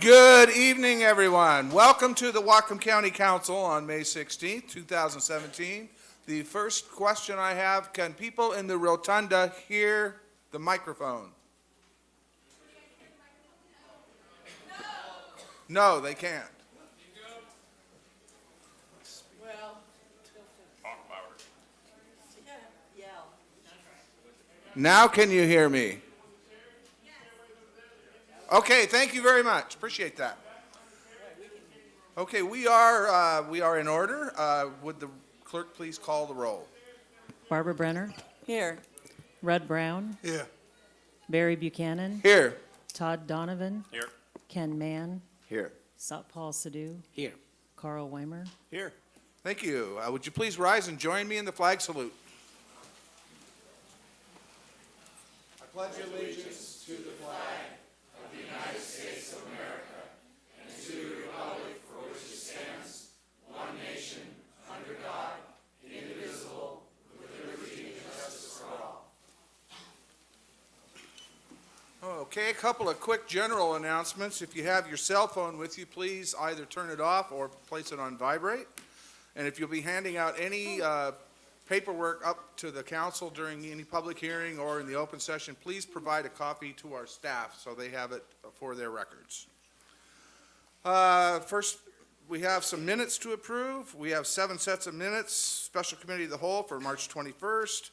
Good evening, everyone. Welcome to the Whatcom County Council on May 16th, 2017. The first question I have, can people in the rotunda hear the microphone? No, they can't. Now can you hear me? Okay, thank you very much. Appreciate that. Okay, we are in order. Would the clerk please call the roll? Barbara Brenner. Here. Rudd Brown. Here. Barry Buchanan. Here. Todd Donovan. Here. Ken Mann. Here. Satpal Sidhu. Here. Carl Weimer. Here. Thank you. Would you please rise and join me in the flag salute? I pledge allegiance to the flag of the United States of America and to the republic for which it stands, one nation, under God, indivisible, with liberty and justice for all. Okay, a couple of quick general announcements. If you have your cell phone with you, please either turn it off or place it on vibrate. And if you'll be handing out any paperwork up to the council during any public hearing or in the open session, please provide a copy to our staff so they have it for their records. First, we have some minutes to approve. We have 7 sets of minutes. Special Committee of the Whole for March 21st,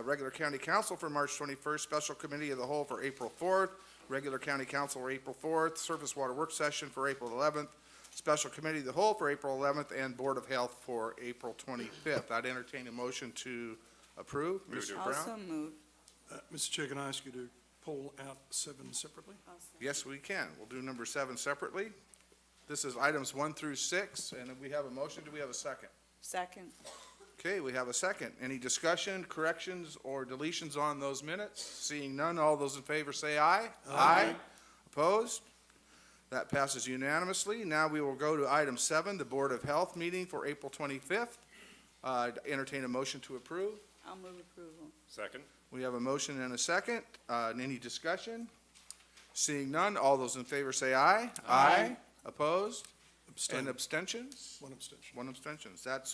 regular County Council for March 21st, Special Committee of the Whole for April 4th, regular County Council for April 4th, Surface Water Work Session for April 11th, Special Committee of the Whole for April 11th, and Board of Health for April 25th. I'd entertain a motion to approve. Mr. Brown? Also move. Mr. Chair, can I ask you to pull out 7 separately? Yes, we can. We'll do number 7 separately. This is items 1 through 6, and if we have a motion, do we have a second? Second. Okay, we have a second. Any discussion, corrections, or deletions on those minutes? Seeing none, all those in favor say aye. Aye. Opposed? That passes unanimously. Now we will go to item 7, the Board of Health meeting for April 25th. Entertain a motion to approve. I'll move approval. Second. We have a motion and a second. Any discussion? Seeing none, all those in favor say aye. Aye. Opposed? Abstain. And abstentions? 1 abstention. 1 abstention. That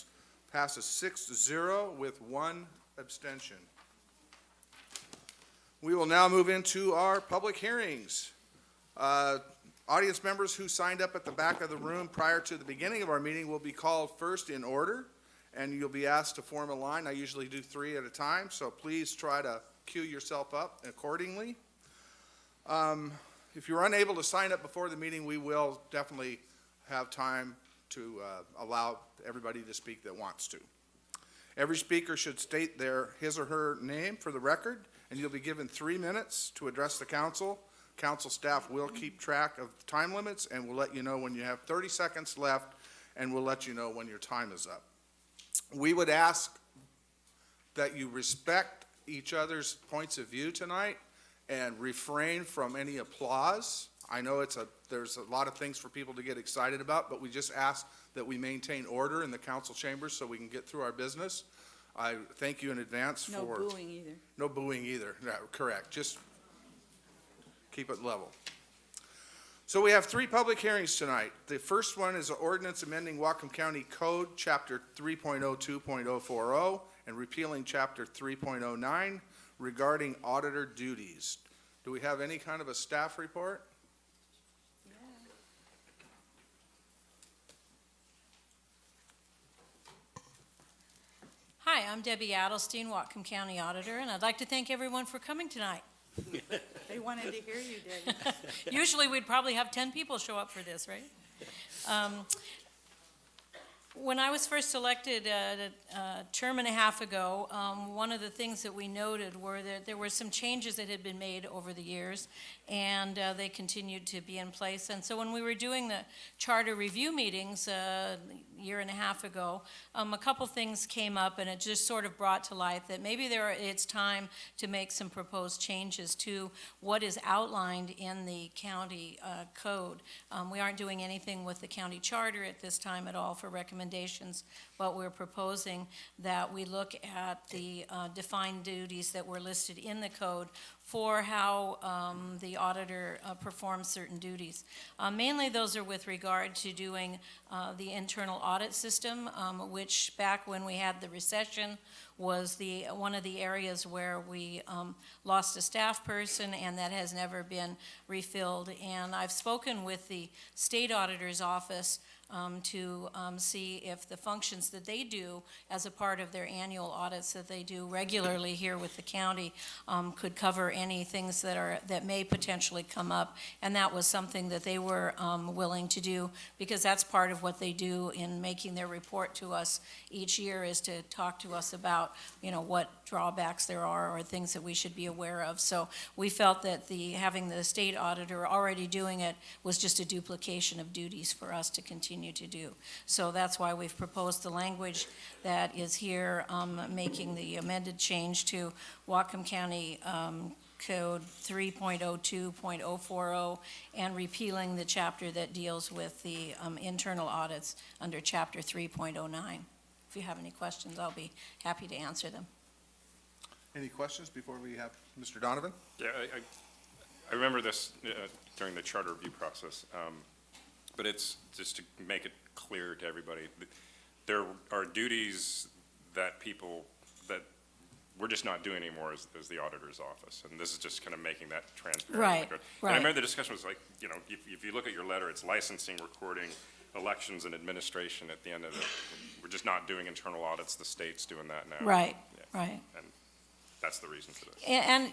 passes 6-0 with 1 abstention. We will now move into our public hearings. Audience members who signed up at the back of the room prior to the beginning of our meeting will be called first in order, and you'll be asked to form a line. I usually do 3 at a time, so please try to queue yourself up accordingly. If you're unable to sign up before the meeting, we will definitely have time to allow everybody to speak that wants to. Every speaker should state his or her name for the record, and you'll be given 3 minutes to address the council. Council staff will keep track of time limits, and we'll let you know when you have 30 seconds left, and we'll let you know when your time is up. We would ask that you respect each other's points of view tonight and refrain from any applause. I know there's a lot of things for people to get excited about, but we just ask that we maintain order in the council chambers so we can get through our business. I thank you in advance for... No booing either. No booing either. Yeah, correct. Just keep it level. So we have 3 public hearings tonight. The first one is an ordinance amending Whatcom County Code, Chapter 3.02.040, and repealing Chapter 3.09 regarding auditor duties. Do we have any kind of a staff report? Hi, I'm Debbie Adelstein, Whatcom County Auditor, and I'd like to thank everyone for coming tonight. They wanted to hear you, Debbie. Usually we'd probably have 10 people show up for this, right? When I was first elected a term and a half ago, one of the things that we noted were that there were some changes that had been made over the years, and they continued to be in place. And so when we were doing the charter review meetings a year and a half ago, a couple things came up, and it just sort of brought to light that maybe it's time to make some proposed changes to what is outlined in the county code. We aren't doing anything with the county charter at this time at all for recommendations, but we're proposing that we look at the defined duties that were listed in the code for how the auditor performs certain duties. Mainly those are with regard to doing the internal audit system, which back when we had the recession was one of the areas where we lost a staff person, and that has never been refilled. And I've spoken with the state auditor's office to see if the functions that they do as a part of their annual audits that they do regularly here with the county could cover any things that may potentially come up. And that was something that they were willing to do, because that's part of what they do in making their report to us each year, is to talk to us about, what drawbacks there are or things that we should be aware of. So we felt that having the state auditor already doing it was just a duplication of duties for us to continue to do. So that's why we've proposed the language that is here, making the amended change to Whatcom County Code 3.02.040 and repealing the chapter that deals with the internal audits under Chapter 3.09. If you have any questions, I'll be happy to answer them. Any questions before we have Mr. Donovan? Yeah, I remember this during the charter review process, but it's just to make it clear to everybody, there are duties that we're just not doing anymore as the auditor's office, and this is just kind of making that transparent. Right, And right. I remember the discussion was like, if you look at your letter, it's licensing, recording, elections, and administration at the end of it. We're just not doing internal audits, the state's doing that now. Right, Yeah. right. And that's the reason for this. And,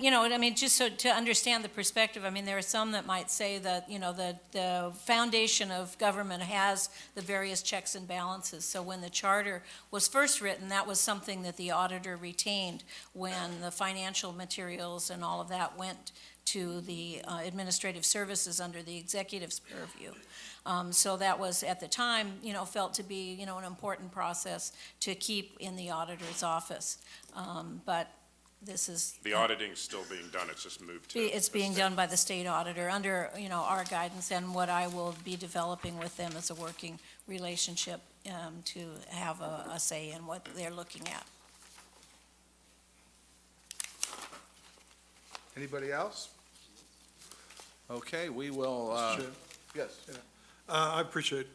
just so to understand the perspective, there are some that might say that, the foundation of government has the various checks and balances. So when the charter was first written, that was something that the auditor retained when the financial materials and all of that went to the administrative services under the executive's purview. So that was, at the time, felt to be, an important process to keep in the auditor's office. But this is. The auditing's still being done, it's just moved to. It's being done by the state auditor under, our guidance, and what I will be developing with them as a working relationship to have a say in what they're looking at. Anybody else? Okay, we will, Mr. Chair. yes. I appreciate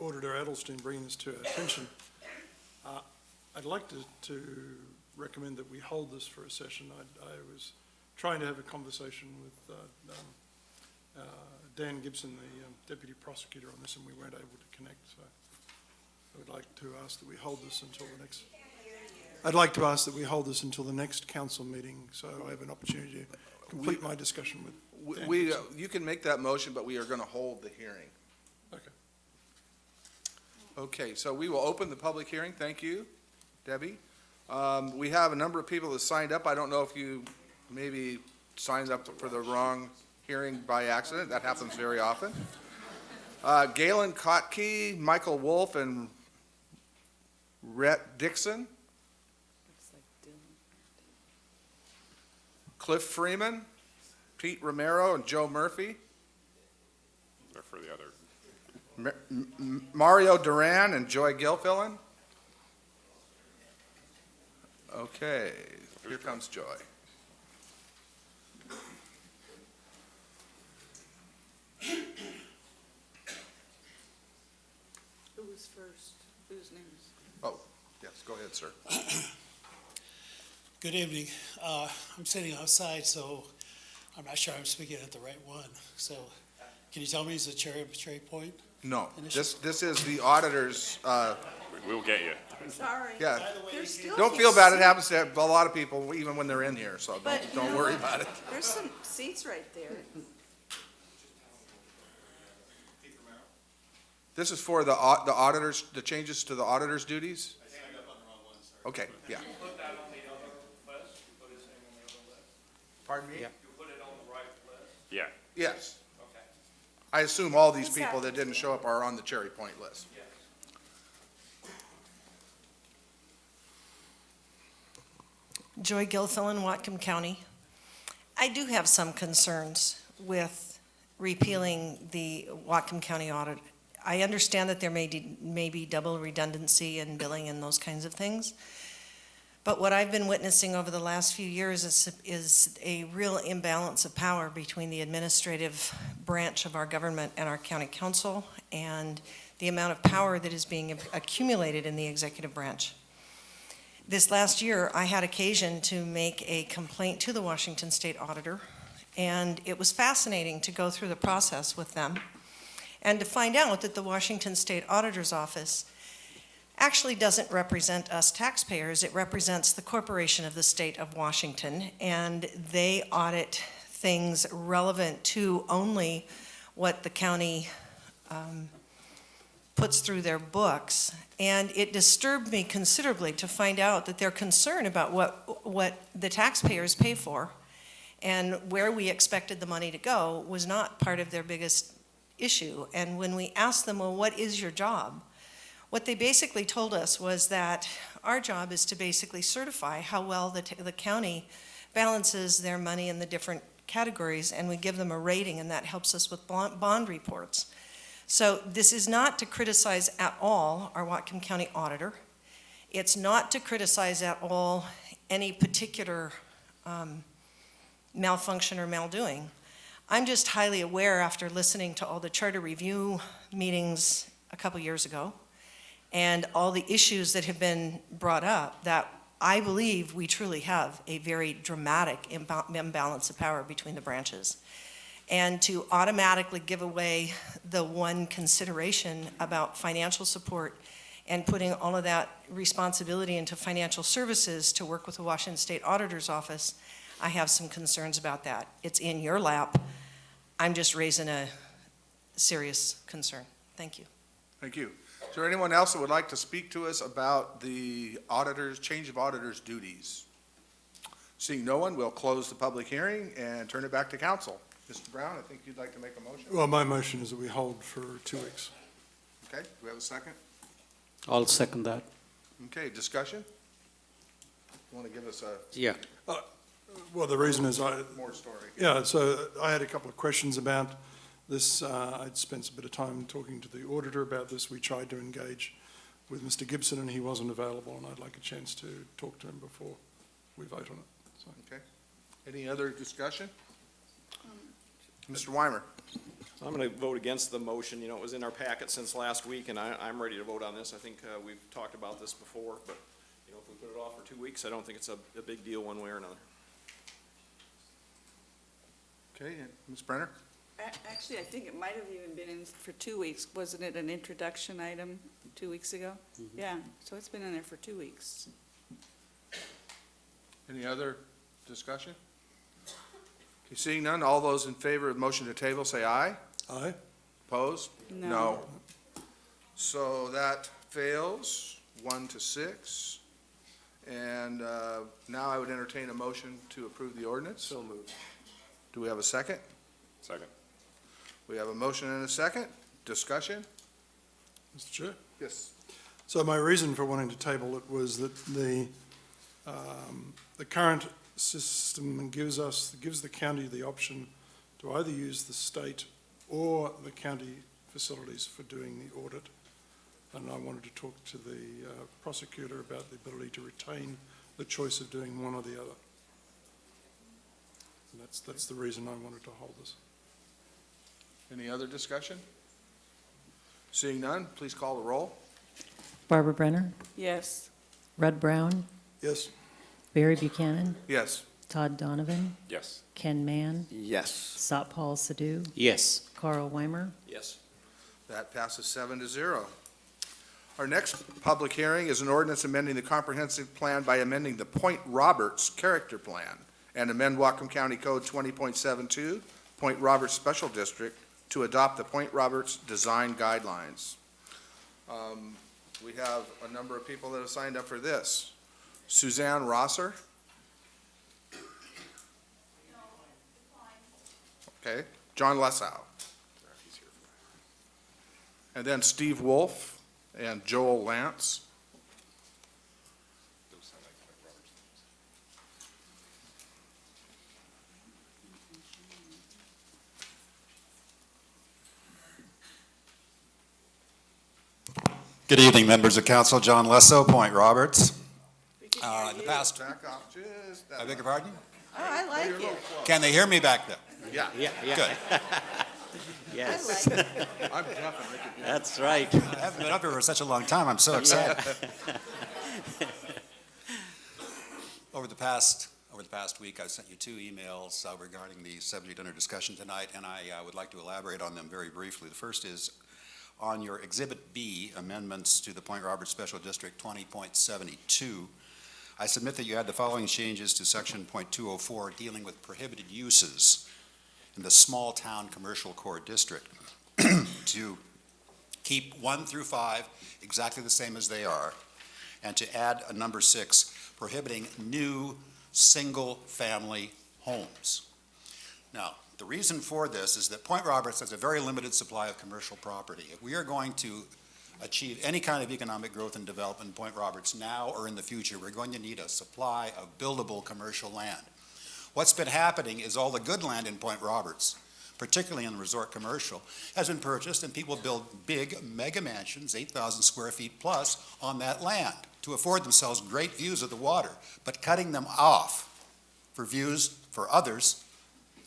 Auditor Adelstein bringing this to our attention. I'd like to recommend that we hold this for a session. I was trying to have a conversation with Dan Gibson, the Deputy Prosecutor, on this, and we weren't able to connect, so I would like to ask that we hold this until the next. I'd like to ask that we hold this until the next council meeting, so I have an opportunity to complete my discussion with Dan Gibson. You can make that motion, but we are going to hold the hearing. Okay. Okay, so we will open the public hearing. Thank you, Debbie. We have a number of people that signed up. I don't know if you maybe signed up for the wrong hearing by accident. That happens very often. Galen Kotke, Michael Wolf, and Rhett Dixon. Cliff Freeman, Pete Romero, and Joe Murphy. Or for the other. Mario Duran and Joy Gilfillan. Okay, here comes Joy. Who was first? Whose name is? Oh, yes, go ahead, sir. Good evening. I'm sitting outside, so I'm not sure I'm speaking at the right one. So can you tell me, is it Cherry Point? No, Initial- this is the auditor's, We'll get you. Sorry. yeah. By the way, There's still Don't some feel bad, it seats- happens to a lot of people, even when they're in here, so But, you don't know worry what? about it. There's some seats right there. This is for the auditors, the changes to the auditor's duties? I signed up on the wrong one, sir. Okay, yeah. Put that on the other list? You put his name on the other list? Pardon me? You put it on the right list? Yeah. Yes. Okay. I assume all these Who's people that? that didn't show up are on the Cherry Point list. Yes. Joy Gilfillan, Whatcom County. I do have some concerns with repealing the Whatcom County audit. I understand that there may be double redundancy in billing and those kinds of things. But what I've been witnessing over the last few years is a real imbalance of power between the administrative branch of our government and our county council, and the amount of power that is being accumulated in the executive branch. This last year, I had occasion to make a complaint to the Washington State Auditor, and it was fascinating to go through the process with them and to find out that the Washington State Auditor's Office actually doesn't represent us taxpayers. It represents the corporation of the state of Washington, and they audit things relevant to only what the county puts through their books. And it disturbed me considerably to find out that their concern about what the taxpayers pay for and where we expected the money to go was not part of their biggest issue. And when we asked them, well, what is your job? What they basically told us was that our job is to basically certify how well the county balances their money in the different categories, and we give them a rating, and that helps us with bond reports. So this is not to criticize at all our Whatcom County Auditor. It's not to criticize at all any particular malfunction or maldoing. I'm just highly aware, after listening to all the charter review meetings a couple years ago, and all the issues that have been brought up, that I believe we truly have a very dramatic imbalance of power between the branches. And to automatically give away the one consideration about financial support and putting all of that responsibility into financial services to work with the Washington State Auditor's Office, I have some concerns about that. It's in your lap. I'm just raising a serious concern. Thank you. Thank you. Is there anyone else that would like to speak to us about the auditor's, change of auditor's duties? Seeing no one, we'll close the public hearing and turn it back to council. Mr. Brown, I think you'd like to make a motion? Well, my motion is that we hold for 2 weeks. Okay, do we have a second? I'll second that. Okay, discussion? You want to give us a Yeah. Well, the reason is more story? yeah, so I had a couple of questions about this. I'd spent a bit of time talking to the auditor about this. We tried to engage with Mr. Gibson, and he wasn't available, and I'd like a chance to talk to him before we vote on it. So. Okay. Any other discussion? Mr. Weimer? So I'm going to vote against the motion. You know, it was in our packet since last week, and I'm ready to vote on this. I think we've talked about this before, but, you know, if we put it off for 2 weeks, I don't think it's a big deal one way or another. Okay, and Ms. Brenner? Actually, I think it might have even been in for 2 weeks. Wasn't it an introduction item 2 weeks ago? Yeah, so it's been in there for 2 weeks. Any other discussion? Okay, seeing none, all those in favor of motion to table, say aye. Aye? Opposed? No. So that fails, 1-6. And now I would entertain a motion to approve the ordinance. So moved. Do we have a second? Second. We have a motion and a second. Discussion? Mr. Chair? Yes. So my reason for wanting to table it was that the current system gives the county the option to either use the state or the county facilities for doing the audit. And I wanted to talk to the prosecutor about the ability to retain the choice of doing one or the other. And that's the reason I wanted to hold this. Any other discussion? Seeing none, please call the roll. Barbara Brenner, Yes. Red Brown, Yes? Barry Buchanan, Yes. Todd Donovan, Yes. Ken Mann, Yes. Satpal Sidhu, Yes. Carl Weimer. Yes. That passes 7-0. Our next public hearing is an ordinance amending the comprehensive plan by amending the Point Roberts Character Plan and amend Whatcom County Code 20.72, Point Roberts Special District, to adopt the Point Roberts Design Guidelines. We have a number of people that have signed up for this. Suzanne Rosser. Okay. John Lesau. And then Steve Wolf and Joel Lance. Good evening, members of council. John Lesso, Point Roberts. The past, Back off just that I beg your much. pardon? Oh, I like You're a little it. close. Can they hear me back there? Yeah, Good. Yes, I like it. I'm definitely. that's right. I haven't been up here for such a long time. I'm so excited. Over the past week, I've sent you 2 emails regarding the subject under discussion tonight, and I would like to elaborate on them very briefly. The first is on your Exhibit B, amendments to the Point Roberts Special District 20.72. I submit that you add the following changes to Section .204 dealing with prohibited uses in the small town commercial core district to keep 1 through 5 exactly the same as they are, and to add a number 6 prohibiting new single-family homes. Now, the reason for this is that Point Roberts has a very limited supply of commercial property. If we are going to achieve any kind of economic growth and development in Point Roberts now or in the future, we're going to need a supply of buildable commercial land. What's been happening is all the good land in Point Roberts, particularly in resort commercial, has been purchased, and people build big mega mansions, 8,000 square feet plus, on that land to afford themselves great views of the water, but cutting them off for views for others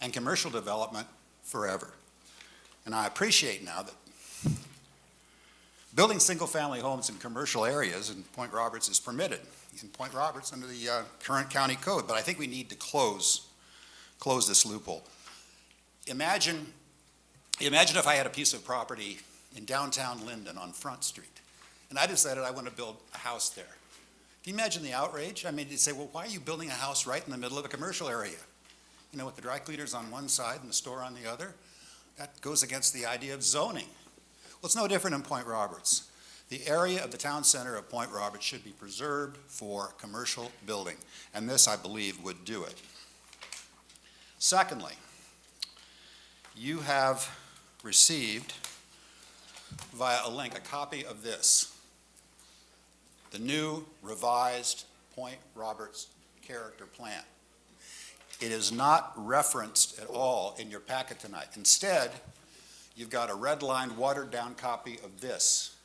and commercial development forever. And I appreciate now that building single-family homes in commercial areas in Point Roberts is permitted in Point Roberts under the current county code, but I think we need to close this loophole. Imagine if I had a piece of property in downtown Linden on Front Street, and I decided I want to build a house there. Can you imagine the outrage? I mean, you'd say, well, why are you building a house right in the middle of a commercial area? You know, with the dry cleaners on one side and the store on the other? That goes against the idea of zoning. Well, it's no different in Point Roberts. The area of the town center of Point Roberts should be preserved for commercial building, and this, I believe, would do it. Secondly, you have received via a link a copy of this, the new revised Point Roberts character plan. It is not referenced at all in your packet tonight. Instead, you've got a red-lined, watered-down copy of this.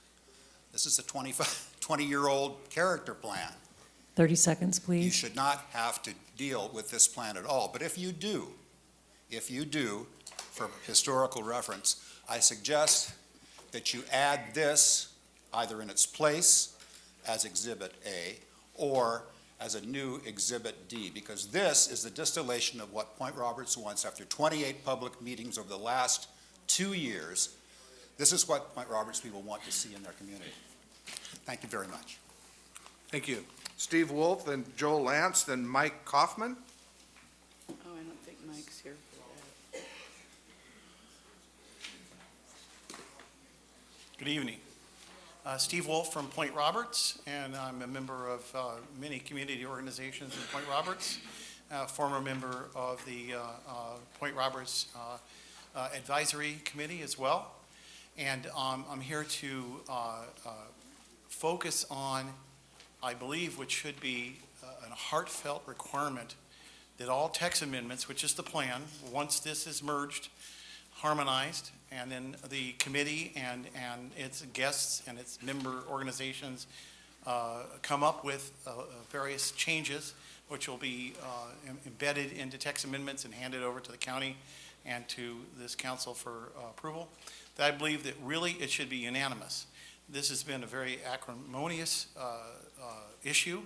This is a 20-year-old character plan. 30 seconds, You please. should not have to deal with this plan at all. But if you do, for historical reference, I suggest that you add this either in its place as Exhibit A or as a new Exhibit D, because this is the distillation of what Point Roberts wants after 28 public meetings over the last 2 years. This is what Point Roberts people want to see in their community. Thank you very much. Thank you. Steve Wolf, then Joel Lance, then Mike Kaufman. Oh, I don't think Mike's here for that. Good evening. Steve Wolf from Point Roberts, and I'm a member of many community organizations in Point Roberts, former member of the Point Roberts Advisory Committee as well. And I'm here to focus on, I believe, what should be a heartfelt requirement that all text amendments, which is the plan, once this is merged, harmonized, and then the committee and its guests and its member organizations come up with various changes, which will be embedded into text amendments and handed over to the county and to this council for approval, that I believe that really it should be unanimous. This has been a very acrimonious issue.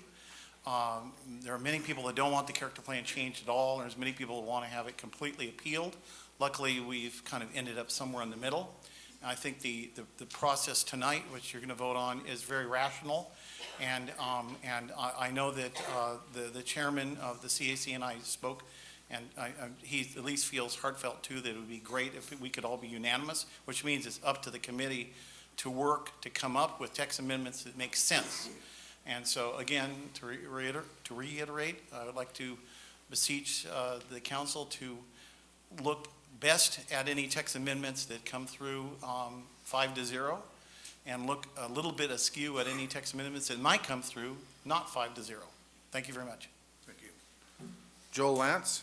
There are many people that don't want the character plan changed at all. There's many people that want to have it completely appealed. Luckily, we've kind of ended up somewhere in the middle. And I think the process tonight, which you're going to vote on, is very rational. And I know that the chairman of the CAC and I spoke, and he at least feels heartfelt too that it would be great if we could all be unanimous, which means it's up to the committee to work to come up with text amendments that make sense. And so again, to reiterate, I would like to beseech the council to look best at any text amendments that come through 5-0, and look a little bit askew at any text amendments that might come through not 5-0. Thank you very much. Thank you. Joel Lance,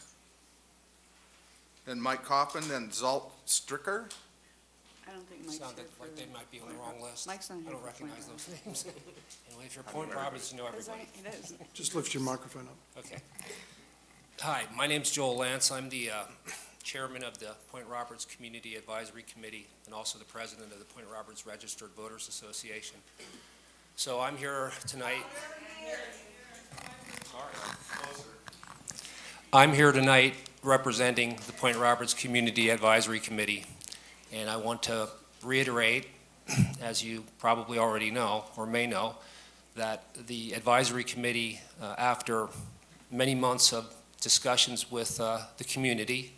then Mike Kaufman, then Zalt Stricker. I don't think Mike's here Sounded for like they might be on the wrong list. Mike's not here I don't for Point recognize those Roberts. names. Anyway, if you're Point Roberts, you know That's everybody. right, it is. Just lift your microphone up. Okay. Hi, my name's Joel Lance. I'm the chairman of the Point Roberts Community Advisory Committee and also the president of the Point Roberts Registered Voters Association. So I'm here tonight. I'm here tonight representing the Point Roberts Community Advisory Committee, and I want to reiterate, as you probably already know or may know, that the advisory committee, after many months of discussions with the community,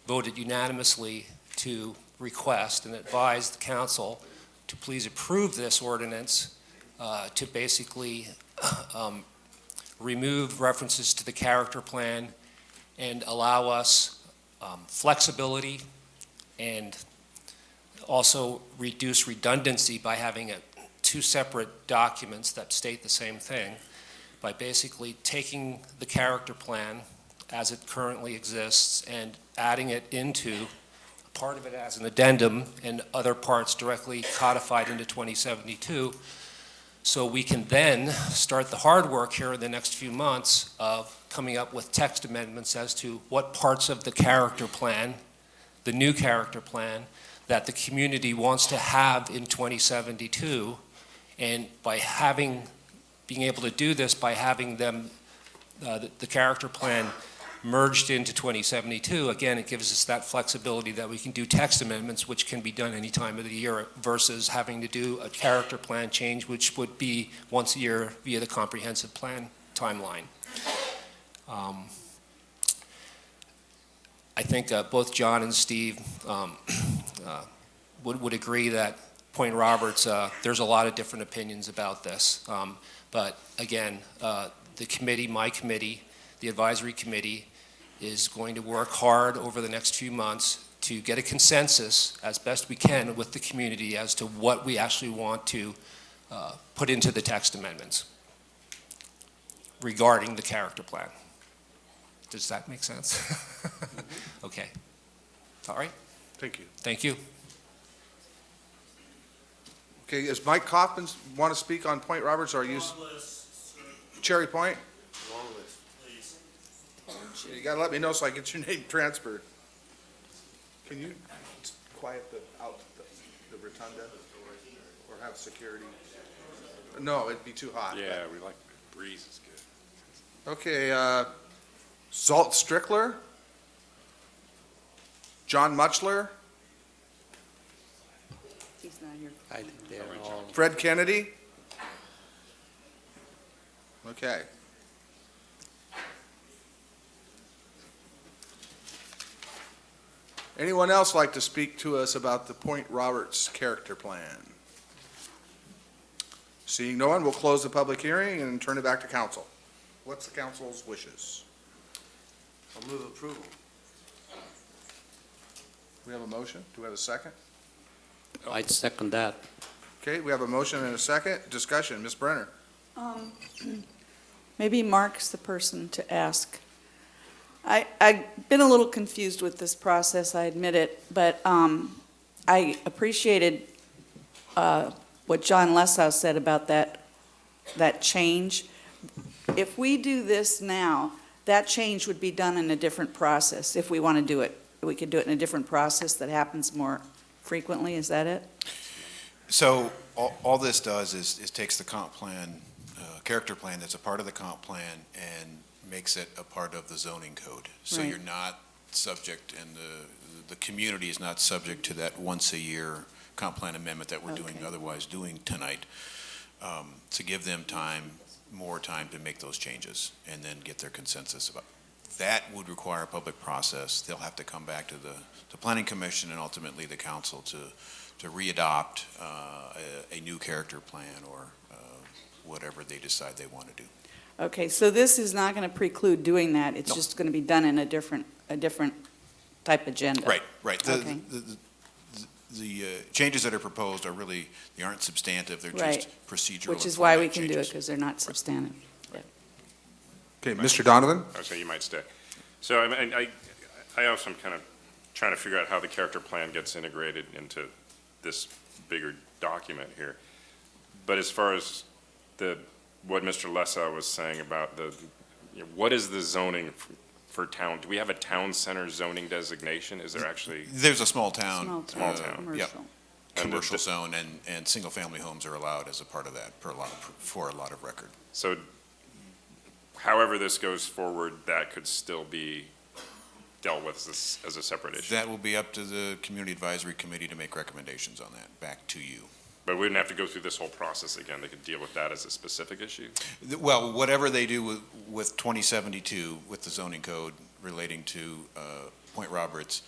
voted unanimously to request and advise the council to please approve this ordinance to basically remove references to the character plan and allow us flexibility and also reduce redundancy by having two separate documents that state the same thing, by basically taking the character plan as it currently exists and adding it into part of it as an addendum and other parts directly codified into 2072. So we can then start the hard work here in the next few months of coming up with text amendments as to what parts of the character plan, the new character plan, that the community wants to have in 2072. And by being able to do this, by having them, the character plan merged into 2072, again, it gives us that flexibility that we can do text amendments, which can be done any time of the year, versus having to do a character plan change, which would be once a year via the comprehensive plan timeline. I think both John and Steve would agree that Point Roberts, there's a lot of different opinions about this. But again, the committee, my committee, the advisory committee, is going to work hard over the next few months to get a consensus as best we can with the community as to what we actually want to put into the text amendments regarding the character plan. Does that make sense? Okay. All right. Thank you. Thank you. Okay, does Mike Kaufman want to speak on Point Roberts, or are you? Cherry Point? Long list, please. You gotta let me know so I get your name transferred. Can you quiet the rotunda, or have security? No, it'd be too hot. Yeah, we like, breeze is good. Okay, Zalt Strickler? John Muchler? He's not here. I think they're all, Fred Kennedy? Okay. Anyone else like to speak to us about the Point Roberts character plan? Seeing no one, we'll close the public hearing and turn it back to council. What's the council's wishes? I'll move approval. We have a motion. Do we have a second? I'd second that. Okay, we have a motion and a second. Discussion. Ms. Brenner? Maybe Mark's the person to ask. I've been a little confused with this process, I admit it, but I appreciated what John Lesau said about that change. If we do this now, that change would be done in a different process. If we want to do it, we could do it in a different process that happens more frequently. Is that it? So all this does is takes the comp plan, character plan that's a part of the comp plan and makes it a part of the zoning code. So Right. you're not subject, and the community is not subject to that once-a-year comp plan amendment that we're otherwise doing tonight, to give them more time to make those changes and then get their consensus about. That would require a public process. They'll have to come back to the Planning Commission and ultimately the council to re-adopt a new character plan or whatever they decide they want to do. Okay, so this is not going to preclude doing that. It's No. just going to be done in a different type agenda. Right. Okay. The changes that are proposed they aren't substantive, they're Right. just procedural. Which and is why we format can do it, changes. because they're not substantive. Okay, Mr. Donovan? I was saying you might stay. So I have some kind of trying to figure out how the character plan gets integrated into this bigger document here. But as far as what Mr. Lessa was saying about what is the zoning for town? Do we have a town center zoning designation? Is there actually? There's a small town. Small town. Yep. Commercial. Commercial zone, and single-family homes are allowed as a part of that for a lot of record. So however this goes forward, that could still be dealt with as a separate issue. That will be up to the Community Advisory Committee to make recommendations on that, back to you. But we wouldn't have to go through this whole process again. They could deal with that as a specific issue? Well, whatever they do with 2072, with the zoning code relating to Point Roberts,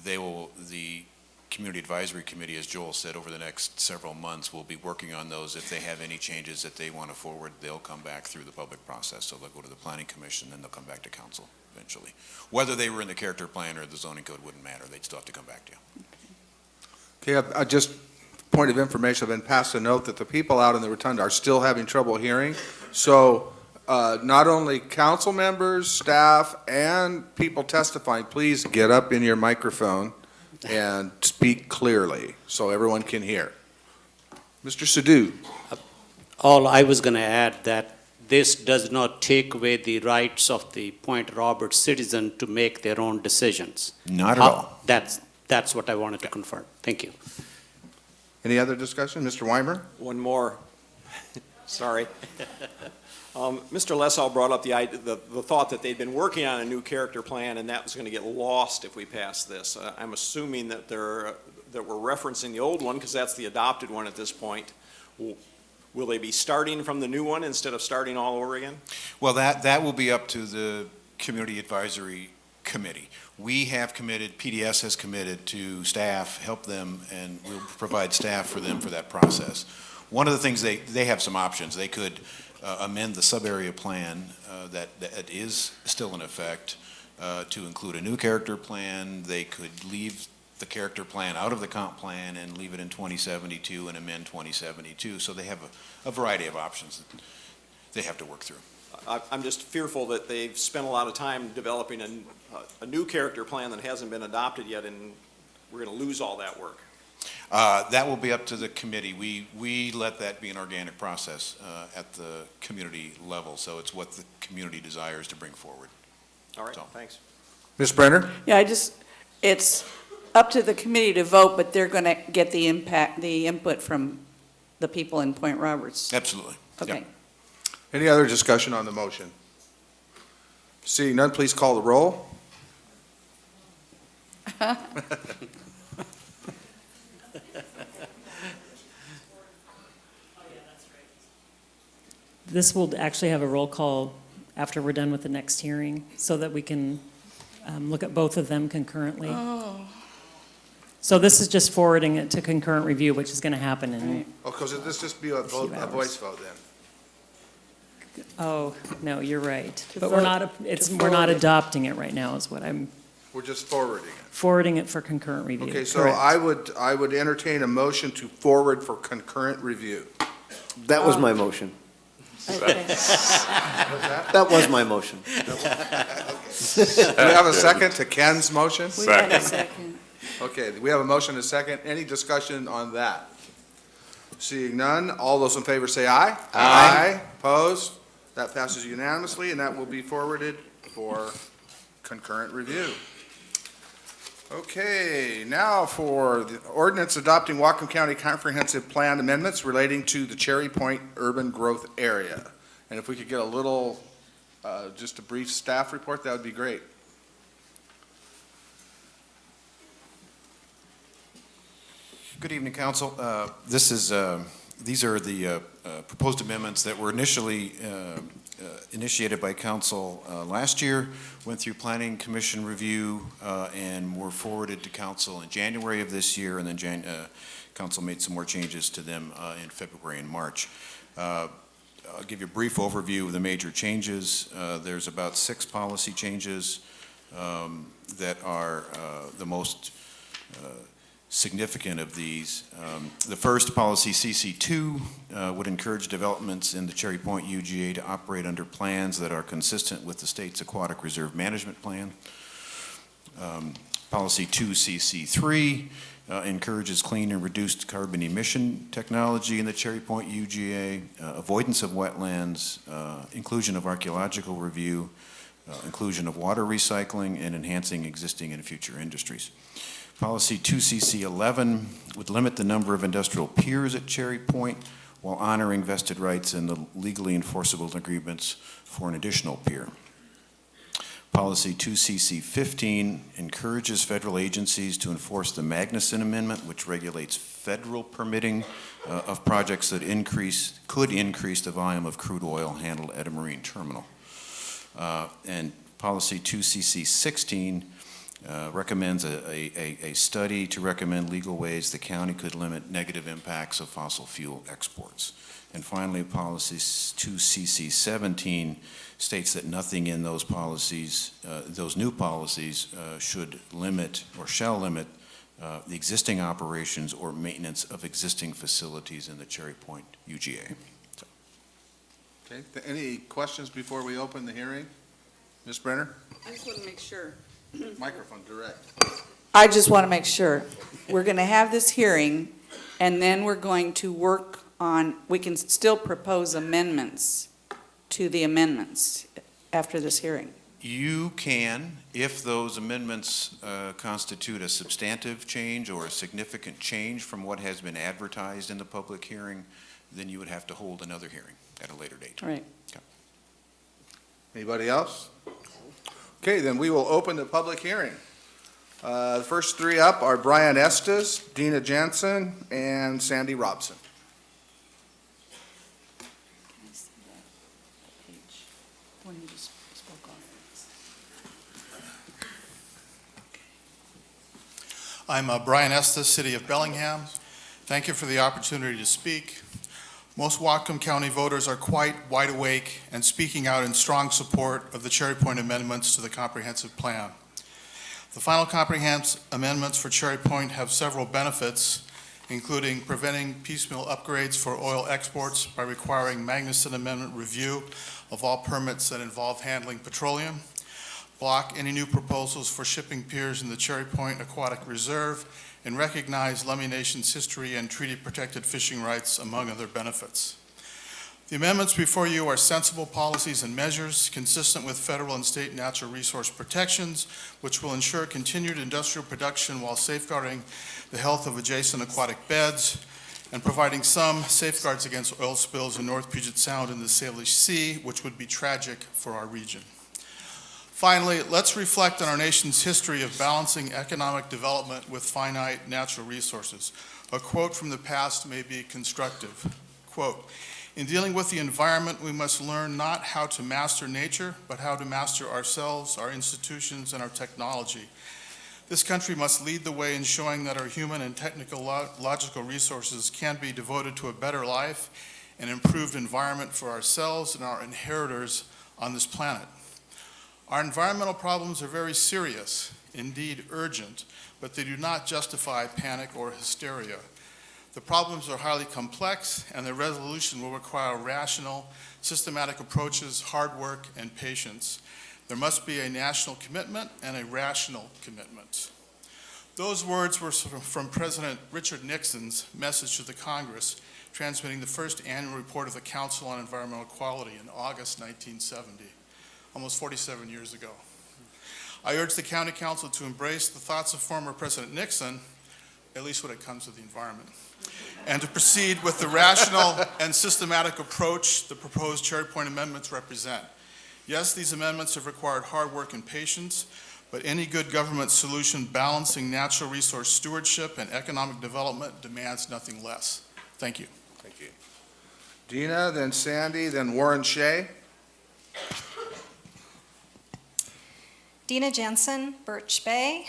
the Community Advisory Committee, as Joel said, over the next several months, will be working on those. If they have any changes that they want to forward, they'll come back through the public process. So they'll go to the Planning Commission, then they'll come back to council eventually. Whether they were in the character plan or the zoning code wouldn't matter. They'd still have to come back to you. Okay, I just, point of information, I've been passed a note that the people out in the rotunda are still having trouble hearing. So not only council members, staff, and people testifying, please get up in your microphone and speak clearly so everyone can hear. Mr. Sadoo. All I was going to add that this does not take away the rights of the Point Roberts citizen to make their own decisions. Not at all. That's what I wanted to confirm. Thank you. Any other discussion? Mr. Weimer? One more. Sorry. Mr. Lessall brought up the thought that they'd been working on a new character plan, and that was going to get lost if we passed this. I'm assuming that we're referencing the old one, because that's the adopted one at this point. Will they be starting from the new one instead of starting all over again? Well, that will be up to the Community Advisory Committee. We have committed, PDS has committed to staff, help them, and we'll provide staff for them for that process. One of the things, they have some options. They could amend the sub-area plan that is still in effect to include a new character plan. They could leave the character plan out of the comp plan and leave it in 2072 and amend 2072. So they have a variety of options that they have to work through. I'm just fearful that they've spent a lot of time developing a new character plan that hasn't been adopted yet, and we're going to lose all that work. That will be up to the committee. We let that be an organic process at the community level, so it's what the community desires to bring forward. All right, So. thanks. Ms. Brenner? Yeah, it's up to the committee to vote, but they're going to get the input from the people in Point Roberts. Absolutely. Okay. Yep. Any other discussion on the motion? Seeing none, please call the roll. This will actually have a roll call after we're done with the next hearing, so that we can look at both of them concurrently. Oh. So this is just forwarding it to concurrent review, which is going to happen in, Oh, because this just be a vote, a hours. voice vote then. oh, no, you're right. To But we're vote- not, to we're not forward it. adopting it right now, is what I'm We're just forwarding it. forwarding it for concurrent review. Okay, so Correct. I would entertain a motion to forward for concurrent review. That was my motion. Okay. That was my motion. Do we have a second to Ken's motion? We had a second. Okay, we have a motion and a second. Any discussion on that? Seeing none, all those in favor say aye. Aye. Opposed? That passes unanimously, and that will be forwarded for concurrent review. Okay, now for the ordinance adopting Whatcom County Comprehensive Plan amendments relating to the Cherry Point Urban Growth Area. And if we could get a little, just a brief staff report, that would be great. Good evening, council. These are the proposed amendments that were initially initiated by council last year, went through planning commission review, and were forwarded to council in January of this year, and then council made some more changes to them in February and March. I'll give you a brief overview of the major changes. There's about 6 policy changes that are the most significant of these. The first policy, CC2, would encourage developments in the Cherry Point UGA to operate under plans that are consistent with the state's Aquatic Reserve Management Plan. Policy 2CC3 encourages clean and reduced carbon emission technology in the Cherry Point UGA, avoidance of wetlands, inclusion of archaeological review, inclusion of water recycling, and enhancing existing and future industries. Policy 2CC11 would limit the number of industrial piers at Cherry Point while honoring vested rights in the legally enforceable agreements for an additional pier. Policy 2CC15 encourages federal agencies to enforce the Magnuson Amendment, which regulates federal permitting of projects that could increase the volume of crude oil handled at a marine terminal. And Policy 2CC16 recommends a study to recommend legal ways the county could limit negative impacts of fossil fuel exports. And finally, Policy 2CC17 states that nothing in those policies, those new policies, should limit or shall limit the existing operations or maintenance of existing facilities in the Cherry Point UGA. So. Okay, any questions before we open the hearing? Ms. Brenner? I just want to make sure. Microphone direct. I just want to make sure. We're going to have this hearing, and then we're going to work on, we can still propose amendments to the amendments after this hearing. You can, if those amendments constitute a substantive change or a significant change from what has been advertised in the public hearing, then you would have to hold another hearing at a later date. All right. Anybody else? Okay, then we will open the public hearing. The first three up are Brian Estes, Dina Jansen, and Sandy Robson. Can I see that page when you just spoke on it? I'm Brian Estes, City of Bellingham. Thank you for the opportunity to speak. Most Whatcom County voters are quite wide awake and speaking out in strong support of the Cherry Point amendments to the comprehensive plan. The final comprehensive amendments for Cherry Point have several benefits, including preventing piecemeal upgrades for oil exports by requiring Magnuson Amendment review of all permits that involve handling petroleum, block any new proposals for shipping piers in the Cherry Point Aquatic Reserve, and recognize Lummi Nation's history and treaty-protected fishing rights, among other benefits. The amendments before you are sensible policies and measures consistent with federal and state natural resource protections, which will ensure continued industrial production while safeguarding the health of adjacent aquatic beds and providing some safeguards against oil spills in North Puget Sound and the Salish Sea, which would be tragic for our region. Finally, let's reflect on our nation's history of balancing economic development with finite natural resources. A quote from the past may be constructive. Quote, "In dealing with the environment, we must learn not how to master nature, but how to master ourselves, our institutions, and our technology. This country must lead the way in showing that our human and technological resources can be devoted to a better life and improved environment for ourselves and our inheritors on this planet. Our environmental problems are very serious, indeed urgent, but they do not justify panic or hysteria. The problems are highly complex, and their resolution will require rational, systematic approaches, hard work, and patience. There must be a national commitment and a rational commitment." Those words were from President Richard Nixon's message to the Congress, transmitting the first annual report of the Council on Environmental Quality in August 1970. Almost 47 years ago. I urge the County Council to embrace the thoughts of former President Nixon, at least when it comes to the environment, and to proceed with the rational and systematic approach the proposed Cherry Point amendments represent. Yes, these amendments have required hard work and patience, but any good government solution balancing natural resource stewardship and economic development demands nothing less. Thank you. Thank you. Dina, then Sandy, then Warren Shea. Dina Jensen, Birch Bay.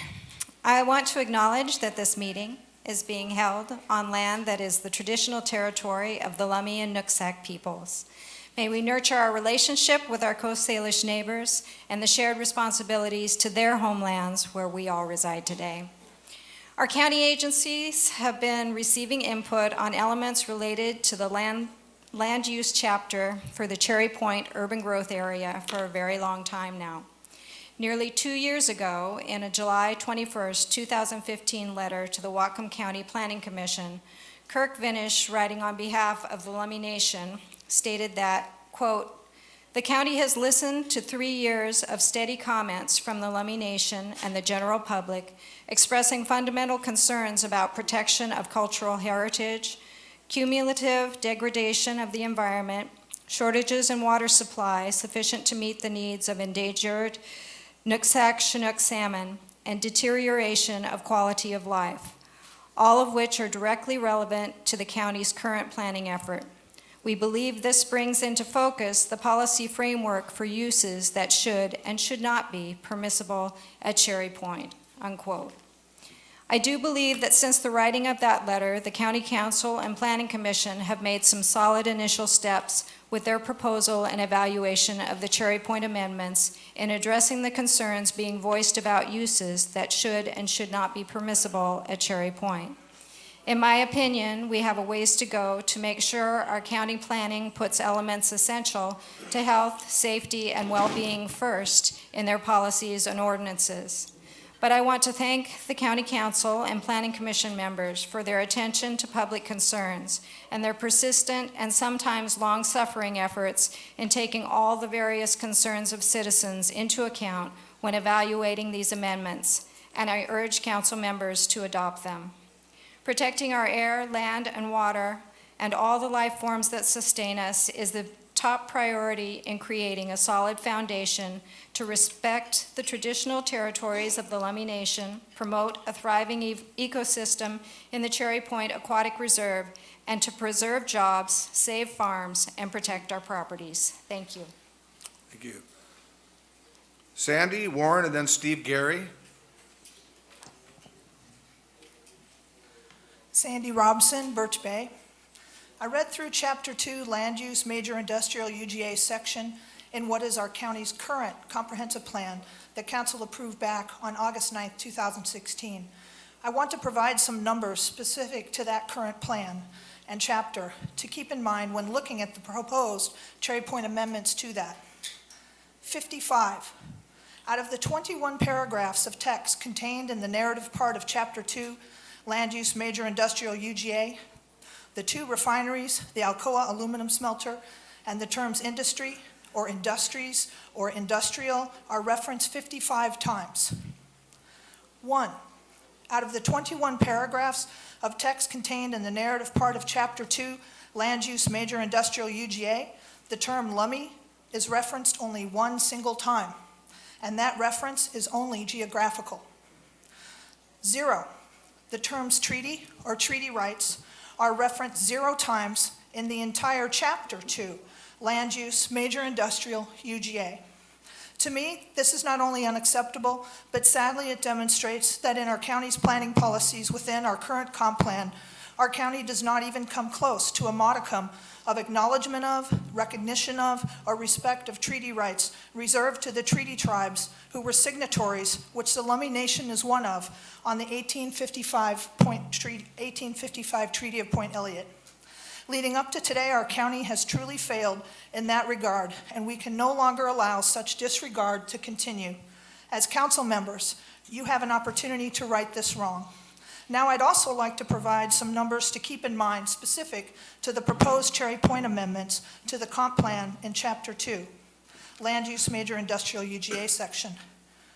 I want to acknowledge that this meeting is being held on land that is the traditional territory of the Lummi and Nooksack peoples. May we nurture our relationship with our Coast Salish neighbors and the shared responsibilities to their homelands where we all reside today. Our county agencies have been receiving input on elements related to the land use chapter for the Cherry Point urban growth area for a very long time now. Nearly 2 years ago, in a July 21st, 2015 letter to the Whatcom County Planning Commission, Kirk Vinish, writing on behalf of the Lummi Nation, stated that, quote, "The county has listened to 3 years of steady comments from the Lummi Nation and the general public, expressing fundamental concerns about protection of cultural heritage, cumulative degradation of the environment, shortages in water supply sufficient to meet the needs of endangered Nooksack Chinook salmon, and deterioration of quality of life, all of which are directly relevant to the county's current planning effort. We believe this brings into focus the policy framework for uses that should and should not be permissible at Cherry Point," unquote. I do believe that since the writing of that letter, the County Council and Planning Commission have made some solid initial steps with their proposal and evaluation of the Cherry Point amendments in addressing the concerns being voiced about uses that should and should not be permissible at Cherry Point. In my opinion, we have a ways to go to make sure our county planning puts elements essential to health, safety, and well-being first in their policies and ordinances. But I want to thank the County Council and Planning Commission members for their attention to public concerns and their persistent and sometimes long-suffering efforts in taking all the various concerns of citizens into account when evaluating these amendments, and I urge council members to adopt them. Protecting our air, land, and water, and all the life forms that sustain us is the top priority in creating a solid foundation to respect the traditional territories of the Lummi Nation, promote a thriving ecosystem in the Cherry Point Aquatic Reserve, and to preserve jobs, save farms, and protect our properties. Thank you. Thank you. Sandy, Warren, and then Steve Gary. Sandy Robson, Birch Bay. I read through Chapter 2, Land Use Major Industrial UGA section in what is our county's current comprehensive plan that Council approved back on August 9th, 2016. I want to provide some numbers specific to that current plan and chapter to keep in mind when looking at the proposed Cherry Point amendments to that. 55. Out of the 21 paragraphs of text contained in the narrative part of Chapter 2, Land Use Major Industrial UGA, the 2 refineries, the Alcoa aluminum smelter, and the terms industry or industries or industrial are referenced 55 times. 1. Out of the 21 paragraphs of text contained in the narrative part of Chapter 2, Land Use Major Industrial UGA, the term Lummi is referenced only 1 single time, and that reference is only geographical. 0. The terms treaty or treaty rights are referenced 0 times in the entire Chapter 2, Land Use Major Industrial UGA. To me, this is not only unacceptable, but sadly it demonstrates that in our county's planning policies within our current comp plan, our county does not even come close to a modicum of acknowledgement of, recognition of, or respect of treaty rights reserved to the treaty tribes who were signatories, which the Lummi Nation is one of, on the 1855 Treaty of Point Elliott. Leading up to today, our county has truly failed in that regard, and we can no longer allow such disregard to continue. As council members, you have an opportunity to right this wrong. Now, I'd also like to provide some numbers to keep in mind specific to the proposed Cherry Point amendments to the comp plan in Chapter 2, Land Use Major Industrial UGA section.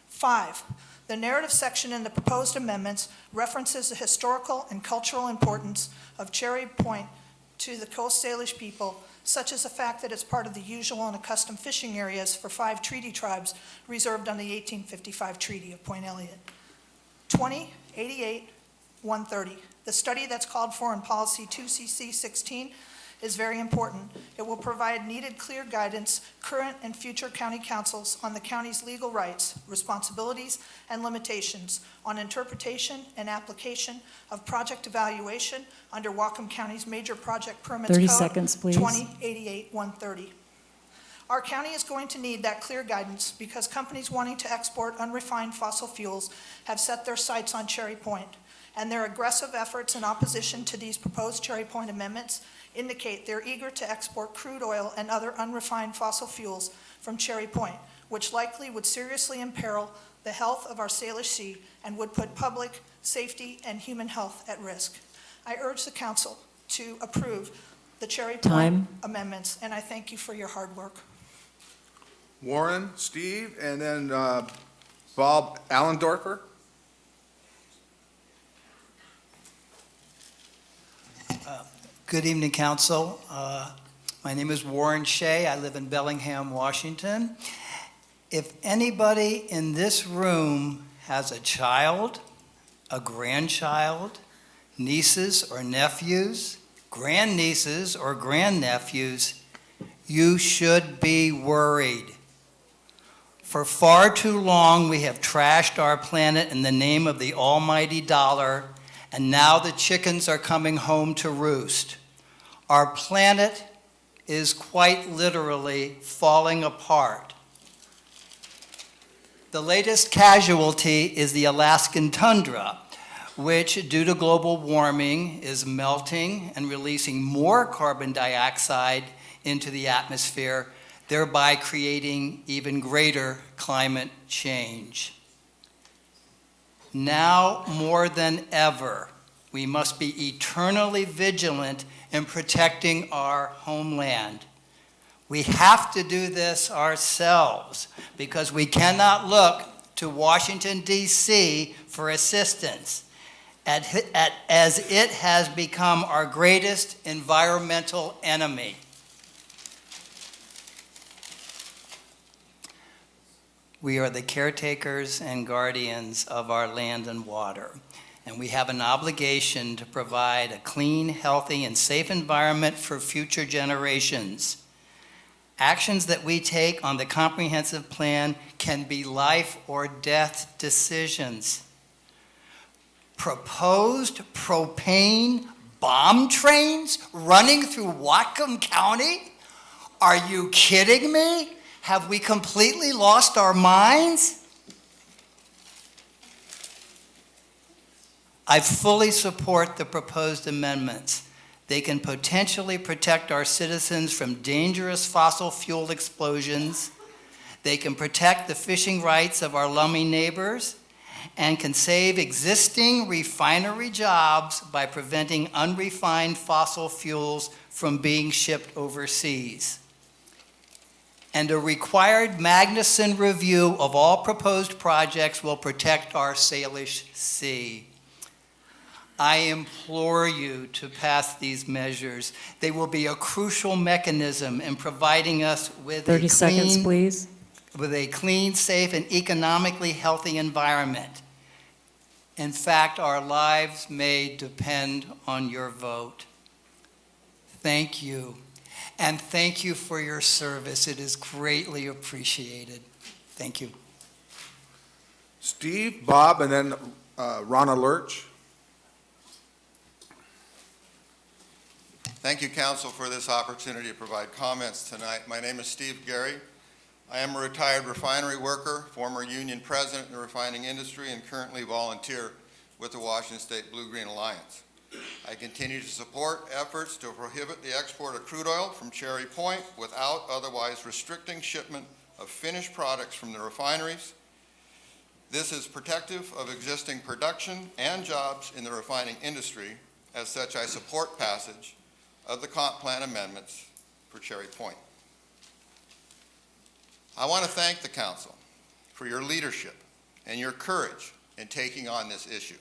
5. The narrative section in the proposed amendments references the historical and cultural importance of Cherry Point to the Coast Salish people, such as the fact that it's part of the usual and accustomed fishing areas for 5 treaty tribes reserved on the 1855 Treaty of Point Elliott. 2088-130. The study that's called for in Policy 2CC16 is very important. It will provide needed clear guidance, current and future county councils on the county's legal rights, responsibilities, and limitations on interpretation and application of project evaluation under Whatcom County's Major Project Permits 30 Code seconds, please. 2088-130. Our county is going to need that clear guidance because companies wanting to export unrefined fossil fuels have set their sights on Cherry Point, and their aggressive efforts in opposition to these proposed Cherry Point amendments indicate they're eager to export crude oil and other unrefined fossil fuels from Cherry Point, which likely would seriously imperil the health of our Salish Sea and would put public safety and human health at risk. I urge the council to approve the Cherry Point Time. amendments, and I thank you for your hard work. Warren, Steve, and then Bob Allendorfer. Good evening, council. My name is Warren Shea. I live in Bellingham, Washington. If anybody in this room has a child, a grandchild, nieces or nephews, grandnieces or grandnephews, you should be worried. For far too long, we have trashed our planet in the name of the almighty dollar, and now the chickens are coming home to roost. Our planet is quite literally falling apart. The latest casualty is the Alaskan tundra, which, due to global warming, is melting and releasing more carbon dioxide into the atmosphere, thereby creating even greater climate change. Now more than ever, we must be eternally vigilant in protecting our homeland. We have to do this ourselves because we cannot look to Washington, D.C. for assistance, as it has become our greatest environmental enemy. We are the caretakers and guardians of our land and water, and we have an obligation to provide a clean, healthy, and safe environment for future generations. Actions that we take on the comprehensive plan can be life or death decisions. Proposed propane bomb trains running through Whatcom County? Are you kidding me? Have we completely lost our minds? I fully support the proposed amendments. They can potentially protect our citizens from dangerous fossil fuel explosions. They can protect the fishing rights of our Lummi neighbors and can save existing refinery jobs by preventing unrefined fossil fuels from being shipped overseas. And a required Magnuson review of all proposed projects will protect our Salish Sea. I implore you to pass these measures. They will be a crucial mechanism in providing us with 30 seconds, please. With a clean, safe, and economically healthy environment. In fact, our lives may depend on your vote. Thank you. And thank you for your service. It is greatly appreciated. Thank you. Steve, Bob, and then Ronna Lurch. Thank you, Council, for this opportunity to provide comments tonight. My name is Steve Gary. I am a retired refinery worker, former union president in the refining industry, and currently volunteer with the Washington State Blue-Green Alliance. I continue to support efforts to prohibit the export of crude oil from Cherry Point without otherwise restricting shipment of finished products from the refineries. This is protective of existing production and jobs in the refining industry. As such, I support passage of the comp plan amendments for Cherry Point. I want to thank the Council for your leadership and your courage in taking on this issue.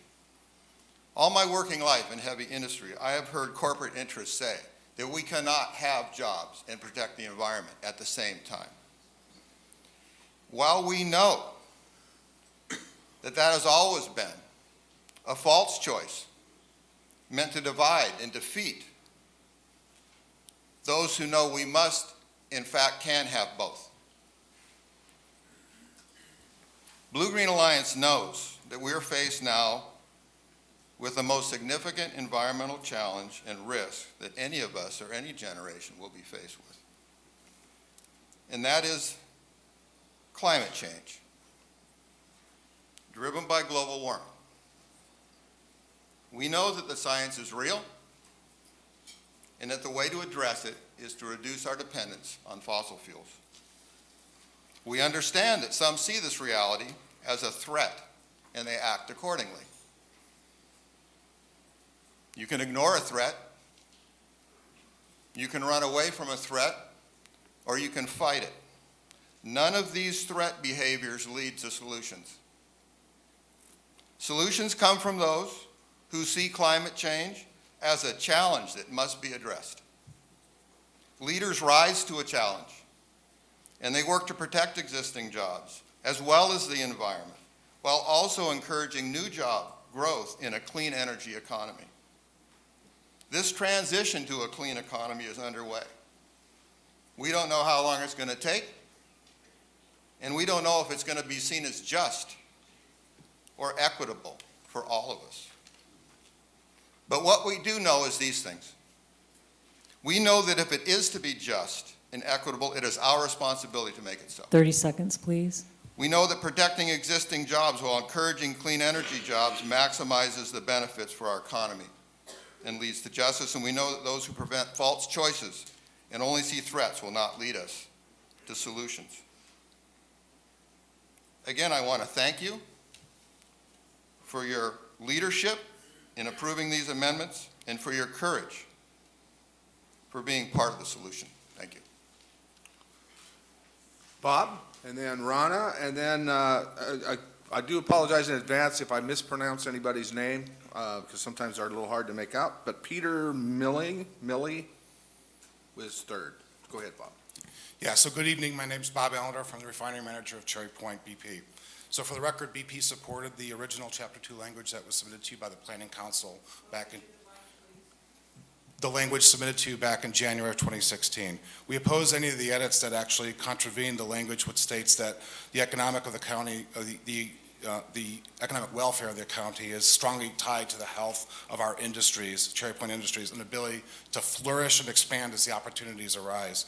All my working life in heavy industry, I have heard corporate interests say that we cannot have jobs and protect the environment at the same time. While we know that that has always been a false choice meant to divide and defeat those who know we must, in fact, can have both. Blue-Green Alliance knows that we are faced now with the most significant environmental challenge and risk that any of us or any generation will be faced with. And that is climate change, driven by global warming. We know that the science is real and that the way to address it is to reduce our dependence on fossil fuels. We understand that some see this reality as a threat, and they act accordingly. You can ignore a threat, you can run away from a threat, or you can fight it. None of these threat behaviors lead to solutions. Solutions come from those who see climate change as a challenge that must be addressed. Leaders rise to a challenge, and they work to protect existing jobs as well as the environment, while also encouraging new job growth in a clean energy economy. This transition to a clean economy is underway. We don't know how long it's going to take, and we don't know if it's going to be seen as just or equitable for all of us. But what we do know is these things. We know that if it is to be just and equitable, it is our responsibility to make it so. 30 seconds, please. We know that protecting existing jobs while encouraging clean energy jobs maximizes the benefits for our economy and leads to justice. And we know that those who prevent false choices and only see threats will not lead us to solutions. Again, I want to thank you for your leadership in approving these amendments and for your courage for being part of the solution. Thank you. Bob, and then Rana, and then I do apologize in advance if I mispronounce anybody's name, because sometimes they're a little hard to make out, but Peter Millie was third. Go ahead, Bob. Yeah, so good evening. My name's Bob Allender from the Refinery Manager of Cherry Point, BP. So for the record, BP supported the original Chapter 2 language that was submitted to you by the Planning Council back in the language submitted to you back in January of 2016. We oppose any of the edits that actually contravene the language which states that the economic of the county, the economic welfare of the county is strongly tied to the health of our industries, Cherry Point Industries, and ability to flourish and expand as the opportunities arise.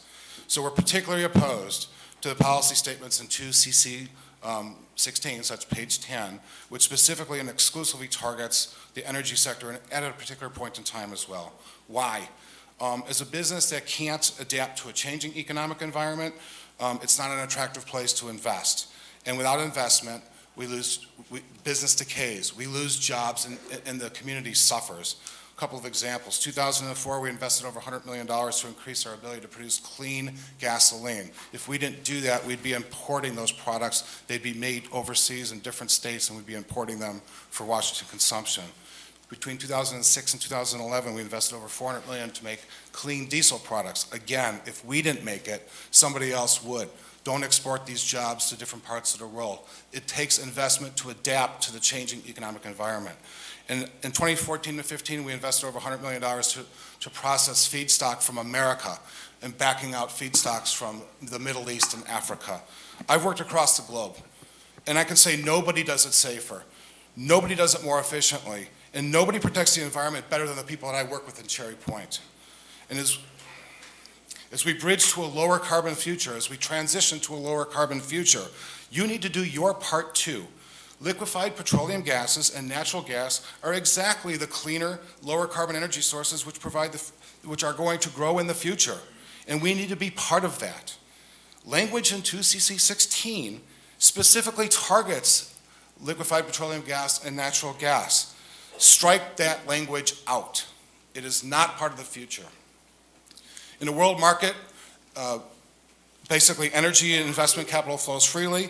So we're particularly opposed to the policy statements in 2 CC 16, so that's page 10, which specifically and exclusively targets the energy sector and at a particular point in time as well. Why? As a business that can't adapt to a changing economic environment, it's not an attractive place to invest. And without investment, business decays, we lose jobs, and the community suffers. A couple of examples. 2004, we invested over $100 million to increase our ability to produce clean gasoline. If we didn't do that, we'd be importing those products. They'd be made overseas in different states, and we'd be importing them for Washington consumption. Between 2006 and 2011, we invested over $400 million to make clean diesel products. Again, if we didn't make it, somebody else would. Don't export these jobs to different parts of the world. It takes investment to adapt to the changing economic environment. In 2014 to 15, we invested over $100 million to process feedstock from America and backing out feedstocks from the Middle East and Africa. I've worked across the globe, and I can say nobody does it safer, nobody does it more efficiently, and nobody protects the environment better than the people that I work with in Cherry Point. And as we bridge to a lower carbon future, as we transition to a lower carbon future, you need to do your part too. Liquefied petroleum gases and natural gas are exactly the cleaner, lower carbon energy sources which are going to grow in the future, and we need to be part of that. Language in 2CC 16 specifically targets liquefied petroleum gas and natural gas. Strike that language out. It is not part of the future. In a world market, basically energy and investment capital flows freely.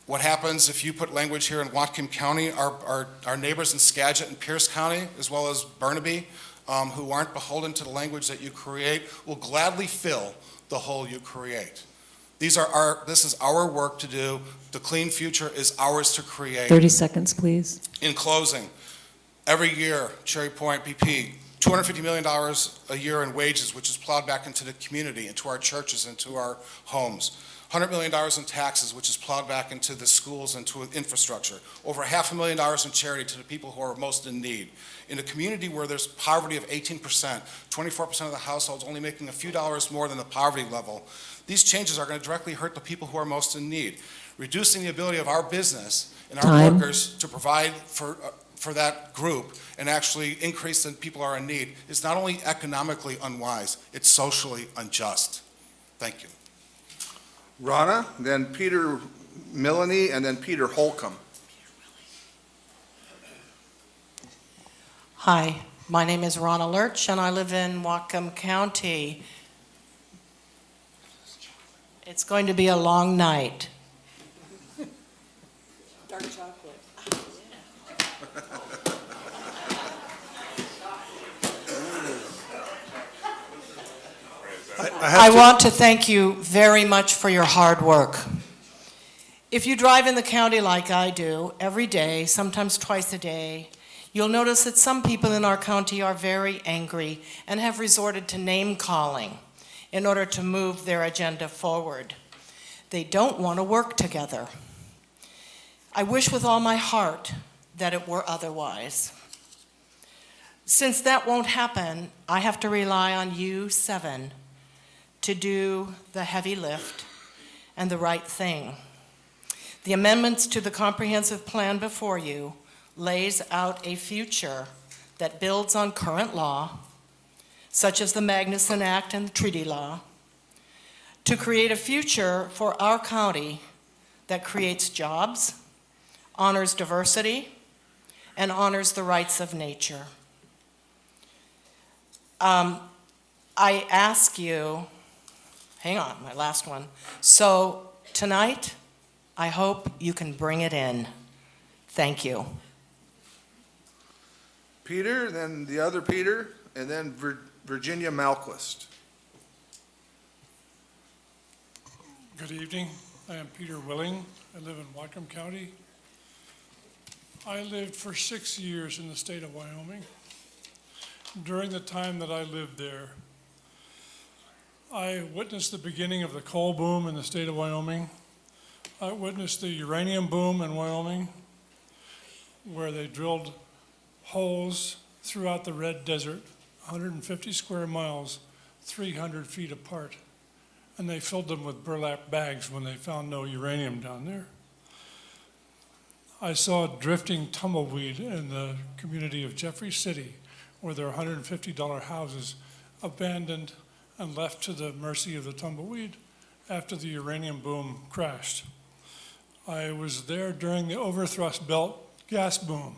What happens if you put language here in Whatcom County? Our neighbors in Skagit and Pierce County, as well as Burnaby, who aren't beholden to the language that you create, will gladly fill the hole you create. This is our work to do. The clean future is ours to create. 30 seconds, please. In closing, every year, Cherry Point BP, $250 million a year in wages, which is plowed back into the community, into our churches, into our homes. $100 million in taxes, which is plowed back into the schools and to infrastructure. Over $500,000 in charity to the people who are most in need. In a community where there's poverty of 18%, 24% of the households only making a few dollars more than the poverty level, these changes are going to directly hurt the people who are most in need. Reducing the ability of our business and our workers to provide for that group and actually increase the people who are in need is not only economically unwise, it's socially unjust. Thank you. Rana, then Peter Millenny, and then Peter Holcomb. Hi, my name is Ronna Lurch, and I live in Whatcom County. It's going to be a long night. Dark chocolate. I want to thank you very much for your hard work. If you drive in the county like I do, every day, sometimes twice a day, you'll notice that some people in our county are very angry and have resorted to name-calling in order to move their agenda forward. They don't want to work together. I wish with all my heart that it were otherwise. Since that won't happen, I have to rely on you 7 to do the heavy lift and the right thing. The amendments to the comprehensive plan before you lays out a future that builds on current law, such as the Magnuson Act and the treaty law, to create a future for our county that creates jobs, honors diversity, and honors the rights of nature. I ask you, hang on, my last one. So tonight, I hope you can bring it in. Thank you. Peter, then the other Peter, and then Virginia Malquist. Good evening. I am Peter Willing. I live in Whatcom County. I lived for 6 years in the state of Wyoming. During the time that I lived there, I witnessed the beginning of the coal boom in the state of Wyoming. I witnessed the uranium boom in Wyoming, where they drilled holes throughout the Red Desert, 150 square miles, 300 feet apart. And they filled them with burlap bags when they found no uranium down there. I saw drifting tumbleweed in the community of Jeffrey City, where there are $150 houses abandoned and left to the mercy of the tumbleweed after the uranium boom crashed. I was there during the overthrust belt gas boom.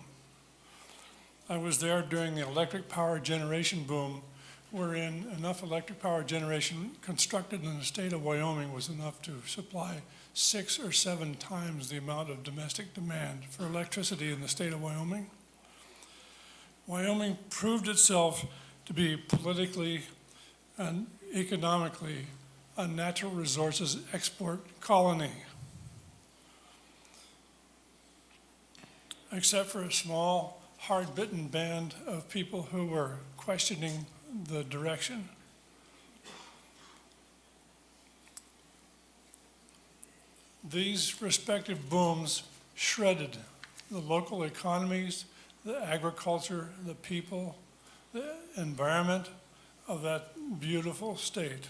I was there during the electric power generation boom, wherein enough electric power generation constructed in the state of Wyoming was enough to supply 6 or 7 times the amount of domestic demand for electricity in the state of Wyoming. Wyoming proved itself to be politically and economically a natural resources export colony. Except for a small, hard-bitten band of people who were questioning the direction. These respective booms shredded the local economies, the agriculture, the people, the environment of that beautiful state.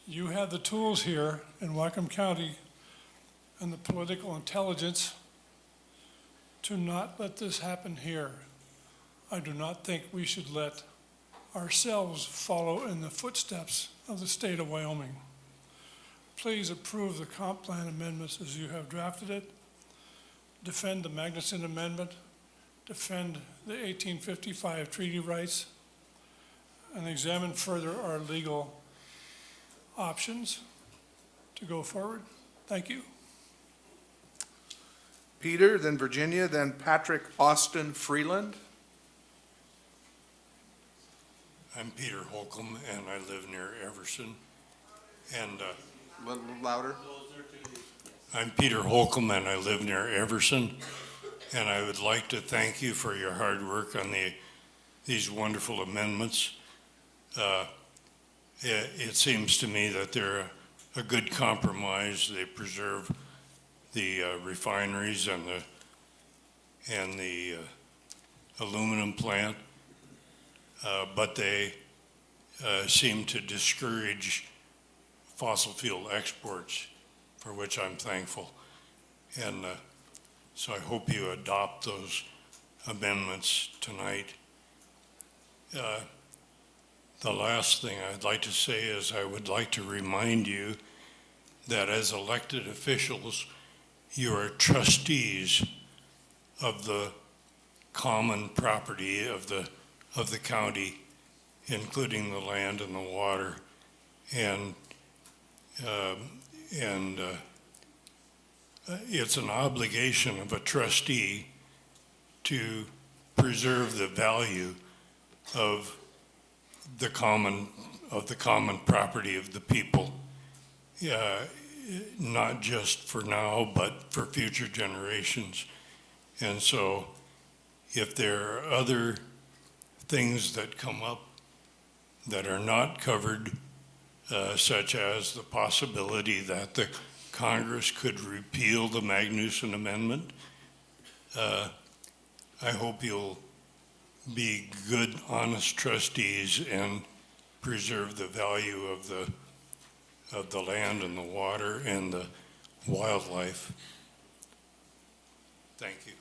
You have the tools here in Whatcom County and the political intelligence to not let this happen here. I do not think we should let ourselves follow in the footsteps of the state of Wyoming. Please approve the comp plan amendments as you have drafted it. Defend the Magnuson Amendment. Defend the 1855 treaty rights. And examine further our legal options to go forward. Thank you. Peter, then Virginia, then Patrick Austin Freeland. I'm Peter Holcomb, and I live near Everson. And a little louder. I'm Peter Holcomb, and I live near Everson. And I would like to thank you for your hard work on these wonderful amendments. It seems to me that they're a good compromise. They preserve the refineries and the aluminum plant, but they seem to discourage fossil fuel exports, for which I'm thankful. And so I hope you adopt those amendments tonight. the last thing I'd like to say is I would like to remind you that as elected officials, you are trustees of the common property of the county, including the land and the water. And it's an obligation of a trustee to preserve the value of the common property of the people, not just for now, but for future generations. And so if there are other things that come up that are not covered, such as the possibility that the Congress could repeal the Magnuson Amendment, I hope you'll be good, honest trustees and preserve the value of the land and the water and the wildlife. Thank you.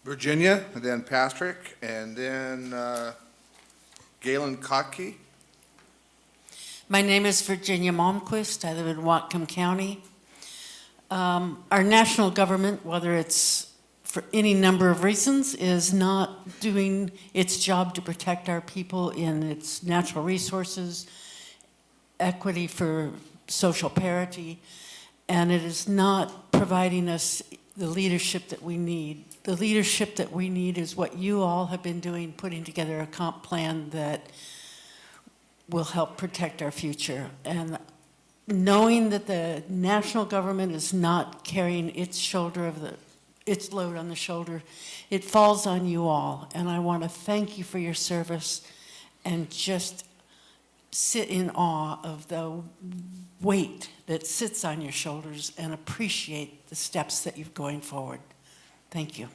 Virginia, and then Patrick, and then Galen Kotke. My name is Virginia Malmquist. I live in Whatcom County. Our national government, whether it's for any number of reasons, is not doing its job to protect our people in its natural resources, equity for social parity, and it is not providing us the leadership that we need. The leadership that we need is what you all have been doing, putting together a comp plan that will help protect our future. And knowing that the national government is not carrying its load on the shoulder, it falls on you all. And I want to thank you for your service and just sit in awe of the weight that sits on your shoulders and appreciate the steps that you're going forward. Thank you.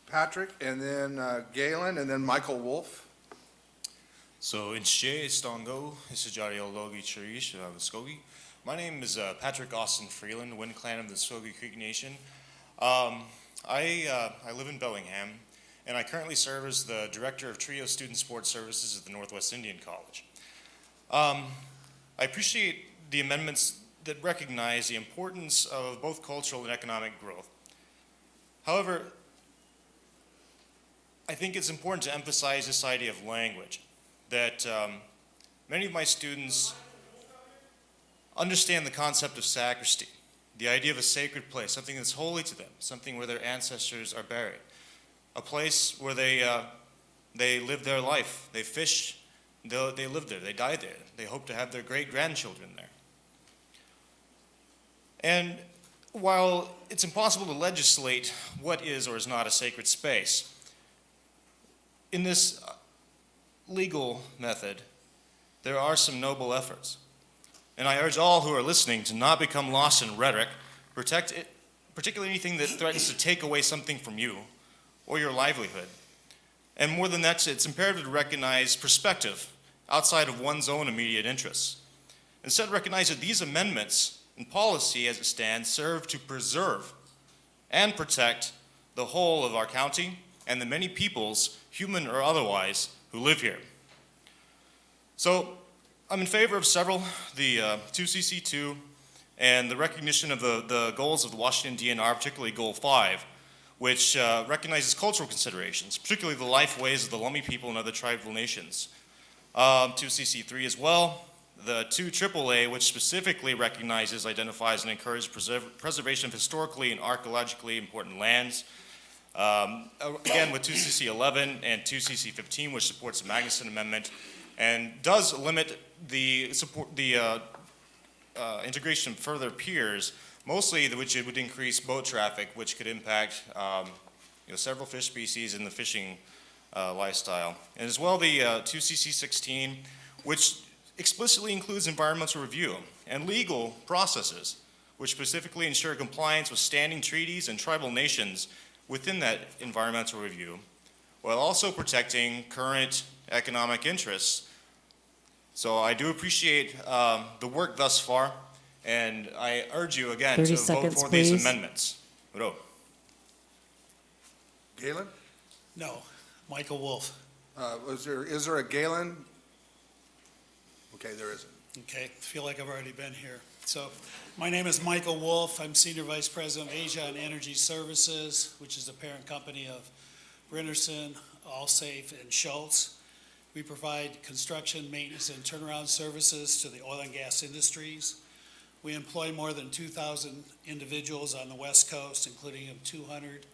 Patrick, and then Galen, and then Michael Wolf. So, in Shea Stongo, Isajariologi Chirish, Skogi. My name is Patrick Austin Freeland, Wind Clan of the Skogie Creek Nation. I live in Bellingham, and I currently serve as the Director of Trio Student Sports Services at the Northwest Indian College. I appreciate the amendments that recognize the importance of both cultural and economic growth. However, I think it's important to emphasize this idea of language, that many of my students understand the concept of sacristy, the idea of a sacred place, something that's holy to them, something where their ancestors are buried, a place where they live their life, they fish, they live there, they die there, they hope to have their great-grandchildren there. And while it's impossible to legislate what is or is not a sacred space, in this legal method, there are some noble efforts. And I urge all who are listening to not become lost in rhetoric, protect it, particularly anything that threatens to take away something from you or your livelihood. And more than that, it's imperative to recognize perspective outside of one's own immediate interests. Instead, recognize that these amendments and policy as it stands serve to preserve and protect the whole of our county and the many peoples, human or otherwise, who live here. So I'm in favor of several, the 2CC2 and the recognition of the goals of the Washington DNR, particularly Goal 5, which recognizes cultural considerations, particularly the life ways of the Lummi people and other tribal nations. 2CC3 as well, the 2 AAA, which specifically recognizes, identifies, and encourages preservation of historically and archaeologically important lands. Again, with 2CC11 and 2CC15, which supports the Magnuson Amendment, and does limit the integration of further piers, mostly which it would increase boat traffic, which could impact several fish species in the fishing lifestyle. And as well, the 2CC16, which explicitly includes environmental review and legal processes, which specifically ensure compliance with standing treaties and tribal nations within that environmental review, while also protecting current economic interess. So I do appreciate the work thus far, and I urge you again to vote for these amendments. Ro. Galen? No, Michael Wolf. Is there a Galen? Okay, there isn't. Okay, feel like I've already been here. So, my name is Michael Wolf. I'm Senior Vice President of Asia and Energy Services, which is the parent company of Brinderson, Allsafe, and Schultz. We provide construction, maintenance, and turnaround services to the oil and gas industries. We employ more than 2,000 individuals on the West Coast, including 200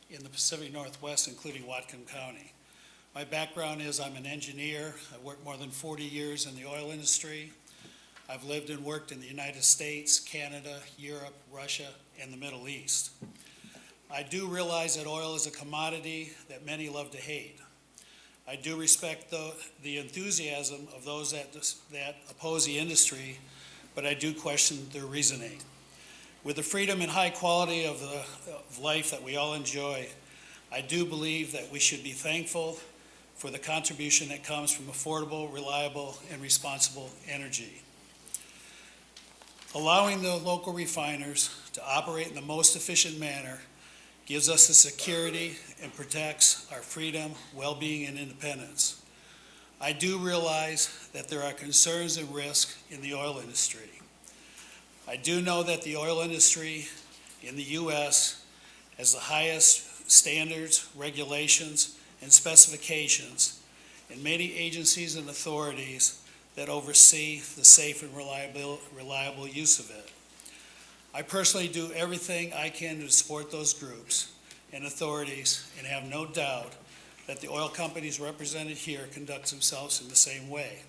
in the Pacific Northwest, including Whatcom County. My background is I'm an engineer. I've worked more than 40 years in the oil industry. I've lived and worked in the United States, Canada, Europe, Russia, and the Middle East. I do realize that oil is a commodity that many love to hate. I do respect the enthusiasm of those that oppose the industry, but I do question their reasoning. With the freedom and high quality of life that we all enjoy, I do believe that we should be thankful for the contribution that comes from affordable, reliable, and responsible energy. Allowing the local refiners to operate in the most efficient manner gives us the security and protects our freedom, well-being, and independence. I do realize that there are concerns and risks in the oil industry. I do know that the oil industry in the U.S. has the highest standards, regulations, and specifications, and many agencies and authorities that oversee the safe and reliable use of it. I personally do everything I can to support those groups and authorities and have no doubt that the oil companies represented here conduct themselves in the same way.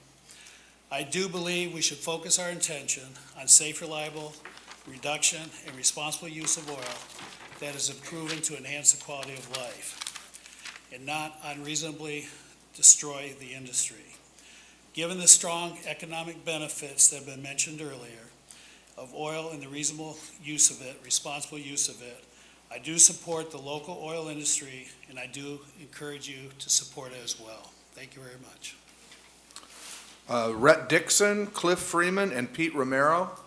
I do believe we should focus our attention on safe, reliable reduction and responsible use of oil that is proven to enhance the quality of life and not unreasonably destroy the industry. Given the strong economic benefits that have been mentioned earlier of oil and the reasonable use of it, responsible use of it, I do support the local oil industry, and I do encourage you to support it as well. Thank you very much. Rhett Dixon, Cliff Freeman, and Pete Romero.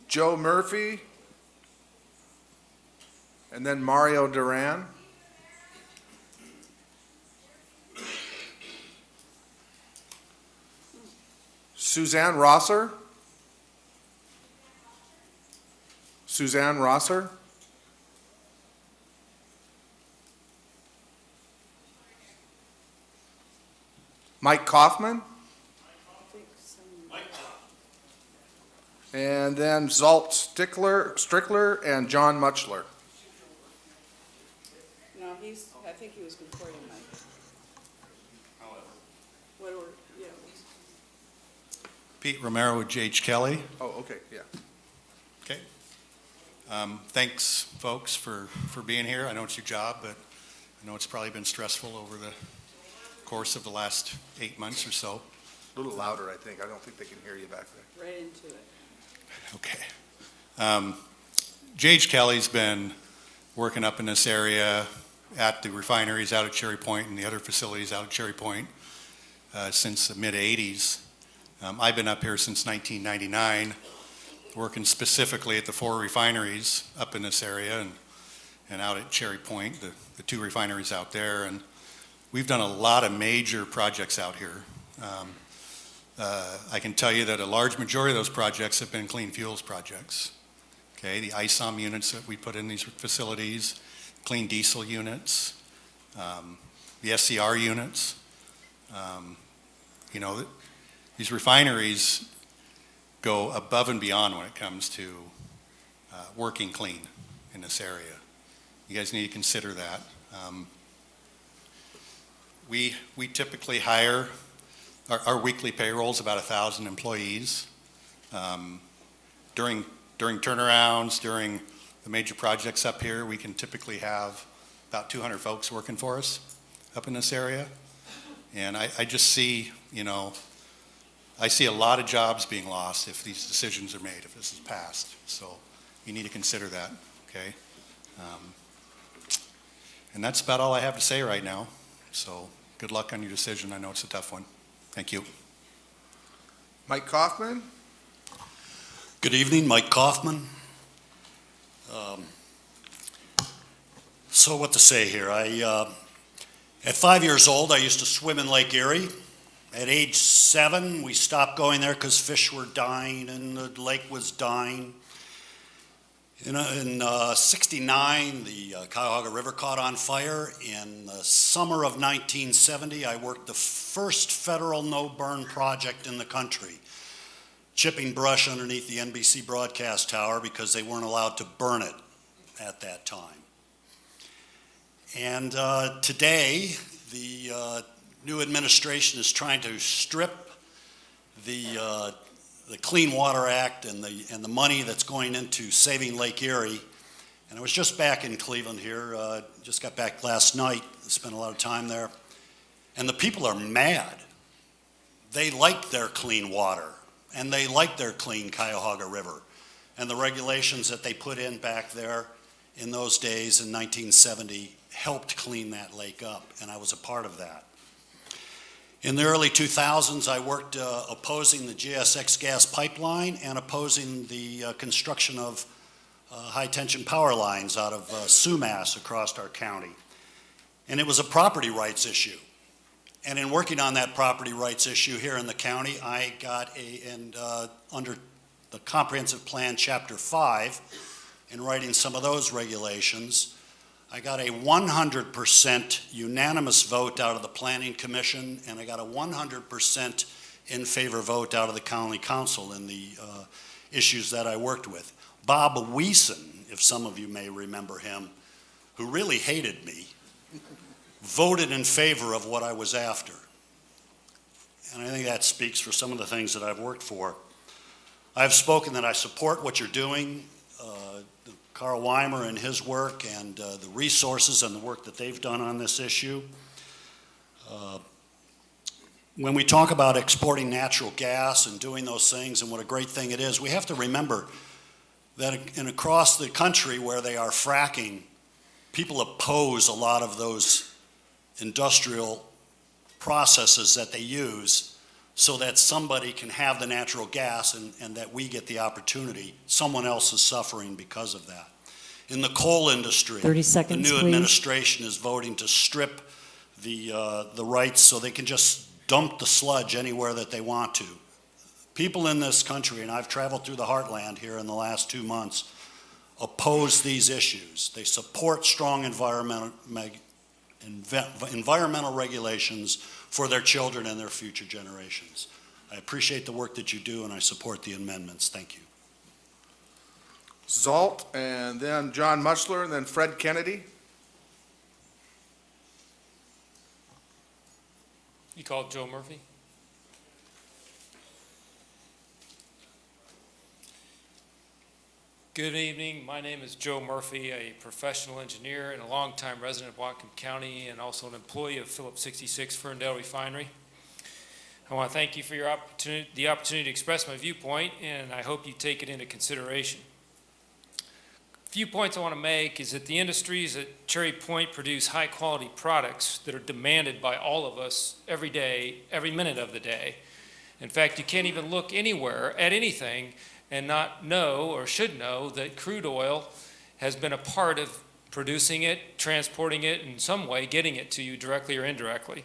Joe Murphy, and then Mario Duran. Suzanne Rosser. Suzanne Rosser. Mike Kaufman. And then Zalt Strickler and John Muchler. No, I think he was before you, Mike. What order? Yeah. Pete Romero with J.H. Kelly. Oh, okay, yeah. Okay. Thanks, folks, for being here. I know it's your job, but I know it's probably been stressful over the course of the last 8 months or so. A little louder, I think. I don't think they can hear you back there. Right into it. Okay. J.H. Kelly's been working up in this area at the refineries out at Cherry Point and the other facilities out at Cherry Point since the mid-'80s. I've been up here since 1999, working specifically at the 4 refineries up in this area and out at Cherry Point, the 2 refineries out there. And we've done a lot of major projects out here. I can tell you that a large majority of those projects have been clean fuels projects. Okay, the ISOM units that we put in these facilities, clean diesel units, the SCR units. These refineries go above and beyond when it comes to working clean in this area. You guys need to consider that. We typically hire, our weekly payroll is about 1,000 employees. During turnarounds, during the major projects up here, we can typically have about 200 folks working for us up in this area. And I just see, I see a lot of jobs being lost if these decisions are made, if this is passed. So you need to consider that, okay? And that's about all I have to say right now. So good luck on your decision. I know it's a tough one. Thank you. Mike Kaufman. Good evening, Mike Kaufman. So what to say here? At 5 years old, I used to swim in Lake Erie. At age 7, we stopped going there because fish were dying and the lake was dying. In 69, the Cuyahoga River caught on fire. In the summer of 1970, I worked the first federal no-burn project in the country, chipping brush underneath the NBC broadcast tower because they weren't allowed to burn it at that time. And today, the new administration is trying to strip the Clean Water Act and the money that's going into saving Lake Erie. And I was just back in Cleveland here, just got back last night, spent a lot of time there. And the people are mad. They like their clean water, and they like their clean Cuyahoga River. And the regulations that they put in back there in those days in 1970 helped clean that lake up, and I was a part of that. In the early 2000s, I worked opposing the GSX gas pipeline and opposing the construction of high-tension power lines out of Sumas across our county. And it was a property rights issue. And in working on that property rights issue here in the county, I got under the Comprehensive Plan Chapter 5, in writing some of those regulations, I got a 100% unanimous vote out of the Planning Commission, and I got a 100% in favor vote out of the County Council in the issues that I worked with. Bob Weeson, if some of you may remember him, who really hated me, voted in favor of what I was after. And I think that speaks for some of the things that I've worked for. I've spoken that I support what you're doing, Carl Weimer and his work and the resources and the work that they've done on this issue. When we talk about exporting natural gas and doing those things and what a great thing it is, we have to remember that across the country where they are fracking, people oppose a lot of those industrial processes that they use so that somebody can have the natural gas and that we get the opportunity. Someone else is suffering because of that. In the coal industry, 30 seconds, the new please. administration is voting to strip the rights so they can just dump the sludge anywhere that they want to. People in this country, and I've traveled through the heartland here in the last 2 months, oppose these issues. They support strong environmental regulations for their children and their future generations. I appreciate the work that you do, and I support the amendments. Thank you. Zalt, and then John Muchler, and then Fred Kennedy. You called Joe Murphy? Good evening. My name is Joe Murphy, a professional engineer and a longtime resident of Whatcom County and also an employee of Phillips 66 Ferndale Refinery. I want to thank you for the opportunity to express my viewpoint, and I hope you take it into consideration. A few points I want to make is that the industries at Cherry Point produce high-quality products that are demanded by all of us every day, every minute of the day. In fact, you can't even look anywhere at anything and not know or should know that crude oil has been a part of producing it, transporting it, in some way getting it to you directly or indirectly.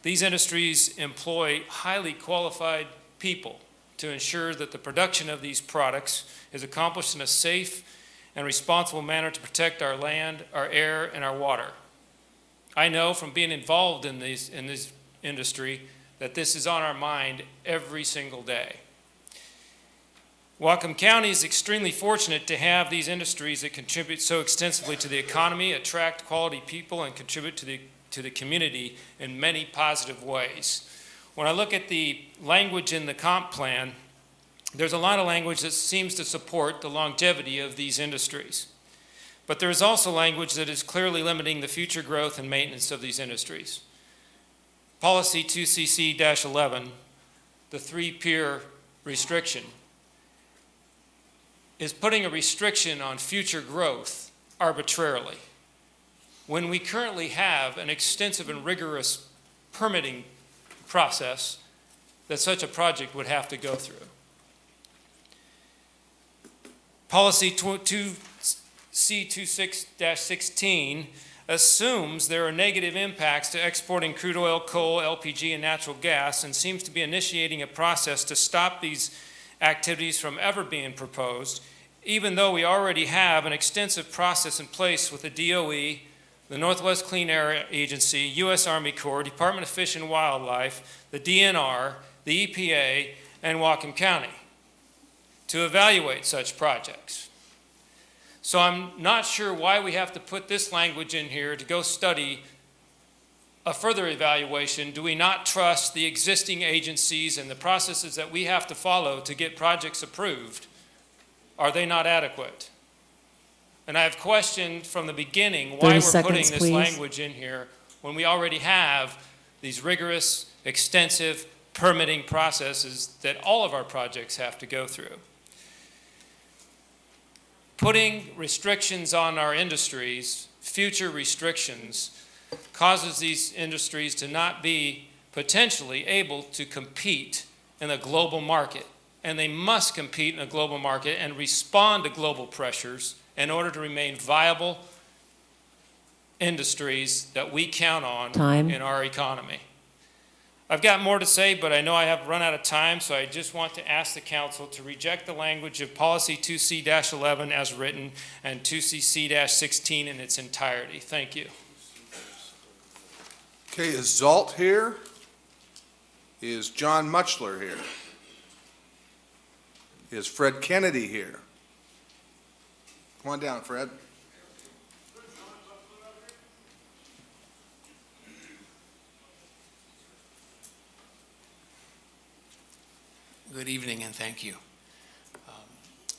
These industries employ highly qualified people to ensure that the production of these products is accomplished in a safe and responsible manner to protect our land, our air, and our water. I know from being involved in this industry that this is on our mind every single day. Whatcom County is extremely fortunate to have these industries that contribute so extensively to the economy, attract quality people, and contribute to the community in many positive ways. When I look at the language in the comp plan, there's a lot of language that seems to support the longevity of these industries. But there is also language that is clearly limiting the future growth and maintenance of these industries. Policy 2CC-11, the three-peer restriction, is putting a restriction on future growth arbitrarily, when we currently have an extensive and rigorous permitting process that such a project would have to go through. Policy 2C26-16 assumes there are negative impacts to exporting crude oil, coal, LPG, and natural gas, and seems to be initiating a process to stop these activities from ever being proposed, even though we already have an extensive process in place with the DOE, the Northwest Clean Air Agency, U.S. Army Corps, Department of Fish and Wildlife, the DNR, the EPA, and Whatcom County to evaluate such projects. So I'm not sure why we have to put this language in here to go study a further evaluation. Do we not trust the existing agencies and the processes that we have to follow to get projects approved? Are they not adequate? And I have questioned from the beginning why we're putting this language in here when we already have these rigorous, extensive permitting processes that all of our projects have to go through. Putting restrictions on our industries, future restrictions, causes these industries to not be potentially able to compete in a global market. And they must compete in a global market and respond to global pressures in order to remain viable industries that we count on in our economy. I've got more to say, but I know I have run out of time, so I just want to ask the council to reject the language of policy 2C-11 as written and 2CC-16 in its entirety. Thank you. Okay, is Zalt here? Is John Muchler here? Is Fred Kennedy here? Come on down, Fred. Good evening and thank you.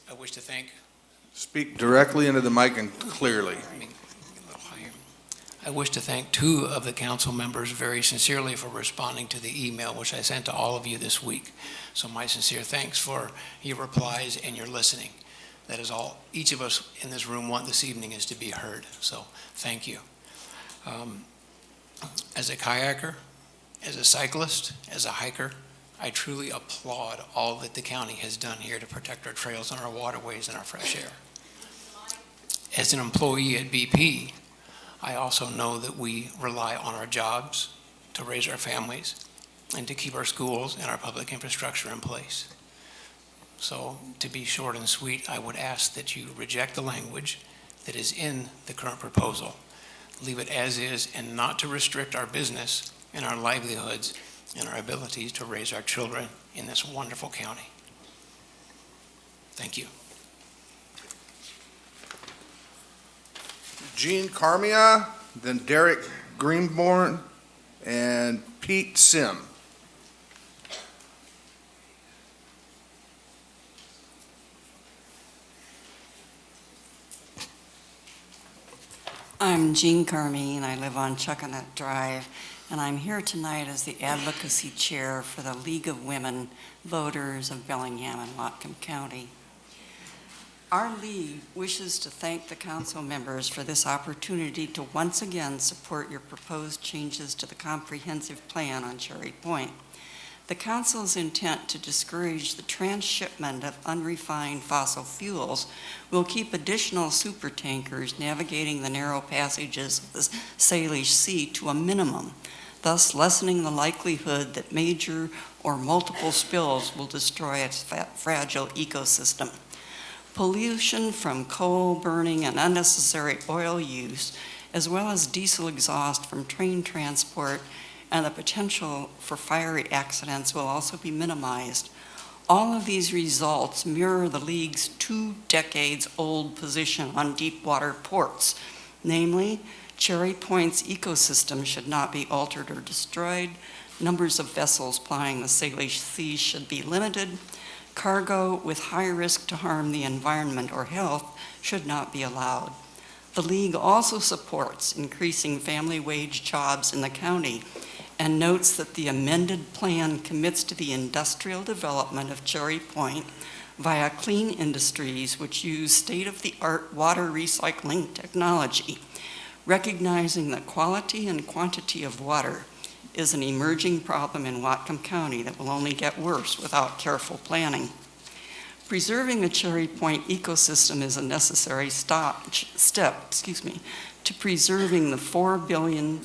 I wish to thank... Speak directly into the mic and clearly. I wish to thank two of the council members very sincerely for responding to the email which I sent to all of you this week. So my sincere thanks for your replies and your listening. That is all each of us in this room want this evening, is to be heard. So thank you. As a kayaker, as a cyclist, as a hiker, I truly applaud all that the county has done here to protect our trails and our waterways and our fresh air. As an employee at BP, I also know that we rely on our jobs to raise our families and to keep our schools and our public infrastructure in place. So to be short and sweet, I would ask that you reject the language that is in the current proposal, leave it as is, and not to restrict our business and our livelihoods and our abilities to raise our children in this wonderful county. Thank you. Gene Carmia, then Derek Greenborn, and Pete Sim. I'm Jean Carmy, and I live on Chuckanut Drive, and I'm here tonight as the Advocacy Chair for the League of Women Voters of Bellingham and Whatcom County. Our league wishes to thank the council members for this opportunity to once again support your proposed changes to the comprehensive plan on Cherry Point. The council's intent to discourage the transshipment of unrefined fossil fuels will keep additional supertankers navigating the narrow passages of the Salish Sea to a minimum, thus lessening the likelihood that major or multiple spills will destroy its fragile ecosystem. Pollution from coal burning and unnecessary oil use, as well as diesel exhaust from train transport and the potential for fiery accidents, will also be minimized. All of these results mirror the League's 2 decades-old position on deep water ports. Namely, Cherry Point's ecosystem should not be altered or destroyed, numbers of vessels plying the Salish Sea should be limited, cargo with high risk to harm the environment or health should not be allowed. The League also supports increasing family wage jobs in the county and notes that the amended plan commits to the industrial development of Cherry Point via clean industries which use state-of-the-art water recycling technology, recognizing that quality and quantity of water is an emerging problem in Whatcom County that will only get worse without careful planning. Preserving the Cherry Point ecosystem is a necessary step to preserving the $4 billion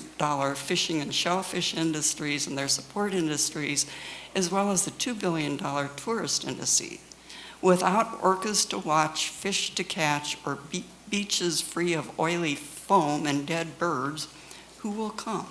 fishing and shellfish industries and their support industries, as well as the $2 billion tourist industry. Without orcas to watch, fish to catch, or beaches free of oily foam and dead birds, who will come?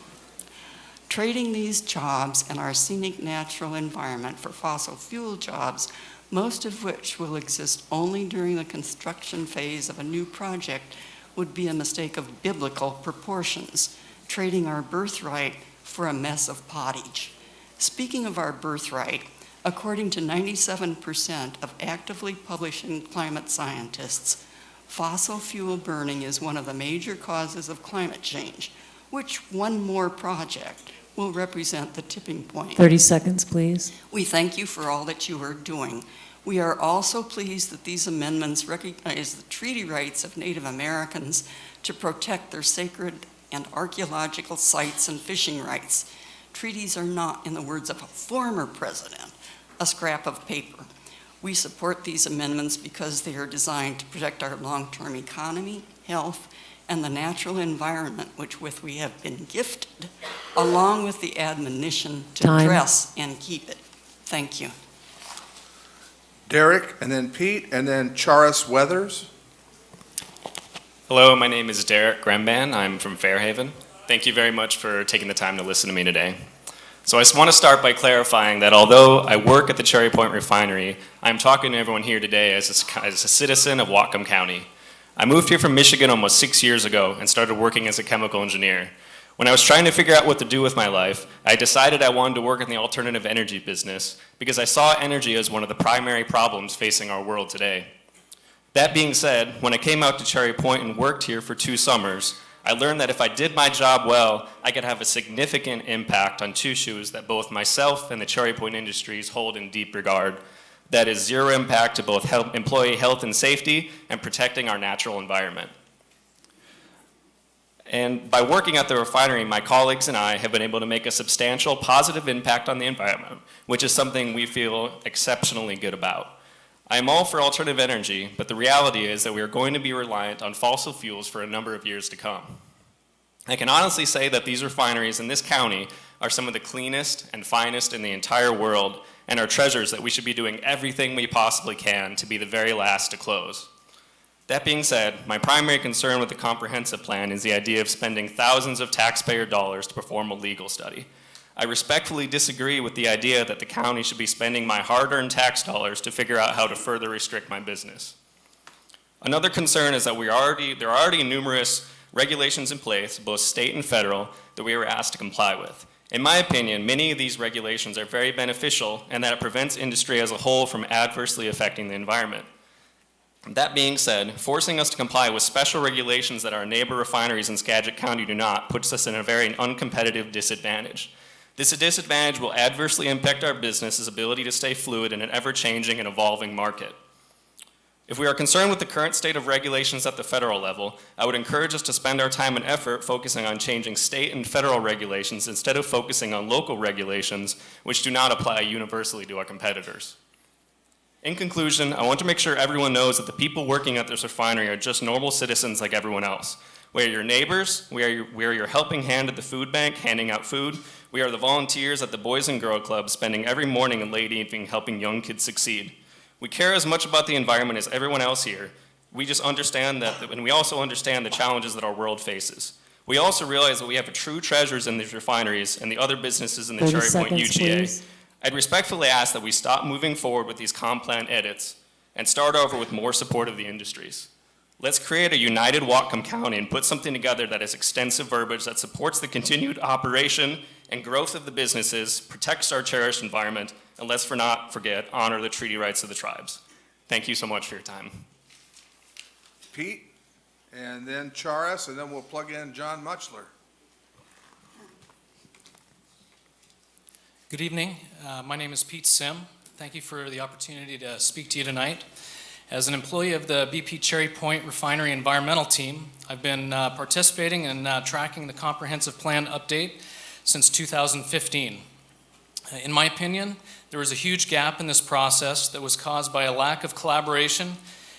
Trading these jobs and our scenic natural environment for fossil fuel jobs, most of which will exist only during the construction phase of a new project, would be a mistake of biblical proportions, trading our birthright for a mess of pottage. Speaking of our birthright, according to 97% of actively publishing climate scientists, fossil fuel burning is one of the major causes of climate change, which one more project will represent the tipping point. 30 seconds, please. We thank you for all that you are doing. We are also pleased that these amendments recognize the treaty rights of Native Americans to protect their sacred and archaeological sites and fishing rights. Treaties are not, in the words of a former president, a scrap of paper. We support these amendments because they are designed to protect our long-term economy, health, and the natural environment with we have been gifted, along with the admonition to Time. dress and keep it. Thank you. Derek, and then Pete, and then Charis Weathers. Hello, my name is Derek Gremban. I'm from Fairhaven. Thank you very much for taking the time to listen to me today. So I just want to start by clarifying that although I work at the Cherry Point Refinery, I'm talking to everyone here today as a citizen of Whatcom County. I moved here from Michigan almost 6 years ago and started working as a chemical engineer. When I was trying to figure out what to do with my life, I decided I wanted to work in the alternative energy business because I saw energy as one of the primary problems facing our world today. That being said, when I came out to Cherry Point and worked here for 2 summers, I learned that if I did my job well, I could have a significant impact on 2 issues that both myself and the Cherry Point industries hold in deep regard. That is zero impact to both employee health and safety and protecting our natural environment. And by working at the refinery, my colleagues and I have been able to make a substantial positive impact on the environment, which is something we feel exceptionally good about. I am all for alternative energy, but the reality is that we are going to be reliant on fossil fuels for a number of years to come. I can honestly say that these refineries in this county are some of the cleanest and finest in the entire world and are treasures that we should be doing everything we possibly can to be the very last to close. That being said, my primary concern with the comprehensive plan is the idea of spending thousands of taxpayer dollars to perform a legal study. I respectfully disagree with the idea that the county should be spending my hard-earned tax dollars to figure out how to further restrict my business. Another concern is that there are already numerous regulations in place, both state and federal, that we are asked to comply with. In my opinion, many of these regulations are very beneficial and that it prevents industry as a whole from adversely affecting the environment. That being said, forcing us to comply with special regulations that our neighbor refineries in Skagit County do not puts us in a very uncompetitive disadvantage. This disadvantage will adversely impact our business's ability to stay fluid in an ever-changing and evolving market. If we are concerned with the current state of regulations at the federal level, I would encourage us to spend our time and effort focusing on changing state and federal regulations instead of focusing on local regulations, which do not apply universally to our competitors. In conclusion, I want to make sure everyone knows that the people working at this refinery are just normal citizens like everyone else. We are your neighbors, we are your helping hand at the food bank handing out food, we are the volunteers at the Boys and Girl Club spending every morning and late evening helping young kids succeed. We care as much about the environment as everyone else here. We just understand that, and we also understand the challenges that our world faces. We also realize that we have true treasures in these refineries and the other businesses in the Cherry Point UGA. Please. I'd respectfully ask that we stop moving forward with these complan edits and start over with more support of the industries. Let's create a united Whatcom County and put something together that has extensive verbiage that supports the continued operation and growth of the businesses, protects our cherished environment, and let's not forget, honor the treaty rights of the tribes. Thank you so much for your time. Pete, and then Charis, and then we'll plug in John Muchler. Good evening. My name is Pete Sim. Thank you for the opportunity to speak to you tonight. As an employee of the BP Cherry Point Refinery Environmental Team, I've been participating and tracking the comprehensive plan update since 2015. In my opinion, there was a huge gap in this process that was caused by a lack of collaboration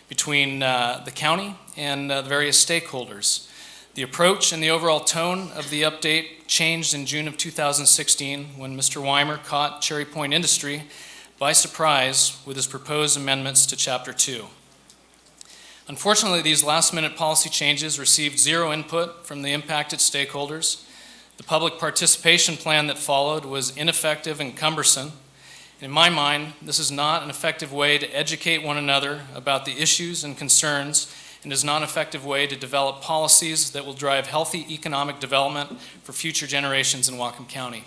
between the county and the various stakeholders. The approach and the overall tone of the update changed in June of 2016 when Mr. Weimer caught Cherry Point Industry by surprise with his proposed amendments to Chapter 2. Unfortunately, these last-minute policy changes received zero input from the impacted stakeholders. The public participation plan that followed was ineffective and cumbersome. In my mind, this is not an effective way to educate one another about the issues and concerns, and is not an effective way to develop policies that will drive healthy economic development for future generations in Whatcom County.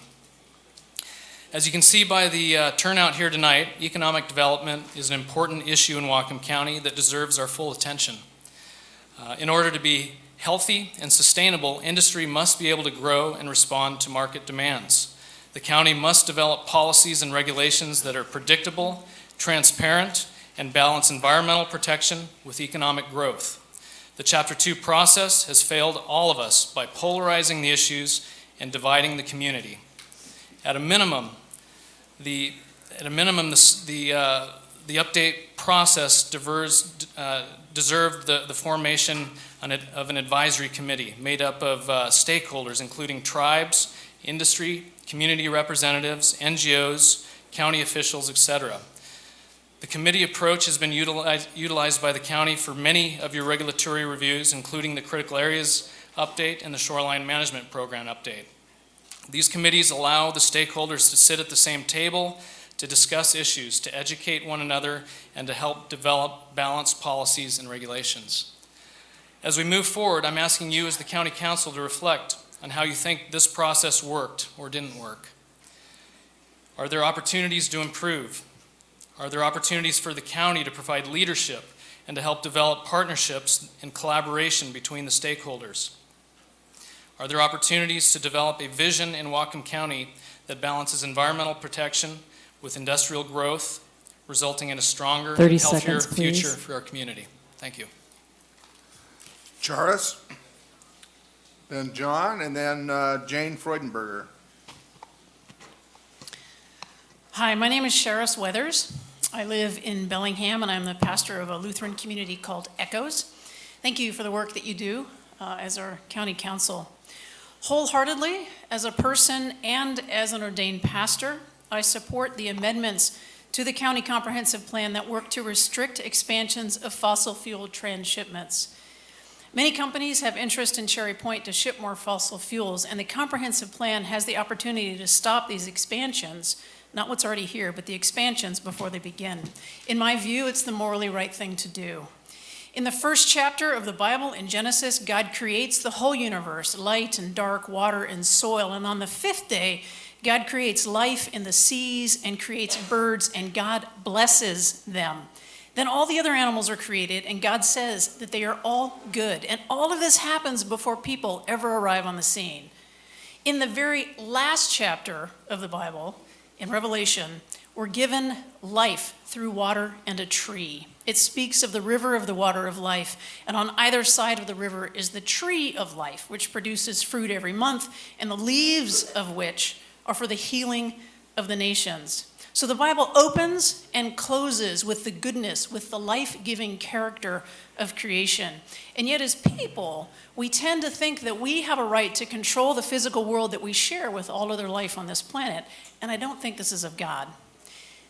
As you can see by the turnout here tonight, economic development is an important issue in Whatcom County that deserves our full attention. In order to be healthy and sustainable, industry must be able to grow and respond to market demands. The county must develop policies and regulations that are predictable, transparent, and balance environmental protection with economic growth. The Chapter 2 process has failed all of us by polarizing the issues and dividing the community. At a minimum, the update process deserved the formation of an advisory committee made up of stakeholders, including tribes, industry, community representatives, NGOs, county officials, etc. The committee approach has been utilized by the county for many of your regulatory reviews, including the Critical Areas Update and the Shoreline Management Program Update. These committees allow the stakeholders to sit at the same table, to discuss issues, to educate one another, and to help develop balanced policies and regulations. As we move forward, I'm asking you as the County Council to reflect on how you think this process worked or didn't work. Are there opportunities to improve? Are there opportunities for the county to provide leadership and to help develop partnerships and collaboration between the stakeholders? Are there opportunities to develop a vision in Whatcom County that balances environmental protection with industrial growth, resulting in a stronger, 30 healthier seconds, please. future for our community? Thank you. Charis, then John, and then Jane Freudenberger. Hi, my name is Charis Weathers. I live in Bellingham, and I'm the pastor of a Lutheran community called Echoes. Thank you for the work that you do as our county council. Wholeheartedly, as a person and as an ordained pastor, I support the amendments to the county comprehensive plan that work to restrict expansions of fossil fuel transshipments. Many companies have interest in Cherry Point to ship more fossil fuels, and the comprehensive plan has the opportunity to stop these expansions, not what's already here, but the expansions before they begin. In my view, it's the morally right thing to do. In the first chapter of the Bible, in Genesis, God creates the whole universe, light and dark, water and soil. And on the fifth day, God creates life in the seas and creates birds, and God blesses them. Then all the other animals are created, and God says that they are all good. And all of this happens before people ever arrive on the scene. In the very last chapter of the Bible, in Revelation, we're given life through water and a tree. It speaks of the river of the water of life, and on either side of the river is the tree of life, which produces fruit every month, and the leaves of which are for the healing of the nations. So the Bible opens and closes with the goodness, with the life-giving character of creation. And yet as people, we tend to think that we have a right to control the physical world that we share with all other life on this planet, and I don't think this is of God.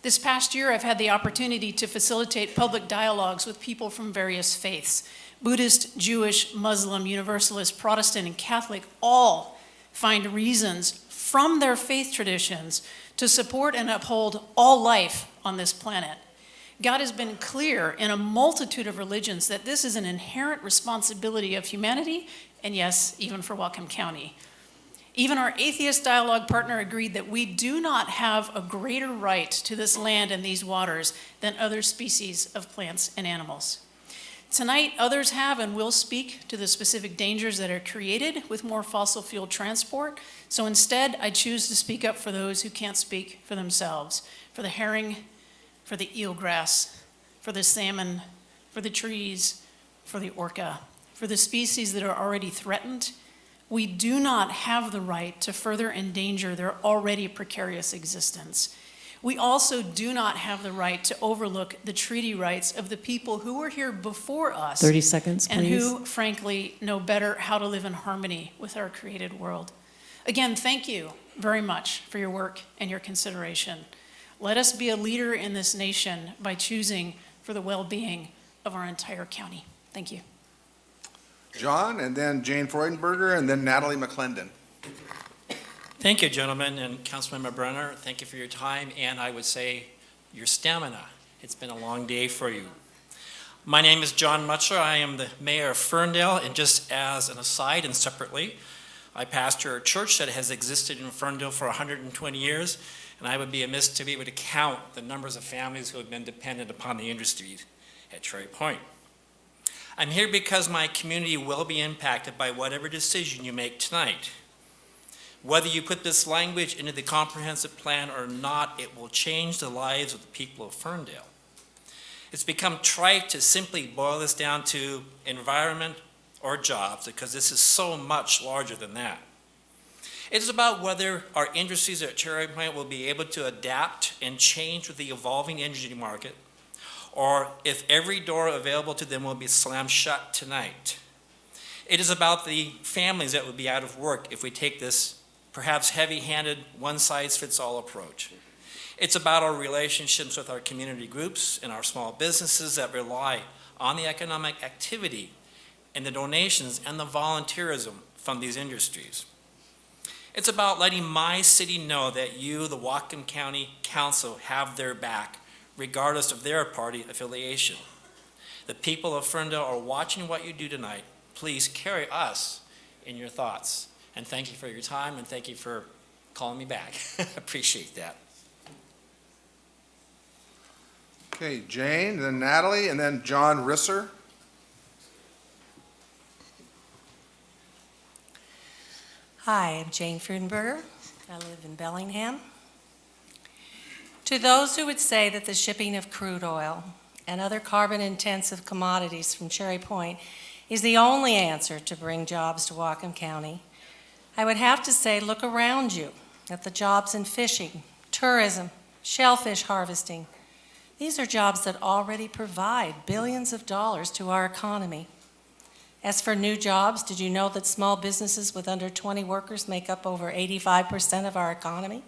This past year, I've had the opportunity to facilitate public dialogues with people from various faiths. Buddhist, Jewish, Muslim, Universalist, Protestant, and Catholic all find reasons from their faith traditions to support and uphold all life on this planet. God has been clear in a multitude of religions that this is an inherent responsibility of humanity, and yes, even for Whatcom County. Even our atheist dialogue partner agreed that we do not have a greater right to this land and these waters than other species of plants and animals. Tonight, others have and will speak to the specific dangers that are created with more fossil fuel transport. So instead, I choose to speak up for those who can't speak for themselves, for the herring, for the eelgrass, for the salmon, for the trees, for the orca, for the species that are already threatened, We do not have the right to further endanger their already precarious existence. We also do not have the right to overlook the treaty rights of the people who were here before us. 30 seconds, and please. who, frankly, know better how to live in harmony with our created world. Again, thank you very much for your work and your consideration. Let us be a leader in this nation by choosing for the well-being of our entire county. Thank you. John, and then Jane Freudenberger, and then Natalie McClendon. Thank you, gentlemen, and Councilmember Brenner. Thank you for your time, and I would say your stamina. It's been a long day for you. My name is John Mutchler. I am the mayor of Ferndale, and just as an aside and separately, I pastor a church that has existed in Ferndale for 120 years, and I would be amiss to be able to count the numbers of families who have been dependent upon the industry at Cherry Point. I'm here because my community will be impacted by whatever decision you make tonight. Whether you put this language into the comprehensive plan or not, it will change the lives of the people of Ferndale. It's become trite to simply boil this down to environment or jobs, because this is so much larger than that. It is about whether our industries at Cherry Point will be able to adapt and change with the evolving energy market, or if every door available to them will be slammed shut tonight. It is about the families that would be out of work if we take this perhaps heavy-handed, one-size-fits-all approach. It's about our relationships with our community groups and our small businesses that rely on the economic activity and the donations and the volunteerism from these industries. It's about letting my city know that you, the Whatcom County Council, have their back, regardless of their party affiliation. The people of Ferndale are watching what you do tonight. Please carry us in your thoughts. And thank you for your time, and thank you for calling me back. Appreciate that. Okay, Jane, then Natalie, and then John Risser. Hi, I'm Jane Freudenberger. I live in Bellingham. To those who would say that the shipping of crude oil and other carbon-intensive commodities from Cherry Point is the only answer to bring jobs to Whatcom County, I would have to say look around you at the jobs in fishing, tourism, shellfish harvesting. These are jobs that already provide billions of dollars to our economy. As for new jobs, did you know that small businesses with under 20 workers make up over 85% of our economy?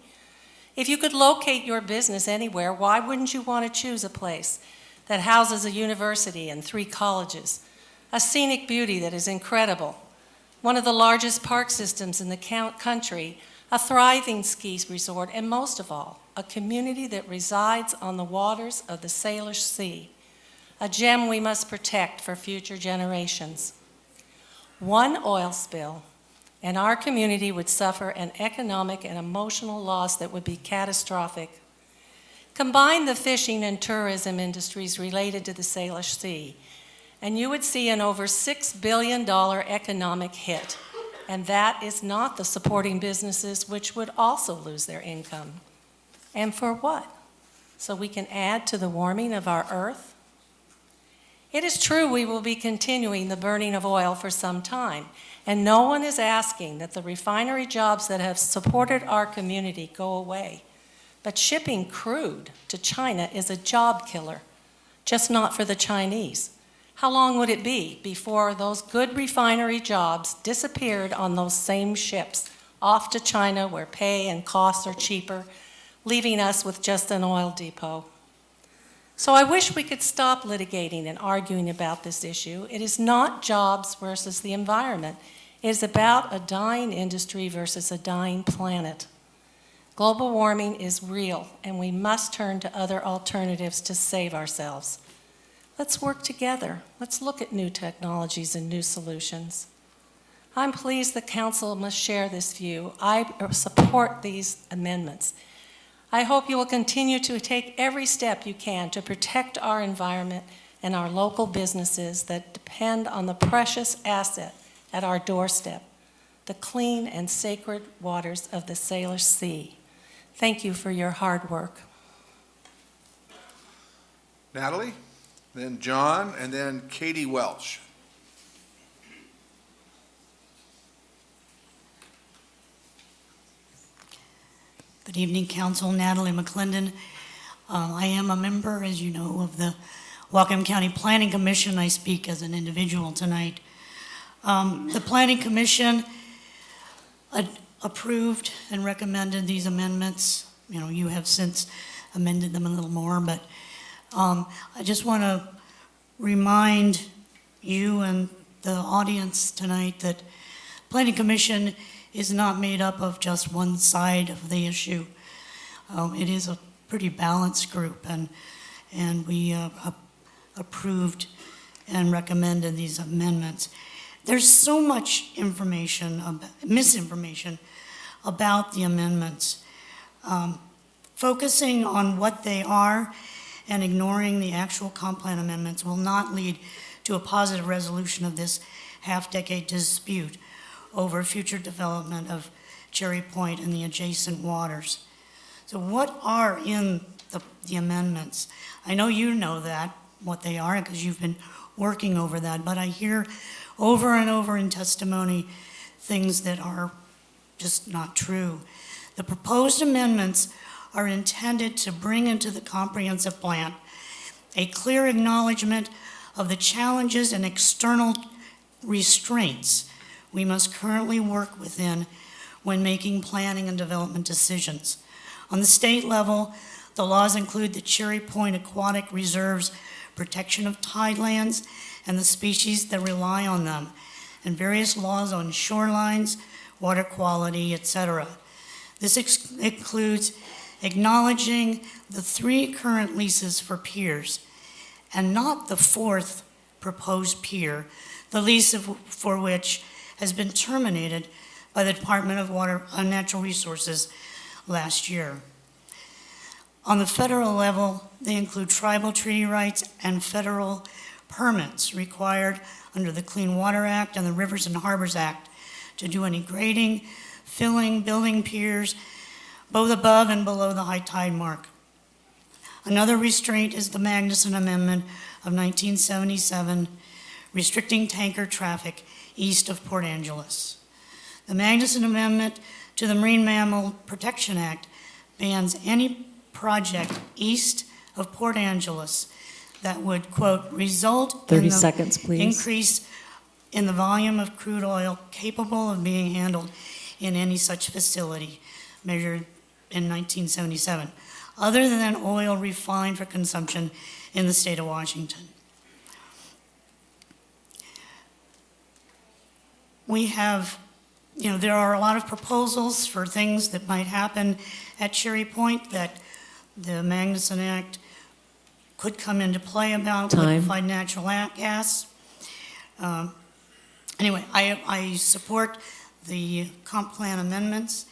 If you could locate your business anywhere, why wouldn't you want to choose a place that houses a university and 3 colleges, a scenic beauty that is incredible, one of the largest park systems in the country, a thriving ski resort, and most of all, a community that resides on the waters of the Salish Sea, a gem we must protect for future generations. One oil spill, and our community would suffer an economic and emotional loss that would be catastrophic. Combine the fishing and tourism industries related to the Salish Sea, and you would see an over $6 billion economic hit. And that is not the supporting businesses, which would also lose their income. And for what? So we can add to the warming of our earth? It is true we will be continuing the burning of oil for some time, and no one is asking that the refinery jobs that have supported our community go away. But shipping crude to China is a job killer, just not for the Chinese. How long would it be before those good refinery jobs disappeared on those same ships off to China where pay and costs are cheaper, leaving us with just an oil depot? So I wish we could stop litigating and arguing about this issue. It is not jobs versus the environment. It is about a dying industry versus a dying planet. Global warming is real, and we must turn to other alternatives to save ourselves. Let's work together. Let's look at new technologies and new solutions. I'm pleased the Council must share this view. I support these amendments. I hope you will continue to take every step you can to protect our environment and our local businesses that depend on the precious asset at our doorstep, the clean and sacred waters of the Salish Sea. Thank you for your hard work. Natalie, then John, and then Katie Welch. Good evening, Council. Natalie McClendon. I am a member, as you know, of the Whatcom County Planning Commission. I speak as an individual tonight. The Planning Commission approved and recommended these amendments. You know, you have since amended them a little more, but I just want to remind you and the audience tonight that Planning Commission is not made up of just one side of the issue. It is a pretty balanced group, and we approved and recommended these amendments. There's so much information, misinformation about the amendments. Focusing on what they are and ignoring the actual comp plan amendments will not lead to a positive resolution of this half-decade dispute over future development of Cherry Point and the adjacent waters. So what are in the amendments? I know you know that, what they are, because you've been working over that, but I hear over and over in testimony things that are just not true. The proposed amendments are intended to bring into the comprehensive plan a clear acknowledgement of the challenges and external restraints we must currently work within when making planning and development decisions. On the state level, the laws include the Cherry Point Aquatic Reserve's protection of tidelands and the species that rely on them, and various laws on shorelines, water quality, etc. This includes acknowledging the 3 current leases for piers, and not the 4th proposed pier, the lease for which has been terminated by the Department of Water and Natural Resources last year. On the federal level, they include tribal treaty rights and federal permits required under the Clean Water Act and the Rivers and Harbors Act to do any grading, filling, building piers, both above and below the high tide mark. Another restraint is the Magnuson Amendment of 1977, restricting tanker traffic east of Port Angeles. The Magnuson Amendment to the Marine Mammal Protection Act bans any project east of Port Angeles that would, quote, result 30 in the seconds, please. increase in the volume of crude oil capable of being handled in any such facility, measured in 1977, other than oil refined for consumption in the state of Washington. We have, you know, there are a lot of proposals for things that might happen at Cherry Point that the Magnuson Act could come into play about liquefied natural gas. Anyway, I support the comp plan amendments,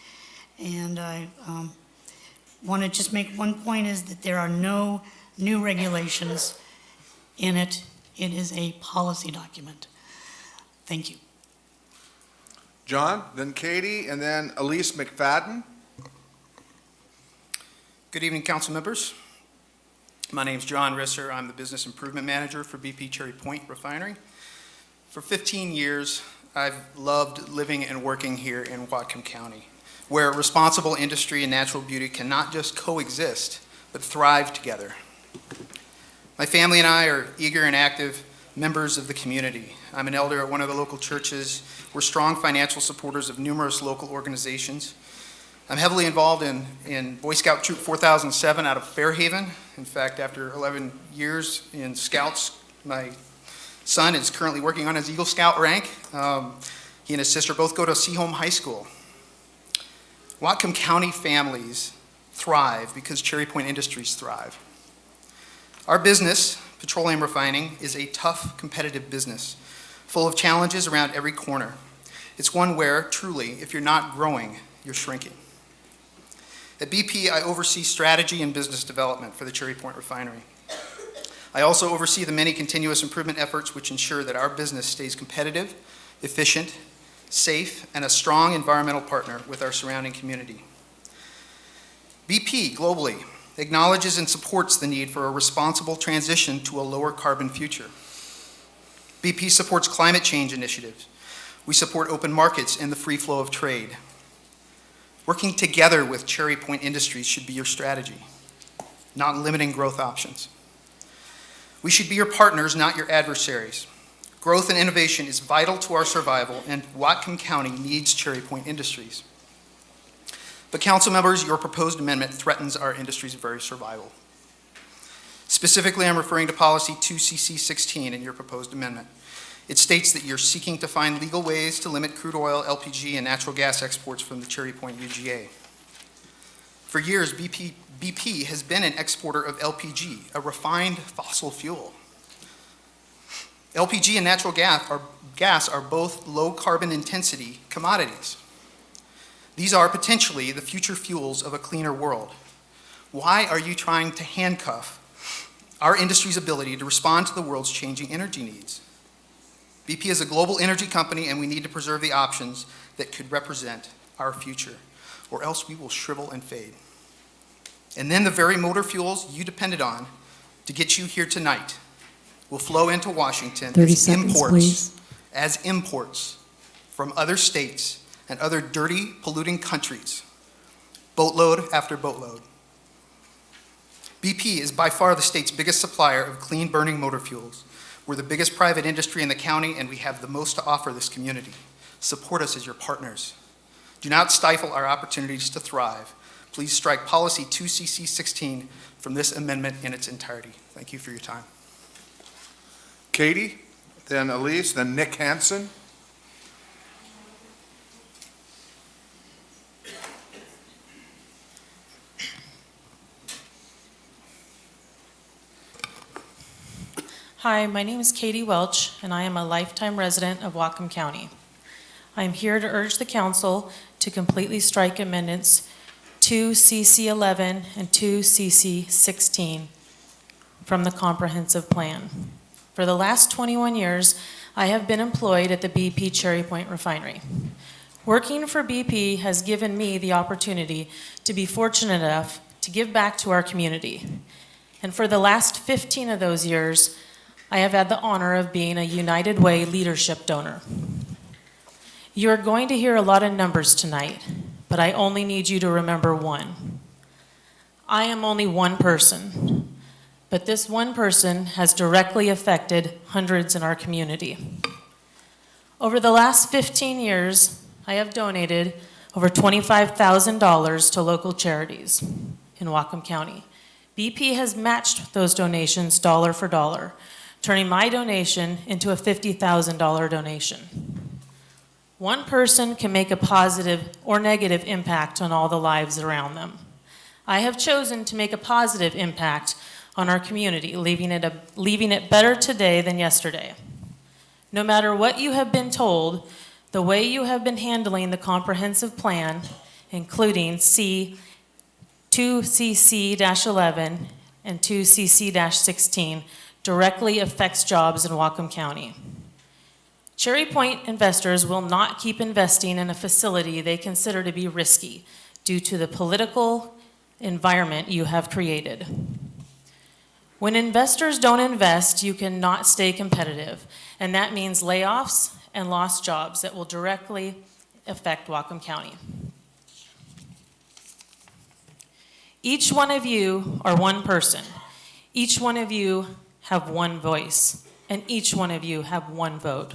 and I want to just make one point is that there are no new regulations in it. It is a policy document. Thank you. John, then Katie, and then Elise McFadden. Good evening, council members. My name's John Risser. I'm the Business Improvement Manager for BP Cherry Point Refinery. For 15 years, I've loved living and working here in Whatcom County, where responsible industry and natural beauty can not just coexist, but thrive together. My family and I are eager and active members of the community. I'm an elder at one of the local churches. We're strong financial supporters of numerous local organizations. I'm heavily involved in Boy Scout Troop 4007 out of Fairhaven. In fact, after 11 years in Scouts, my son is currently working on his Eagle Scout rank. He and his sister both go to Seaholm High School. Whatcom County families thrive because Cherry Point Industries thrive. Our business, petroleum refining, is a tough, competitive business, full of challenges around every corner. It's one where, truly, if you're not growing, you're shrinking. At BP, I oversee strategy and business development for the Cherry Point Refinery. I also oversee the many continuous improvement efforts which ensure that our business stays competitive, efficient, safe, and a strong environmental partner with our surrounding community. BP, globally, acknowledges and supports the need for a responsible transition to a lower carbon future. BP supports climate change initiatives. We support open markets and the free flow of trade. Working together with Cherry Point Industries should be your strategy, not limiting growth options. We should be your partners, not your adversaries. Growth and innovation is vital to our survival, and Whatcom County needs Cherry Point Industries. But council members, your proposed amendment threatens our industry's very survival. Specifically, I'm referring to policy 2CC16 in your proposed amendment. It states that you're seeking to find legal ways to limit crude oil, LPG, and natural gas exports from the Cherry Point UGA. For years, BP has been an exporter of LPG, a refined fossil fuel. LPG and natural gas are both low carbon intensity commodities. These are potentially the future fuels of a cleaner world. Why are you trying to handcuff our industry's ability to respond to the world's changing energy needs? BP is a global energy company, and we need to preserve the options that could represent our future, or else we will shrivel and fade. And then the very motor fuels you depended on to get you here tonight will flow into Washington 30 seconds, please. as imports from other states and other dirty, polluting countries, boatload after boatload. BP is by far the state's biggest supplier of clean-burning motor fuels. We're the biggest private industry in the county, and we have the most to offer this community. Support us as your partners. Do not stifle our opportunities to thrive. Please strike policy 2CC16 from this amendment in its entirety. Thank you for your time. Katie, then Elise, then Nick Hansen. Hi, my name is Katie Welch, and I am a lifetime resident of Whatcom County. I am here to urge the council to completely strike amendments 2CC11 and 2CC16 from the comprehensive plan. For the last 21 years, I have been employed at the BP Cherry Point Refinery. Working for BP has given me the opportunity to be fortunate enough to give back to our community. And for the last 15 of those years, I have had the honor of being a United Way leadership donor. You are going to hear a lot of numbers tonight, but I only need you to remember one. I am only one person, but this one person has directly affected hundreds in our community. Over the last 15 years, I have donated over $25,000 to local charities in Whatcom County. BP has matched those donations dollar for dollar, turning my donation into a $50,000 donation. One person can make a positive or negative impact on all the lives around them. I have chosen to make a positive impact on our community, leaving it better today than yesterday. No matter what you have been told, the way you have been handling the comprehensive plan, including 2CC-11 and 2CC-16, directly affects jobs in Whatcom County. Cherry Point investors will not keep investing in a facility they consider to be risky due to the political environment you have created. When investors don't invest, you cannot stay competitive, and that means layoffs and lost jobs that will directly affect Whatcom County. Each one of you are one person. Each one of you have one voice, and each one of you have one vote.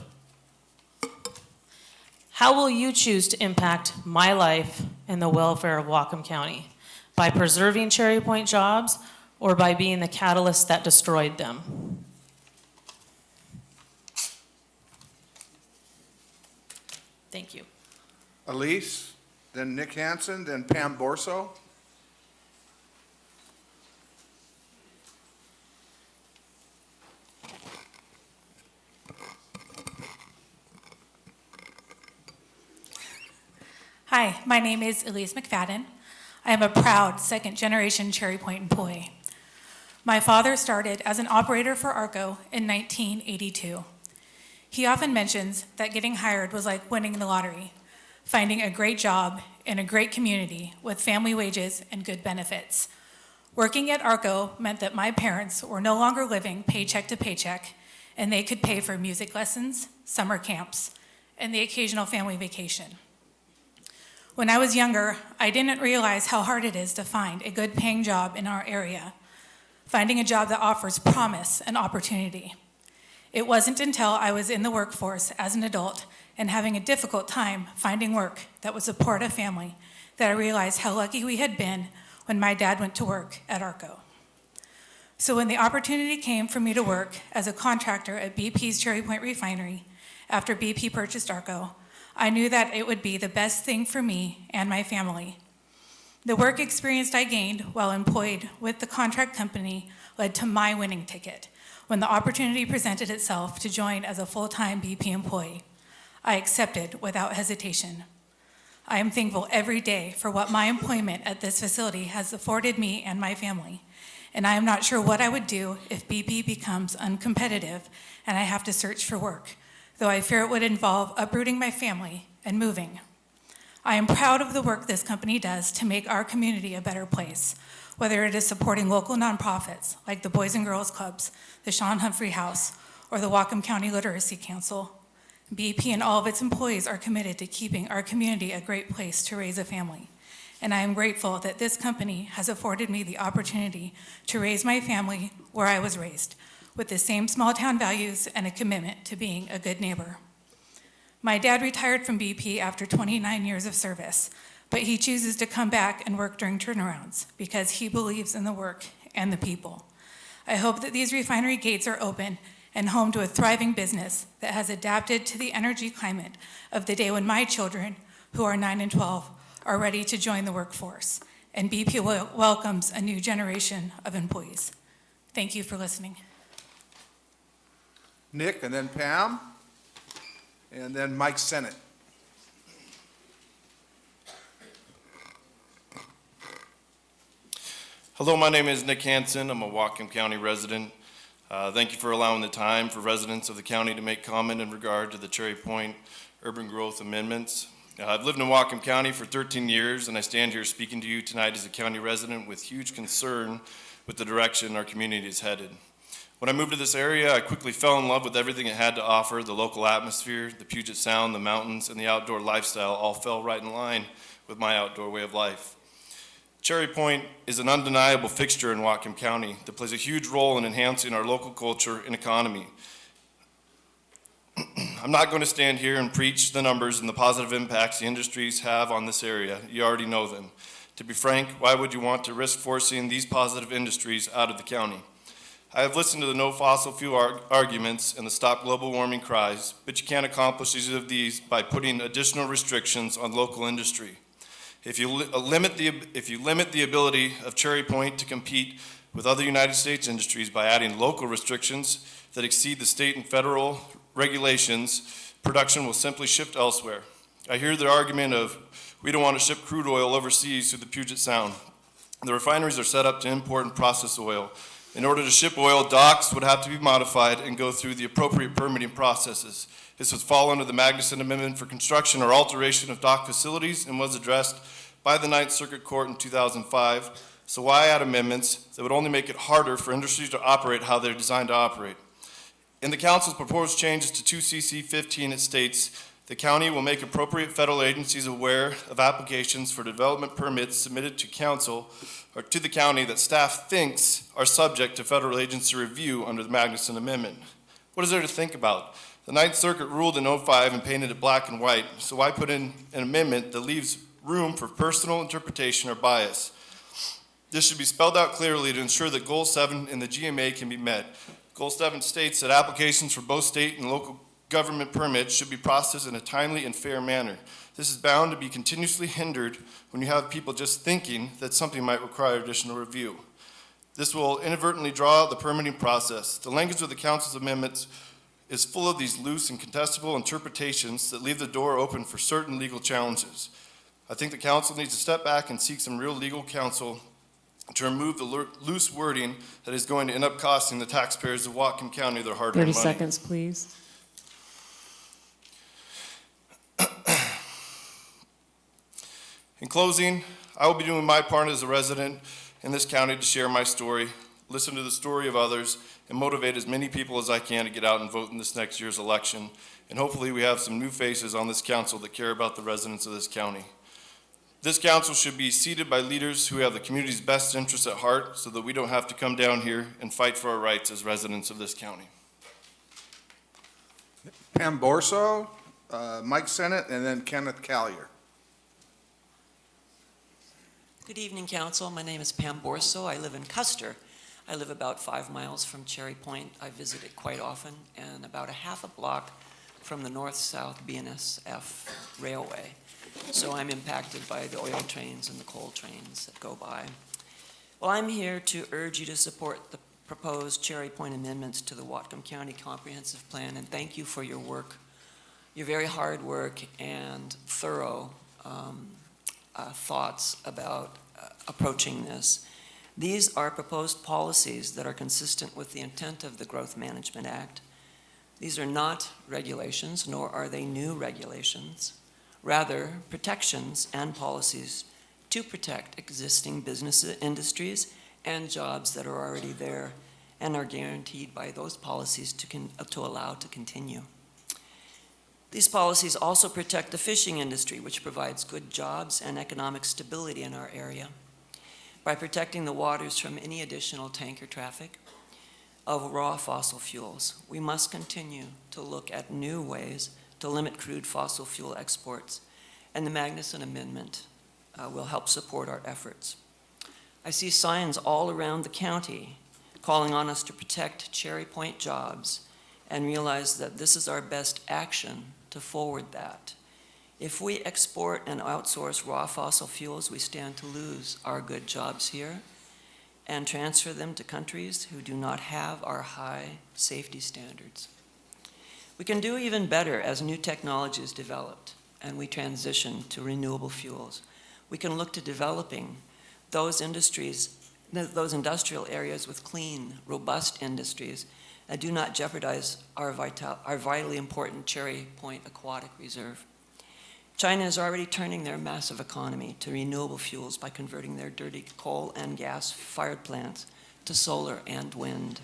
How will you choose to impact my life and the welfare of Whatcom County? By preserving Cherry Point jobs, or by being the catalyst that destroyed them? Thank you. Elise, then Nick Hansen, then Pam Borso. Hi, my name is Elise McFadden. I am a proud second-generation Cherry Point employee. My father started as an operator for ARCO in 1982. He often mentions that getting hired was like winning the lottery, finding a great job in a great community with family wages and good benefits. Working at ARCO meant that my parents were no longer living paycheck to paycheck, and they could pay for music lessons, summer camps, and the occasional family vacation. When I was younger, I didn't realize how hard it is to find a good paying job in our area, finding a job that offers promise and opportunity. It wasn't until I was in the workforce as an adult and having a difficult time finding work that would support a family that I realized how lucky we had been when my dad went to work at ARCO. So when the opportunity came for me to work as a contractor at BP's Cherry Point Refinery after BP purchased ARCO, I knew that it would be the best thing for me and my family. The work experience I gained while employed with the contract company led to my winning ticket when the opportunity presented itself to join as a full-time BP employee. I accepted without hesitation. I am thankful every day for what my employment at this facility has afforded me and my family, and I am not sure what I would do if BP becomes uncompetitive and I have to search for work, though I fear it would involve uprooting my family and moving. I am proud of the work this company does to make our community a better place, whether it is supporting local nonprofits like the Boys and Girls Clubs, the Sean Humphrey House, or the Whatcom County Literacy Council. BP and all of its employees are committed to keeping our community a great place to raise a family. And I am grateful that this company has afforded me the opportunity to raise my family where I was raised, with the same small town values and a commitment to being a good neighbor. My dad retired from BP after 29 years of service, but he chooses to come back and work during turnarounds because he believes in the work and the people. I hope that these refinery gates are open and home to a thriving business that has adapted to the energy climate of the day when my children, who are 9 and 12, are ready to join the workforce, and BP welcomes a new generation of employees. Thank you for listening. Nick, and then Pam, and then Mike Sennett. Hello, my name is Nick Hansen. I'm a Whatcom County resident. Thank you for allowing the time for residents of the county to make comment in regard to the Cherry Point urban growth amendments. I've lived in Whatcom County for 13 years, and I stand here speaking to you tonight as a county resident with huge concern with the direction our community is headed. When I moved to this area, I quickly fell in love with everything it had to offer. The local atmosphere, the Puget Sound, the mountains, and the outdoor lifestyle all fell right in line with my outdoor way of life. Cherry Point is an undeniable fixture in Whatcom County that plays a huge role in enhancing our local culture and economy. I'm not going to stand here and preach the numbers and the positive impacts the industries have on this area. You already know them. To be frank, why would you want to risk forcing these positive industries out of the county? I have listened to the no fossil fuel arguments and the stop global warming cries, but you can't accomplish either of these by putting additional restrictions on local industry. If you limit the ability of Cherry Point to compete with other United States industries by adding local restrictions that exceed the state and federal regulations, production will simply shift elsewhere. I hear the argument of, we don't want to ship crude oil overseas through the Puget Sound. The refineries are set up to import and process oil. In order to ship oil, docks would have to be modified and go through the appropriate permitting processes. This would fall under the Magnuson Amendment for construction or alteration of dock facilities and was addressed by the Ninth Circuit Court in 2005. So why add amendments that would only make it harder for industries to operate how they're designed to operate? In the council's proposed changes to 2 CC 15, it states, the county will make appropriate federal agencies aware of applications for development permits submitted to council or to the county that staff thinks are subject to federal agency review under the Magnuson Amendment. What is there to think about? The Ninth Circuit ruled in 05 and painted it black and white, so why put in an amendment that leaves room for personal interpretation or bias? This should be spelled out clearly to ensure that Goal 7 in the GMA can be met. Goal 7 states that applications for both state and local government permits should be processed in a timely and fair manner. This is bound to be continuously hindered when you have people just thinking that something might require additional review. This will inadvertently draw out the permitting process. The language of the council's amendments is full of these loose and contestable interpretations that leave the door open for certain legal challenges. I think the council needs to step back and seek some real legal counsel to remove the loose wording that is going to end up costing the taxpayers of Whatcom County their hard-earned money. 30 seconds, please. In closing, I will be doing my part as a resident in this county to share my story, listen to the story of others, and motivate as many people as I can to get out and vote in this next year's election. And hopefully we have some new faces on this council that care about the residents of this county. This council should be seated by leaders who have the community's best interests at heart so that we don't have to come down here and fight for our rights as residents of this county. Pam Borso, Mike Sennett, and then Kenneth Callier. Good evening, Council. My name is Pam Borso. I live in Custer. I live about 5 miles from Cherry Point. I visit it quite often, and about a half a block from the north-south BNSF railway. So I'm impacted by the oil trains and the coal trains that go by. Well, I'm here to urge you to support the proposed Cherry Point amendments to the Whatcom County Comprehensive Plan, and thank you for your work, your very hard work and thorough thoughts about approaching this. These are proposed policies that are consistent with the intent of the Growth Management Act. These are not regulations, nor are they new regulations. Rather, protections and policies to protect existing business industries and jobs that are already there and are guaranteed by those policies to allow to continue. These policies also protect the fishing industry, which provides good jobs and economic stability in our area. By protecting the waters from any additional tanker traffic of raw fossil fuels, we must continue to look at new ways to limit crude fossil fuel exports, and the Magnuson Amendment will help support our efforts. I see signs all around the county calling on us to protect Cherry Point jobs and realize that this is our best action to forward that. If we export and outsource raw fossil fuels, we stand to lose our good jobs here and transfer them to countries who do not have our high safety standards. We can do even better as new technology is developed and we transition to renewable fuels. We can look to developing those industries, those industrial areas with clean, robust industries that do not jeopardize our vitally important Cherry Point Aquatic Reserve. China is already turning their massive economy to renewable fuels by converting their dirty coal and gas-fired plants to solar and wind.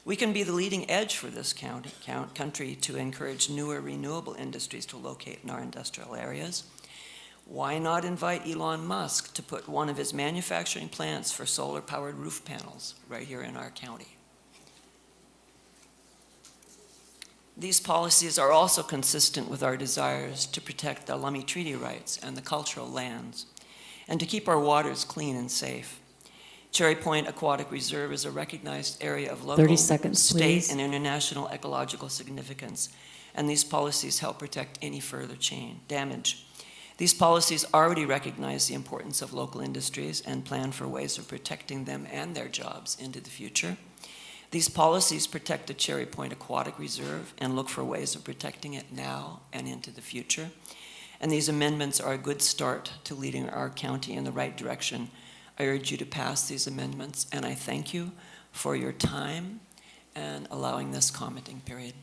We can be the leading edge for this country to encourage newer renewable industries to locate in our industrial areas. Why not invite Elon Musk to put one of his manufacturing plants for solar-powered roof panels right here in our county? These policies are also consistent with our desires to protect the Lummi Treaty rights and the cultural lands, and to keep our waters clean and safe. Cherry Point Aquatic Reserve is a recognized area of local, 30 seconds, state, please. and international ecological significance, and these policies help protect any further damage. These policies already recognize the importance of local industries and plan for ways of protecting them and their jobs into the future. These policies protect the Cherry Point Aquatic Reserve and look for ways of protecting it now and into the future. And these amendments are a good start to leading our county in the right direction. I urge you to pass these amendments, and I thank you for your time and allowing this commenting period.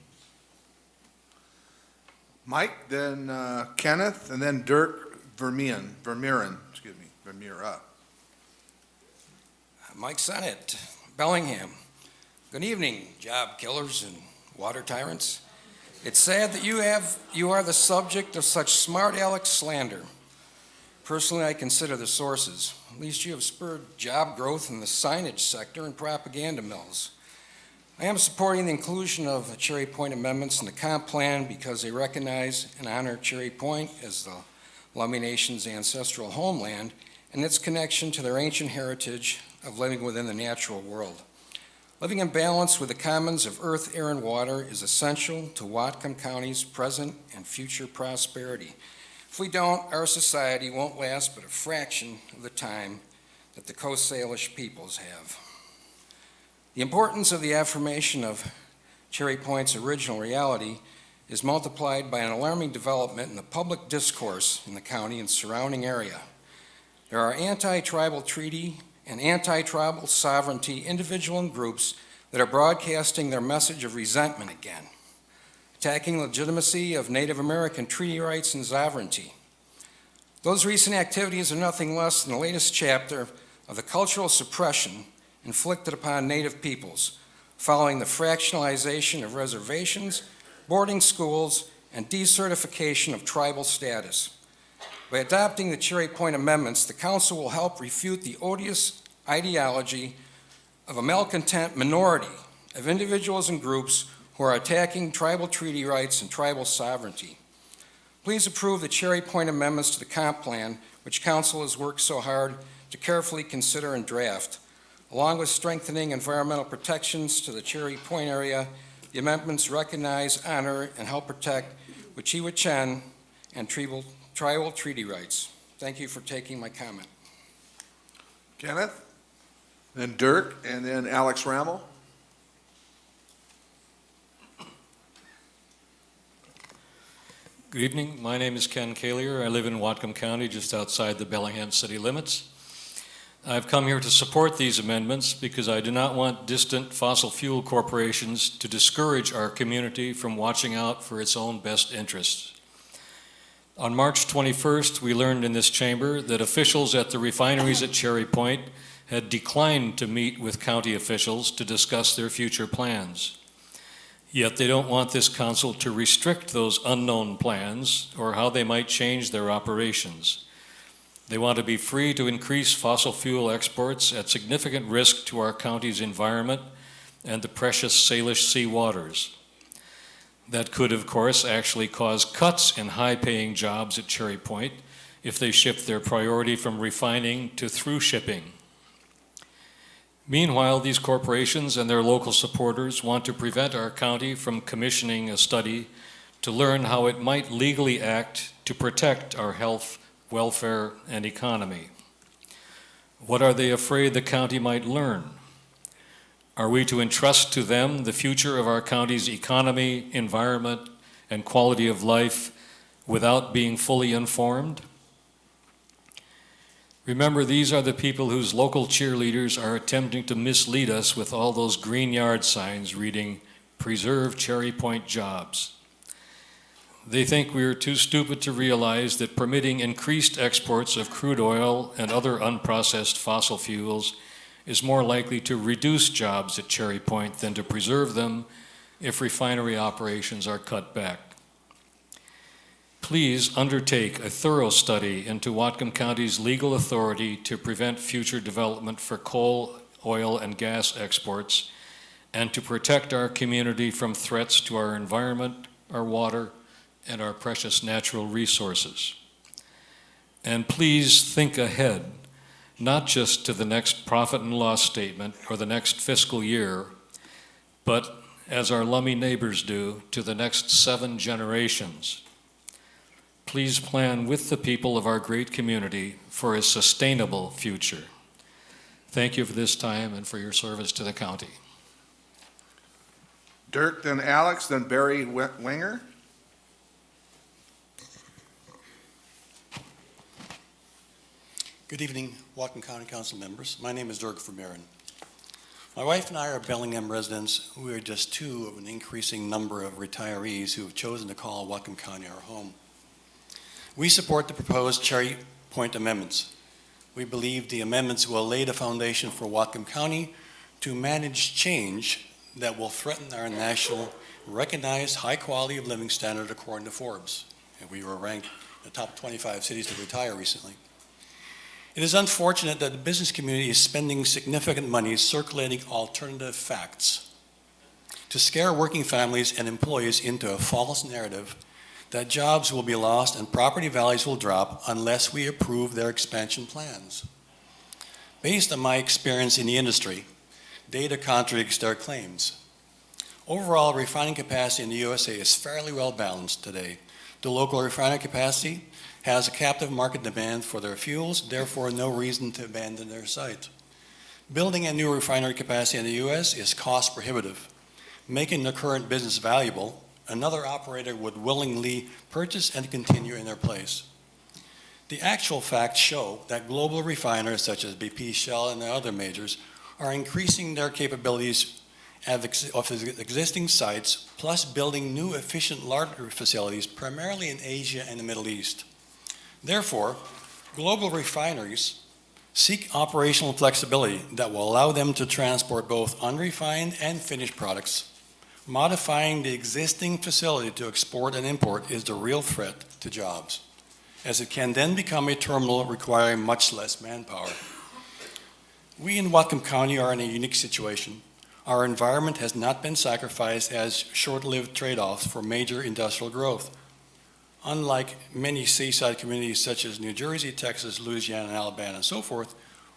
Mike, then Kenneth, and then Dirk Vermeeren. Mike Sennett, Bellingham. Good evening, job killers and water tyrants. It's sad that you are the subject of such smart aleck slander. Personally, I consider the sources. At least you have spurred job growth in the signage sector and propaganda mills. I am supporting the inclusion of the Cherry Point amendments in the comp plan because they recognize and honor Cherry Point as the Lummi Nation's ancestral homeland and its connection to their ancient heritage of living within the natural world. Living in balance with the commons of earth, air, and water is essential to Whatcom County's present and future prosperity. If we don't, our society won't last but a fraction of the time that the Coast Salish peoples have. The importance of the affirmation of Cherry Point's original reality is multiplied by an alarming development in the public discourse in the county and surrounding area. There are anti-tribal treaty and anti-tribal sovereignty individual and groups that are broadcasting their message of resentment again, attacking legitimacy of Native American treaty rights and sovereignty. Those recent activities are nothing less than the latest chapter of the cultural suppression inflicted upon Native peoples following the fractionalization of reservations, boarding schools, and decertification of tribal status. By adopting the Cherry Point amendments, the council will help refute the odious ideology of a malcontent minority of individuals and groups who are attacking tribal treaty rights and tribal sovereignty. Please approve the Cherry Point amendments to the comp plan, which council has worked so hard to carefully consider and draft. Along with strengthening environmental protections to the Cherry Point area, the amendments recognize, honor, and help protect Wet'suwet'en and tribal treaty rights. Thank you for taking my comment. Kenneth, then Dirk, and then Alex Rammel. Good evening. My name is Ken Kalier. I live in Whatcom County, just outside the Bellingham city limits. I've come here to support these amendments because I do not want distant fossil fuel corporations to discourage our community from watching out for its own best interests. On March 21st, we learned in this chamber that officials at the refineries at Cherry Point had declined to meet with county officials to discuss their future plans. Yet they don't want this council to restrict those unknown plans or how they might change their operations. They want to be free to increase fossil fuel exports at significant risk to our county's environment and the precious Salish sea waters. That could, of course, actually cause cuts in high-paying jobs at Cherry Point if they shift their priority from refining to through shipping. Meanwhile, these corporations and their local supporters want to prevent our county from commissioning a study to learn how it might legally act to protect our health, welfare, and economy. What are they afraid the county might learn? Are we to entrust to them the future of our county's economy, environment, and quality of life without being fully informed? Remember, these are the people whose local cheerleaders are attempting to mislead us with all those green yard signs reading, "Preserve Cherry Point jobs." They think we are too stupid to realize that permitting increased exports of crude oil and other unprocessed fossil fuels is more likely to reduce jobs at Cherry Point than to preserve them if refinery operations are cut back. Please undertake a thorough study into Whatcom County's legal authority to prevent future development for coal, oil, and gas exports, and to protect our community from threats to our environment, our water, and our precious natural resources. And please think ahead, not just to the next profit and loss statement or the next fiscal year, but, as our Lummi neighbors do, to the next 7 generations. Please plan with the people of our great community for a sustainable future. Thank you for this time and for your service to the county. Dirk, then Alex, then Barry Winger. Good evening, Whatcom County Council members. My name is Dirk Vermeeren. My wife and I are Bellingham residents. We are just 2 of an increasing number of retirees who have chosen to call Whatcom County our home. We support the proposed Cherry Point amendments. We believe the amendments will lay the foundation for Whatcom County to manage change that will threaten our national recognized high quality of living standard according to Forbes. And we were ranked in the top 25 cities to retire recently. It is unfortunate that the business community is spending significant money circulating alternative facts to scare working families and employees into a false narrative that jobs will be lost and property values will drop unless we approve their expansion plans. Based on my experience in the industry, data contradicts their claims. Overall, refining capacity in the USA is fairly well balanced today. The local refining capacity has a captive market demand for their fuels, therefore no reason to abandon their site. Building a new refinery capacity in the US is cost prohibitive. Making the current business valuable, another operator would willingly purchase and continue in their place. The actual facts show that global refiners such as BP, Shell, and the other majors are increasing their capabilities of existing sites, plus building new efficient larger facilities, primarily in Asia and the Middle East. Therefore, global refineries seek operational flexibility that will allow them to transport both unrefined and finished products. Modifying the existing facility to export and import is the real threat to jobs. as it can then become a terminal requiring much less manpower. We in Whatcom County are in a unique situation. Our environment has not been sacrificed as short-lived trade-offs for major industrial growth. Unlike many seaside communities such as New Jersey, Texas, Louisiana, and Alabama, and so forth,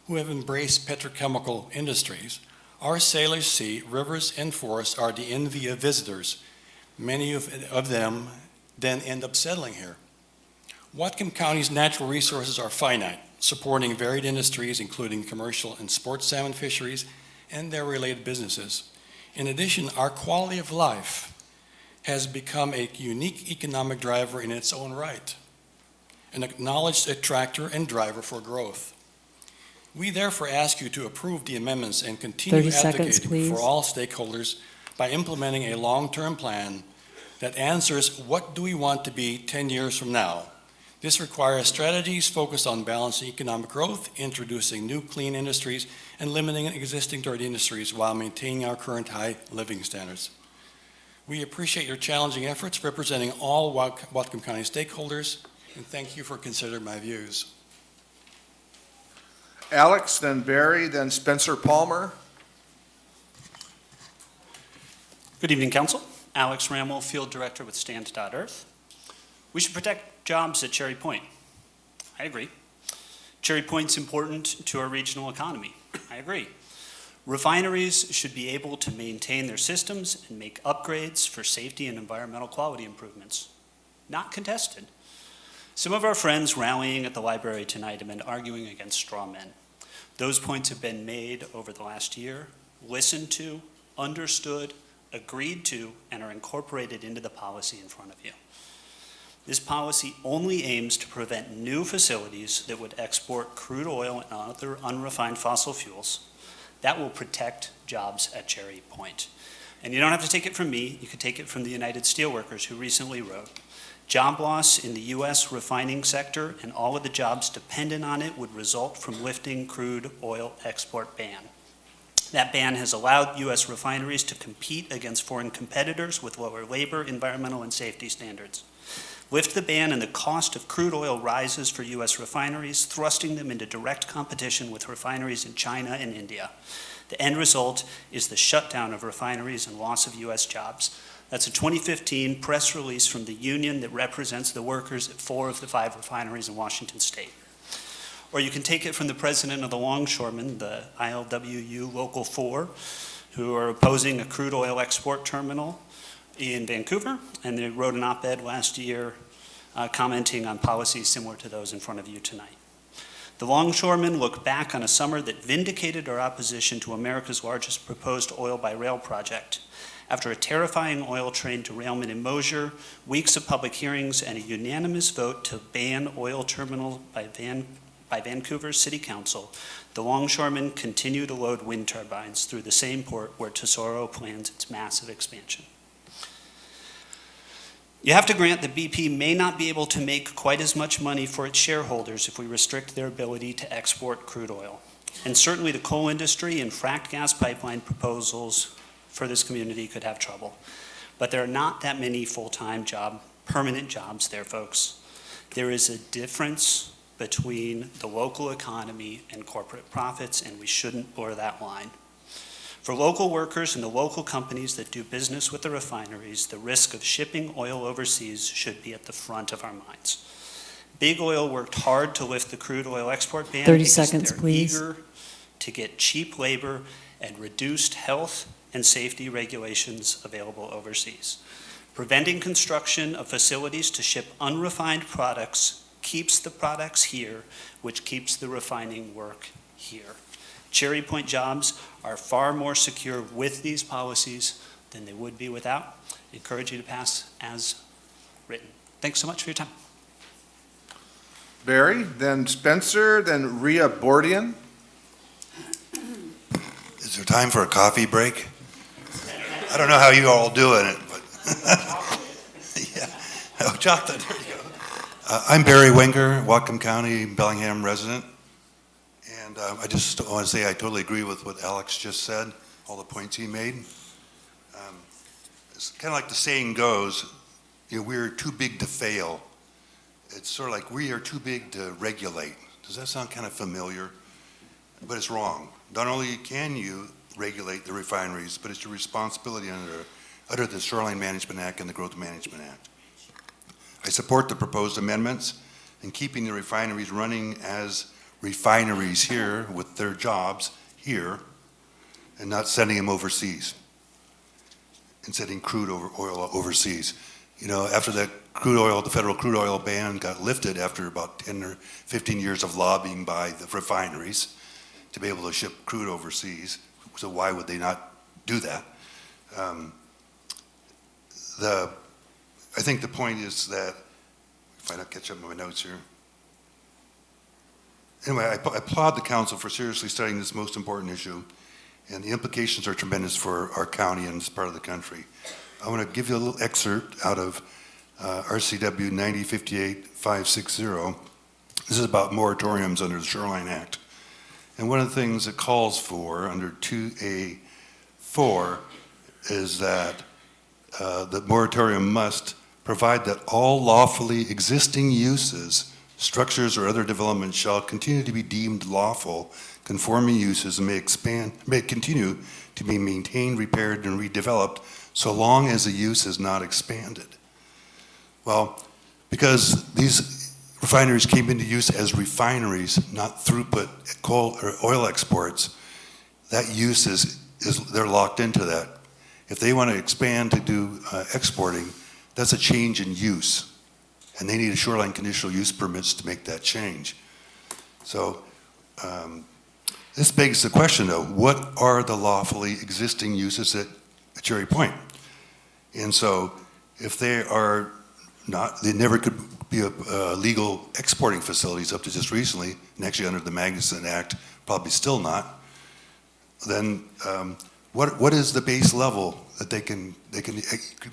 who have embraced petrochemical industries, our sailors see rivers and forests are the envy of visitors. Many of them then end up settling here. Whatcom County's natural resources are finite, supporting varied industries including commercial and sports salmon fisheries and their related businesses. In addition, our quality of life has become a unique economic driver in its own right, an acknowledged attractor and driver for growth. We therefore ask you to approve the amendments and continue 30 seconds, advocating please. for all stakeholders by implementing a long-term plan that answers what do we want to be 10 years from now. This requires strategies focused on balancing economic growth, introducing new clean industries, and limiting existing dirty industries while maintaining our current high living standards. We appreciate your challenging efforts representing all Whatcom County stakeholders, and thank you for considering my views. Alex, then Barry, then Spencer Palmer. Good evening, Council. Alex Rammel, Field Director with Stand.Earth. We should protect jobs at Cherry Point. I agree. Cherry Point's important to our regional economy. I agree. Refineries should be able to maintain their systems and make upgrades for safety and environmental quality improvements. Not contested. Some of our friends rallying at the library tonight have been arguing against straw men. Those points have been made over the last year, listened to, understood, agreed to, and are incorporated into the policy in front of you. This policy only aims to prevent new facilities that would export crude oil and other unrefined fossil fuels. That will protect jobs at Cherry Point. And you don't have to take it from me, you could take it from the United Steelworkers, who recently wrote, "Job loss in the U.S. refining sector and all of the jobs dependent on it would result from lifting crude oil export ban. That ban has allowed U.S. refineries to compete against foreign competitors with lower labor, environmental, and safety standards. Lift the ban and the cost of crude oil rises for U.S. refineries, thrusting them into direct competition with refineries in China and India. The end result is the shutdown of refineries and loss of U.S. jobs." That's a 2015 press release from the union that represents the workers at 4 of the 5 refineries in Washington State. Or you can take it from the president of the Longshoremen, the ILWU Local 4, who are opposing a crude oil export terminal in Vancouver, and they wrote an op-ed last year commenting on policies similar to those in front of you tonight. The Longshoremen look back on a summer that vindicated our opposition to America's largest proposed oil by rail project. After a terrifying oil train derailment in Mosier, weeks of public hearings, and a unanimous vote to ban oil terminal by Vancouver's City Council, the Longshoremen continue to load wind turbines through the same port where Tesoro plans its massive expansion. You have to grant that BP may not be able to make quite as much money for its shareholders if we restrict their ability to export crude oil. And certainly the coal industry and fracked gas pipeline proposals for this community could have trouble. But there are not that many full-time permanent jobs there, folks. There is a difference between the local economy and corporate profits, and we shouldn't blur that line. For local workers and the local companies that do business with the refineries, the risk of shipping oil overseas should be at the front of our minds. Big Oil worked hard to lift the crude oil export ban 30 because seconds, they're please. eager to get cheap labor and reduced health and safety regulations available overseas. Preventing construction of facilities to ship unrefined products keeps the products here, which keeps the refining work here. Cherry Point jobs are far more secure with these policies than they would be without. I encourage you to pass as written. Thanks so much for your time. Barry, then Spencer, then Rhea Bordian. Is there time for a coffee break? I don't know how you all doing it, but yeah. Oh, chocolate, there you go. I'm Barry Winger, Whatcom County, Bellingham resident. And I just want to say I totally agree with what Alex just said, all the points he made. It's kind of like the saying goes, you know, we're too big to fail. It's sort of like we are too big to regulate. Does that sound kind of familiar? But it's wrong. Not only can you regulate the refineries, but it's your responsibility under the Shoreline Management Act and the Growth Management Act. I support the proposed amendments and keeping the refineries running as refineries here with their jobs here and not sending them overseas and sending crude oil overseas. You know, after the federal crude oil ban got lifted after about 10 or 15 years of lobbying by the refineries to be able to ship crude overseas, so why would they not do that? I think the point is that, if I don't catch up with my notes here. Anyway, I applaud the council for seriously studying this most important issue, and the implications are tremendous for our county and this part of the country. I want to give you a little excerpt out of RCW 9058-560. This is about moratoriums under the Shoreline Act. And one of the things it calls for under 2A4 is that the moratorium must provide that all lawfully existing uses, structures, or other developments shall continue to be deemed lawful, conforming uses, and may continue to be maintained, repaired, and redeveloped so long as the use is not expanded. Well, because these refineries came into use as refineries, not throughput coal or oil exports, that use they're locked into that. If they want to expand to do exporting, that's a change in use, and they need a shoreline conditional use permits to make that change. So this begs the question, though, what are the lawfully existing uses at Cherry Point? And so if they are not, they never could be legal exporting facilities up to just recently, and actually under the Magnuson Act, probably still not, then what is the base level that they can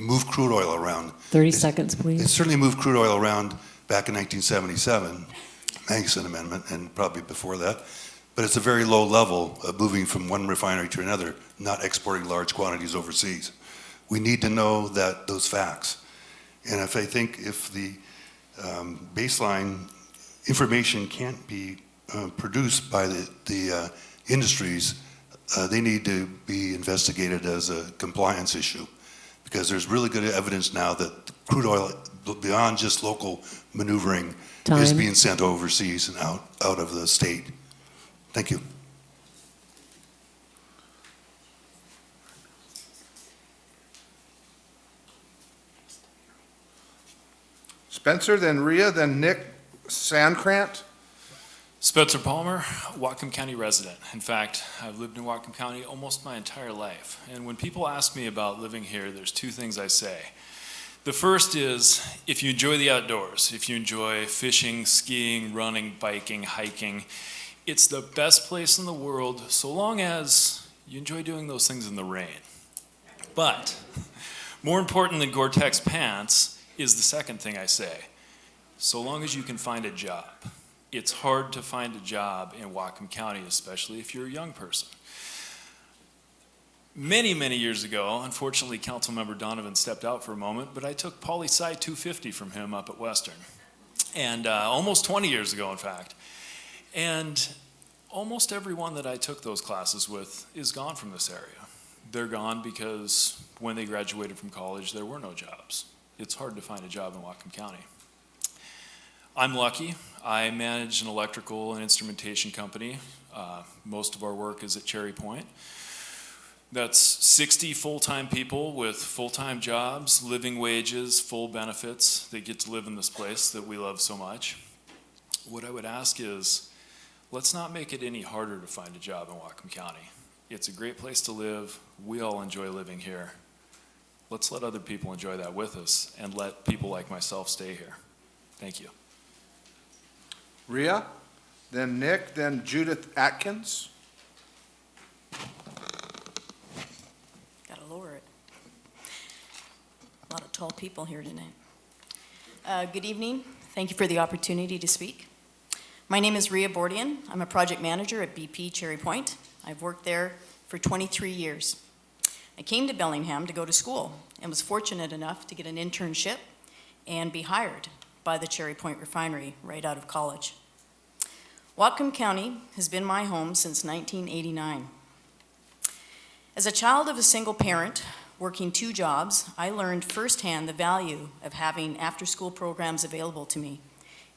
move crude oil around? 30 seconds, please. It certainly moved crude oil around back in 1977, Magnuson Amendment, and probably before that. But it's a very low level of moving from one refinery to another, not exporting large quantities overseas. We need to know those facts. And if the baseline information can't be produced by the industries, they need to be investigated as a compliance issue, because there's really good evidence now that crude oil, beyond just local maneuvering, is being sent overseas and out of the state. Thank you. Spencer, then Rhea, then Nick Sandkrant. Spencer Palmer, Whatcom County resident. In fact, I've lived in Whatcom County almost my entire life. And when people ask me about living here, there's two things I say. The first is, if you enjoy the outdoors, if you enjoy fishing, skiing, running, biking, hiking, it's the best place in the world so long as you enjoy doing those things in the rain. But more important than Gore-Tex pants is the second thing I say. So long as you can find a job. It's hard to find a job in Whatcom County, especially if you're a young person. Many, many years ago, unfortunately, Councilmember Donovan stepped out for a moment, but I took Poli-Sci 250 from him up at Western. And almost 20 years ago, in fact. And almost everyone that I took those classes with is gone from this area. They're gone because when they graduated from college, there were no jobs. It's hard to find a job in Whatcom County. I'm lucky. I manage an electrical and instrumentation company. Most of our work is at Cherry Point. That's 60 full-time people with full-time jobs, living wages, full benefits. They get to live in this place that we love so much. What I would ask is, let's not make it any harder to find a job in Whatcom County. It's a great place to live. We all enjoy living here. Let's let other people enjoy that with us and let people like myself stay here. Thank you. Rhea, then Nick, then Judith Atkins. Gotta lower it. A lot of tall people here tonight. Good evening. Thank you for the opportunity to speak. My name is Rhea Bordian. I'm a project manager at BP Cherry Point. I've worked there for 23 years. I came to Bellingham to go to school and was fortunate enough to get an internship and be hired. by the Cherry Point Refinery right out of college. Whatcom County has been my home since 1989. As a child of a single parent working 2 jobs, I learned firsthand the value of having after-school programs available to me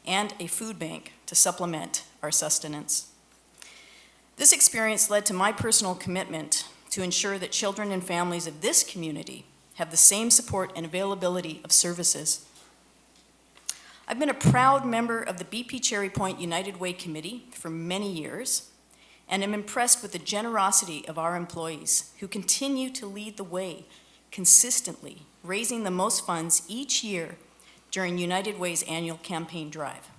and a food bank to supplement our sustenance. This experience led to my personal commitment to ensure that children and families of this community have the same support and availability of services. I've been a proud member of the BP Cherry Point United Way Committee for many years, and am impressed with the generosity of our employees who continue to lead the way consistently, raising the most funds each year during United Way's annual campaign drive.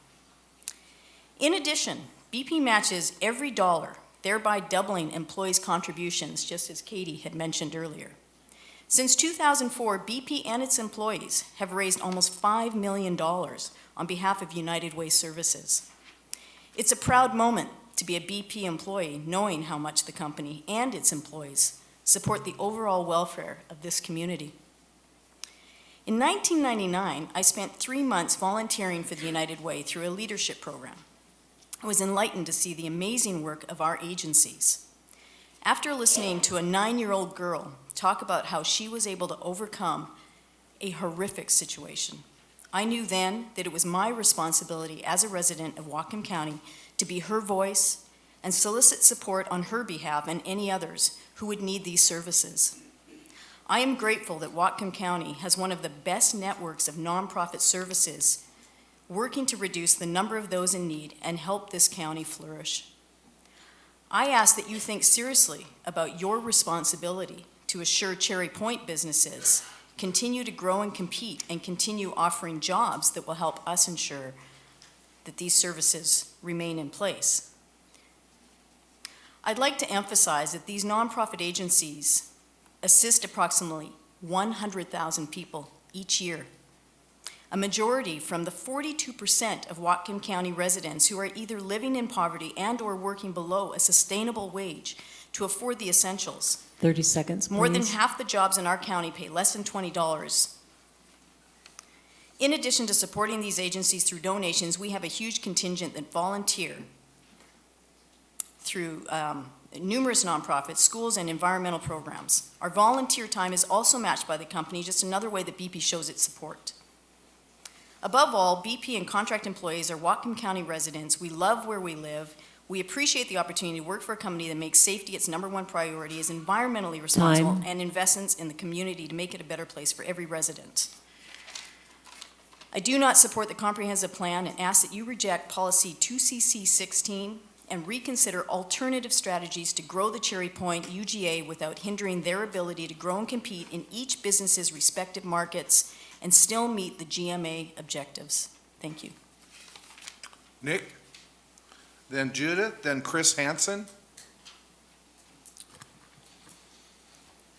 In addition, BP matches every dollar, thereby doubling employees' contributions, just as Katie had mentioned earlier. Since 2004, BP and its employees have raised almost $5 million on behalf of United Way services. It's a proud moment to be a BP employee, knowing how much the company and its employees support the overall welfare of this community. In 1999, I spent 3 months volunteering for the United Way through a leadership program. I was enlightened to see the amazing work of our agencies. After listening to a 9-year-old girl talk about how she was able to overcome a horrific situation, I knew then that it was my responsibility as a resident of Whatcom County to be her voice and solicit support on her behalf and any others who would need these services. I am grateful that Whatcom County has one of the best networks of nonprofit services working to reduce the number of those in need and help this county flourish. I ask that you think seriously about your responsibility to assure Cherry Point businesses continue to grow and compete and continue offering jobs that will help us ensure that these services remain in place. I'd like to emphasize that these nonprofit agencies assist approximately 100,000 people each year, a majority from the 42% of Whatcom County residents who are either living in poverty and or working below a sustainable wage to afford the essentials. 30 seconds, please. More than half the jobs in our county pay less than $20. In addition to supporting these agencies through donations, we have a huge contingent that volunteer through numerous nonprofits, schools, and environmental programs. Our volunteer time is also matched by the company, just another way that BP shows its support. Above all, BP and contract employees are Whatcom County residents. We love where we live. We appreciate the opportunity to work for a company that makes safety its #1 priority, is environmentally responsible, Time. and invests in the community to make it a better place for every resident. I do not support the comprehensive plan and ask that you reject policy 2CC16 and reconsider alternative strategies to grow the Cherry Point UGA without hindering their ability to grow and compete in each business's respective markets and still meet the GMA objectives. Thank you. Nick, then Judith, then Chris Hansen.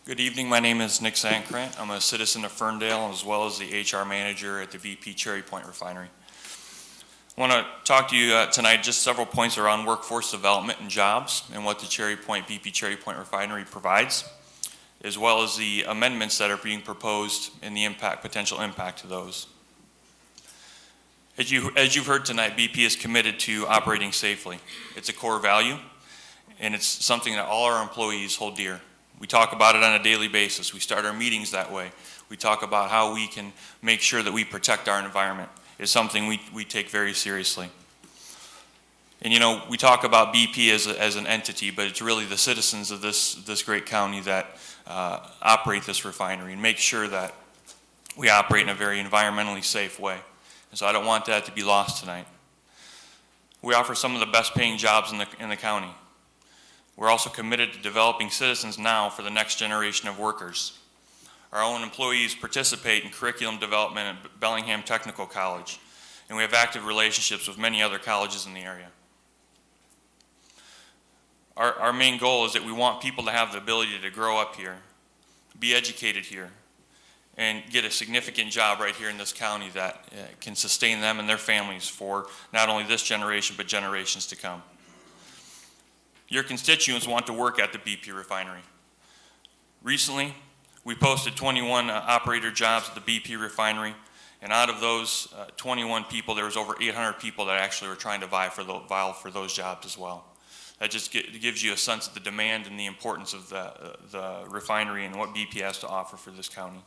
Good evening, my name is Nick Sankrant. I'm a citizen of Ferndale as well as the HR manager at the BP Cherry Point Refinery. I want to talk to you tonight just several points around workforce development and jobs and what the BP Cherry Point Refinery provides, as well as the amendments that are being proposed and the potential impact to those. As you've heard tonight, BP is committed to operating safely. It's a core value, and it's something that all our employees hold dear. We talk about it on a daily basis. We start our meetings that way. We talk about how we can make sure that we protect our environment. It's something we take very seriously. And you know, we talk about BP as an entity, but it's really the citizens of this great county that operate this refinery and make sure that we operate in a very environmentally safe way. And so I don't want that to be lost tonight. We offer some of the best paying jobs in the county. We're also committed to developing citizens now for the next generation of workers. Our own employees participate in curriculum development at Bellingham Technical College, and we have active relationships with many other colleges in the area. Our main goal is that we want people to have the ability to grow up here, be educated here, and get a significant job right here in this county that can sustain them and their families for not only this generation, but generations to come. Your constituents want to work at the BP refinery. Recently, we posted 21 operator jobs at the BP refinery, And out of those 21 people, there was over 800 people that actually were trying to vie for those jobs as well. That just gives you a sense of the demand and the importance of the refinery and what BP has to offer for this county.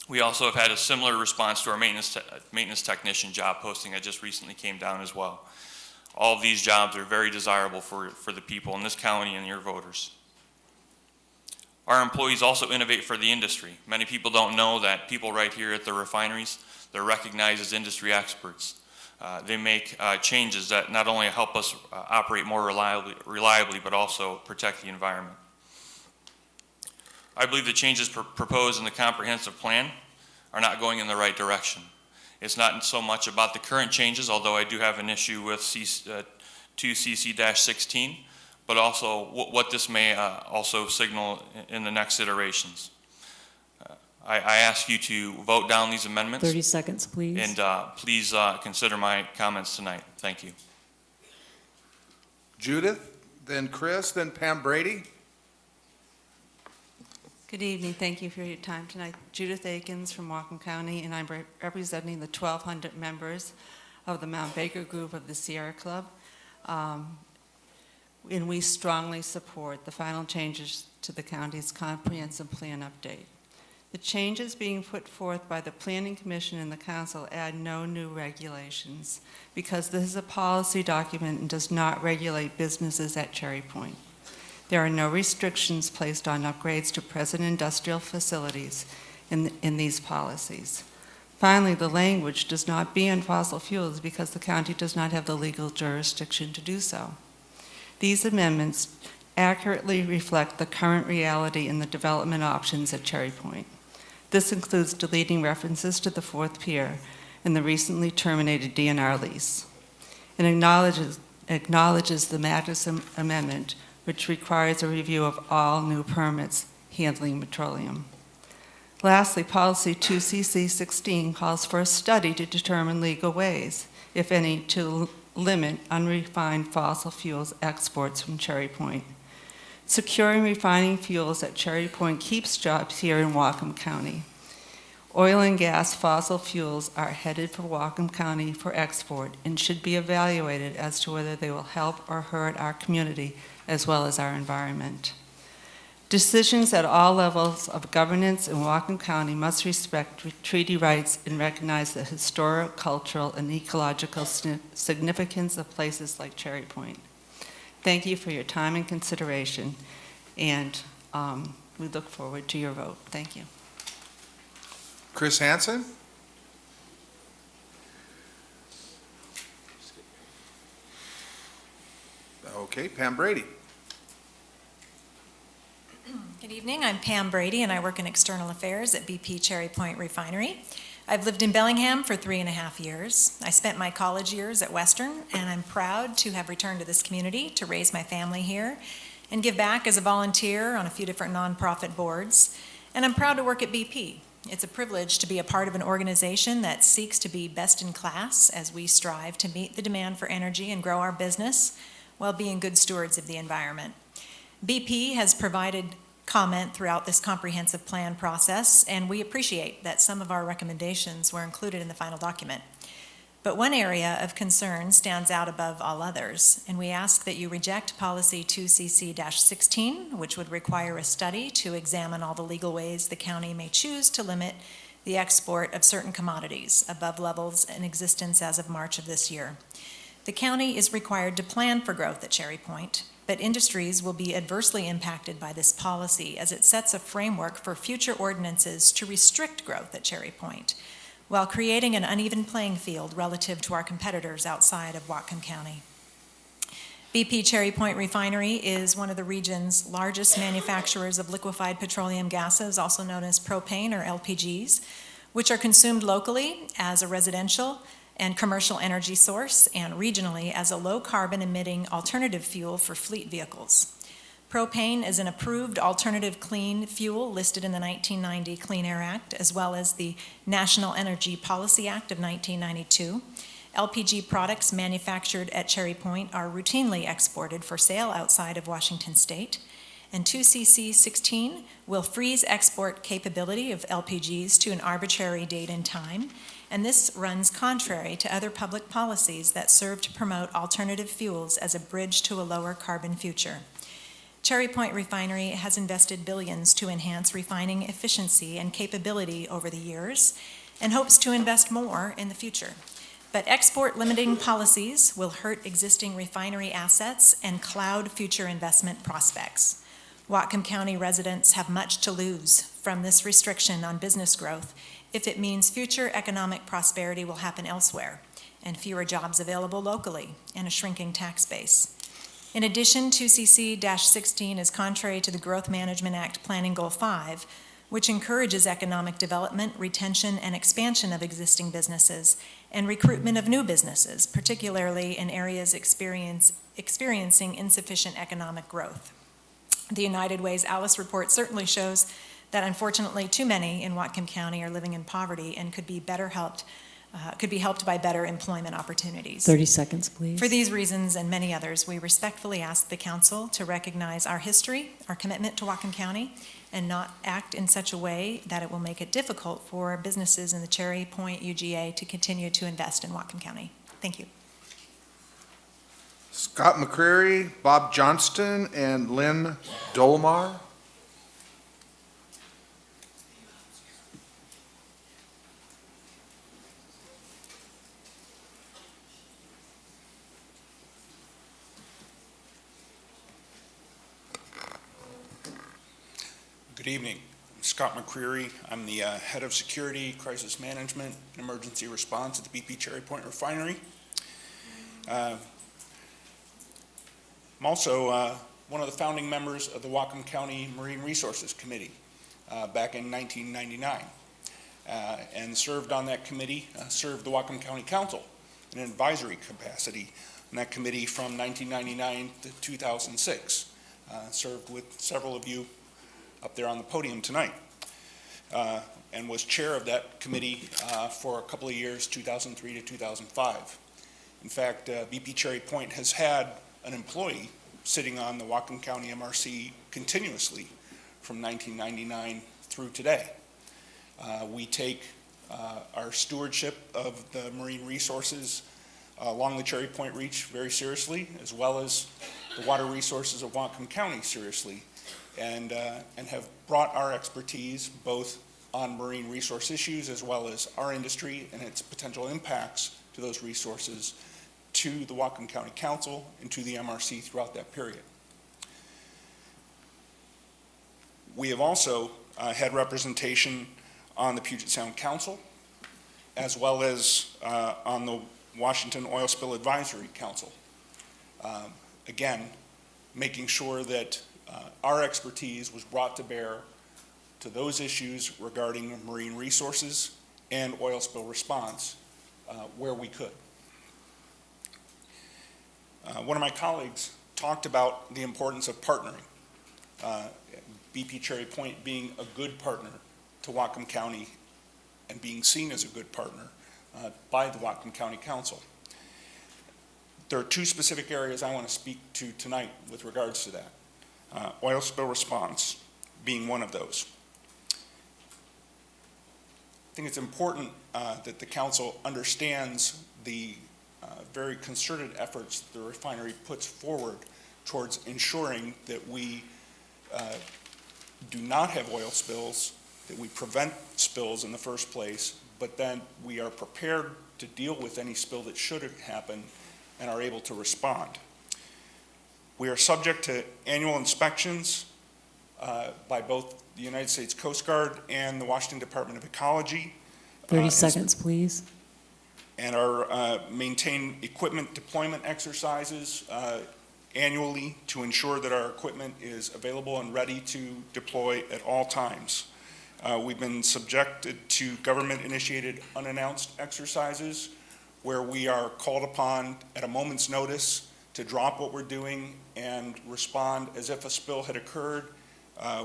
We also have had a similar response to our maintenance technician job posting that just recently came down as well. All of these jobs are very desirable for the people in this county and your voters. Our employees also innovate for the industry. Many people don't know that people right here at the refineries, they're recognized as industry experts. They make changes that not only help us operate more reliably, but also protect the environment. I believe the changes proposed in the comprehensive plan are not going in the right direction. It's not so much about the current changes, although I do have an issue with 2CC-16, but also what this may also signal in the next iterations. I ask you to vote down these amendments. 30 seconds, please. And please consider my comments tonight. Thank you. Judith, then Chris, then Pam Brady. Good evening. Thank you for your time tonight. Judith Akins from Whatcom County, and I'm representing the 1,200 members of the Mount Baker group of the Sierra Club. And we strongly support the final changes to the county's comprehensive plan update. The changes being put forth by the Planning Commission and the Council add no new regulations because this is a policy document and does not regulate businesses at Cherry Point. There are no restrictions placed on upgrades to present industrial facilities in these policies. Finally, the language does not ban fossil fuels because the county does not have the legal jurisdiction to do so. These amendments accurately reflect the current reality in the development options at Cherry Point. This includes deleting references to the fourth pier in the recently terminated DNR lease, and acknowledges the Magnus Amendment, which requires a review of all new permits handling petroleum. Lastly, Policy 2CC-16 calls for a study to determine legal ways, if any, to limit unrefined fossil fuels exports from Cherry Point. Securing refining fuels at Cherry Point keeps jobs here in Whatcom County. Oil and gas fossil fuels are headed for Whatcom County for export and should be evaluated as to whether they will help or hurt our community as well as our environment. Decisions at all levels of governance in Whatcom County must respect treaty rights and recognize the historic, cultural, and ecological significance of places like Cherry Point. Thank you for your time and consideration, and we look forward to your vote. Thank you. Chris Hansen. Okay, Pam Brady. Good evening, I'm Pam Brady and I work in external affairs at BP Cherry Point Refinery. I've lived in Bellingham for 3.5 years. I spent my college years at Western and I'm proud to have returned to this community to raise my family here and give back as a volunteer on a few different nonprofit boards. And I'm proud to work at BP. It's a privilege to be a part of an organization that seeks to be best in class as we strive to meet the demand for energy and grow our business while being good stewards of the environment. BP has provided comment throughout this comprehensive plan process, and we appreciate that some of our recommendations were included in the final document. But one area of concern stands out above all others, and we ask that you reject Policy 2CC-16, which would require a study to examine all the legal ways the county may choose to limit the export of certain commodities above levels in existence as of March of this year. The county is required to plan for growth at Cherry Point, but industries will be adversely impacted by this policy as it sets a framework for future ordinances to restrict growth at Cherry Point, while creating an uneven playing field relative to our competitors outside of Whatcom County. BP Cherry Point Refinery is one of the region's largest manufacturers of liquefied petroleum gases, also known as propane or LPGs, which are consumed locally as a residential and commercial energy source, and regionally as a low-carbon emitting alternative fuel for fleet vehicles. Propane is an approved alternative clean fuel listed in the 1990 Clean Air Act, as well as the National Energy Policy Act of 1992. LPG products manufactured at Cherry Point are routinely exported for sale outside of Washington State, And 2CC16 will freeze export capability of LPGs to an arbitrary date and time, and this runs contrary to other public policies that serve to promote alternative fuels as a bridge to a lower carbon future. Cherry Point Refinery has invested billions to enhance refining efficiency and capability over the years and hopes to invest more in the future. But export limiting policies will hurt existing refinery assets and cloud future investment prospects. Whatcom County residents have much to lose from this restriction on business growth if it means future economic prosperity will happen elsewhere and fewer jobs available locally and a shrinking tax base. In addition, 2CC-16 is contrary to the Growth Management Act Planning Goal 5, which encourages economic development, retention, and expansion of existing businesses, and recruitment of new businesses, particularly in areas experiencing insufficient economic growth. The United Way's Alice report certainly shows that unfortunately too many in Whatcom County are living in poverty and could be helped by better employment opportunities. 30 seconds, please. For these reasons and many others, we respectfully ask the council to recognize our history, our commitment to Whatcom County, and not act in such a way that it will make it difficult for businesses in the Cherry Point UGA to continue to invest in Whatcom County. Thank you. Scott McCreary, Bob Johnston, and Lynn Dolmar. Good evening. I'm Scott McCreary. I'm the head of security, crisis management, and emergency response at the BP Cherry Point Refinery. I'm also one of the founding members of the Whatcom County Marine Resources Committee back in 1999, and served on that committee, served the Whatcom County Council in an advisory capacity on that committee from 1999 to 2006. Served with several of you up there on the podium tonight, and was chair of that committee for a couple of years, 2003 to 2005. In fact, BP Cherry Point has had an employee sitting on the Whatcom County MRC continuously from 1999 through today. We take our stewardship of the marine resources along the Cherry Point Reach very seriously, as well as the water resources of Whatcom County seriously, and have brought our expertise both on marine resource issues as well as our industry and its potential impacts to those resources to the Whatcom County Council and to the MRC throughout that period. We have also had representation on the Puget Sound Council, as well as on the Washington Oil Spill Advisory Council. Again, making sure that our expertise was brought to bear to those issues regarding marine resources and oil spill response where we could. One of my colleagues talked about the importance of partnering. BP Cherry Point being a good partner to Whatcom County and being seen as a good partner by the Whatcom County Council. There are two specific areas I want to speak to tonight with regards to that. Oil spill response being one of those. I think it's important that the council understands the very concerted efforts that the refinery puts forward towards ensuring that we do not have oil spills, that we prevent spills in the first place, but then we are prepared to deal with any spill that should happen and are able to respond. We are subject to annual inspections by both the United States Coast Guard and the Washington Department of Ecology. 30 seconds, please. And our maintain equipment deployment exercises annually to ensure that our equipment is available and ready to deploy at all times. We've been subjected to government-initiated unannounced exercises where we are called upon at a moment's notice to drop what we're doing and respond as if a spill had occurred.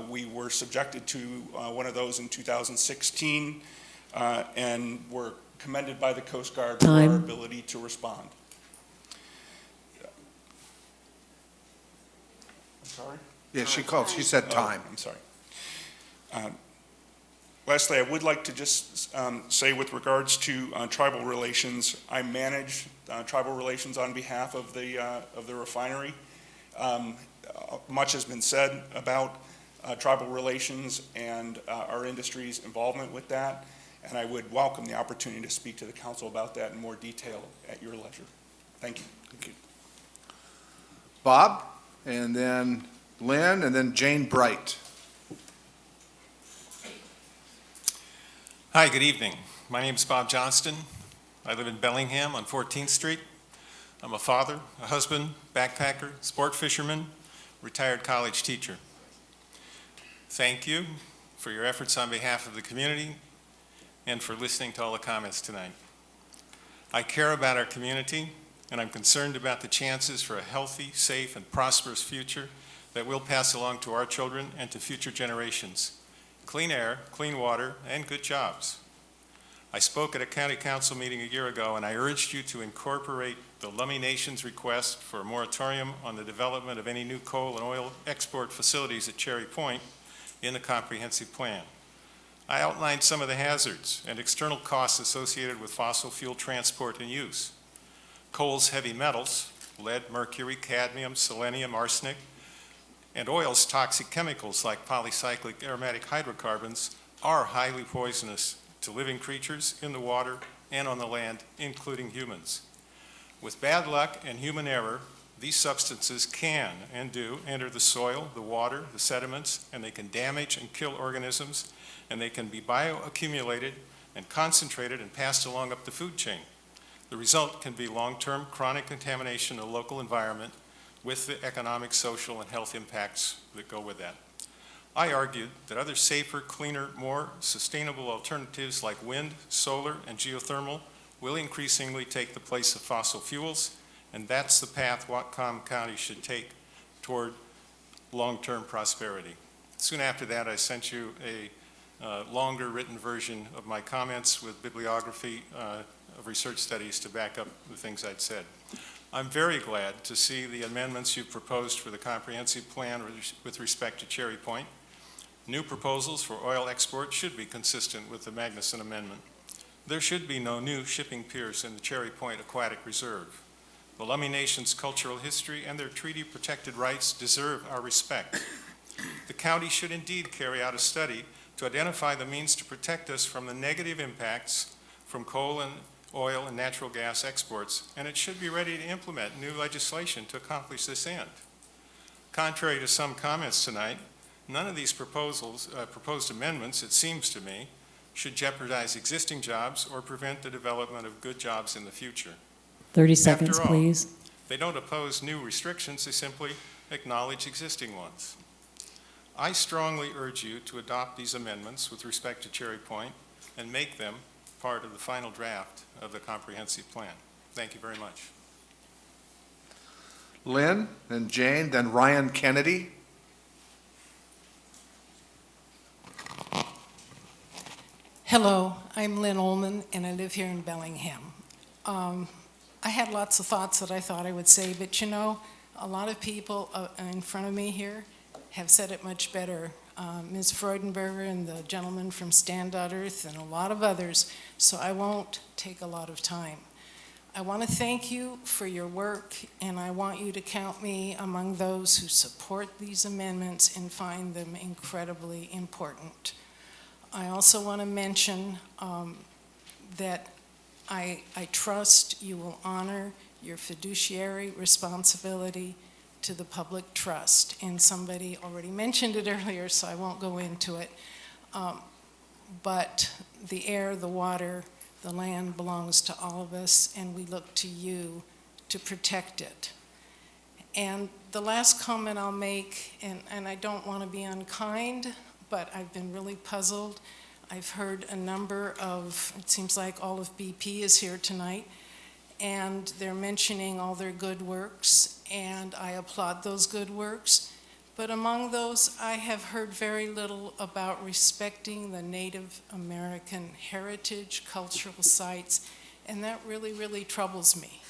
We were subjected to one of those in 2016 and were commended by the Coast Guard for our ability to respond. I'm sorry? Yeah, she called, she said time. I'm sorry. Lastly, I would like to just say with regards to tribal relations, I manage tribal relations on behalf of the refinery. Much has been said about tribal relations and our industry's involvement with that, and I would welcome the opportunity to speak to the council about that in more detail at your leisure. Thank you. Thank you. Bob, and then Lynn, and then Jane Bright. Hi, good evening. My name is Bob Johnston. I live in Bellingham on 14th Street. I'm a father, a husband, backpacker, sport fisherman, retired college teacher. Thank you for your efforts on behalf of the community and for listening to all the comments tonight. I care about our community, and I'm concerned about the chances for a healthy, safe, and prosperous future that we'll pass along to our children and to future generations. Clean air, clean water, and good jobs. I spoke at a county council meeting a year ago, and I urged you to incorporate the Lummi Nation's request for a moratorium on the development of any new coal and oil export facilities at Cherry Point in the comprehensive plan. I outlined some of the hazards and external costs associated with fossil fuel transport and use. Coal's heavy metals, lead, mercury, cadmium, selenium, arsenic, and oil's toxic chemicals like polycyclic aromatic hydrocarbons are highly poisonous to living creatures in the water and on the land, including humans. With bad luck and human error, these substances can and do enter the soil, the water, the sediments, and they can damage and kill organisms, and they can be bioaccumulated and concentrated and passed along up the food chain. The result can be long-term chronic contamination of the local environment with the economic, social, and health impacts that go with that. I argued that other safer, cleaner, more sustainable alternatives like wind, solar, and geothermal will increasingly take the place of fossil fuels, and that's the path Whatcom County should take toward long-term prosperity. Soon after that, I sent you a longer written version of my comments with bibliography of research studies to back up the things I'd said. I'm very glad to see the amendments you've proposed for the comprehensive plan with respect to Cherry Point. New proposals for oil export should be consistent with the Magnuson Amendment. There should be no new shipping piers in the Cherry Point Aquatic Reserve. The Lummi Nation's cultural history and their treaty-protected rights deserve our respect. The county should indeed carry out a study to identify the means to protect us from the negative impacts from coal and oil and natural gas exports, and it should be ready to implement new legislation to accomplish this end. Contrary to some comments tonight, none of these proposed amendments, it seems to me, should jeopardize existing jobs or prevent the development of good jobs in the future. 30 seconds, After all, please. they don't oppose new restrictions, they simply acknowledge existing ones. I strongly urge you to adopt these amendments with respect to Cherry Point and make them part of the final draft of the comprehensive plan. Thank you very much. Lynn, then Jane, then Ryan Kennedy. Hello, I'm Lynn Ullman, and I live here in Bellingham. I had lots of thoughts that I thought I would say, but you know, a lot of people in front of me here have said it much better. Ms. Freudenberger and the gentleman from Stand.Earth and a lot of others, so I won't take a lot of time. I want to thank you for your work, and I want you to count me among those who support these amendments and find them incredibly important. I also want to mention that I trust you will honor your fiduciary responsibility to the public trust, and somebody already mentioned it earlier, so I won't go into it. But the air, the water, the land belongs to all of us, and we look to you to protect it. And the last comment I'll make, and I don't want to be unkind, but I've been really puzzled. I've heard a number of, it seems like all of BP is here tonight, and they're mentioning all their good works, and I applaud those good works. But among those, I have heard very little about respecting the Native American heritage, cultural sites, and that really, really troubles me.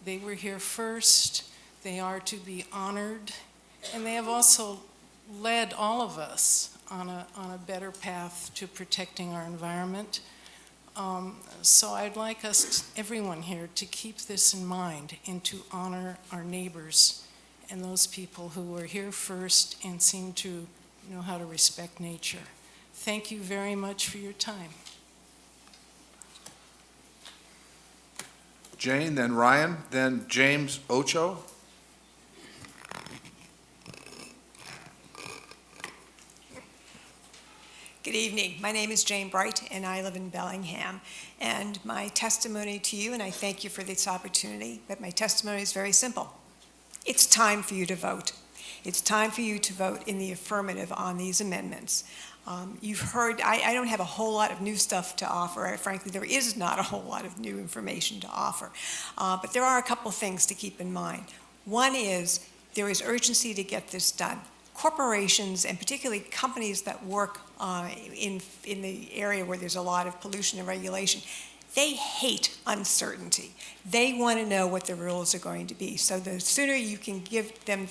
They were here first. They are to be honored, And they have also led all of us on a better path to protecting our environment. So I'd like us, everyone here, to keep this in mind and to honor our neighbors and those people who were here first and seem to know how to respect nature. Thank you very much for your time. Jane, then Ryan, then James Ocho. Good evening. My name is Jane Bright, and I live in Bellingham. And my testimony to you, and I thank you for this opportunity, but my testimony is very simple. It's time for you to vote. It's time for you to vote in the affirmative on these amendments. You've heard, I don't have a whole lot of new stuff to offer. Frankly, there is not a whole lot of new information to offer. But there are a couple things to keep in mind. One is there is urgency to get this done. Corporations, and particularly companies that work in the area where there's a lot of pollution and regulation, they hate uncertainty. They want to know what the rules are going to be. So the sooner you can give them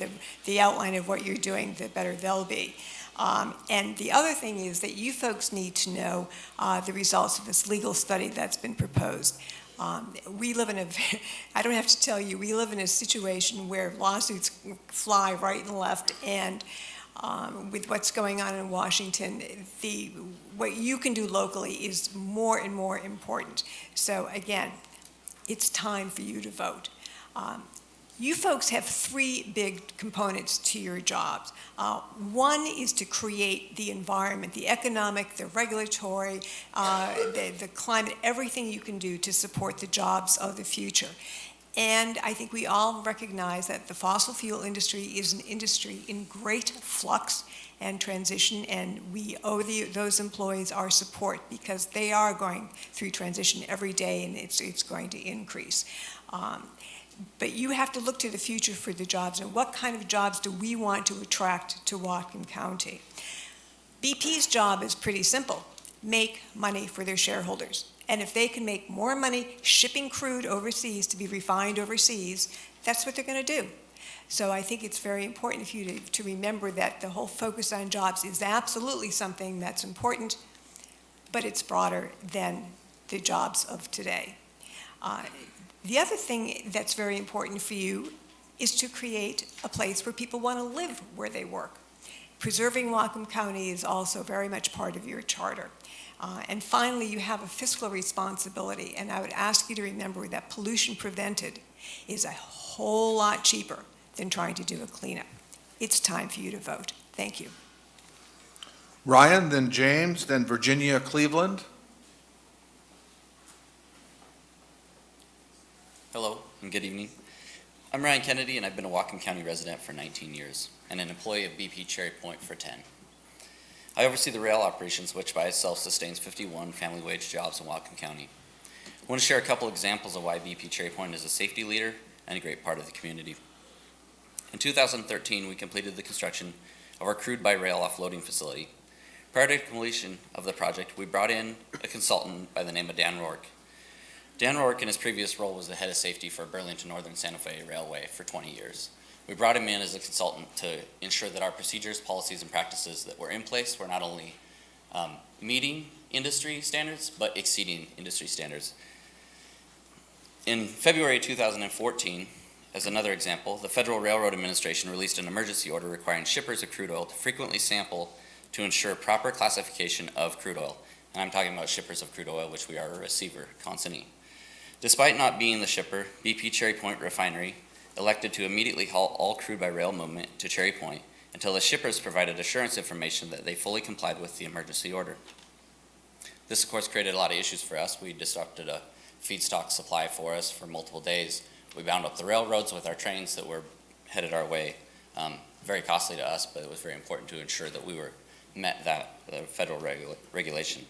the outline of what you're doing, the better they'll be. And the other thing is that you folks need to know the results of this legal study that's been proposed. We live in I don't have to tell you, we live in a situation where lawsuits fly right and left, and with what's going on in Washington, what you can do locally is more and more important. So again, it's time for you to vote. You folks have three big components to your jobs. One is to create the environment, the economic, the regulatory, the climate, everything you can do to support the jobs of the future. And I think we all recognize that the fossil fuel industry is an industry in great flux and transition, and we owe those employees our support because they are going through transition every day, and it's going to increase. But you have to look to the future for the jobs, and what kind of jobs do we want to attract to Whatcom County? BP's job is pretty simple: make money for their shareholders. And if they can make more money shipping crude overseas to be refined overseas, that's what they're going to do. So I think it's very important for you to remember that the whole focus on jobs is absolutely something that's important, but it's broader than the jobs of today. The other thing that's very important for you is to create a place where people want to live where they work. Preserving Whatcom County is also very much part of your charter. And finally, you have a fiscal responsibility, and I would ask you to remember that pollution prevented is a whole lot cheaper than trying to do a cleanup. It's time for you to vote. Thank you. Ryan, then James, then Virginia Cleveland. Hello and good evening. I'm Ryan Kennedy, and I've been a Whatcom County resident for 19 years and an employee of BP Cherry Point for 10. I oversee the rail operations, which by itself sustains 51 family wage jobs in Whatcom County. I want to share a couple examples of why BP Cherry Point is a safety leader and a great part of the community. In 2013, we completed the construction of our crude by rail offloading facility. Prior to completion of the project, we brought in a consultant by the name of Dan Rourke. Dan Rourke, in his previous role, was the head of safety for Burlington Northern Santa Fe Railway for 20 years. We brought him in as a consultant to ensure that our procedures, policies, and practices that were in place were not only meeting industry standards, but exceeding industry standards. In February 2014, as another example, the Federal Railroad Administration released an emergency order requiring shippers of crude oil to frequently sample to ensure proper classification of crude oil. And I'm talking about shippers of crude oil, which we are a receiver, consignee. Despite not being the shipper, BP Cherry Point Refinery elected to immediately halt all crude by rail movement to Cherry Point until the shippers provided assurance information that they fully complied with the emergency order. This, of course, created a lot of issues for us. We disrupted a feedstock supply for us for multiple days. We bound up the railroads with our trains that were headed our way. Very costly to us, but it was very important to ensure that we met that federal regulation.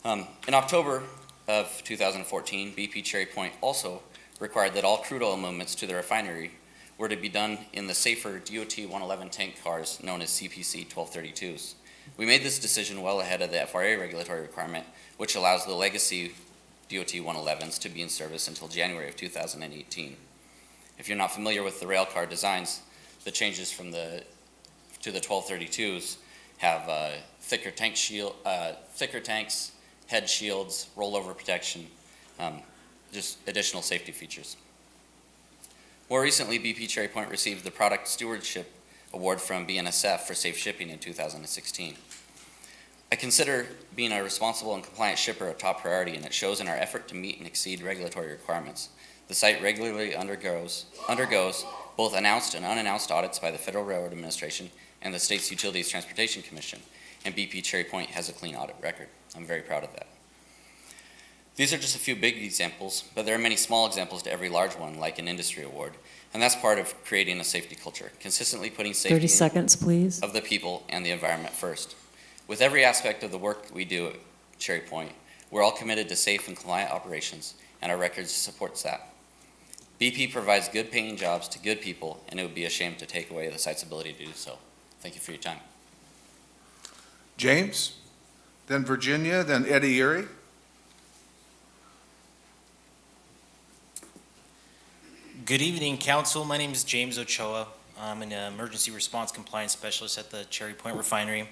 In October of 2014, BP Cherry Point also required that all crude oil movements to the refinery were to be done in the safer DOT 111 tank cars known as CPC 1232s. We made this decision well ahead of the FRA regulatory requirement, which allows the legacy DOT 111s to be in service until January of 2018. If you're not familiar with the rail car designs, the changes from to the 1232s have thicker tanks, head shields, rollover protection, just additional safety features. More recently, BP Cherry Point received the Product Stewardship Award from BNSF for safe shipping in 2016. I consider being a responsible and compliant shipper a top priority, and it shows in our effort to meet and exceed regulatory requirements. The site regularly undergoes both announced and unannounced audits by the Federal Railroad Administration and the state's Utilities Transportation Commission, and BP Cherry Point has a clean audit record. I'm very proud of that. These are just a few big examples, but there are many small examples to every large one, like an industry award, and that's part of creating a safety culture, consistently putting 30 safety seconds, please. of the people and the environment first. With every aspect of the work we do at Cherry Point, we're all committed to safe and compliant operations, and our record supports that. BP provides good paying jobs to good people, and it would be a shame to take away the site's ability to do so. Thank you for your time. James, then Virginia, then Eddie Erie. Good evening, Council. My name is James Ochoa. I'm an emergency response compliance specialist at the Cherry Point Refinery.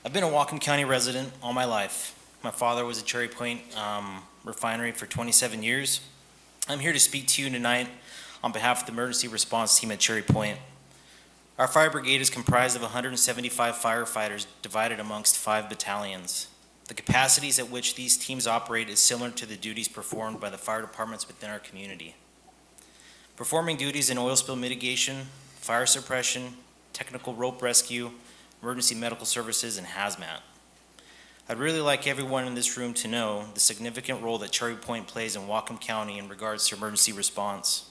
I've been a Whatcom County resident all my life. My father was at Cherry Point Refinery for 27 years. I'm here to speak to you tonight on behalf of the emergency response team at Cherry Point. Our fire brigade is comprised of 175 firefighters divided amongst 5 battalions. The capacities at which these teams operate is similar to the duties performed by the fire departments within our community. Performing duties in oil spill mitigation, fire suppression, technical rope rescue, emergency medical services, and hazmat. I'd really like everyone in this room to know the significant role that Cherry Point plays in Whatcom County in regards to emergency response.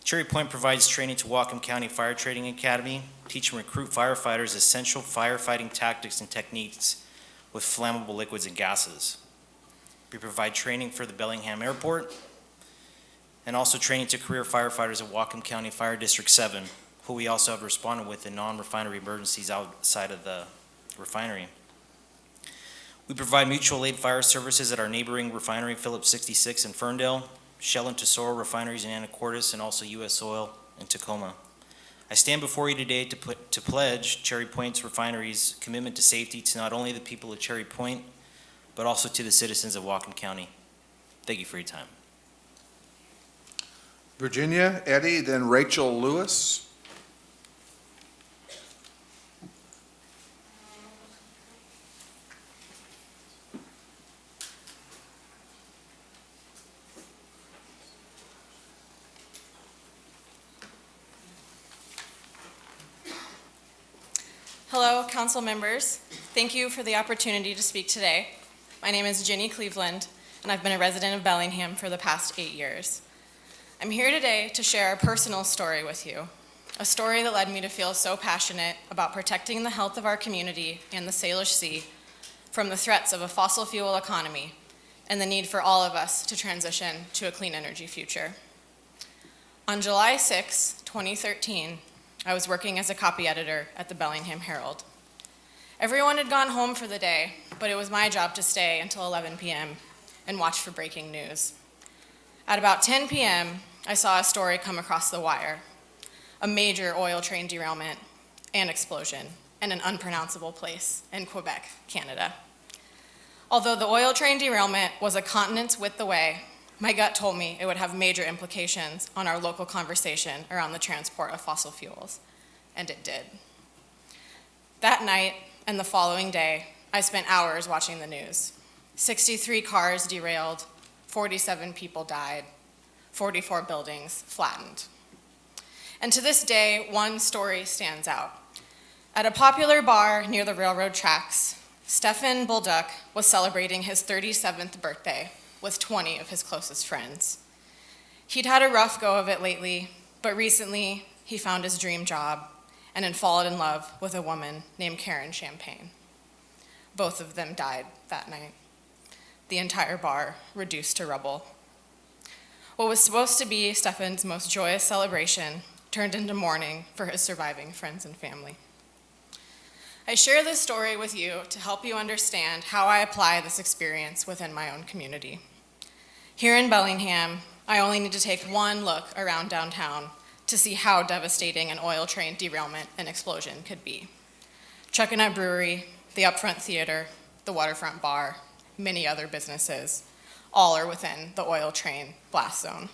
Cherry Point provides training to Whatcom County Fire Training Academy, teach and recruit firefighters essential firefighting tactics and techniques with flammable liquids and gases. We provide training for the Bellingham Airport, and also training to career firefighters at Whatcom County Fire District 7, who we also have responded with in non-refinery emergencies outside of the refinery. We provide mutual aid fire services at our neighboring refinery, Phillips 66 in Ferndale, Shell and Tesoro refineries in Anacortes, and also U.S. Oil in Tacoma. I stand before you today to pledge Cherry Point's refinery's commitment to safety to not only the people of Cherry Point, but also to the citizens of Whatcom County. Thank you for your time. Virginia, Eddie, then Rachel Lewis. Hello, council members. Thank you for the opportunity to speak today. My name is Jenny Cleveland, and I've been a resident of Bellingham for the past 8 years. I'm here today to share a personal story with you, a story that led me to feel so passionate about protecting the health of our community and the Salish Sea from the threats of a fossil fuel economy and the need for all of us to transition to a clean energy future. On July 6, 2013, I was working as a copy editor at the Bellingham Herald. Everyone had gone home for the day, but it was my job to stay until 11 p.m. and watch for breaking news. At about 10 p.m., I saw a story come across the wire, a major oil train derailment and explosion in an unpronounceable place in Quebec, Canada. Although the oil train derailment was a continent's width away, my gut told me it would have major implications on our local conversation around the transport of fossil fuels, and it did. That night and the following day, I spent hours watching the news. 63 cars derailed, 47 people died, 44 buildings flattened. And to this day, one story stands out. At a popular bar near the railroad tracks, Stefan Bulduck was celebrating his 37th birthday with 20 of his closest friends. He'd had a rough go of it lately, but recently he found his dream job and had fallen in love with a woman named Karen Champagne. Both of them died that night. The entire bar reduced to rubble. What was supposed to be Stefan's most joyous celebration turned into mourning for his surviving friends and family. I share this story with you to help you understand how I apply this experience within my own community. Here in Bellingham, I only need to take one look around downtown to see how devastating an oil train derailment and explosion could be. Chuckanut Brewery, the Upfront Theater, the Waterfront Bar, many other businesses, all are within the oil train blast zone.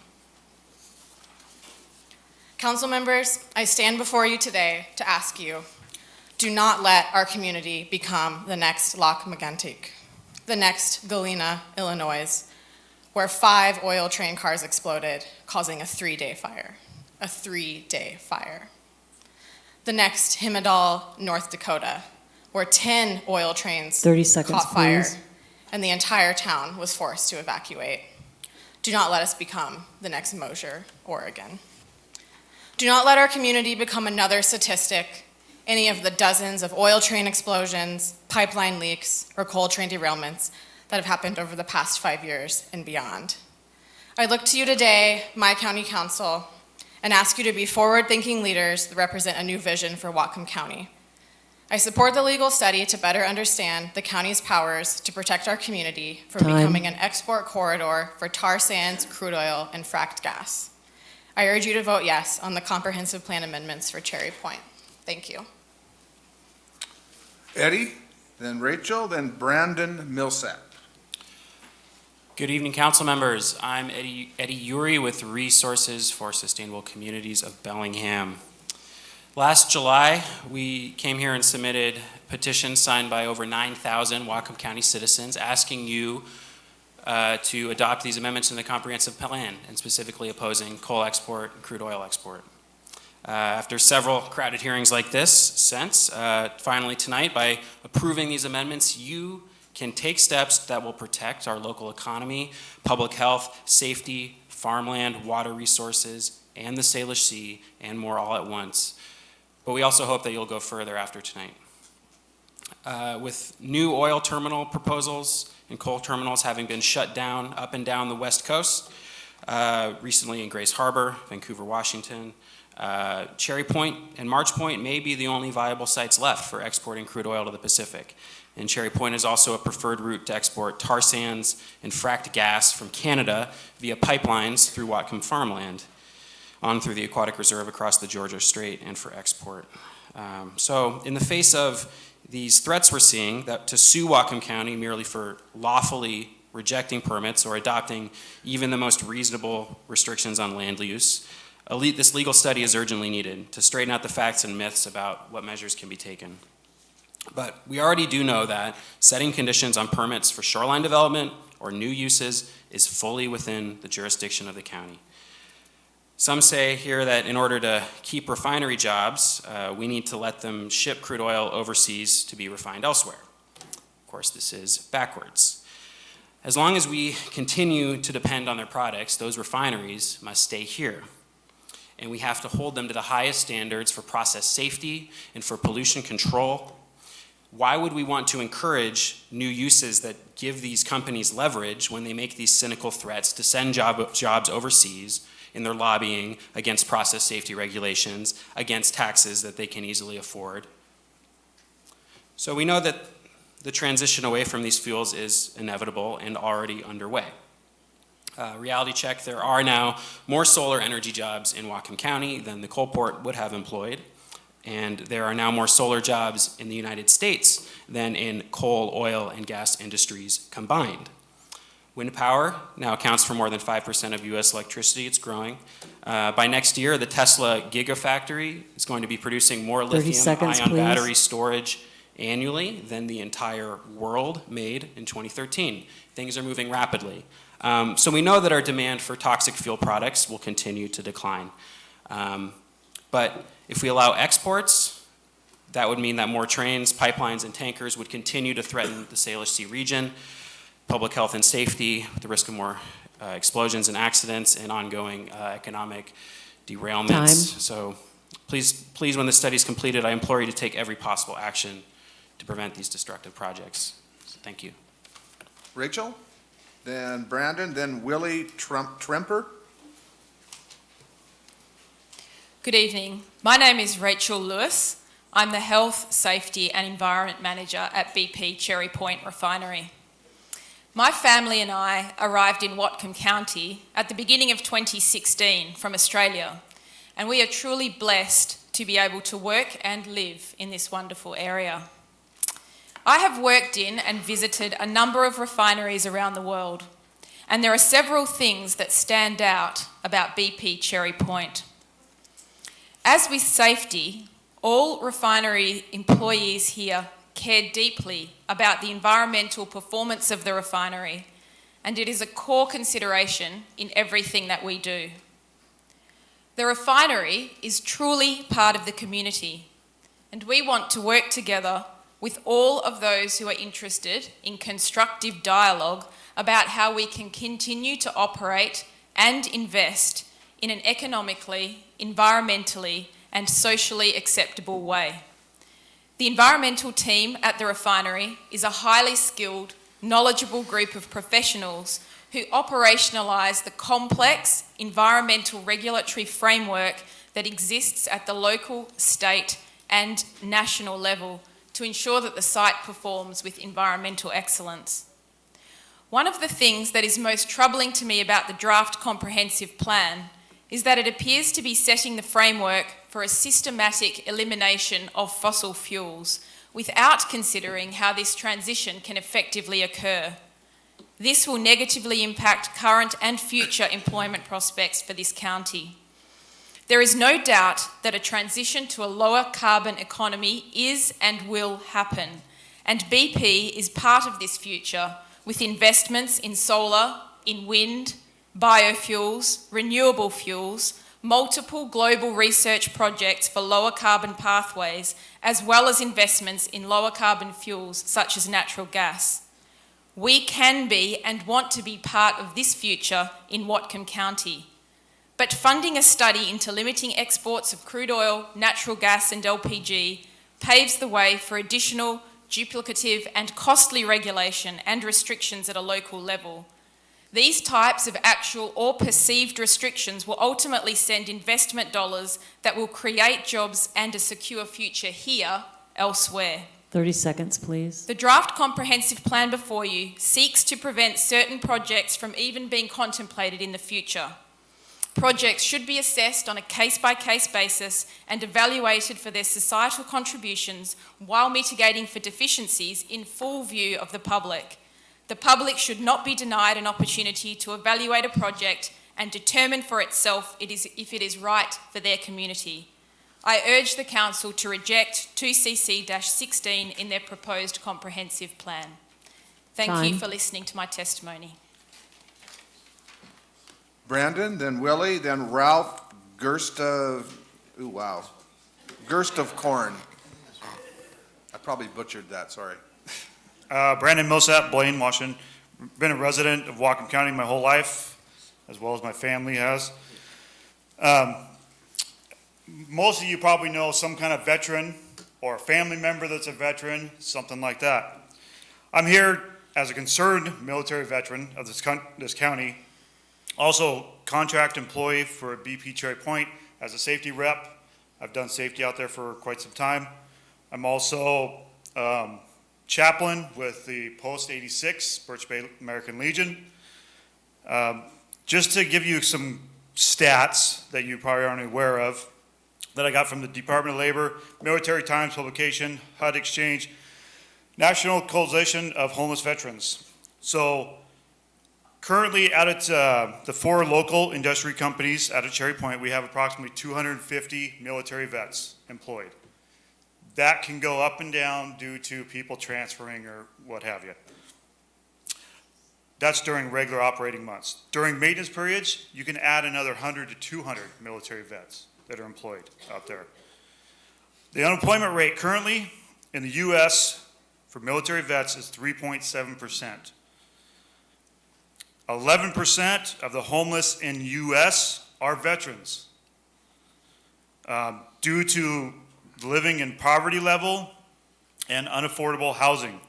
Council members, I stand before you today to ask you, do not let our community become the next Lac Megantic, the next Galena, Illinois, where 5 oil train cars exploded, causing a 3-day fire. A 3-day fire. The next Himmadal, North Dakota, where 10 oil trains 30 seconds, caught fire, please. and the entire town was forced to evacuate. Do not let us become the next Mosier, Oregon. Do not let our community become another statistic, any of the dozens of oil train explosions, pipeline leaks, or coal train derailments that have happened over the past 5 years and beyond. I look to you today, my county council, and ask you to be forward-thinking leaders that represent a new vision for Whatcom County. I support the legal study to better understand the county's powers to protect our community from Time. becoming an export corridor for tar sands, crude oil, and fracked gas. I urge you to vote yes on the comprehensive plan amendments for Cherry Point. Thank you. Eddie, then Rachel, then Brandon Millsap. Good evening, council members. I'm Eddie Uri with Resources for Sustainable Communities of Bellingham. Last July, we came here and submitted petitions signed by over 9,000 Whatcom County citizens asking you to adopt these amendments in the comprehensive plan, and specifically opposing coal export and crude oil export. After several crowded hearings like this since, finally tonight, by approving these amendments, you can take steps that will protect our local economy, public health, safety, farmland, water resources, and the Salish Sea, and more all at once. But we also hope that you'll go further after tonight. With new oil terminal proposals and coal terminals having been shut down up and down the West Coast, recently in Grace Harbor, Vancouver, Washington, Cherry Point and March Point may be the only viable sites left for exporting crude oil to the Pacific. And Cherry Point is also a preferred route to export tar sands and fracked gas from Canada via pipelines through Whatcom farmland on through the Aquatic Reserve across the Georgia Strait and for export. So in the face of these threats we're seeing that to sue Whatcom County merely for lawfully rejecting permits or adopting even the most reasonable restrictions on land use, this legal study is urgently needed to straighten out the facts and myths about what measures can be taken. But we already do know that setting conditions on permits for shoreline development or new uses is fully within the jurisdiction of the county. Some say here that in order to keep refinery jobs, we need to let them ship crude oil overseas to be refined elsewhere. Of course, this is backwards. As long as we continue to depend on their products, those refineries must stay here. And we have to hold them to the highest standards for process safety and for pollution control. Why would we want to encourage new uses that give these companies leverage when they make these cynical threats to send jobs overseas in their lobbying against process safety regulations, against taxes that they can easily afford? So we know that the transition away from these fuels is inevitable and already underway. Reality check, there are now more solar energy jobs in Whatcom County than the coal port would have employed. And there are now more solar jobs in the United States than in coal, oil, and gas industries combined. Wind power now accounts for more than 5% of US electricity. It's growing. By next year, the Tesla Gigafactory is going to be producing more lithium-ion battery storage annually than the entire world made in 2013. Things are moving rapidly. So we know that our demand for toxic fuel products will continue to decline. But if we allow exports, that would mean that more trains, pipelines, and tankers would continue to threaten the Salish Sea region, public health and safety, with the risk of more explosions and accidents and ongoing economic derailments. Time. So please, when the study is completed, I implore you to take every possible action to prevent these destructive projects. So thank you. Rachel, then Brandon, then Willie Tremper. Good evening. My name is Rachel Lewis. I'm the Health, Safety and Environment Manager at BP Cherry Point Refinery. My family and I arrived in Whatcom County at the beginning of 2016 from Australia, and we are truly blessed to be able to work and live in this wonderful area. I have worked in and visited a number of refineries around the world, and there are several things that stand out about BP Cherry Point. As with safety, all refinery employees here care deeply about the environmental performance of the refinery, and it is a core consideration in everything that we do. The refinery is truly part of the community, and we want to work together with all of those who are interested in constructive dialogue about how we can continue to operate and invest in an economically, environmentally, and socially acceptable way. The environmental team at the refinery is a highly skilled, knowledgeable group of professionals who operationalise the complex environmental regulatory framework that exists at the local, state, and national level to ensure that the site performs with environmental excellence. One of the things that is most troubling to me about the draft comprehensive plan is that it appears to be setting the framework for a systematic elimination of fossil fuels without considering how this transition can effectively occur. This will negatively impact current and future employment prospects for this county. There is no doubt that a transition to a lower carbon economy is and will happen, and BP is part of this future with investments in solar, in wind, biofuels, renewable fuels, multiple global research projects for lower carbon pathways, as well as investments in lower carbon fuels such as natural gas. We can be and want to be part of this future in Whatcom County. But funding a study into limiting exports of crude oil, natural gas and LPG paves the way for additional duplicative and costly regulation and restrictions at a local level. These types of actual or perceived restrictions will ultimately send investment dollars that will create jobs and a secure future here, elsewhere. 30 seconds, please. The draft comprehensive plan before you seeks to prevent certain projects from even being contemplated in the future. Projects should be assessed on a case-by-case basis and evaluated for their societal contributions while mitigating for deficiencies in full view of the public. The public should not be denied an opportunity to evaluate a project and determine for itself if it is right for their community. I urge the Council to reject 2CC-16 in their proposed comprehensive plan. Thank you for listening to my testimony. Brandon, then Willie, then Ralph Gerst of Corn. I probably butchered that, sorry. Brandon Millsap, Blaine, Washington. Been a resident of Whatcom County my whole life, as well as my family has. Most of you probably know some kind of veteran or a family member that's a veteran, something like that. I'm here as a concerned military veteran of this county, also contract employee for BP Cherry Point as a safety rep. I've done safety out there for quite some time. I'm also chaplain with the Post 86, Birch Bay American Legion. Just to give you some stats that you probably aren't aware of, that I got from the Department of Labor, Military Times publication, HUD Exchange, National Coalition of Homeless Veterans. So currently out at the 4 local industry companies out at Cherry Point, we have approximately 250 military vets employed. That can go up and down due to people transferring or what have you. That's during regular operating months. During maintenance periods, you can add another 100 to 200 military vets that are employed out there. The unemployment rate currently in the U.S. for military vets is 3.7%. 11% of the homeless in U.S. are veterans. Due to living in poverty level and unaffordable housing.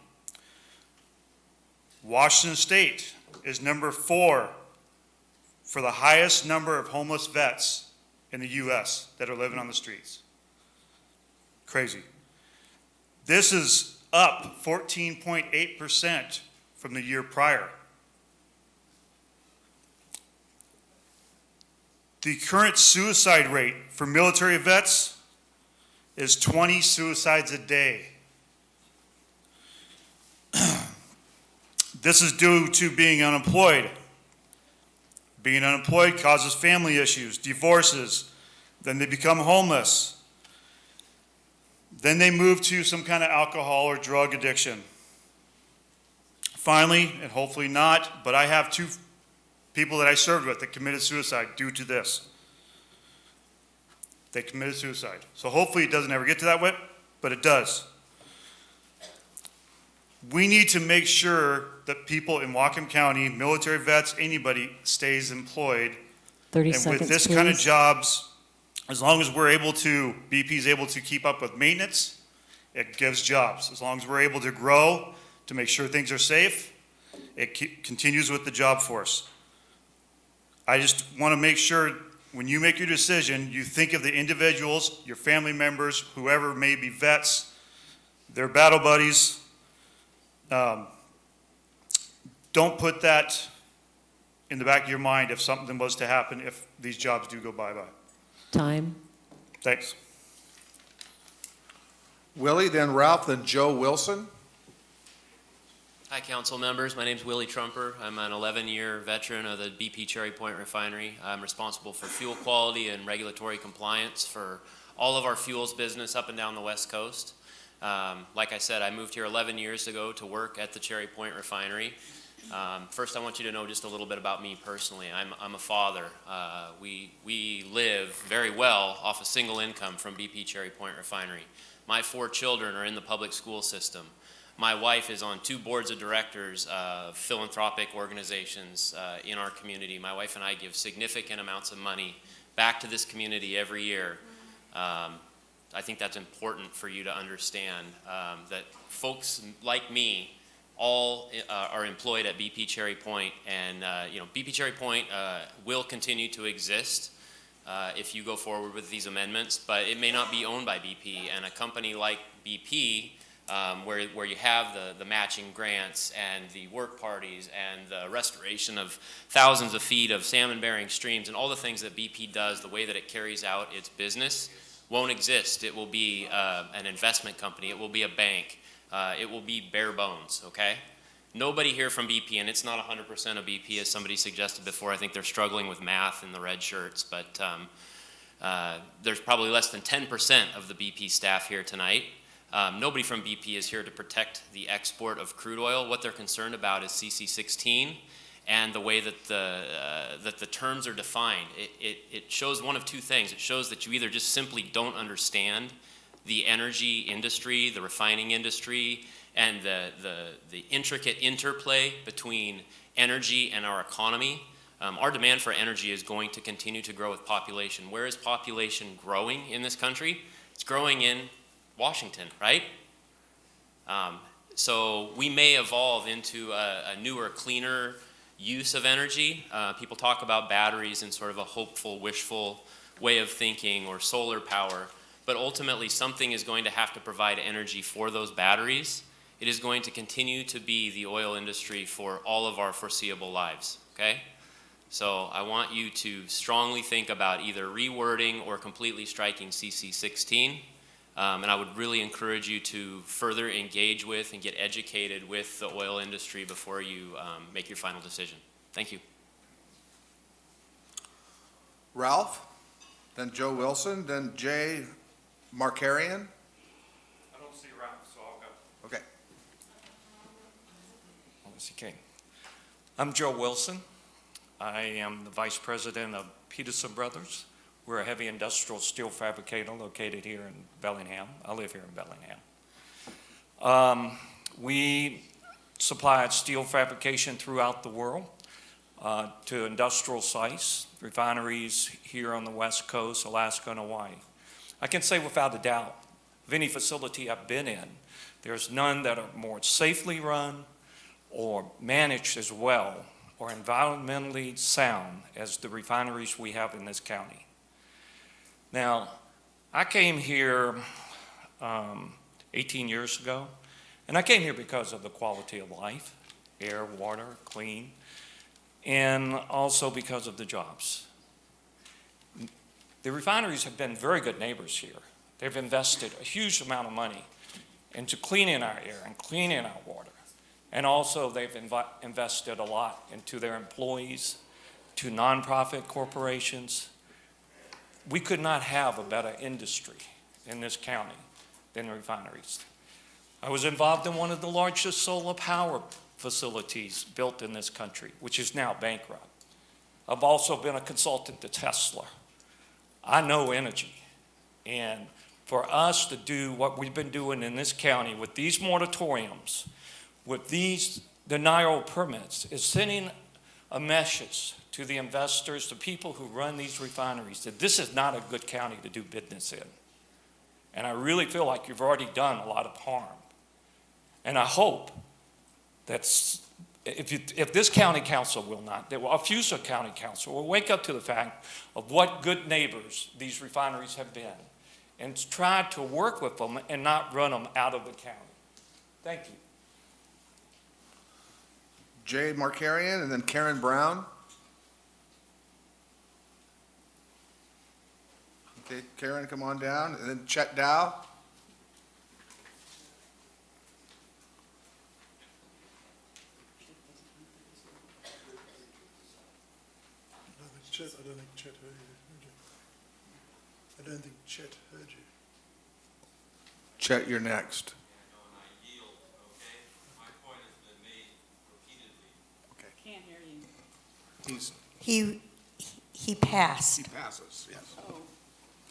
Washington State is number 4 for the highest number of homeless vets in the U.S. that are living on the streets. Crazy. This is up 14.8% from the year prior. The current suicide rate for military vets is 20 suicides a day. This is due to being unemployed. Being unemployed causes family issues, divorces, then they become homeless. Then they move to some kind of alcohol or drug addiction. Finally, and hopefully not, but I have 2 people that I served with that committed suicide due to this. They committed suicide. So hopefully it doesn't ever get to that way, but it does. We need to make sure that people in Whatcom County, military vets, anybody, stays employed. 30 And seconds, with this kind of please. jobs, as long as we're able to, BP is able to keep up with maintenance, it gives jobs. As long as we're able to grow, to make sure things are safe, it continues with the job force. I just want to make sure when you make your decision, you think of the individuals, your family members, whoever may be vets, their battle buddies. Don't put that in the back of your mind if something was to happen, if these jobs do go bye-bye. Time. Thanks. Willie, then Ralph, then Joe Wilson. Hi, council members. My name is Willie Trumper. I'm an 11-year veteran of the BP Cherry Point Refinery. I'm responsible for fuel quality and regulatory compliance for all of our fuels business up and down the West Coast. Like I said, I moved here 11 years ago to work at the Cherry Point Refinery. First, I want you to know just a little bit about me personally. I'm a father. We live very well off a single income from BP Cherry Point Refinery. My 4 children are in the public school system. My wife is on 2 boards of directors of philanthropic organizations in our community. My wife and I give significant amounts of money back to this community every year. I think that's important for you to understand, that folks like me all are employed at BP Cherry Point, and BP Cherry Point will continue to exist if you go forward with these amendments, but it may not be owned by BP, and a company like BP, where you have the matching grants and the work parties and the restoration of thousands of feet of salmon-bearing streams and all the things that BP does, the way that it carries out its business, won't exist. It will be an investment company. It will be a bank. It will be bare bones, okay? Nobody here from BP, and it's not 100% of BP, as somebody suggested before. I think they're struggling with math in the red shirts, but there's probably less than 10% of the BP staff here tonight. Nobody from BP is here to protect the export of crude oil. What they're concerned about is CC16 and the way that the terms are defined. It shows one of 2 things. It shows that you either just simply don't understand the energy industry, the refining industry, and the intricate interplay between energy and our economy. Our demand for energy is going to continue to grow with population. Where is population growing in this country? It's growing in Washington, right? So we may evolve into a newer, cleaner use of energy. People talk about batteries in sort of a hopeful, wishful way of thinking, or solar power, but ultimately something is going to have to provide energy for those batteries. It is going to continue to be the oil industry for all of our foreseeable lives, okay? So I want you to strongly think about either rewording or completely striking CC16. And I would really encourage you to further engage with and get educated with the oil industry before you make your final decision. Thank you. Ralph, then Joe Wilson, then Jay Markarian. I don't see Ralph, so I'll go. Okay. Okay. I'm Joe Wilson. I am the Vice President of Peterson Brothers. We're a heavy industrial steel fabricator located here in Bellingham. I live here in Bellingham. We supply steel fabrication throughout the world to industrial sites, refineries here on the West Coast, Alaska and Hawaii. I can say without a doubt, of any facility I've been in, there's none that are more safely run or managed as well or environmentally sound as the refineries we have in this county. Now, I came here 18 years ago, and I came here because of the quality of life, air, water, clean, and also because of the jobs. The refineries have been very good neighbors here. They've invested a huge amount of money into cleaning our air and cleaning our water. And also they've invested a lot into their employees, to nonprofit corporations. We could not have a better industry in this county than refineries. I was involved in one of the largest solar power facilities built in this country, which is now bankrupt. I've also been a consultant to Tesla. I know energy. And for us to do what we've been doing in this county with these moratoriums, with these denial permits, is sending a message to the investors, the people who run these refineries, that this is not a good county to do business in. And I really feel like you've already done a lot of harm. And I hope that if this county council will not, that a future county council will wake up to the fact of what good neighbors these refineries have been and try to work with them and not run them out of the county. Thank you. Jay Markarian and then Karen Brown. Okay, Karen, come on down, and then Chet Dow. I don't think Chet heard you. I don't think Chet heard you. Chet, you're next. Can't hear you. He passed. He passes, yes.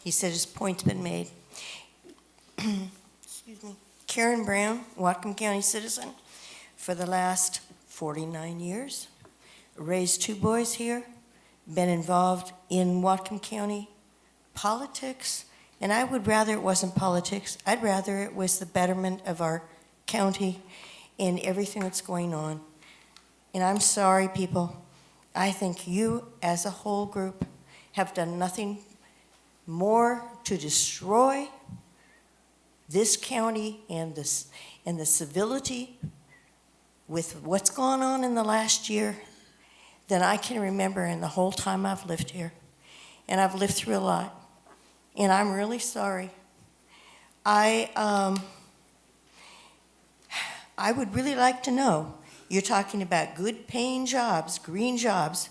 He said his point's been made. Excuse me. Karen Brown, Whatcom County citizen for the last 49 years. Raised 2 boys here. Been involved in Whatcom County politics, and I would rather it wasn't politics. I'd rather it was the betterment of our county and everything that's going on. And I'm sorry, people. I think you, as a whole group, have done nothing more to destroy this county and the civility with what's gone on in the last year than I can remember in the whole time I've lived here. And I've lived through a lot. And I'm really sorry. I would really like to know, you're talking about good paying jobs, green jobs.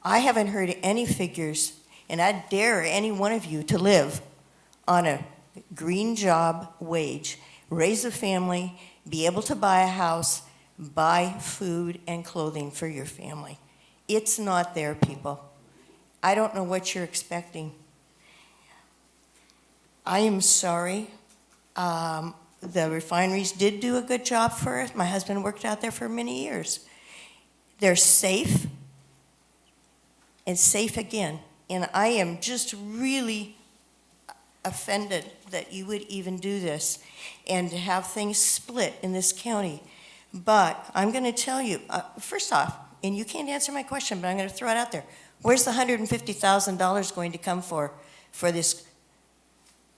I haven't heard any figures, and I dare any one of you to live on a green job wage, raise a family, be able to buy a house, buy food and clothing for your family. It's not there, people. I don't know what you're expecting. I am sorry. The refineries did do a good job for us. My husband worked out there for many years. They're safe and safe again. And I am just really offended that you would even do this and to have things split in this county. But I'm going to tell you, first off, and you can't answer my question, but I'm going to throw it out there. Where's the $150,000 going to come for this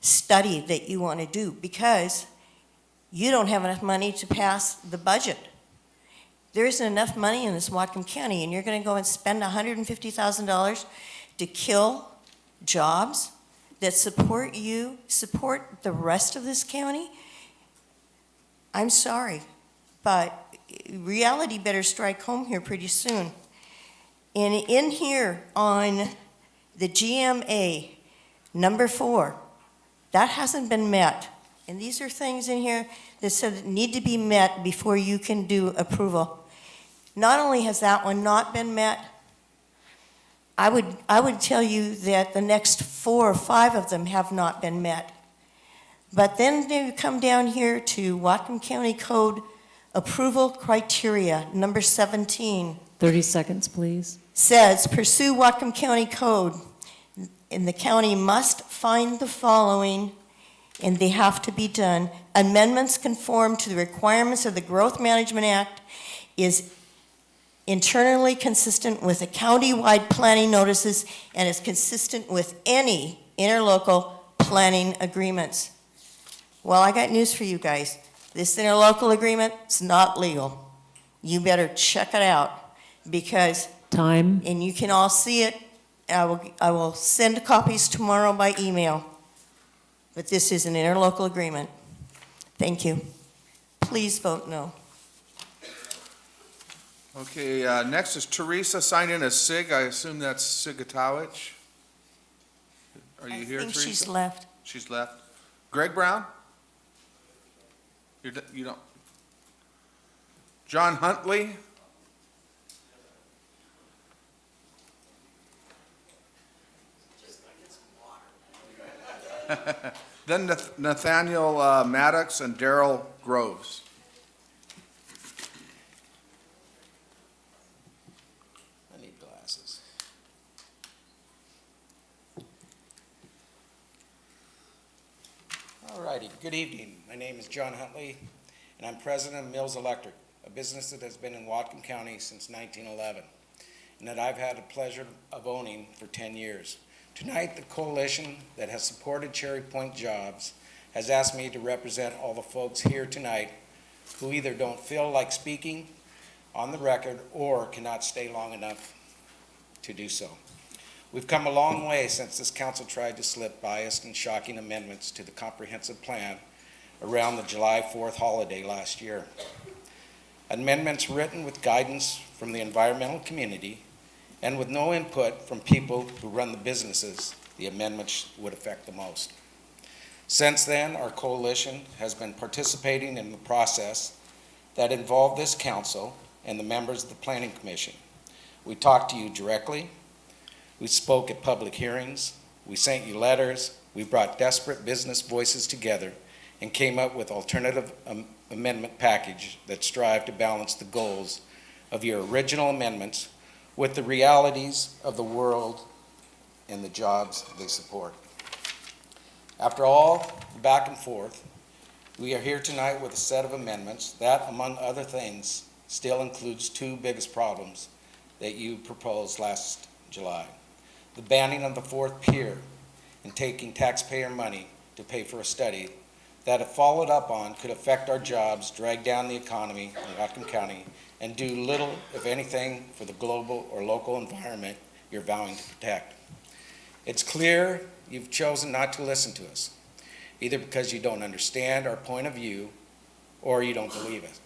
study that you want to do? Because you don't have enough money to pass the budget. There isn't enough money in this Whatcom County, and you're going to go and spend $150,000 to kill jobs that support you, support the rest of this county? I'm sorry, but reality better strike home here pretty soon. And in here on the GMA number 4, that hasn't been met. And these are things in here that said need to be met before you can do approval. Not only has that one not been met, I would tell you that the next 4 or 5 of them have not been met. But then they come down here to Whatcom County Code Approval Criteria, number 17. 30 seconds, please. Says, pursue Whatcom County Code, and the county must find the following, and they have to be done. Amendments conform to the requirements of the Growth Management Act, is internally consistent with the county-wide planning notices, and is consistent with any interlocal planning agreements. Well, I got news for you guys. This interlocal agreement is not legal. You better check it out, because Time. and you can all see it I will send copies tomorrow by email, but this is an interlocal agreement. Thank you. Please vote no. Okay, next is Teresa signed in as Sig. I assume that's Sigatowicz. Are you here, Teresa? I think she's left. She's left. Greg Brown? You don't? John Huntley? Then Nathaniel Maddox and Daryl Groves. I need glasses. All righty, good evening. My name is John Huntley, and I'm president of Mills Electric, a business that has been in Whatcom County since 1911, and that I've had the pleasure of owning for 10 years. Tonight, the coalition that has supported Cherry Point Jobs has asked me to represent all the folks here tonight who either don't feel like speaking on the record or cannot stay long enough to do so. We've come a long way since this council tried to slip biased and shocking amendments to the comprehensive plan around the July 4th holiday last year. Amendments written with guidance from the environmental community and with no input from people who run the businesses the amendments would affect the most. Since then, our coalition has been participating in the process that involved this council and the members of the Planning Commission. We talked to you directly, we spoke at public hearings, we sent you letters, we brought desperate business voices together and came up with alternative amendment package that strive to balance the goals of your original amendments with the realities of the world and the jobs they support. After all the back and forth, we are here tonight with a set of amendments that, among other things, still includes two biggest problems that you proposed last July. The banning of the fourth peer and taking taxpayer money to pay for a study that, if followed up on, could affect our jobs, drag down the economy in Whatcom County, and do little, if anything, for the global or local environment you're vowing to protect. It's clear you've chosen not to listen to us, either because you don't understand our point of view or you don't believe it.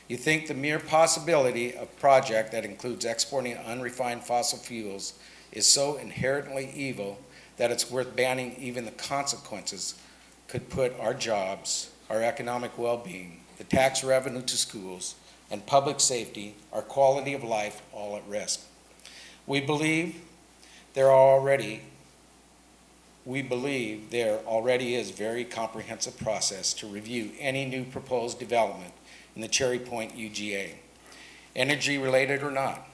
You think the mere possibility of a project that includes exporting unrefined fossil fuels is so inherently evil that it's worth banning even the consequences could put our jobs, our economic well-being, the tax revenue to schools, and public safety, our quality of life, all at risk. We believe there already is a very comprehensive process to review any new proposed development in the Cherry Point UGA, energy related or not.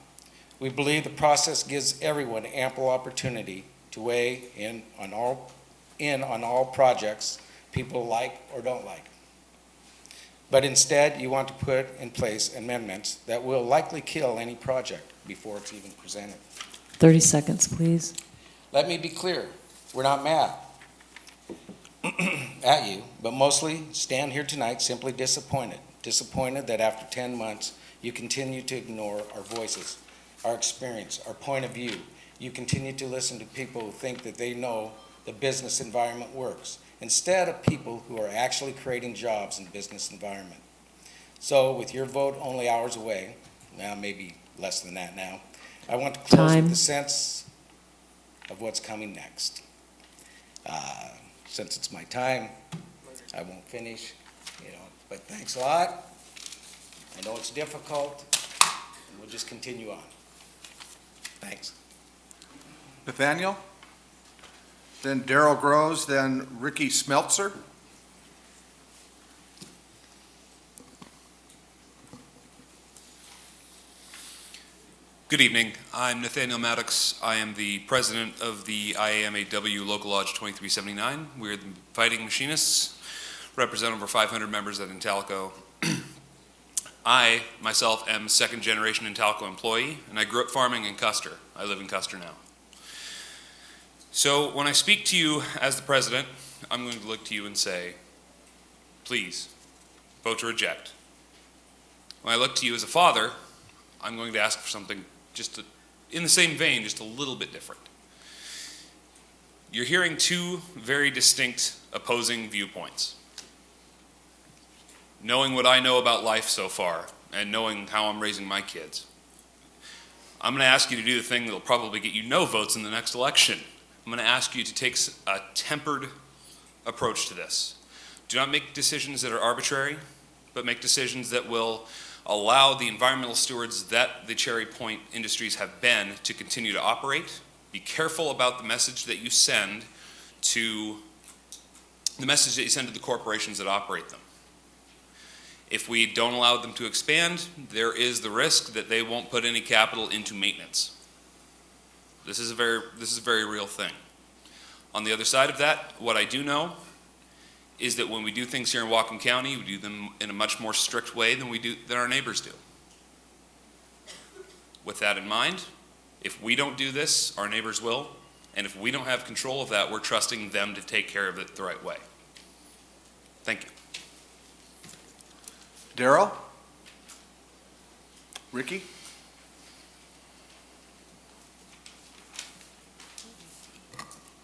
We believe the process gives everyone ample opportunity to weigh in on all projects people like or don't like. But instead, you want to put in place amendments that will likely kill any project before it's even presented. 30 seconds, please. Let me be clear, we're not mad at you, but mostly stand here tonight simply disappointed. Disappointed that after 10 months, you continue to ignore our voices, our experience, our point of view. You continue to listen to people who think that they know the business environment works, instead of people who are actually creating jobs in the business environment. So with your vote only hours away, now maybe less than that now, I want to close with a sense of what's coming next. Since it's my time, I won't finish, but thanks a lot. I know it's difficult, and we'll just continue on. Thanks. Nathaniel? Then Daryl Groves, then Ricky Smeltzer. Good evening. I'm Nathaniel Maddox. I am the president of the IAMAW Local Lodge 2379. We're the fighting machinists, represent over 500 members at Intalco. I, myself, am a second-generation Intalco employee, and I grew up farming in Custer. I live in Custer now. So when I speak to you as the president, I'm going to look to you and say, please, vote to reject. When I look to you as a father, I'm going to ask for something just in the same vein, just a little bit different. You're hearing two very distinct opposing viewpoints. Knowing what I know about life so far, and knowing how I'm raising my kids, I'm going to ask you to do the thing that will probably get you no votes in the next election. I'm going to ask you to take a tempered approach to this. Do not make decisions that are arbitrary, but make decisions that will allow the environmental stewards that the Cherry Point Industries have been to continue to operate. Be careful about the message that you send to the corporations that operate them. If we don't allow them to expand, there is the risk that they won't put any capital into maintenance. This is a very real thing. On the other side of that, what I do know is that when we do things here in Whatcom County, we do them in a much more strict way than our neighbors do. With that in mind, if we don't do this, our neighbors will, and if we don't have control of that, we're trusting them to take care of it the right way. Thank you. Darrell? Ricky?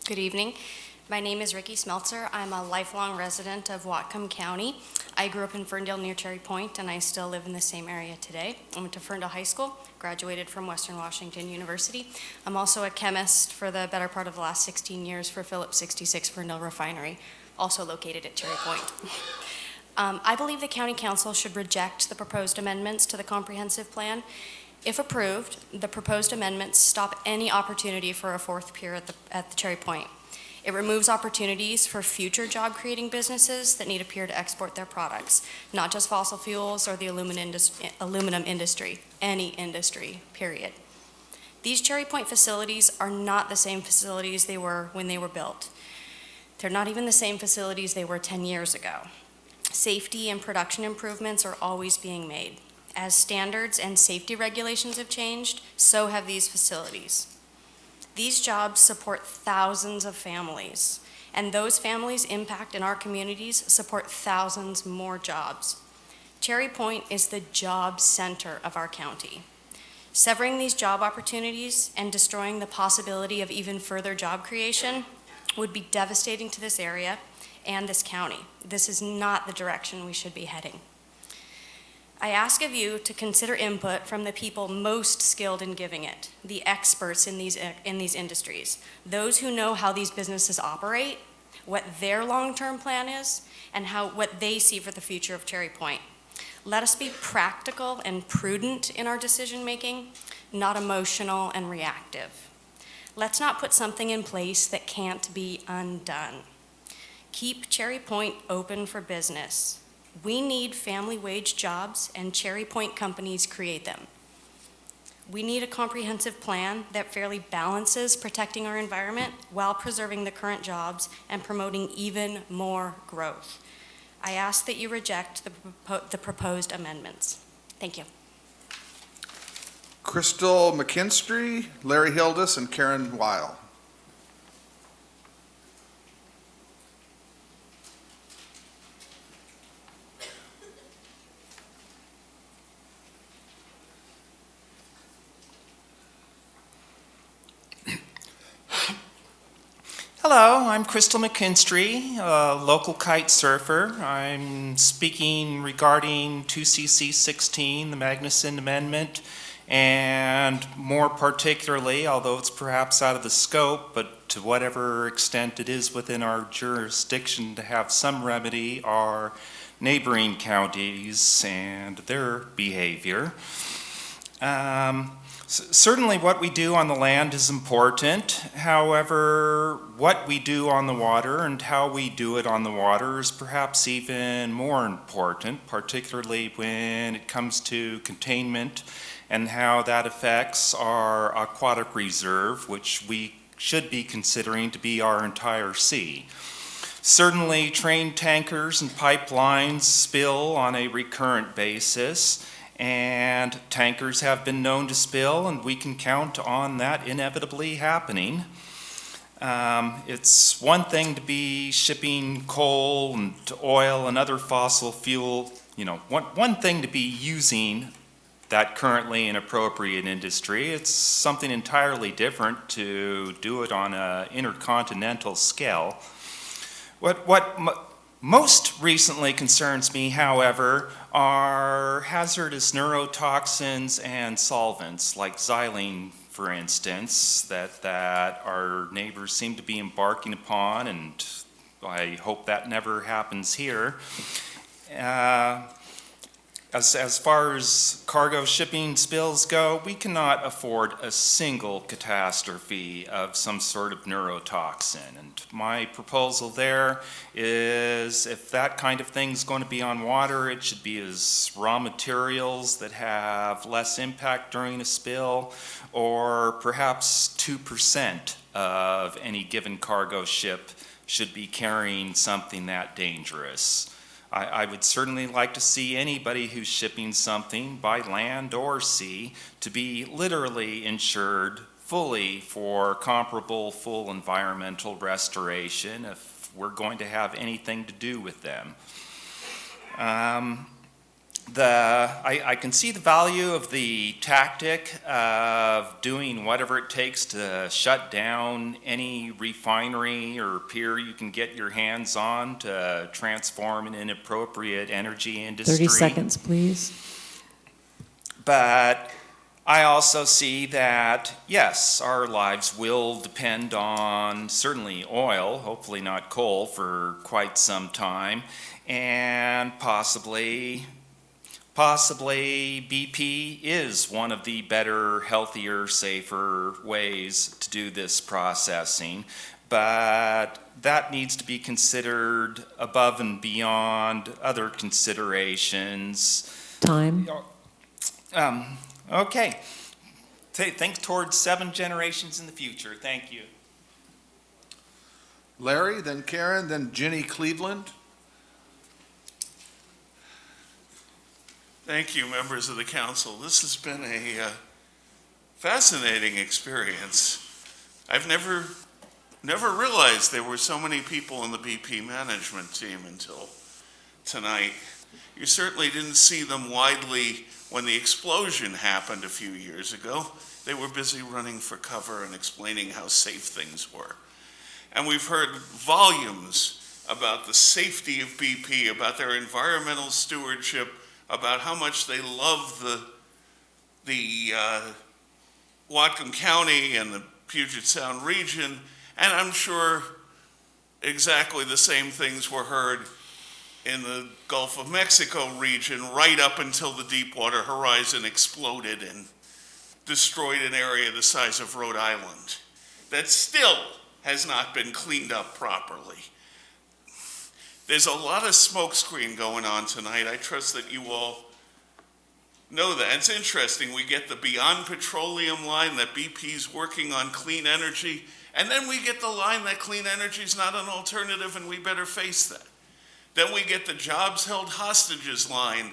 Good evening. My name is Ricky Smeltzer. I'm a lifelong resident of Whatcom County. I grew up in Ferndale near Cherry Point, and I still live in the same area today. I went to Ferndale High School, graduated from Western Washington University. I'm also a chemist for the better part of the last 16 years for Phillips 66 Ferndale Refinery, also located at Cherry Point. I believe the County Council should reject the proposed amendments to the comprehensive plan. If approved, the proposed amendments stop any opportunity for a fourth pier at the Cherry Point. It removes opportunities for future job-creating businesses that need a pier to export their products, not just fossil fuels or the aluminum industry, any industry, period. These Cherry Point facilities are not the same facilities they were when they were built. They're not even the same facilities they were 10 years ago. Safety and production improvements are always being made. As standards and safety regulations have changed, so have these facilities. These jobs support thousands of families, and those families' impact in our communities support thousands more jobs. Cherry Point is the job center of our county. Severing these job opportunities and destroying the possibility of even further job creation would be devastating to this area and this county. This is not the direction we should be heading. I ask of you to consider input from the people most skilled in giving it, the experts in these industries, those who know how these businesses operate, what their long-term plan is, and what they see for the future of Cherry Point. Let us be practical and prudent in our decision-making, not emotional and reactive. Let's not put something in place that can't be undone. Keep Cherry Point open for business. We need family wage jobs, and Cherry Point companies create them. We need a comprehensive plan that fairly balances protecting our environment while preserving the current jobs and promoting even more growth. I ask that you reject the proposed amendments. Thank you. Crystal McKinstry, Larry Hildes, and Karen Weil. Hello, I'm Crystal McKinstry, a local kite surfer. I'm speaking regarding 2CC 16, the Magnuson Amendment, and more particularly, although it's perhaps out of the scope, but to whatever extent it is within our jurisdiction to have some remedy, are neighboring counties and their behavior. Certainly what we do on the land is important. However, what we do on the water and how we do it on the water is perhaps even more important, particularly when it comes to containment and how that affects our aquatic reserve, which we should be considering to be our entire sea. Certainly, train tankers and pipelines spill on a recurrent basis, and tankers have been known to spill, and we can count on that inevitably happening. It's one thing to be shipping coal and oil and other fossil fuel, one thing to be using that currently inappropriate industry. It's something entirely different to do it on an intercontinental scale. What most recently concerns me, however, are hazardous neurotoxins and solvents like xylene, for instance, that our neighbors seem to be embarking upon, and I hope that never happens here. As far as cargo shipping spills go, we cannot afford a single catastrophe of some sort of neurotoxin. And my proposal there is, if that kind of thing's going to be on water, it should be as raw materials that have less impact during a spill, or perhaps 2% of any given cargo ship should be carrying something that dangerous. I would certainly like to see anybody who's shipping something by land or sea to be literally insured fully for comparable full environmental restoration if we're going to have anything to do with them. I can see the value of the tactic of doing whatever it takes to shut down any refinery or pier you can get your hands on to transform an inappropriate energy industry. 30 seconds, please. But I also see that, yes, our lives will depend on certainly oil, hopefully not coal, for quite some time, and possibly BP is one of the better, healthier, safer ways to do this processing, but that needs to be considered above and beyond other considerations. Time. Okay. Think towards 7 generations in the future. Thank you. Larry, then Karen, then Jenny Cleveland. Thank you, members of the council. This has been a fascinating experience. I've never realized there were so many people in the BP management team until tonight. You certainly didn't see them widely when the explosion happened a few years ago. They were busy running for cover and explaining how safe things were. And we've heard volumes about the safety of BP, about their environmental stewardship, about how much they love the Whatcom County and the Puget Sound region, and I'm sure exactly the same things were heard in the Gulf of Mexico region right up until the Deepwater Horizon exploded and destroyed an area the size of Rhode Island that still has not been cleaned up properly. There's a lot of smokescreen going on tonight. I trust that you all know that. It's interesting. We get the Beyond Petroleum line that BP's working on clean energy, and then we get the line that clean energy is not an alternative and we better face that. Then we get the jobs held hostages line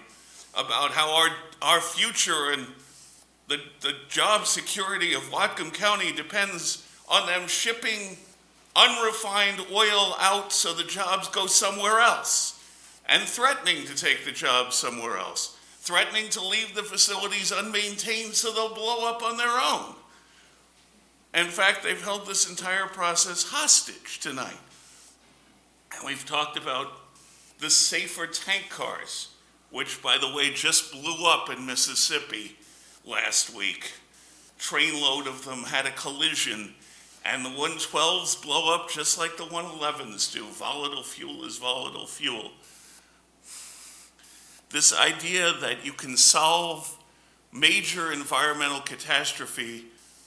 about how our future and the job security of Whatcom County depends on them shipping unrefined oil out so the jobs go somewhere else, and threatening to take the jobs somewhere else, threatening to leave the facilities unmaintained so they'll blow up on their own. In fact, they've held this entire process hostage tonight. And we've talked about the safer tank cars, which, by the way, just blew up in Mississippi last week. Trainload of them had a collision, and the 112s blow up just like the 111s do. Volatile fuel is volatile fuel. This idea that you can solve major environmental catastrophe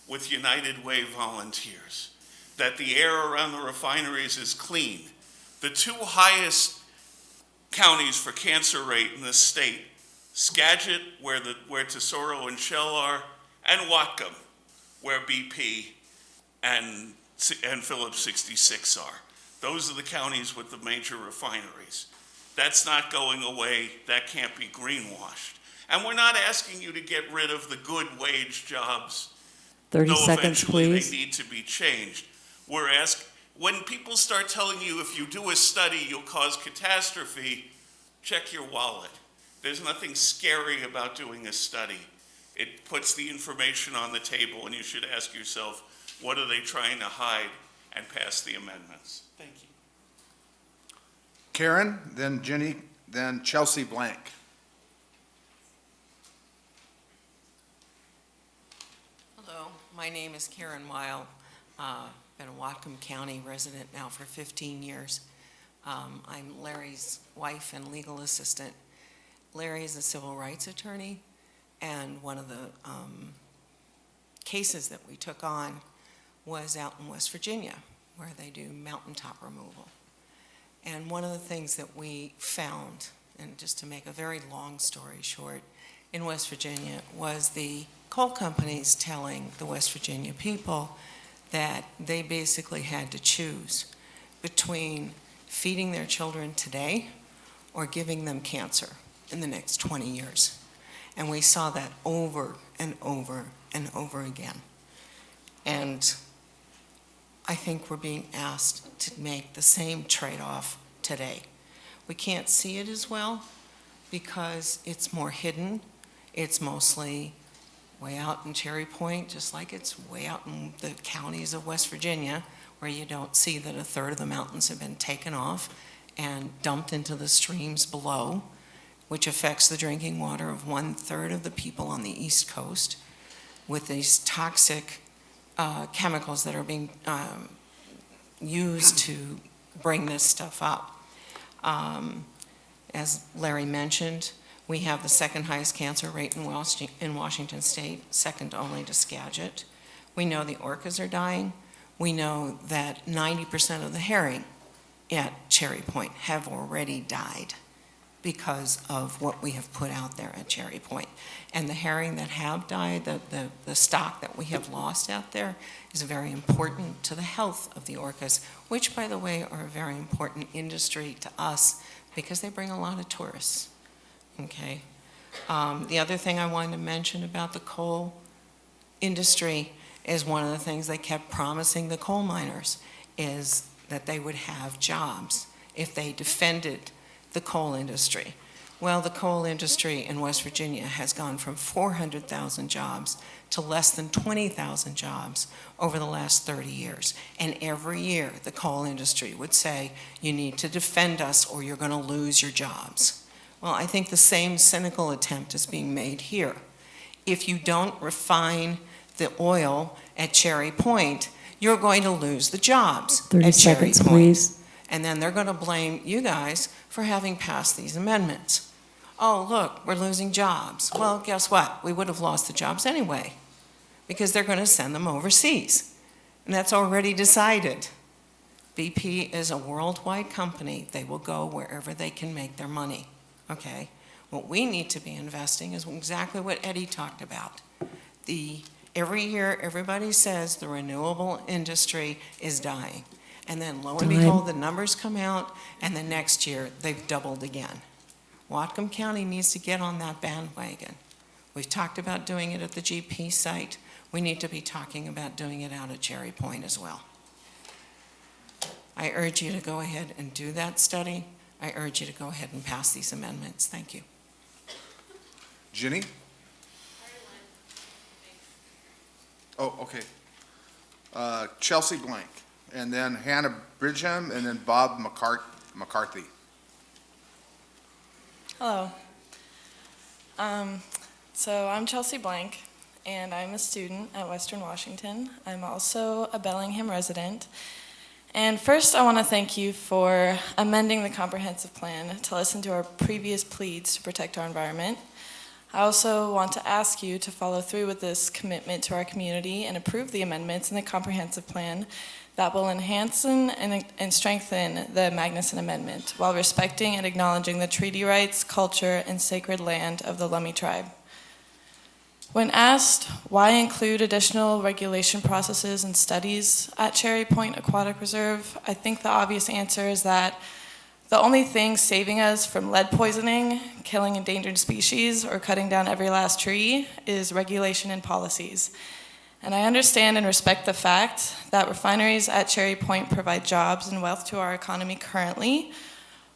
with United Way volunteers, that the air around the refineries is clean. The 2 highest counties for cancer rate in this state, Skagit, where Tesoro and Shell are, and Whatcom, where BP and Phillips 66 are. Those are the counties with the major refineries. That's not going away. That can't be greenwashed. And we're not asking you to get rid of the good wage jobs. 30 seconds, Eventually please. they need to be changed. We're asking, when people start telling you if you do a study, you'll cause catastrophe, check your wallet. There's nothing scary about doing a study. It puts the information on the table, and you should ask yourself, what are they trying to hide, and pass the amendments. Thank you. Karen, then Jenny, then Chelsea Blank. Hello, my name is Karen Weil. Been a Whatcom County resident now for 15 years. I'm Larry's wife and legal assistant. Larry is a civil rights attorney, and one of the cases that we took on was out in West Virginia, where they do mountaintop removal. And one of the things that we found, and just to make a very long story short, in West Virginia was the coal companies telling the West Virginia people that they basically had to choose between feeding their children today or giving them cancer in the next 20 years. And we saw that over and over and over again. And I think we're being asked to make the same trade-off today. We can't see it as well because it's more hidden. It's mostly way out in Cherry Point, just like it's way out in the counties of West Virginia, where you don't see that a third of the mountains have been taken off and dumped into the streams below, which affects the drinking water of 1/3 of the people on the East Coast with these toxic chemicals that are being used to bring this stuff up. As Larry mentioned, we have the second highest cancer rate in Washington State, second only to Skagit. We know the orcas are dying. We know that 90% of the herring at Cherry Point have already died because of what we have put out there at Cherry Point. And the herring that have died, the stock that we have lost out there, is very important to the health of the orcas, which, by the way, are a very important industry to us because they bring a lot of tourists. Okay. The other thing I wanted to mention about the coal industry is one of the things they kept promising the coal miners is that they would have jobs if they defended the coal industry. Well, the coal industry in West Virginia has gone from 400,000 jobs to less than 20,000 jobs over the last 30 years. And every year, the coal industry would say, you need to defend us or you're going to lose your jobs. Well, I think the same cynical attempt is being made here. If you don't refine the oil at Cherry Point, you're going to lose the jobs 30 at Cherry seconds, Point. please. And then they're going to blame you guys for having passed these amendments. Oh, look, we're losing jobs. Well, guess what? We would have lost the jobs anyway because they're going to send them overseas. And that's already decided. BP is a worldwide company. They will go wherever they can make their money. Okay? What we need to be investing is exactly what Eddie talked about. Every year, everybody says the renewable industry is dying. And then lo and behold, the numbers come out, and the next year, they've doubled again. Whatcom County needs to get on that bandwagon. We've talked about doing it at the GP site. We need to be talking about doing it out at Cherry Point as well. I urge you to go ahead and do that study. I urge you to go ahead and pass these amendments. Thank you. Jenny? Oh, okay. Chelsea Blank, and then Hannah Bridgham, and then Bob McCarthy. Hello. So I'm Chelsea Blank, and I'm a student at Western Washington. I'm also a Bellingham resident. And first, I want to thank you for amending the comprehensive plan to listen to our previous pleas to protect our environment. I also want to ask you to follow through with this commitment to our community and approve the amendments in the comprehensive plan that will enhance and strengthen the Magnuson Amendment while respecting and acknowledging the treaty rights, culture, and sacred land of the Lummi tribe. When asked why include additional regulation processes and studies at Cherry Point Aquatic Reserve, I think the obvious answer is that the only thing saving us from lead poisoning, killing endangered species, or cutting down every last tree is regulation and policies. And I understand and respect the fact that refineries at Cherry Point provide jobs and wealth to our economy currently,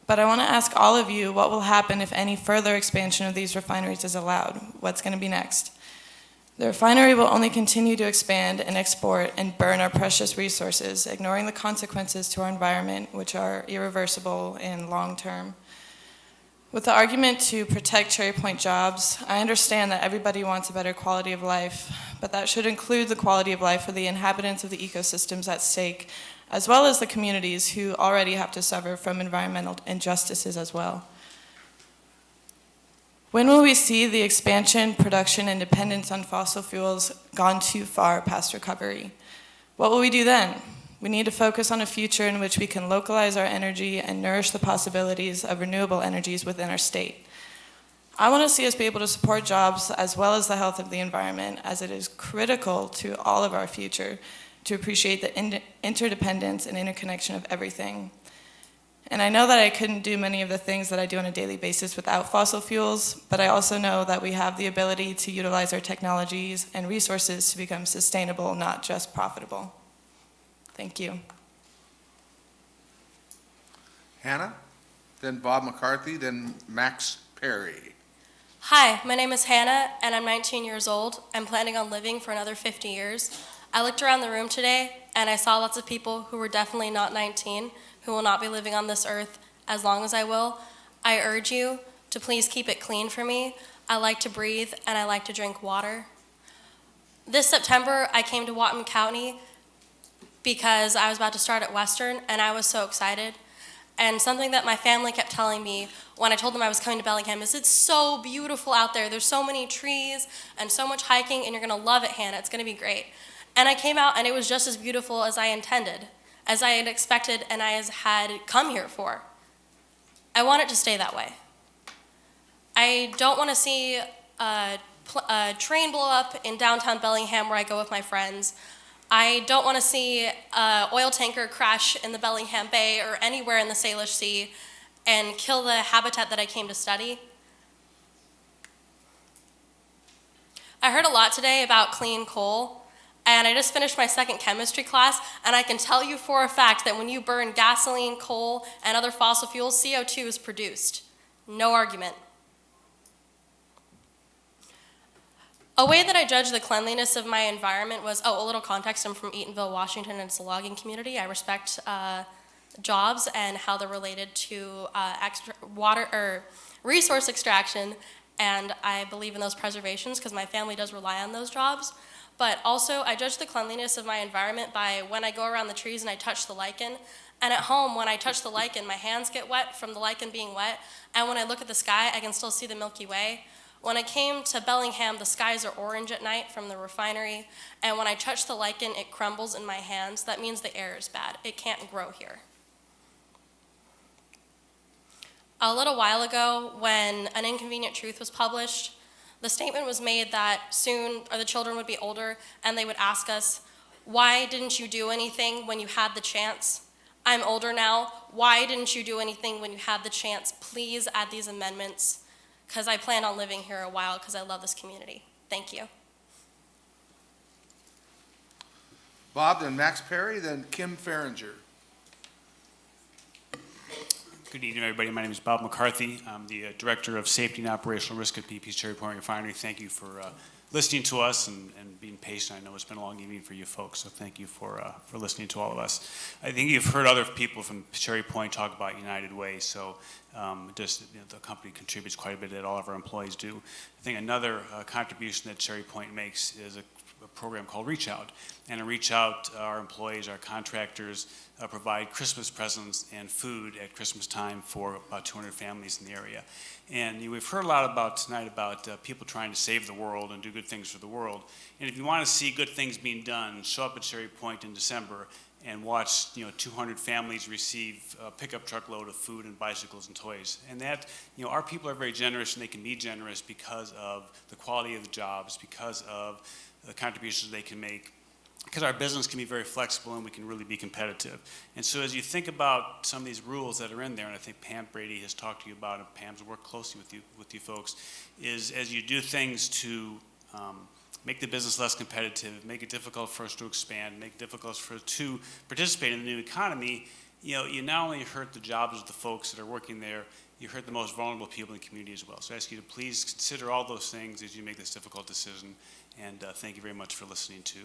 but I want to ask all of you what will happen if any further expansion of these refineries is allowed. What's going to be next? The refinery will only continue to expand and export and burn our precious resources, ignoring the consequences to our environment, which are irreversible and long-term. With the argument to protect Cherry Point jobs, I understand that everybody wants a better quality of life, but that should include the quality of life for the inhabitants of the ecosystems at stake, as well as the communities who already have to suffer from environmental injustices as well. When will we see the expansion, production, and dependence on fossil fuels gone too far past recovery? What will we do then? We need to focus on a future in which we can localize our energy and nourish the possibilities of renewable energies within our state. I want to see us be able to support jobs as well as the health of the environment, as it is critical to all of our future to appreciate the interdependence and interconnection of everything. And I know that I couldn't do many of the things that I do on a daily basis without fossil fuels, but I also know that we have the ability to utilize our technologies and resources to become sustainable, not just profitable. Thank you. Hannah, then Bob McCarthy, then Max Perry. Hi, my name is Hannah, and I'm 19 years old. I'm planning on living for another 50 years. I looked around the room today, and I saw lots of people who were definitely not 19, who will not be living on this earth as long as I will. I urge you to please keep it clean for me. I like to breathe, and I like to drink water. This September, I came to Whatcom County because I was about to start at Western, and I was so excited. And something that my family kept telling me when I told them I was coming to Bellingham is, it's so beautiful out there. There's so many trees and so much hiking, and you're gonna love it, Hannah. It's gonna be great. And I came out, and it was just as beautiful as I intended, as I had expected, and I had come here for. I want it to stay that way. I don't want to see a train blow up in downtown Bellingham where I go with my friends. I don't want to see an oil tanker crash in the Bellingham Bay or anywhere in the Salish Sea and kill the habitat that I came to study. I heard a lot today about clean coal, and I just finished my second chemistry class, and I can tell you for a fact that when you burn gasoline, coal, and other fossil fuels, CO2 is produced. No argument. A way that I judge the cleanliness of my environment was, a little context, I'm from Eatonville, Washington, and it's a logging community. I respect jobs and how they're related to resource extraction, and I believe in those preservations because my family does rely on those jobs. But also, I judge the cleanliness of my environment by when I go around the trees and I touch the lichen. And at home, when I touch the lichen, my hands get wet from the lichen being wet, and when I look at the sky, I can still see the Milky Way. When I came to Bellingham, the skies are orange at night from the refinery, and when I touch the lichen, it crumbles in my hands. That means the air is bad. It can't grow here. A little while ago, when An Inconvenient Truth was published, the statement was made that soon the children would be older, and they would ask us, why didn't you do anything when you had the chance? I'm older now. Why didn't you do anything when you had the chance? Please add these amendments, because I plan on living here a while because I love this community. Thank you. Bob, then Max Perry, then Kim Farringer. Good evening, everybody. My name is Bob McCarthy. I'm the Director of Safety and Operational Risk at BP's Cherry Point Refinery. Thank you for listening to us and being patient. I know it's been a long evening for you folks, so thank you for listening to all of us. I think you've heard other people from Cherry Point talk about United Way, so the company contributes quite a bit that all of our employees do. I think another contribution that Cherry Point makes is a program called Reach Out. And in Reach Out, our employees, our contractors provide Christmas presents and food at Christmas time for about 200 families in the area. And we've heard a lot tonight about people trying to save the world and do good things for the world. And if you want to see good things being done, show up at Cherry Point in December and watch 200 families receive a pickup truck load of food and bicycles and toys. And that, our people are very generous, and they can be generous because of the quality of the jobs, because of the contributions they can make, because our business can be very flexible and we can really be competitive. And so as you think about some of these rules that are in there, and I think Pam Brady has talked to you about, and Pam's worked closely with you folks, is as you do things to make the business less competitive, make it difficult for us to expand, make it difficult for us to participate in the new economy, you not only hurt the jobs of the folks that are working there, You hurt the most vulnerable people in the community as well. So I ask you to please consider all those things as you make this difficult decision. And thank you very much for listening to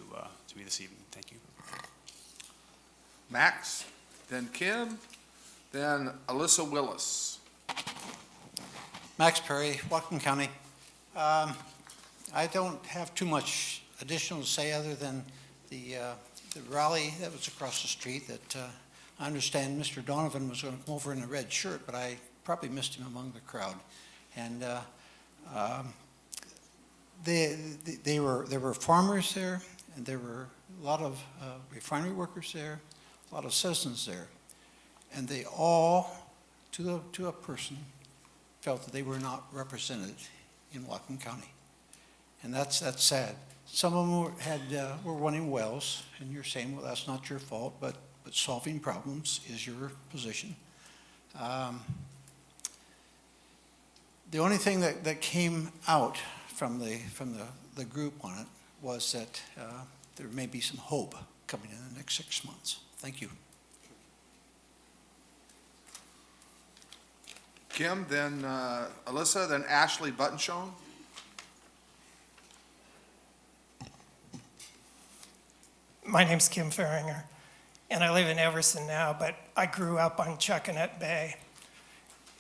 me this evening. Thank you. Max, then Kim, then Alyssa Willis. Max Perry, Whatcom County. I don't have too much additional to say other than the rally that was across the street that I understand Mr. Donovan was going to come over in a red shirt, but I probably missed him among the crowd. And there were farmers there, and there were a lot of refinery workers there, a lot of citizens there, and they all, to a person, felt that they were not represented in Whatcom County, and that's sad. Some of them were wanting wells, and you're saying, well, that's not your fault, but solving problems is your position. The only thing that came out from the group on it was that there may be some hope coming in the next 6 months. Thank you. Kim, then Alyssa, then Ashley Buttonshone. My name's Kim Farringer, and I live in Everson now, but I grew up on Chuckanet Bay,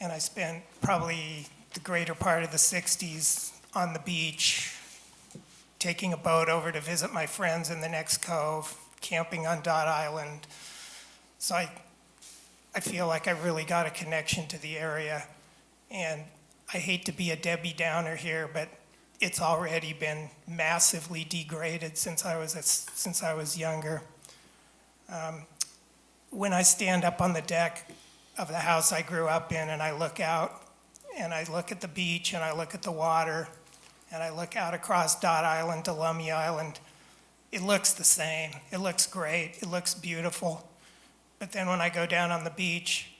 and I spent probably the greater part of the 60s on the beach, taking a boat over to visit my friends in the next cove, camping on Dot Island. So I feel like I really got a connection to the area, and I hate to be a Debbie Downer here, but it's already been massively degraded since I was younger. When I stand up on the deck of the house I grew up in and I look out and I look at the beach and I look at the water and I look out across Dot Island to Lummi Island, it looks the same. It looks great. It looks beautiful. But then when I go down on the beach,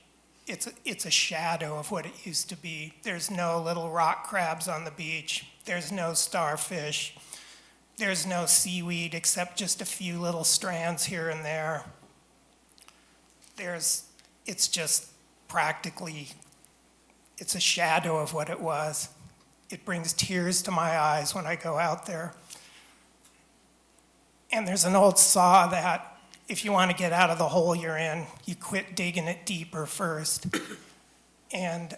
it's a shadow of what it used to be. There's no little rock crabs on the beach. There's no starfish. There's no seaweed except just a few little strands here and there. It's just practically, it's a shadow of what it was. It brings tears to my eyes when I go out there. And there's an old saw that if you want to get out of the hole you're in, you quit digging it deeper first. And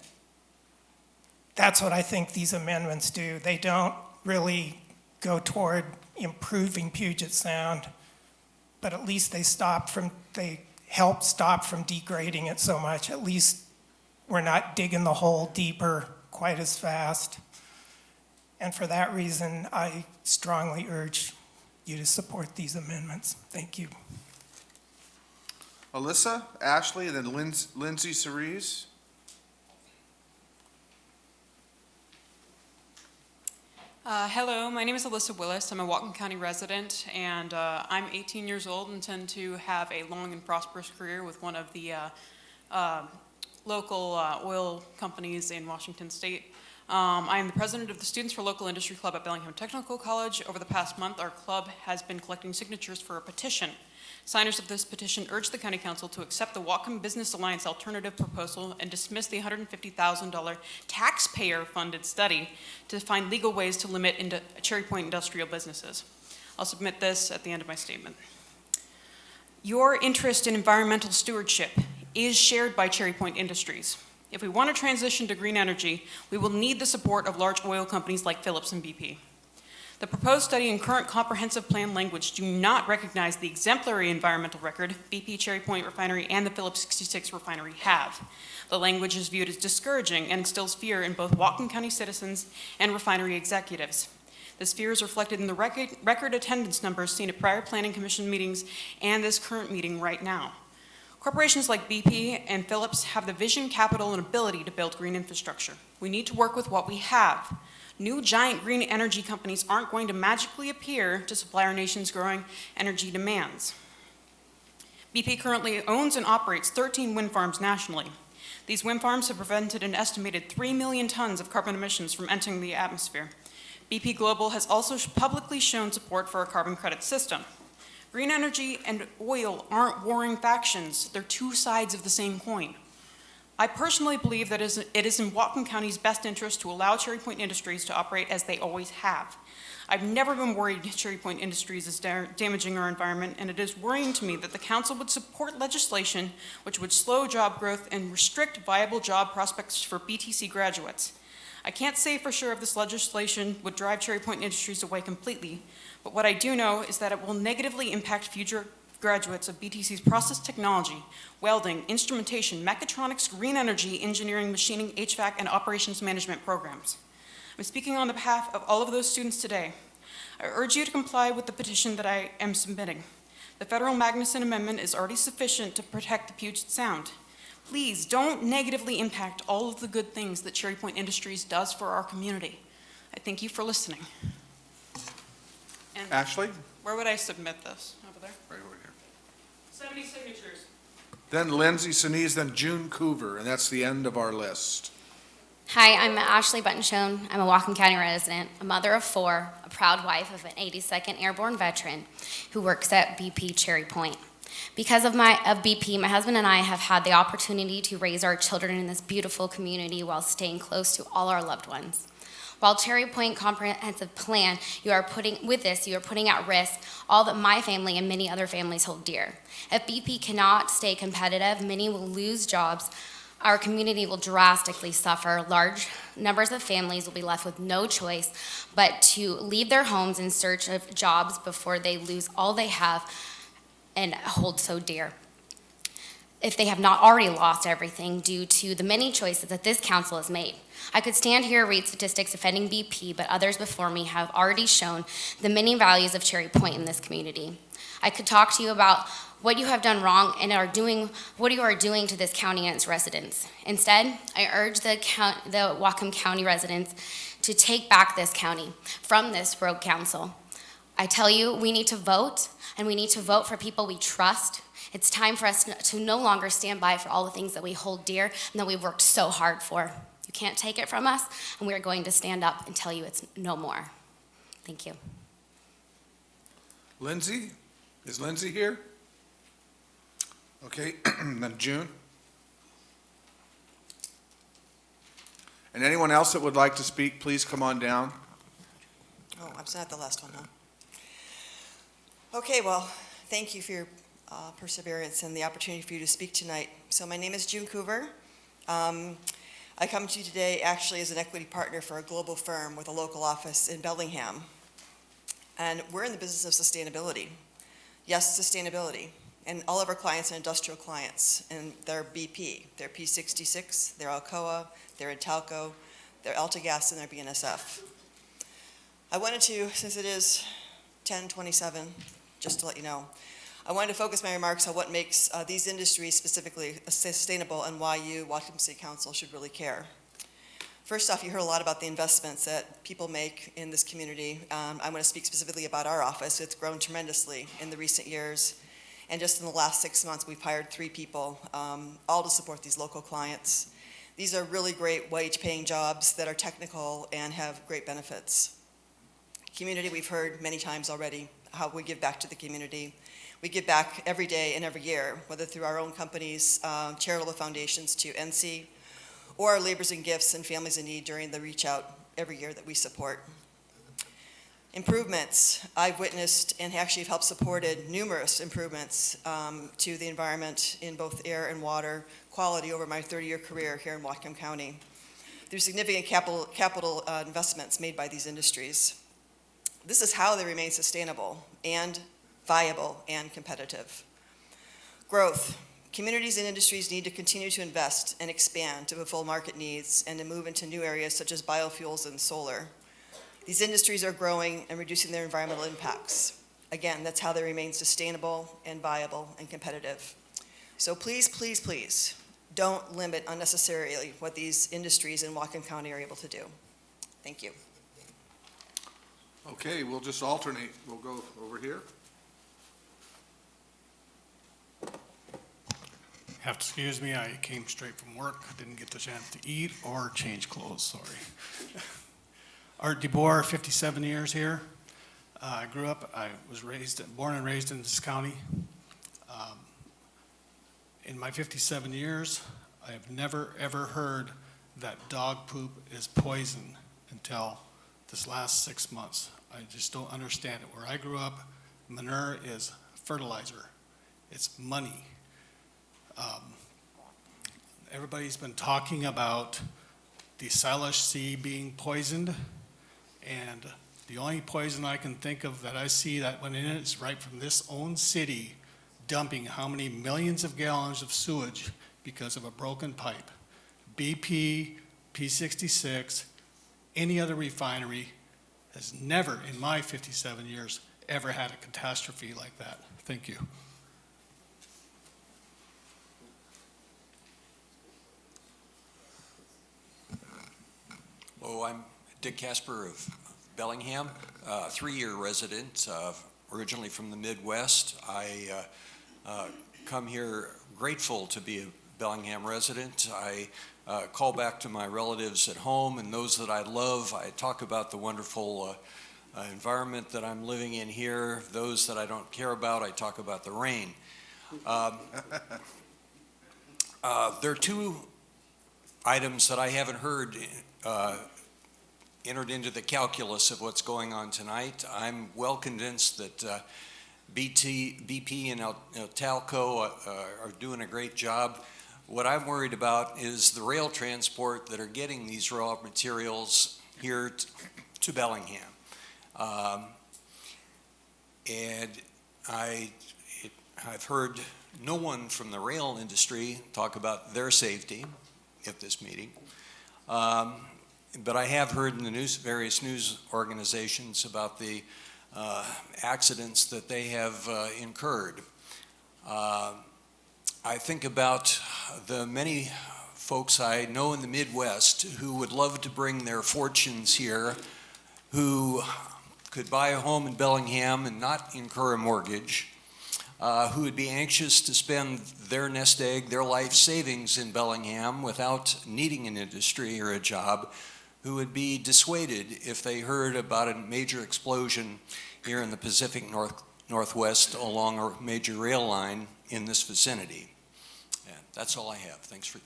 that's what I think these amendments do. They don't really go toward improving Puget Sound, but at least they help stop from degrading it so much. At least we're not digging the hole deeper quite as fast. And for that reason, I strongly urge you to support these amendments. Thank you. Alyssa, Ashley, and then Lindsay Cerise. Hello, my name is Alyssa Willis. I'm a Whatcom County resident, and I'm 18 years old and intend to have a long and prosperous career with one of the local oil companies in Washington State. I am the president of the Students for Local Industry Club at Bellingham Technical College. Over the past month, our club has been collecting signatures for a petition. Signers of this petition urge the County Council to accept the Whatcom Business Alliance alternative proposal and dismiss the $150,000 taxpayer-funded study to find legal ways to limit Cherry Point industrial businesses. I'll submit this at the end of my statement. Your interest in environmental stewardship is shared by Cherry Point Industries. If we want to transition to green energy, we will need the support of large oil companies like Phillips and BP. The proposed study and current comprehensive plan language do not recognize the exemplary environmental record BP Cherry Point Refinery and the Phillips 66 Refinery have. The language is viewed as discouraging and instills fear in both Whatcom County citizens and refinery executives. This fear is reflected in the record attendance numbers seen at prior Planning Commission meetings and this current meeting right now. Corporations like BP and Phillips have the vision, capital, and ability to build green infrastructure. We need to work with what we have. New giant green energy companies aren't going to magically appear to supply our nation's growing energy demands. BP currently owns and operates 13 wind farms nationally. These wind farms have prevented an estimated 3 million tons of carbon emissions from entering the atmosphere. BP Global has also publicly shown support for a carbon credit system. Green energy and oil aren't warring factions. They're two sides of the same coin. I personally believe that it is in Whatcom County's best interest to allow Cherry Point Industries to operate as they always have. I've never been worried Cherry Point Industries is damaging our environment, and it is worrying to me that the council would support legislation which would slow job growth and restrict viable job prospects for BTC graduates. I can't say for sure if this legislation would drive Cherry Point Industries away completely, but what I do know is that it will negatively impact future graduates of BTC's process technology, welding, instrumentation, mechatronics, green energy, engineering, machining, HVAC, and operations management programs. I'm speaking on behalf of all of those students today. I urge you to comply with the petition that I am submitting. The federal Magnuson Amendment is already sufficient to protect the Puget Sound. Please don't negatively impact all of the good things that Cherry Point Industries does for our community. I thank you for listening. And Ashley? where would I submit this? Over there? Right over here. 70 signatures. Then Lindsay Sinise, then June Coover, and that's the end of our list. Hi, I'm Ashley Buttonshone. I'm a Whatcom County resident, a mother of 4, a proud wife of an 82nd Airborne veteran who works at BP Cherry Point. Because of BP, my husband and I have had the opportunity to raise our children in this beautiful community while staying close to all our loved ones. While Cherry Point Comprehensive Plan, you are putting at risk all that my family and many other families hold dear. If BP cannot stay competitive, many will lose jobs. Our community will drastically suffer. Large numbers of families will be left with no choice but to leave their homes in search of jobs before they lose all they have and hold so dear, if they have not already lost everything due to the many choices that this council has made. I could stand here and read statistics offending BP, but others before me have already shown the many values of Cherry Point in this community. I could talk to you about what you have done wrong and what you are doing to this county and its residents. Instead, I urge the Whatcom County residents to take back this county from this rogue council. I tell you, we need to vote, and we need to vote for people we trust. It's time for us to no longer stand by for all the things that we hold dear and that we've worked so hard for. You can't take it from us, and we are going to stand up and tell you it's no more. Thank you. Lindsay? Is Lindsay here? Okay, then June. And anyone else that would like to speak, please come on down. Oh, I'm not the last one, huh? Okay, well, thank you for your perseverance and the opportunity for you to speak tonight. So my name is June Coover. I come to you today actually as an equity partner for a global firm with a local office in Bellingham. And we're in the business of sustainability. Yes, sustainability. And all of our clients are industrial clients, and they're BP, they're P66, they're Alcoa, they're Intalco, they're AltaGas, and they're BNSF. I wanted to, since it is 10:27, just to let you know, I wanted to focus my remarks on what makes these industries specifically sustainable and why you, Whatcom City Council, should really care. First off, you heard a lot about the investments that people make in this community. I'm going to speak specifically about our office. It's grown tremendously in the recent years. And just in the last 6 months, we've hired 3 people, all to support these local clients. These are really great wage-paying jobs that are technical and have great benefits. Community, we've heard many times already how we give back to the community. We give back every day and every year, whether through our own companies, charitable foundations to NC, or our labors and gifts and families in need during the reach out every year that we support. Improvements, I've witnessed and actually have helped supported numerous improvements to the environment in both air and water quality over my 30-year career here in Whatcom County through significant capital investments made by these industries. This is how they remain sustainable and viable and competitive. Growth. Communities and industries need to continue to invest and expand to fulfill market needs and to move into new areas such as biofuels and solar. These industries are growing and reducing their environmental impacts. Again, that's how they remain sustainable and viable and competitive. So please, please, please, don't limit unnecessarily what these industries in Whatcom County are able to do. Thank you. Okay, we'll just alternate. We'll go over here. Have to excuse me, I came straight from work, didn't get the chance to eat or change clothes, sorry. Art DeBoer, 57 years here. I grew up, I was born and raised in this county. In my 57 years, I have never, ever heard that dog poop is poison until this last 6 months. I just don't understand it. Where I grew up, manure is fertilizer. It's money. Everybody's been talking about the Salish Sea being poisoned, and the only poison I can think of that I see that went in it is right from this own city dumping how many millions of gallons of sewage because of a broken pipe. BP, P66, any other refinery has never, in my 57 years, ever had a catastrophe like that. Thank you. Hello, I'm Dick Casper of Bellingham, 3-year resident, originally from the Midwest. I come here grateful to be a Bellingham resident. I call back to my relatives at home and those that I love. I talk about the wonderful environment that I'm living in here. Those that I don't care about, I talk about the rain. There are two items that I haven't heard entered into the calculus of what's going on tonight. I'm well convinced that BP and Talco are doing a great job. What I'm worried about is the rail transport that are getting these raw materials here to Bellingham. And I've heard no one from the rail industry talk about their safety at this meeting. But I have heard in the various news organizations about the accidents that they have incurred. I think about the many folks I know in the Midwest who would love to bring their fortunes here, who could buy a home in Bellingham and not incur a mortgage, who would be anxious to spend their nest egg, their life savings in Bellingham without needing an industry or a job, who would be dissuaded if they heard about a major explosion here in the Pacific Northwest along a major rail line in this vicinity. And that's all I have. Thanks for.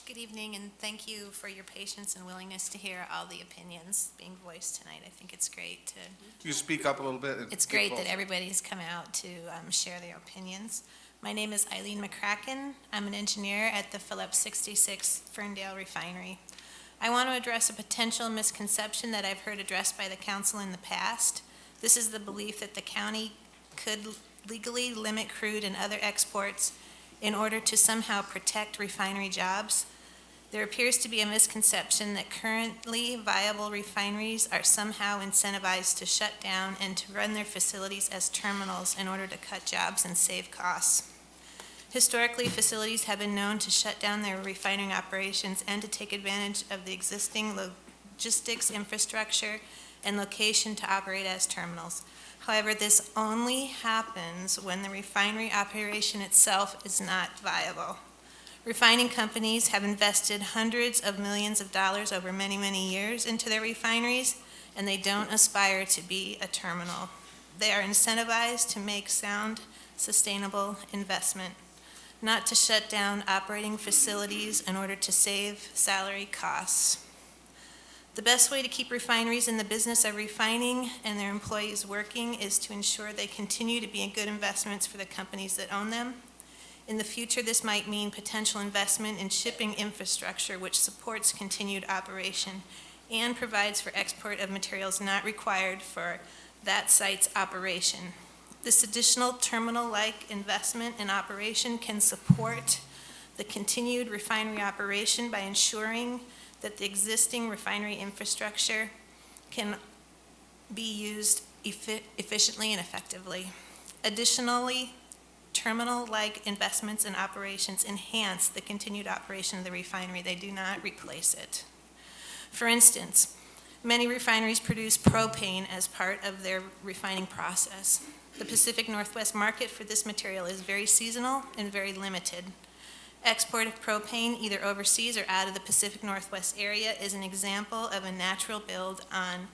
Good evening, and thank you for your patience and willingness to hear all the opinions being voiced tonight. I think it's great to. You speak up a little bit. It's great that everybody's come out to share their opinions. My name is Eileen McCracken. I'm an engineer at the Phillips 66 Ferndale Refinery. I want to address a potential misconception that I've heard addressed by the council in the past. This is the belief that the county could legally limit crude and other exports in order to somehow protect refinery jobs. There appears to be a misconception that currently viable refineries are somehow incentivized to shut down and to run their facilities as terminals in order to cut jobs and save costs. Historically, facilities have been known to shut down their refining operations and to take advantage of the existing logistics infrastructure and location to operate as terminals. However, this only happens when the refinery operation itself is not viable. Refining companies have invested hundreds of millions of dollars over many, many years into their refineries, and they don't aspire to be a terminal. They are incentivized to make sound, sustainable investment, not to shut down operating facilities in order to save salary costs. The best way to keep refineries in the business of refining and their employees working is to ensure they continue to be good investments for the companies that own them. In the future, this might mean potential investment in shipping infrastructure which supports continued operation and provides for export of materials not required for that site's operation. This additional terminal-like investment in operation can support the continued refinery operation by ensuring that the existing refinery infrastructure can be used efficiently and effectively. Additionally, terminal-like investments in operations enhance the continued operation of the refinery. They do not replace it. For instance, many refineries produce propane as part of their refining process. The Pacific Northwest market for this material is very seasonal and very limited. Export of propane, either overseas or out of the Pacific Northwest area, is an example of a natural build on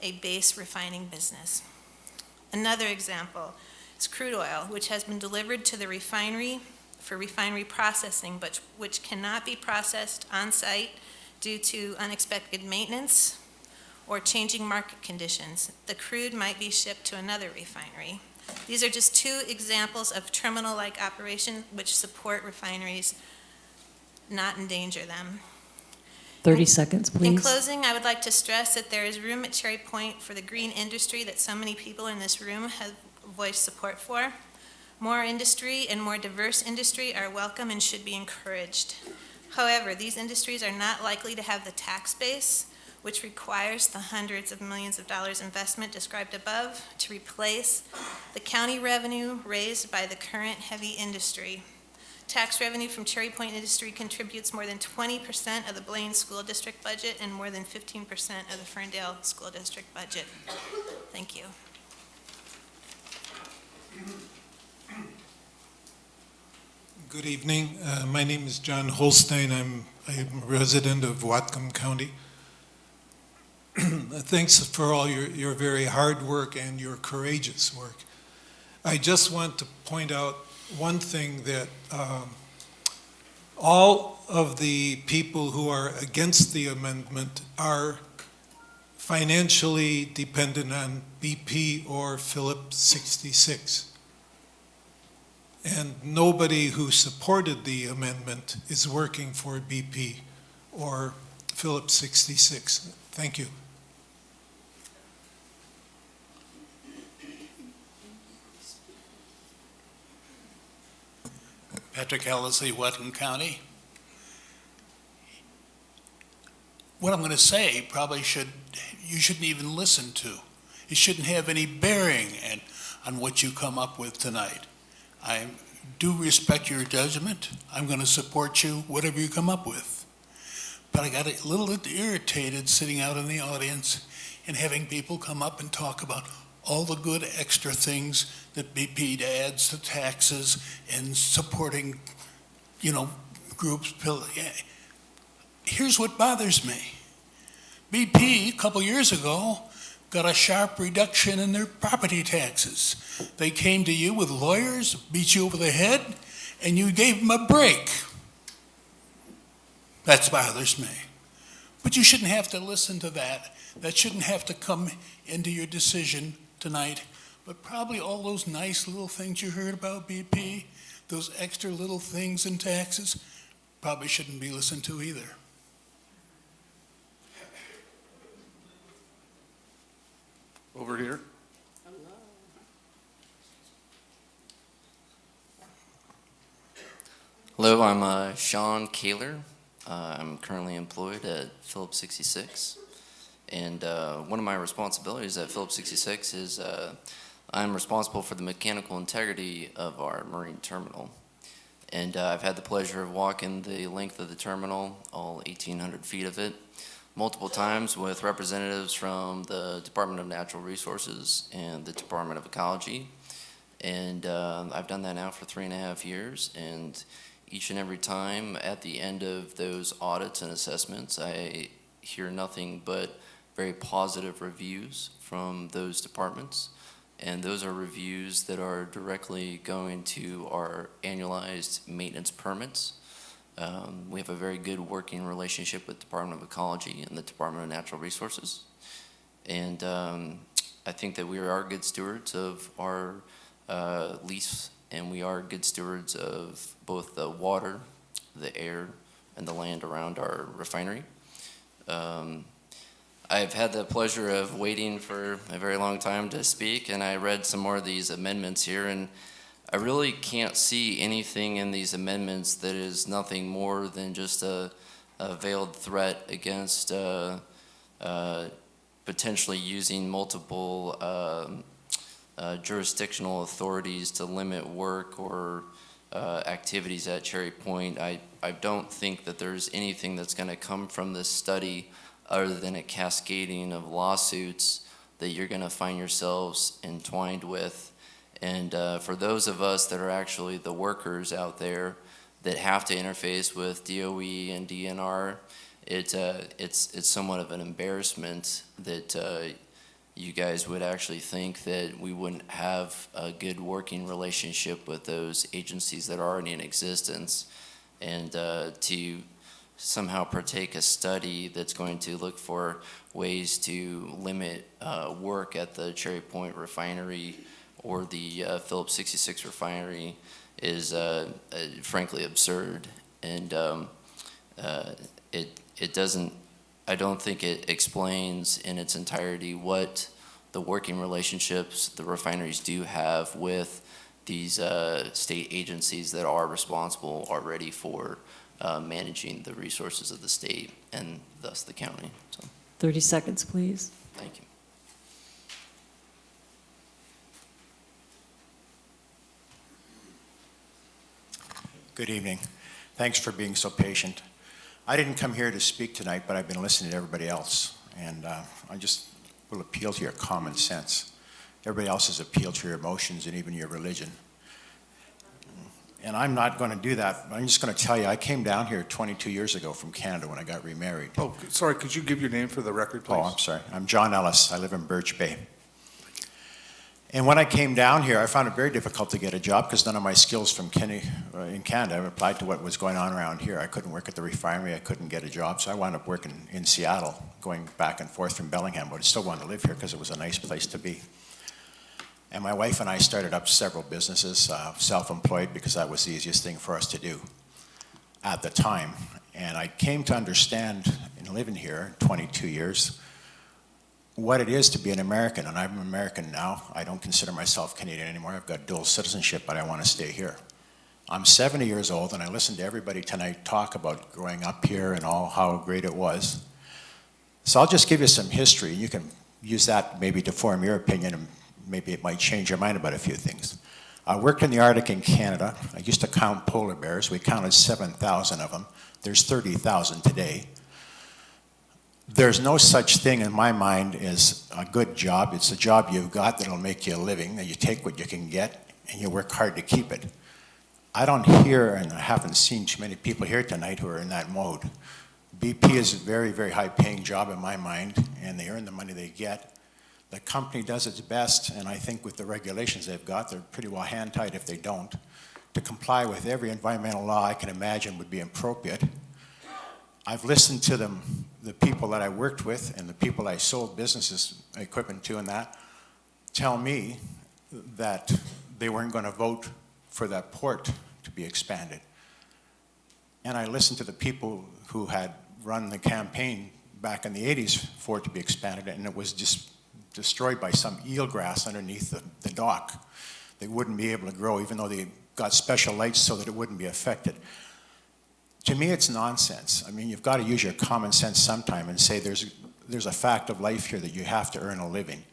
a base refining business. Another example is crude oil, which has been delivered to the refinery for refinery processing, but which cannot be processed on-site due to unexpected maintenance or changing market conditions. The crude might be shipped to another refinery. These are just two examples of terminal-like operations which support refineries, not endanger them. 30 seconds, please. In closing, I would like to stress that there is room at Cherry Point for the green industry that so many people in this room have voiced support for. More industry and more diverse industry are welcome and should be encouraged. However, these industries are not likely to have the tax base, which requires the hundreds of millions of dollars investment described above to replace the county revenue raised by the current heavy industry. Tax revenue from Cherry Point industry contributes more than 20% of the Blaine School District budget and more than 15% of the Ferndale School District budget. Thank you. Good evening. My name is John Holstein. I'm a resident of Whatcom County. Thanks for all your very hard work and your courageous work. I just want to point out one thing, that all of the people who are against the amendment are financially dependent on BP or Phillips 66. And nobody who supported the amendment is working for BP or Phillips 66. Thank you. Patrick Ellesley, Whatcom County. What I'm going to say probably you shouldn't even listen to. It shouldn't have any bearing on what you come up with tonight. I do respect your judgment. I'm going to support you, whatever you come up with. But I got a little irritated sitting out in the audience and having people come up and talk about all the good extra things that BP adds to taxes and supporting, groups. Here's what bothers me. BP, a couple years ago, got a sharp reduction in their property taxes. They came to you with lawyers, beat you over the head, and you gave them a break. That bothers me. But you shouldn't have to listen to that. That shouldn't have to come into your decision tonight. But probably all those nice little things you heard about BP, those extra little things in taxes, probably shouldn't be listened to either. Over here. Hello, I'm Sean Kaler. I'm currently employed at Phillips 66. And one of my responsibilities at Phillips 66 is I'm responsible for the mechanical integrity of our marine terminal. And I've had the pleasure of walking the length of the terminal, all 1,800 feet of it, multiple times with representatives from the Department of Natural Resources and the Department of Ecology. And I've done that now for 3.5 years. And each and every time at the end of those audits and assessments, I hear nothing but very positive reviews from those departments. And those are reviews that are directly going to our annualized maintenance permits. We have a very good working relationship with the Department of Ecology and the Department of Natural Resources. And I think that we are good stewards of our lease, and we are good stewards of both the water, the air, and the land around our refinery. I've had the pleasure of waiting for a very long time to speak, and I read some more of these amendments here, and I really can't see anything in these amendments that is nothing more than just a veiled threat against potentially using multiple jurisdictional authorities to limit work or activities at Cherry Point. I don't think that there's anything that's going to come from this study other than a cascading of lawsuits that you're going to find yourselves entwined with. And for those of us that are actually the workers out there, that have to interface with DOE and DNR, it's somewhat of an embarrassment that you guys would actually think that we wouldn't have a good working relationship with those agencies that are already in existence, and to somehow partake a study that's going to look for ways to limit work at the Cherry Point refinery or the Phillips 66 refinery is frankly absurd, and it doesn't, I don't think it explains in its entirety what the working relationships the refineries do have with these state agencies that are responsible already for managing the resources of the state and thus the county. So, 30 seconds, please. thank you. Good evening. Thanks for being so patient. I didn't come here to speak tonight, but I've been listening to everybody else, and I just will appeal to your common sense. Everybody else has appealed to your emotions and even your religion. And I'm not going to do that. I'm just going to tell you, I came down here 22 years ago from Canada when I got remarried. Oh, sorry, could you give your name for the record, please? Oh, I'm sorry. I'm John Ellis. I live in Birch Bay. And when I came down here, I found it very difficult to get a job because none of my skills from in Canada applied to what was going on around here. I couldn't work at the refinery. I couldn't get a job. So I wound up working in Seattle, going back and forth from Bellingham, but I still wanted to live here because it was a nice place to be. And my wife and I started up several businesses, self-employed, because that was the easiest thing for us to do at the time. And I came to understand, in living here 22 years, what it is to be an American. And I'm American now. I don't consider myself Canadian anymore. I've got dual citizenship, but I want to stay here. I'm 70 years old, and I listened to everybody tonight talk about growing up here and all how great it was. So I'll just give you some history. You can use that maybe to form your opinion, and maybe it might change your mind about a few things. I worked in the Arctic in Canada. I used to count polar bears. We counted 7,000 of them. There's 30,000 today. There's no such thing in my mind as a good job. It's a job you've got that'll make you a living, that you take what you can get and you work hard to keep it. I don't hear, and I haven't seen too many people here tonight who are in that mode. BP is a very, very high paying job in my mind, and they earn the money they get. The company does its best, and I think with the regulations they've got, they're pretty well hand-tied if they don't, to comply with every environmental law I can imagine would be appropriate. I've listened to them, the people that I worked with and the people I sold businesses equipment to and that, tell me that they weren't going to vote for that port to be expanded. And I listened to the people who had run the campaign back in the 80s for it to be expanded, and it was just destroyed by some eelgrass underneath the dock. They wouldn't be able to grow, even though they got special lights so that it wouldn't be affected. To me, it's nonsense. I mean, you've got to use your common sense sometime and say there's a fact of life here that you have to earn a living.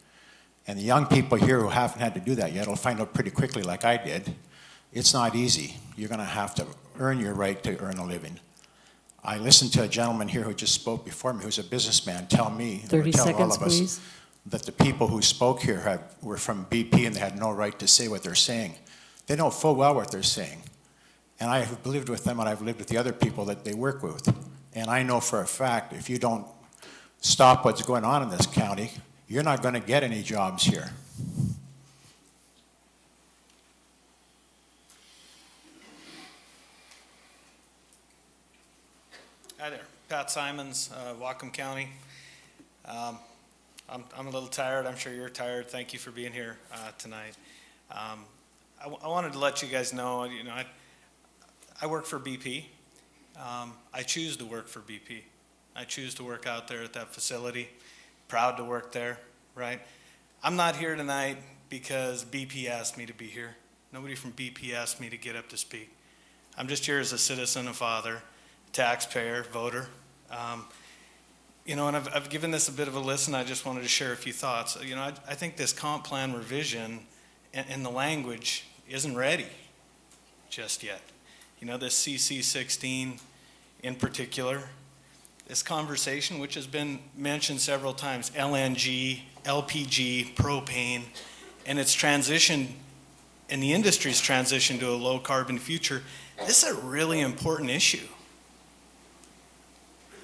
And the young people here who haven't had to do that yet will find out pretty quickly, like I did, it's not easy. You're going to have to earn your right to earn a living. I listened to a gentleman here who just spoke before me, who's a businessman, tell me, 30 tell seconds, all of us, please. that the people who spoke here were from BP and they had no right to say what they're saying. They know full well what they're saying. And I have lived with them, and I've lived with the other people that they work with. And I know for a fact, if you don't stop what's going on in this county, you're not going to get any jobs here. Hi there, Pat Simons, Whatcom County. I'm a little tired. I'm sure you're tired. Thank you for being here tonight. I wanted to let you guys know, I work for BP. I choose to work for BP. I choose to work out there at that facility. Proud to work there, right? I'm not here tonight because BP asked me to be here. Nobody from BP asked me to get up to speak. I'm just here as a citizen, a father, taxpayer, voter. And I've given this a bit of a listen. I just wanted to share a few thoughts. I think this comp plan revision and the language isn't ready just yet. This CC16 in particular, this conversation, which has been mentioned several times, LNG, LPG, propane, and its transition and the industry's transition to a low-carbon future, this is a really important issue.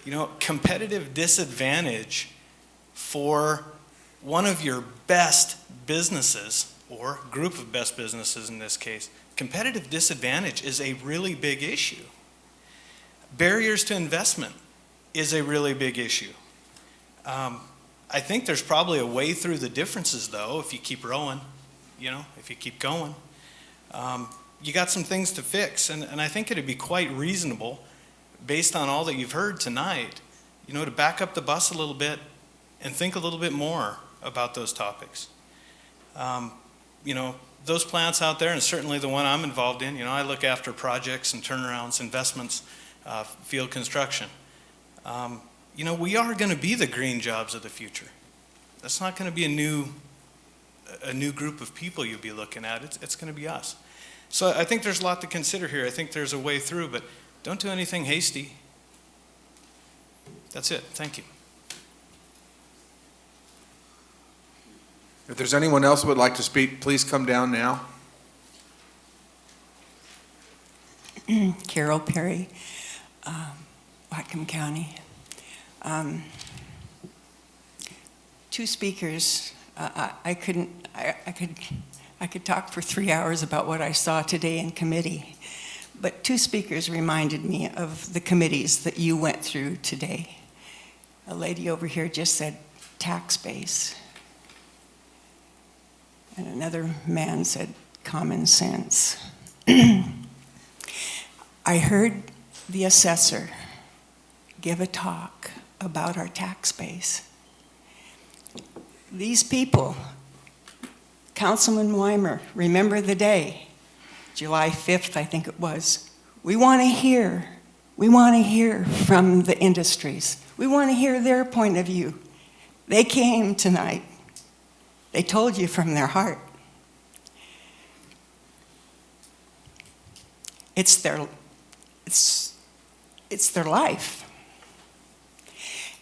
You know, competitive disadvantage for one of your best businesses, or group of best businesses in this case, competitive disadvantage is a really big issue. Barriers to investment is a really big issue. I think there's probably a way through the differences, though, if you keep rowing, you know, if you keep going. You got some things to fix, and I think it'd be quite reasonable, based on all that you've heard tonight, you know, to back up the bus a little bit and think a little bit more about those topics. You know, those plants out there, and certainly the one I'm involved in, you know, I look after projects and turnarounds, investments, field construction. You know, we are going to be the green jobs of the future. That's not going to be a new group of people you'll be looking at. It's going to be us. So I think there's a lot to consider here. I think there's a way through, but don't do anything hasty. That's it. Thank you. If there's anyone else who would like to speak, please come down now. Carol Perry, Whatcom County. Two speakers. I could talk for 3 hours about what I saw today in committee, but two speakers reminded me of the committees that you went through today. A lady over here just said tax base, and another man said common sense. I heard the assessor give a talk about our tax base. These people, Councilman Weimer, remember the day, July 5th, I think it was. We want to hear from the industries. We want to hear their point of view. They came tonight. They told you from their heart. It's their life.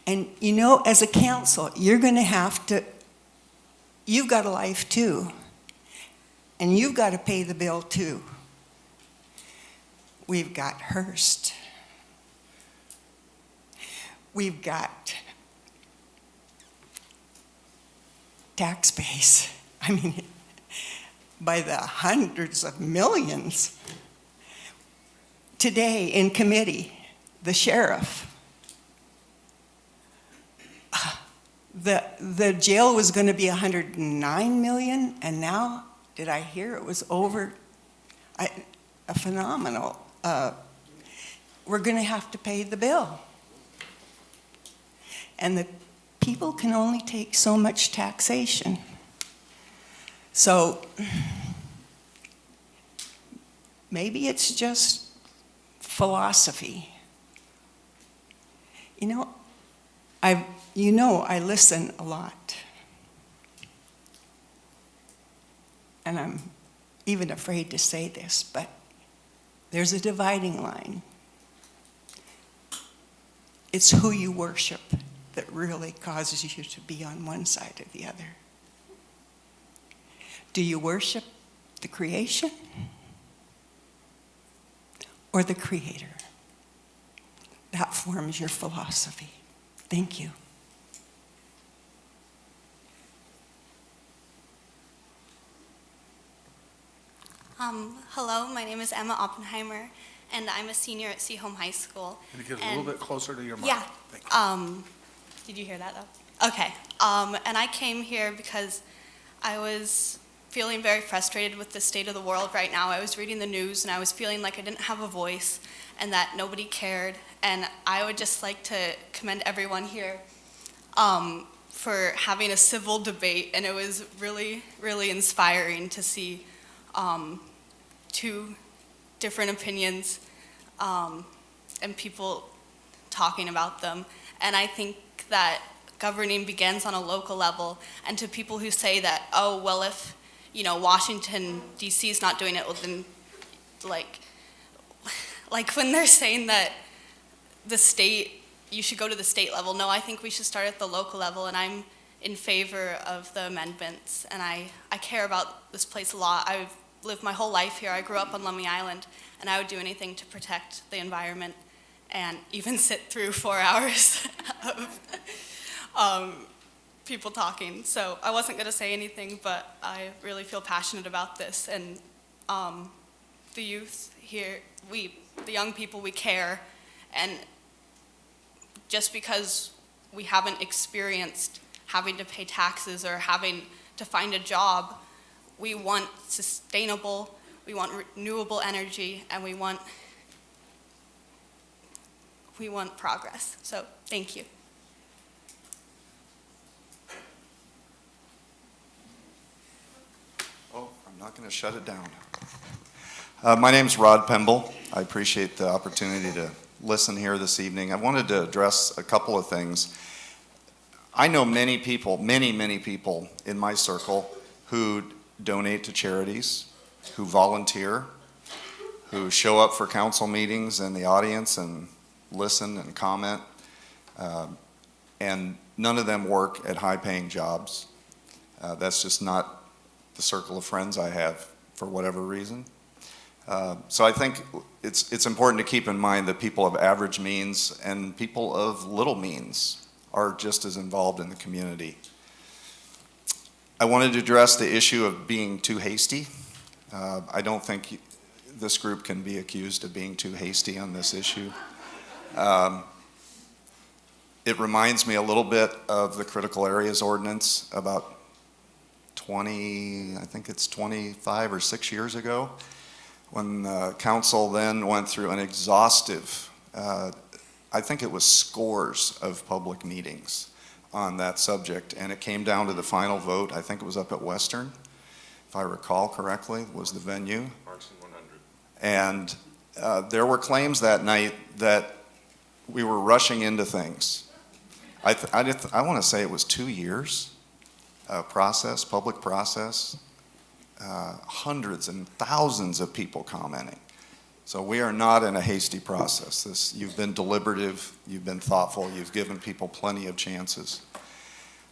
And you know, as a council, you're going to have to, you've got a life too. And you've got to pay the bill too. We've got Hearst. We've got tax base. I mean, by the hundreds of millions. Today in committee, the sheriff, the jail was going to be $109 million, and now, did I hear it was over a phenomenal. We're going to have to pay the bill. And the people can only take so much taxation. So maybe it's just philosophy. You know, I listen a lot. And I'm even afraid to say this, but there's a dividing line. It's who you worship that really causes you to be on one side or the other. Do you worship the creation or the Creator? That forms your philosophy. Thank you. Hello, my name is Emma Oppenheimer, and I'm a senior at Seaholm High School. Can you get a little bit closer to your mic? Yeah. Thank you. Did you hear that though? Okay. And I came here because I was feeling very frustrated with the state of the world right now. I was reading the news and I was feeling like I didn't have a voice and that nobody cared. And I would just like to commend everyone here for having a civil debate. And it was really, really inspiring to see two different opinions and people talking about them. And I think that governing begins on a local level. And to people who say that, oh, well, if, you know, Washington, D.C. is not doing it, well, then, like when they're saying that the state, you should go to the state level. No, I think we should start at the local level, and I'm in favor of the amendments. And I care about this place a lot. I've lived my whole life here. I grew up on Lummi Island, and I would do anything to protect the environment and even sit through 4 hours of people talking. So I wasn't going to say anything, but I really feel passionate about this. And the youth here, the young people, we care. And just because we haven't experienced having to pay taxes or having to find a job, we want sustainable, we want renewable energy, and we want progress. So thank you. Oh, I'm not going to shut it down. My name's Rod Pemble. I appreciate the opportunity to listen here this evening. I wanted to address a couple of things. I know many people, many people in my circle who donate to charities, who volunteer, who show up for council meetings in the audience and listen and comment, and none of them work at high-paying jobs. That's just not the circle of friends I have for whatever reason. So I think it's important to keep in mind that people of average means and people of little means are just as involved in the community. I wanted to address the issue of being too hasty. I don't think this group can be accused of being too hasty on this issue. It reminds me a little bit of the critical areas ordinance about 25 or 6 years ago, when the council then went through an exhaustive, I think it was scores of public meetings on that subject, and it came down to the final vote. I think it was up at Western, if I recall correctly, was the venue. Markson 100. And there were claims that night that we were rushing into things. I want to say it was 2 years process, public process, hundreds and thousands of people commenting. So we are not in a hasty process. You've been deliberative, you've been thoughtful, you've given people plenty of chances.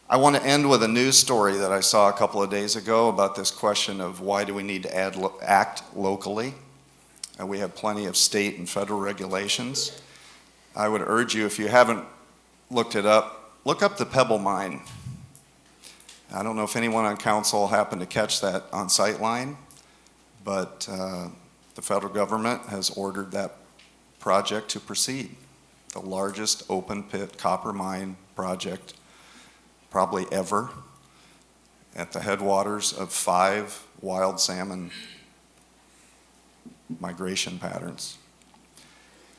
I want to end with a news story that I saw a couple of days ago about this question of why do we need to act locally? And we have plenty of state and federal regulations. I would urge you, if you haven't looked it up, look up the Pebble Mine. I don't know if anyone on council happened to catch that on Sightline, but the federal government has ordered that project to proceed. The largest open pit copper mine project probably ever, at the headwaters of 5 wild salmon migration patterns.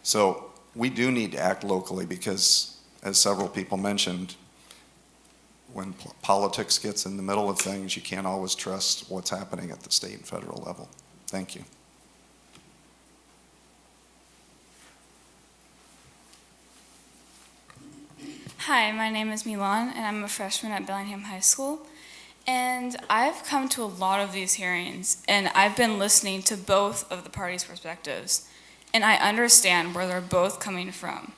So we do need to act locally because, as several people mentioned, when politics gets in the middle of things, you can't always trust what's happening at the state and federal level. Thank you. Hi, my name is Milan, and I'm a freshman at Bellingham High School. And I've come to a lot of these hearings, and I've been listening to both of the parties' perspectives. And I understand where they're both coming from.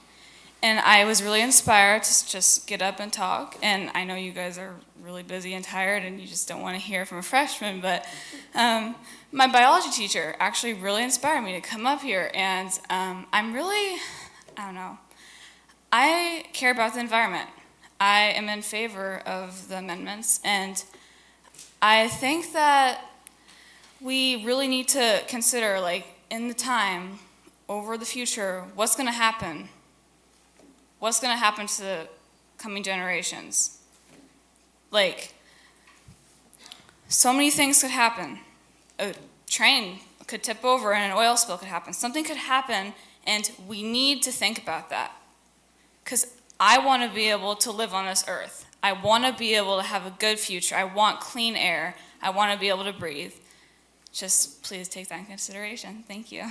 And I was really inspired to just get up and talk. And I know you guys are really busy and tired, and you just don't want to hear from a freshman, but my biology teacher actually really inspired me to come up here. And I'm really, I don't know, I care about the environment. I am in favor of the amendments, and I think that we really need to consider, like, in the time, over the future, what's going to happen? What's going to happen to the coming generations? Like, so many things could happen. A train could tip over and an oil spill could happen. Something could happen, and we need to think about that. Because I want to be able to live on this earth. I want to be able to have a good future. I want clean air. I want to be able to breathe. Just please take that in consideration. Thank you.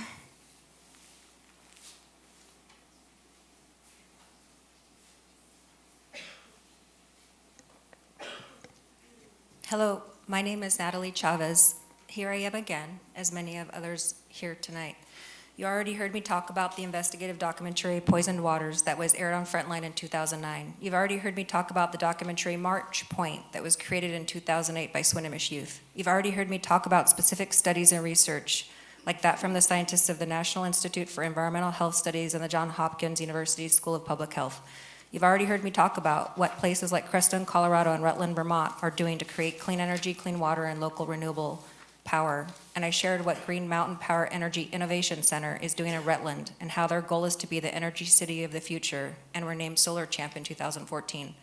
Hello, my name is Natalie Chavez. Here I am again, as many of others here tonight. You already heard me talk about the investigative documentary Poisoned Waters that was aired on Frontline in 2009. You've already heard me talk about the documentary March Point that was created in 2008 by Swinomish Youth. You've already heard me talk about specific studies and research like that from the scientists of the National Institute for Environmental Health Studies and the Johns Hopkins University School of Public Health. You've already heard me talk about what places like Creston, Colorado and Rutland, Vermont are doing to create clean energy, clean water, and local renewable power. And I shared what Green Mountain Power Energy Innovation Center is doing in Rutland and how their goal is to be the energy city of the future and were named Solar Champ in 2014.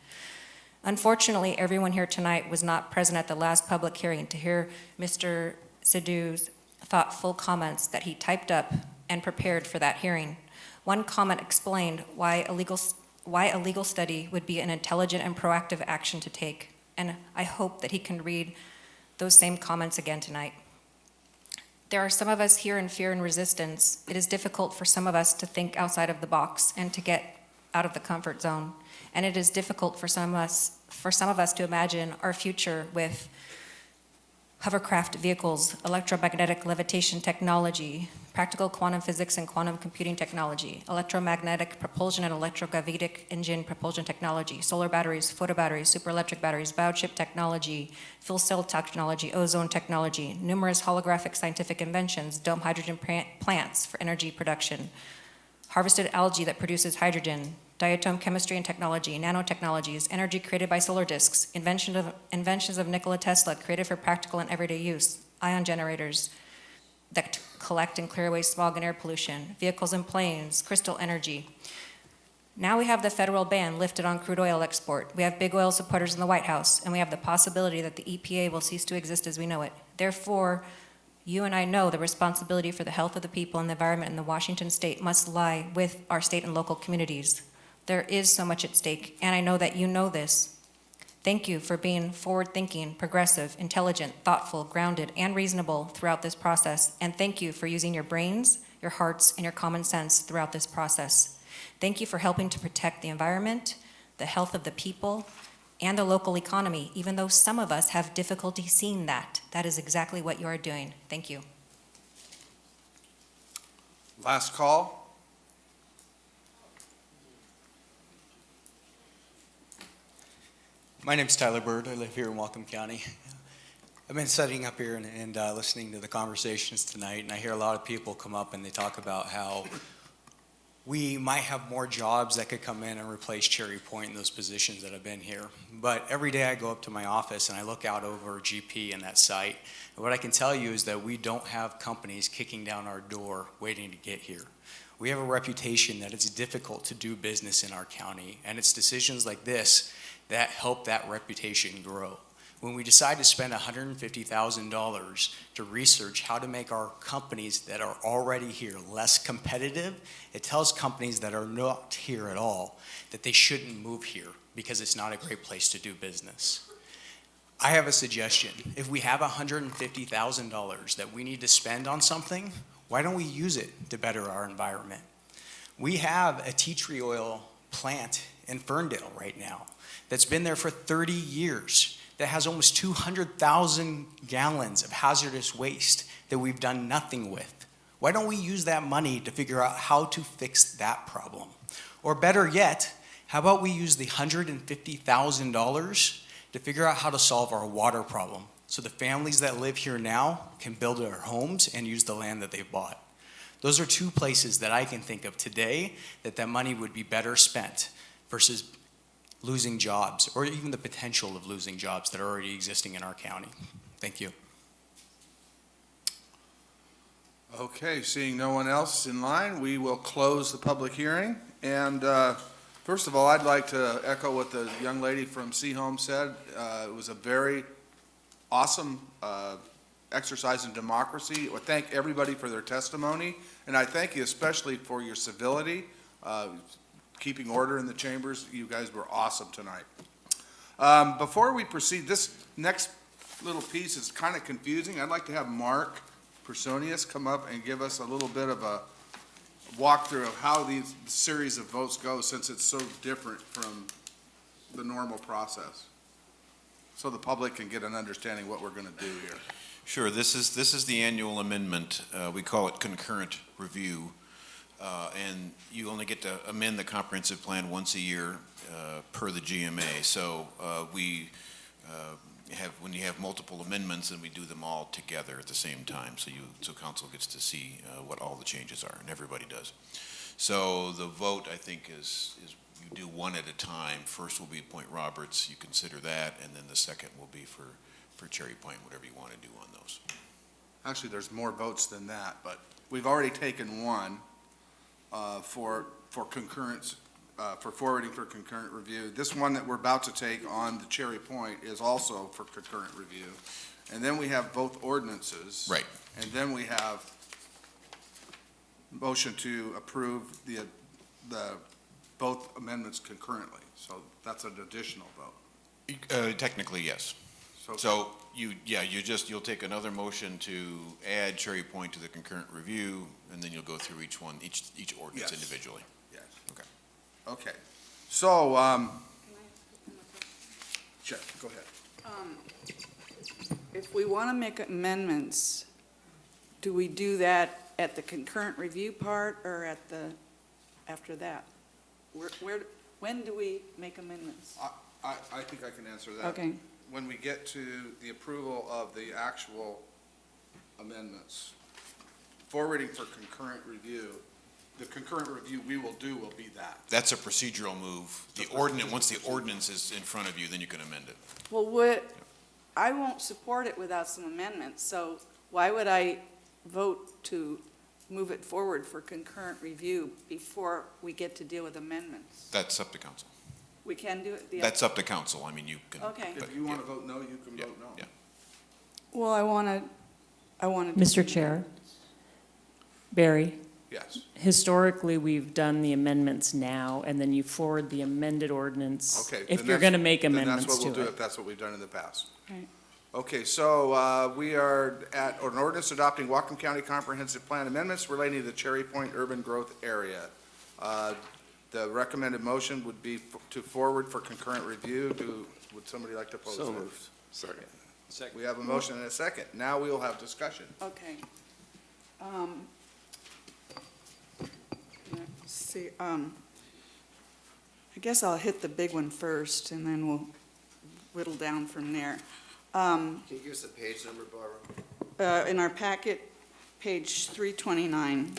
Unfortunately, everyone here tonight was not present at the last public hearing to hear Mr. Sidhu's thoughtful comments that he typed up and prepared for that hearing. One comment explained why a legal study would be an intelligent and proactive action to take, and I hope that he can read those same comments again tonight. There are some of us here in fear and resistance. It is difficult for some of us to think outside of the box and to get out of the comfort zone. And it is difficult for some of us to imagine our future with hovercraft vehicles, electromagnetic levitation technology, practical quantum physics and quantum computing technology, electromagnetic propulsion and electrogravitic engine propulsion technology, solar batteries, photobatteries, superelectric batteries, biochip technology, fuel cell technology, ozone technology, numerous holographic scientific inventions, dome hydrogen plants for energy production, harvested algae that produces hydrogen, diatom chemistry and technology, nanotechnologies, energy created by solar disks, inventions of Nikola Tesla created for practical and everyday use, ion generators that collect and clear away smog and air pollution, vehicles and planes, crystal energy. Now we have the federal ban lifted on crude oil export. We have big oil supporters in the White House, and we have the possibility that the EPA will cease to exist as we know it. Therefore, you and I know the responsibility for the health of the people and the environment in the Washington state must lie with our state and local communities. There is so much at stake, and I know that you know this. Thank you for being forward-thinking, progressive, intelligent, thoughtful, grounded, and reasonable throughout this process. And thank you for using your brains, your hearts, and your common sense throughout this process. Thank you for helping to protect the environment, the health of the people, and the local economy, even though some of us have difficulty seeing that. That is exactly what you are doing. Thank you. Last call. My name's Tyler Bird. I live here in Whatcom County. I've been sitting up here and listening to the conversations tonight, and I hear a lot of people come up and they talk about how we might have more jobs that could come in and replace Cherry Point in those positions that have been here. But every day I go up to my office and I look out over GP and that site, and what I can tell you is that we don't have companies kicking down our door waiting to get here. We have a reputation that it's difficult to do business in our county, and it's decisions like this that help that reputation grow. When we decide to spend $150,000 to research how to make our companies that are already here less competitive, it tells companies that are not here at all that they shouldn't move here because it's not a great place to do business. I have a suggestion. If we have $150,000 that we need to spend on something, why don't we use it to better our environment? We have a tea tree oil plant in Ferndale right now that's been there for 30 years, that has almost 200,000 gallons of hazardous waste that we've done nothing with. Why don't we use that money to figure out how to fix that problem? Or better yet, how about we use the $150,000 to figure out how to solve our water problem so the families that live here now can build their homes and use the land that they've bought? Those are two places that I can think of today that money would be better spent versus losing jobs, or even the potential of losing jobs that are already existing in our county. Thank you. Okay, seeing no one else in line, we will close the public hearing. And first of all, I'd like to echo what the young lady from Seahome said. It was a very awesome exercise in democracy. I thank everybody for their testimony, and I thank you especially for your civility. Keeping order in the chambers. You guys were awesome tonight. Before we proceed, this next little piece is kind of confusing. I'd like to have Mark Personius come up and give us a little bit of a walkthrough of how these series of votes go, since it's so different from the normal process, so the public can get an understanding what we're going to do here. Sure, this is the annual amendment. We call it concurrent review. And you only get to amend the comprehensive plan once a year per the GMA. So we when you have multiple amendments, and we do them all together at the same time. So council gets to see what all the changes are, and everybody does. So the vote, I think, is you do one at a time. First will be Point Roberts, you consider that, and then the second will be for Cherry Point, whatever you want to do on those. Actually, there's more votes than that, but we've already taken one for concurrence, for forwarding for concurrent review. This one that we're about to take on the Cherry Point is also for concurrent review. And then we have both ordinances. Right. And then we have motion to approve the both amendments concurrently. So that's an additional vote. Technically, yes. So you'll take another motion to add Cherry Point to the concurrent review, and then you'll go through each ordinance Yes. individually. Yes. Okay. Okay. So, Jeff, go ahead. If we want to make amendments, do we do that at the concurrent review part or after that? When do we make amendments? I think I can answer that. Okay. When we get to the approval of the actual amendments, forwarding for concurrent review, the concurrent review we will do will be that. That's a procedural move. Once the ordinance is in front of you, then you can amend it. Well, I won't support it without some amendments, so why would I vote to move it forward for concurrent review before we get to deal with amendments? That's up to council. We can do it? That's up to council. I mean, you can. Okay. If you want to vote no, you can vote no. Yeah. Well, I want to. Mr. Chair, Barry, Yes. historically, we've done the amendments now, and then you forward the amended ordinance. Okay. If then you're that's- going to make then amendments that's what to we'll do it. if that's what we've done in the past. Right. Okay, so we are at an ordinance adopting Whatcom County Comprehensive Plan amendments relating to the Cherry Point urban growth area. The recommended motion would be to forward for concurrent review. Would somebody like to pose that? So moved. Second. We have a motion and a second. Now we will have discussion. Okay. Let's see, I guess I'll hit the big one first, and then we'll whittle down from there. Can you give us the page number, Barbara? In our packet, page 329.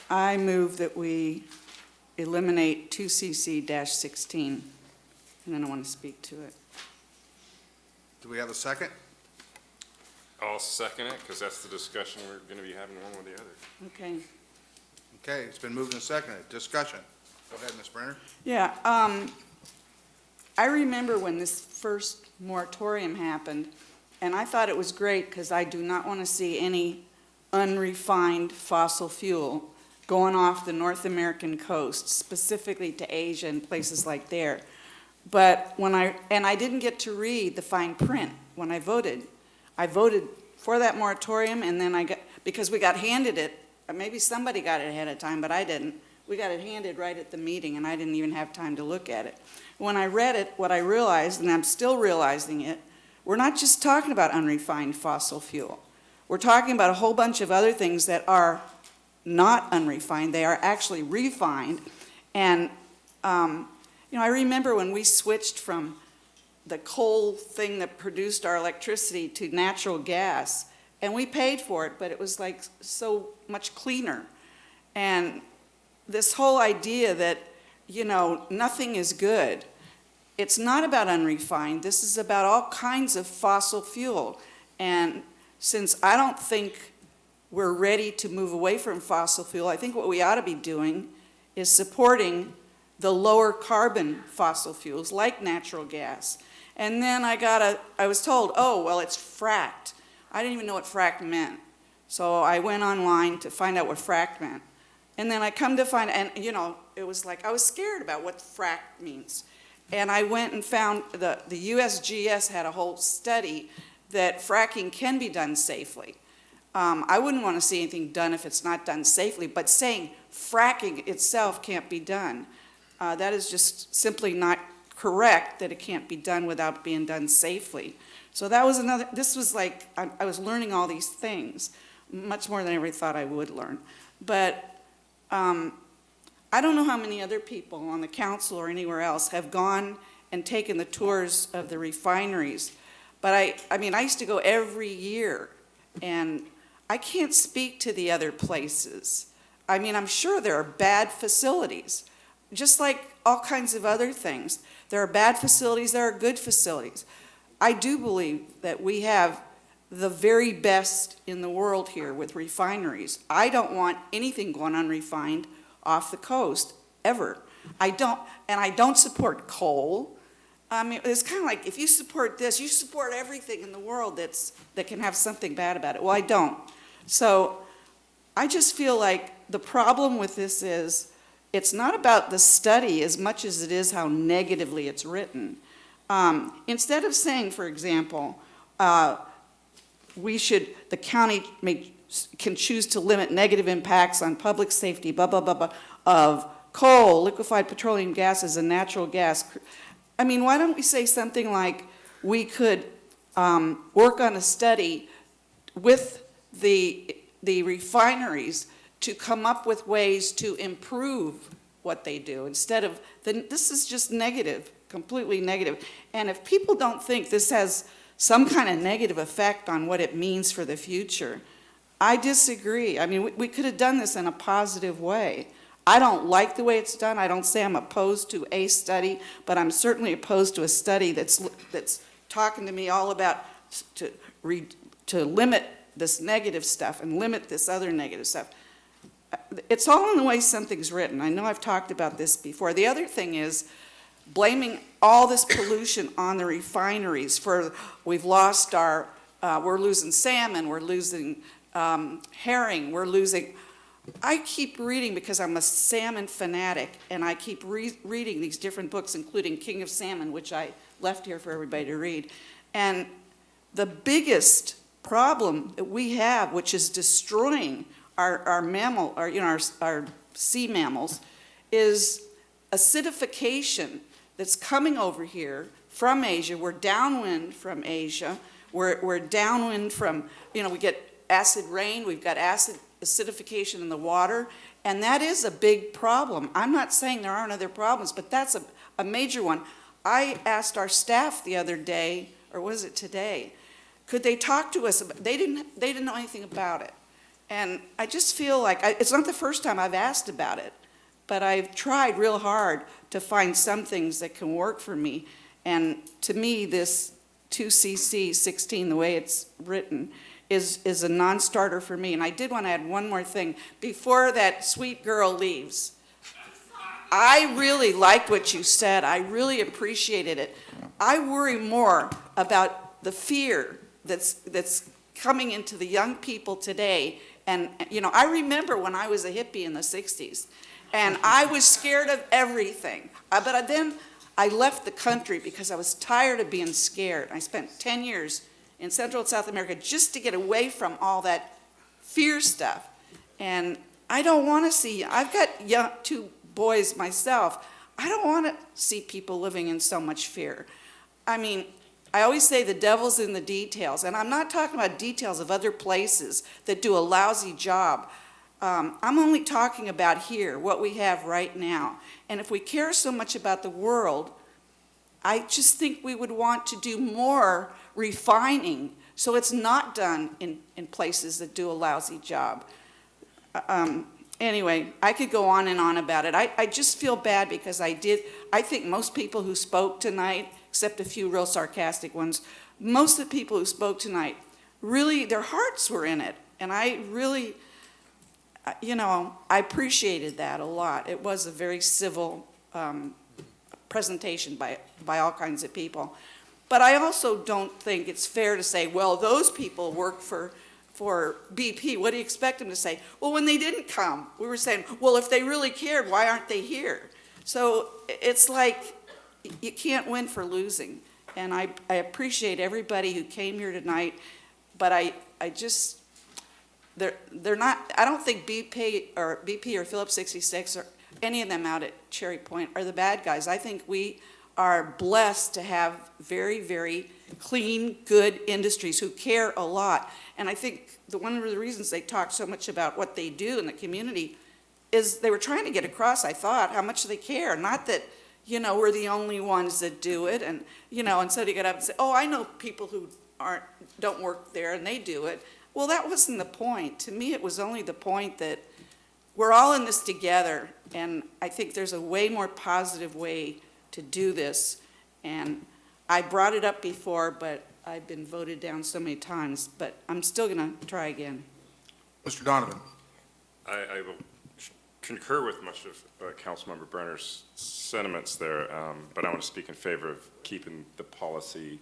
I move that we eliminate 2CC-16, and then I want to speak to it. Do we have a second? I'll second it, because that's the discussion we're going to be having one with the other. Okay. Okay, it's been moved and seconded. Discussion. Go ahead, Ms. Brenner. Yeah, I remember when this first moratorium happened, and I thought it was great because I do not want to see any unrefined fossil fuel going off the North American coast, specifically to Asia and places like there. But I didn't get to read the fine print when I voted. I voted for that moratorium, and then because we got handed it, maybe somebody got it ahead of time, but I didn't. We got it handed right at the meeting, and I didn't even have time to look at it. When I read it, what I realized, and I'm still realizing it, we're not just talking about unrefined fossil fuel. We're talking about a whole bunch of other things that are not unrefined. They are actually refined. And, I remember when we switched from the coal thing that produced our electricity to natural gas, and we paid for it, but it was like so much cleaner. And this whole idea that, nothing is good, it's not about unrefined. This is about all kinds of fossil fuel. And since I don't think we're ready to move away from fossil fuel, I think what we ought to be doing is supporting the lower carbon fossil fuels like natural gas. And then I was told, oh, well, it's fracked. I didn't even know what fracked meant. So I went online to find out what fracked meant. And then I come to find, and it was like, I was scared about what fracked means. And I went and found the USGS had a whole study that fracking can be done safely. I wouldn't want to see anything done if it's not done safely, but saying fracking itself can't be done. That is just simply not correct, that it can't be done without being done safely. So that was another, this was like, I was learning all these things, much more than I ever thought I would learn. But I don't know how many other people on the council or anywhere else have gone and taken the tours of the refineries. But I mean, I used to go every year, and I can't speak to the other places. I mean, I'm sure there are bad facilities, just like all kinds of other things. There are bad facilities, there are good facilities. I do believe that we have the very best in the world here with refineries. I don't want anything going unrefined off the coast, ever. I don't support coal. I mean, it's kind of like, if you support this, you support everything in the world that can have something bad about it. Well, I don't. So I just feel like the problem with this is, it's not about the study as much as it is how negatively it's written. Instead of saying, for example, the county can choose to limit negative impacts on public safety, blah, blah, blah, blah, of coal, liquefied petroleum gases, and natural gas. I mean, why don't we say something like, we could work on a study with the refineries to come up with ways to improve what they do, instead of, this is just negative, completely negative. And if people don't think this has some kind of negative effect on what it means for the future, I disagree. I mean, we could have done this in a positive way. I don't like the way it's done. I don't say I'm opposed to a study, but I'm certainly opposed to a study that's talking to me all about to limit this negative stuff and limit this other negative stuff. It's all in the way something's written. I know I've talked about this before. The other thing is blaming all this pollution on the refineries for, we've lost our, we're losing salmon, we're losing herring, we're losing. I keep reading, because I'm a salmon fanatic, and I keep reading these different books, including King of Salmon, which I left here for everybody to read. And the biggest problem that we have, which is destroying our mammal, our sea mammals, is acidification that's coming over here from Asia. We're downwind from Asia. We're downwind from, we get acid rain, we've got acid acidification in the water, and that is a big problem. I'm not saying there aren't other problems, but that's a major one. I asked our staff the other day, or was it today, could they talk to us? They didn't know anything about it. And I just feel like, it's not the first time I've asked about it, but I've tried real hard to find some things that can work for me. And to me, this 2CC16, the way it's written, is a non-starter for me. And I did want to add one more thing. Before that sweet girl leaves, I really liked what you said. I really appreciated it. I worry more about the fear that's coming into the young people today. And, I remember when I was a hippie in the 60s, and I was scared of everything. But then I left the country because I was tired of being scared. I spent 10 years in Central and South America just to get away from all that fear stuff. And I don't want to see, I've got two boys myself. I don't want to see people living in so much fear. I mean, I always say the devil's in the details, and I'm not talking about details of other places that do a lousy job. I'm only talking about here, what we have right now. And if we care so much about the world, I just think we would want to do more refining so it's not done in places that do a lousy job. Anyway, I could go on and on about it. I just feel bad because I think most people who spoke tonight, except a few real sarcastic ones, most of the people who spoke tonight, really, their hearts were in it. And I really, I appreciated that a lot. It was a very civil presentation by all kinds of people. But I also don't think it's fair to say, well, those people work for BP. What do you expect them to say? Well, when they didn't come, we were saying, well, if they really cared, why aren't they here? So it's like you can't win for losing. And I appreciate everybody who came here tonight, but I don't think BP or Phillips 66 any of them out at Cherry Point are the bad guys. I think we are blessed to have very, very clean, good industries who care a lot. And I think one of the reasons they talk so much about what they do in the community is they were trying to get across, I thought, how much they care. Not that, we're the only ones that do it. And, and so to get up and say, oh, I know people who don't work there and they do it. Well, that wasn't the point. To me, it was only the point that we're all in this together. And I think there's a way more positive way to do this. And I brought it up before, but I've been voted down so many times, but I'm still going to try again. Mr. Donovan. I will concur with much of Councilmember Brenner's sentiments there, but I want to speak in favor of keeping the policy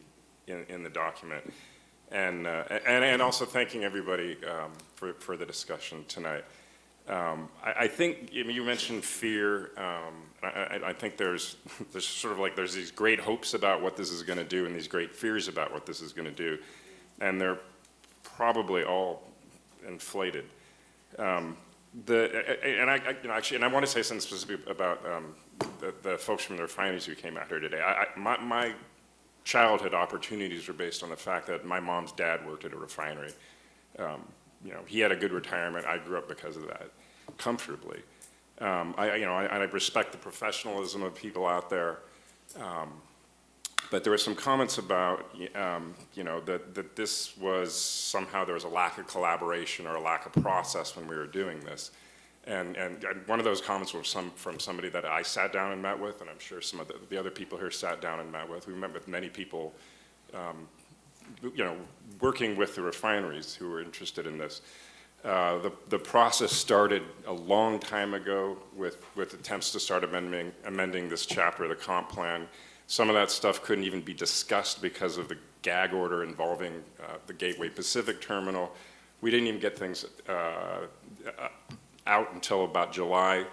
in the document. And also thanking everybody for the discussion tonight. I think you mentioned fear. I think there's sort of like there's these great hopes about what this is going to do and these great fears about what this is going to do, and they're probably all inflated. And I want to say something specific about the folks from the refineries who came out here today. My childhood opportunities were based on the fact that my mom's dad worked at a refinery. He had a good retirement. I grew up because of that, comfortably. I respect the professionalism of people out there, but there were some comments about, that this was somehow there was a lack of collaboration or a lack of process when we were doing this. And one of those comments was from somebody that I sat down and met with, and I'm sure some of the other people here sat down and met with. We met with many people, working with the refineries who were interested in this. The process started a long time ago with attempts to start amending this chapter of the comp plan. Some of that stuff couldn't even be discussed because of the gag order involving the Gateway Pacific terminal. We didn't even get things out until about July.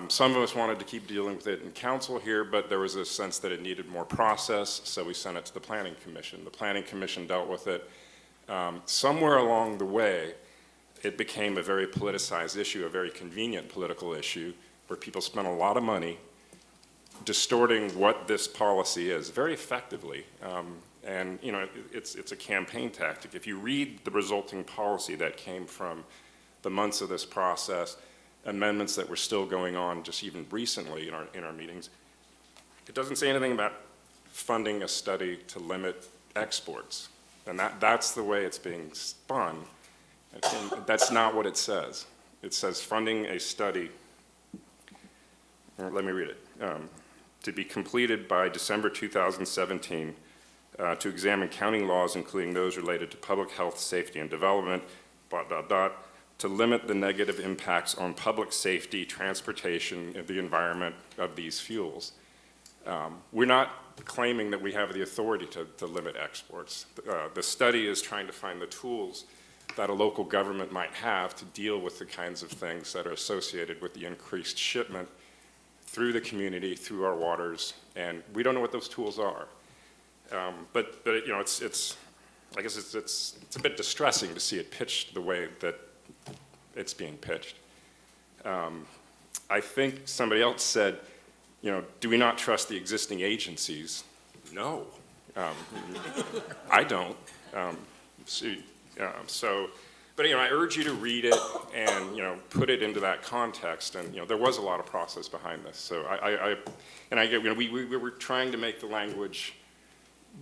Some of us wanted to keep dealing with it in council here, but there was a sense that it needed more process, so we sent it to the Planning Commission. The Planning Commission dealt with it. Somewhere along the way, it became a very politicized issue, a very convenient political issue, where people spent a lot of money distorting what this policy is very effectively. And it's a campaign tactic. If you read the resulting policy that came from the months of this process, amendments that were still going on just even recently in our meetings, it doesn't say anything about funding a study to limit exports. And that's the way it's being spun. And that's not what it says. It says funding a study, let me read it, to be completed by December 2017 to examine county laws, including those related to public health, safety, and development, to limit the negative impacts on public safety, transportation, and the environment of these fuels. We're not claiming that we have the authority to limit exports. The study is trying to find the tools that a local government might have to deal with the kinds of things that are associated with the increased shipment through the community, through our waters, and we don't know what those tools are. But it's I guess it's a bit distressing to see it pitched the way that it's being pitched. I think somebody else said, do we not trust the existing agencies? No, I don't. But I urge you to read it and put it into that context. And there was a lot of process behind this. So we were trying to make the language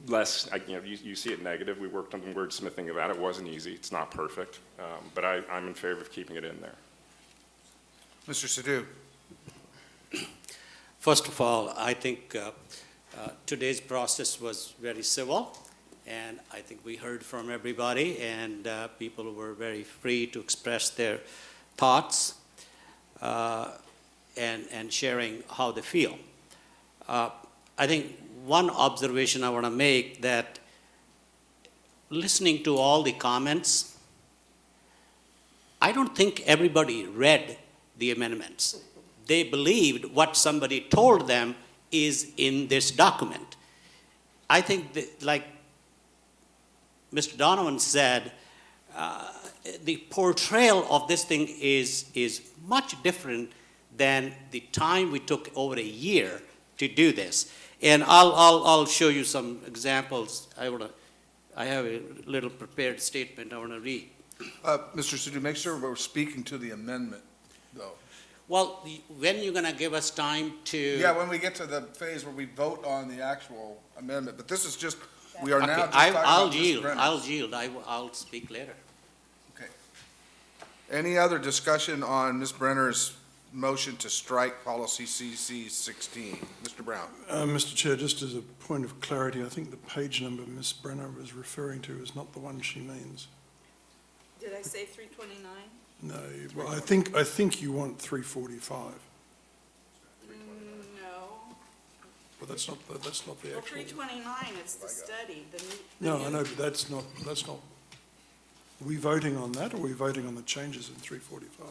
less. You see it negative. We worked on the wordsmithing of that. It wasn't easy. It's not perfect. But I'm in favor of keeping it in there. Mr. Sadhu. First of all, I think today's process was very civil. And I think we heard from everybody, and people were very free to express their thoughts and sharing how they feel. I think one observation I want to make, that listening to all the comments, I don't think everybody read the amendments. They believed what somebody told them is in this document. I think that, like Mr. Donovan said, the portrayal of this thing is much different than the time we took over a year to do this. And I'll show you some examples. I have a little prepared statement I want to read. Mr. Sadoo, make sure we're speaking to the amendment, though. Well, when you're going to give us time to? Yeah, when we get to the phase where we vote on the actual amendment, but this is just, we are Okay, now just talking I'll about Ms. yield. Brenner. I'll yield. I'll speak later. Any other discussion on Ms. Brenner's motion to strike policy CC 16? Mr. Brown. Mr. Chair, just as a point of clarity, I think the page number Ms. Brenner was referring to is not the one she means. Did I say 329? No, well, I think you want 345. No. But that's not the Well, actual. 329, it's the study. No, I know, but that's not, are we voting on that, or are we voting on the changes in 345?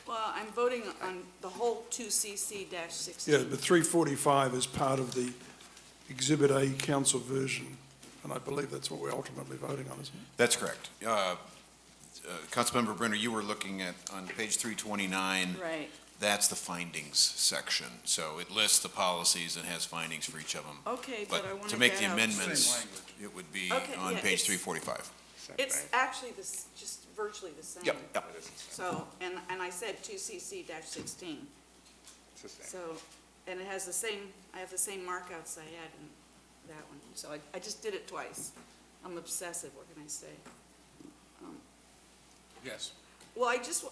Well, I'm voting on the whole 2CC-16. Yeah, but 345 is part of the Exhibit A council version, and I believe that's what we're ultimately voting on, isn't it? That's correct. Councilmember Brenner, you were looking at, on page 329. Right. That's the findings section. So it lists the policies and has findings for each of them. Okay, but I wanted to make that the out. amendments, Same it would be Okay, on yeah, page it's- 345. It's actually just virtually the same. Yep. So, and I said 2CC-16. So, and it has the same, I have the same markouts I had in that one. So I just did it twice. I'm obsessive, what can I say? Yes. Well, I just,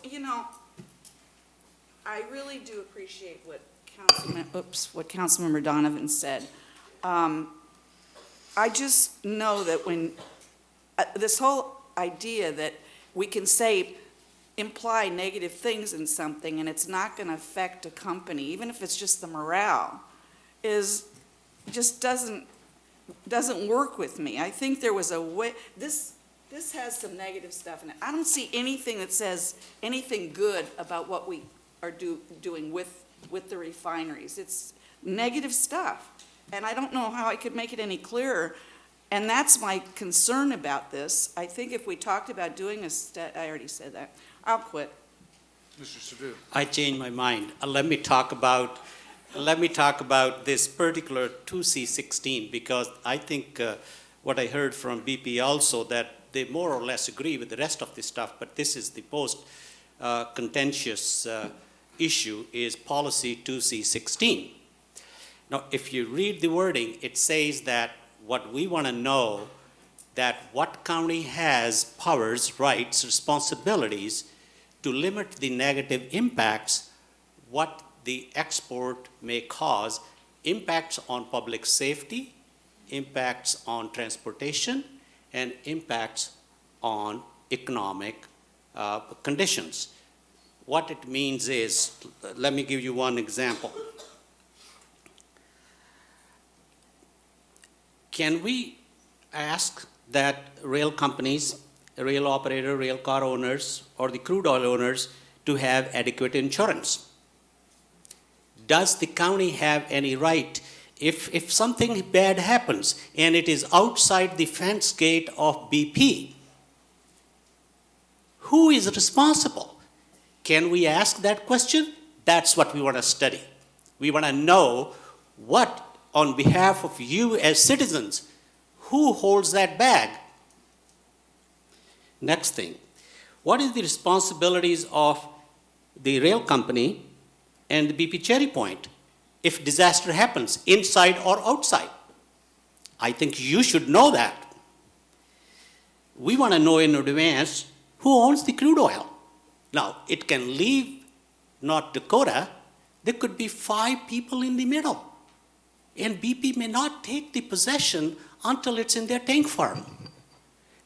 I really do appreciate what Councilmember Donovan said. I just know that when, this whole idea that we can imply negative things in something and it's not going to affect a company, even if it's just the morale, just doesn't work with me. I think there was a way, this has some negative stuff in it. I don't see anything that says anything good about what we are doing with the refineries. It's negative stuff. And I don't know how I could make it any clearer. And that's my concern about this. I think if we talked about doing I already said that. I'll quit. Mr. Sadoo. I changed my mind. Let me talk about this particular 2C16 because I think what I heard from BP also that they more or less agree with the rest of this stuff, but this is the most contentious issue is policy 2C16. Now, if you read the wording, it says that what we want to know that what county has powers, rights, responsibilities to limit the negative impacts what the export may cause, impacts on public safety, impacts on transportation, and impacts on economic conditions. What it means is, let me give you one example. Can we ask that rail companies, rail operator, rail car owners, or the crude oil owners to have adequate insurance? Does the county have any right, if something bad happens and it is outside the fence gate of BP, who is responsible? Can we ask that question? That's what we want to study. We want to know what, on behalf of you as citizens, who holds that bag? Next thing, what is the responsibilities of the rail company and the BP Cherry Point if disaster happens, inside or outside? I think you should know that. We want to know in advance who owns the crude oil. Now, it can leave North Dakota. There could be 5 people in the middle. And BP may not take the possession until it's in their tank farm.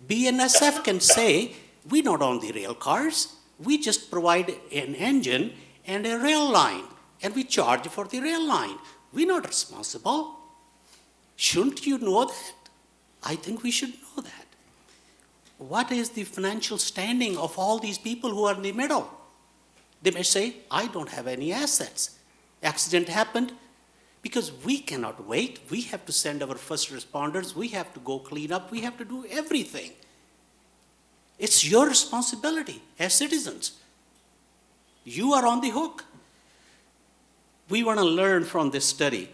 BNSF can say, we don't own the rail cars. We just provide an engine and a rail line, and we charge for the rail line. We're not responsible. Shouldn't you know that? I think we should know that. What is the financial standing of all these people who are in the middle? They may say, I don't have any assets. Accident happened. Because we cannot wait. We have to send our first responders. We have to go clean up. We have to do everything. It's your responsibility as citizens. You are on the hook. we want to learn from this study.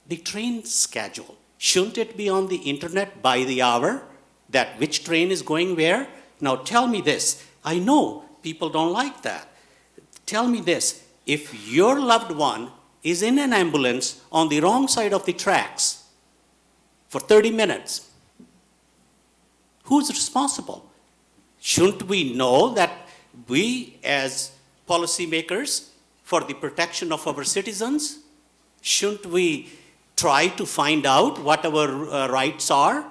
The train schedule, shouldn't it be on the internet by the hour, that which train is going where? Now tell me this, I know people don't like that. Tell me this, if your loved one is in an ambulance on the wrong side of the tracks for 30 minutes, who's responsible? Shouldn't we know that we as policymakers, for the protection of our citizens, shouldn't we try to find out what our rights are?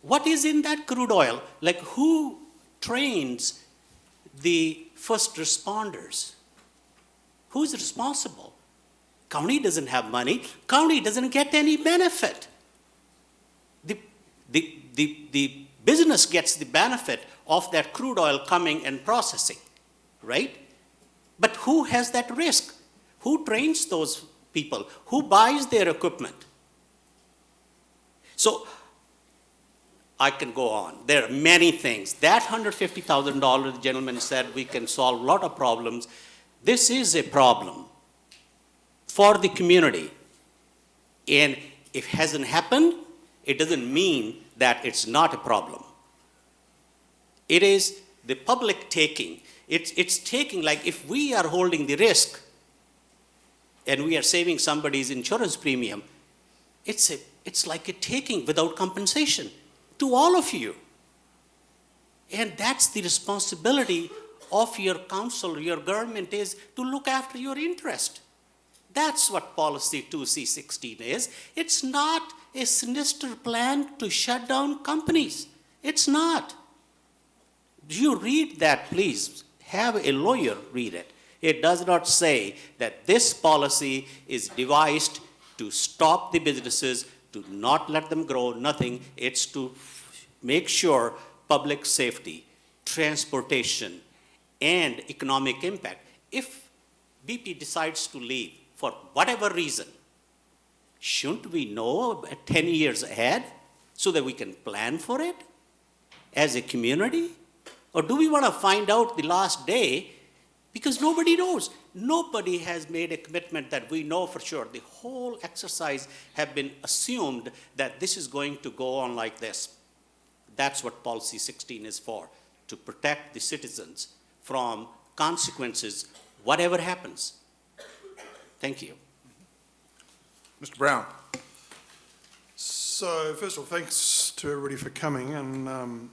What is in that crude oil? Like, who trains the first responders? Who's responsible? County doesn't have money. County doesn't get any benefit. The business gets the benefit of that crude oil coming and processing, right? But who has that risk? Who trains those people? Who buys their equipment? So I can go on. There are many things. That $150,000 the gentleman said we can solve a lot of problems. This is a problem for the community. And if it hasn't happened, it doesn't mean that it's not a problem. It is the public taking. It's taking, like if we are holding the risk and we are saving somebody's insurance premium, it's like a taking without compensation to all of you. And that's the responsibility of your council, your government, is to look after your interest. That's what policy 2C16 is. It's not a sinister plan to shut down companies. It's not. Do you read that, please? Have a lawyer read it. It does not say that this policy is devised to stop the businesses, to not let them grow, nothing. It's to make sure public safety, transportation, and economic impact. If BP decides to leave for whatever reason, shouldn't we know 10 years ahead so that we can plan for it as a community? Or do we want to find out the last day? Because nobody knows. Nobody has made a commitment that we know for sure. The whole exercise have been assumed that this is going to go on like this. That's what policy 16 is for, to protect the citizens from consequences, whatever happens. Thank you. Mr. Brown. So, first of all, thanks to everybody for coming, and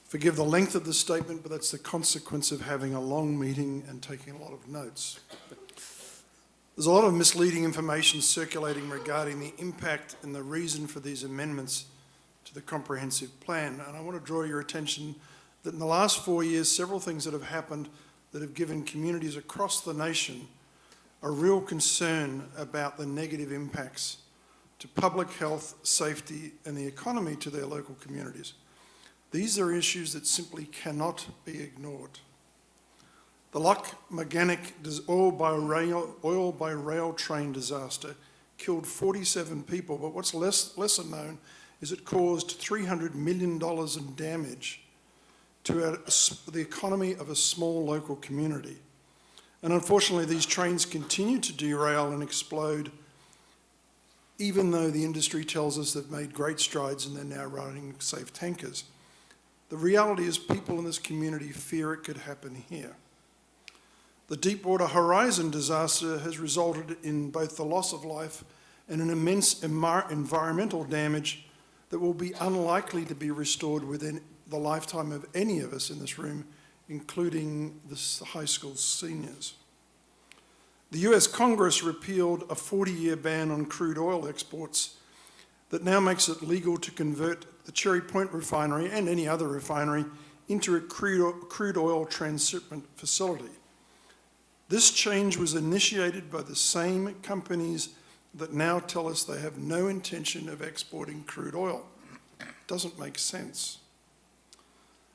forgive the length of the statement, but that's the consequence of having a long meeting and taking a lot of notes. There's a lot of misleading information circulating regarding the impact and the reason for these amendments to the comprehensive plan, and I want to draw your attention that in the last 4 years, several things that have happened that have given communities across the nation a real concern about the negative impacts to public health, safety, and the economy to their local communities. These are issues that simply cannot be ignored. The Lock-Maganek oil by rail train disaster killed 47 people, but what's lesser known is it caused $300 million in damage to the economy of a small local community. And unfortunately, these trains continue to derail and explode, even though the industry tells us they've made great strides and they're now running safe tankers. The reality is people in this community fear it could happen here. The Deepwater Horizon disaster has resulted in both the loss of life and an immense environmental damage that will be unlikely to be restored within the lifetime of any of us in this room, including the high school seniors. The US Congress repealed a 40-year ban on crude oil exports that now makes it legal to convert the Cherry Point refinery and any other refinery into a crude oil transshipment facility. This change was initiated by the same companies that now tell us they have no intention of exporting crude oil. Doesn't make sense.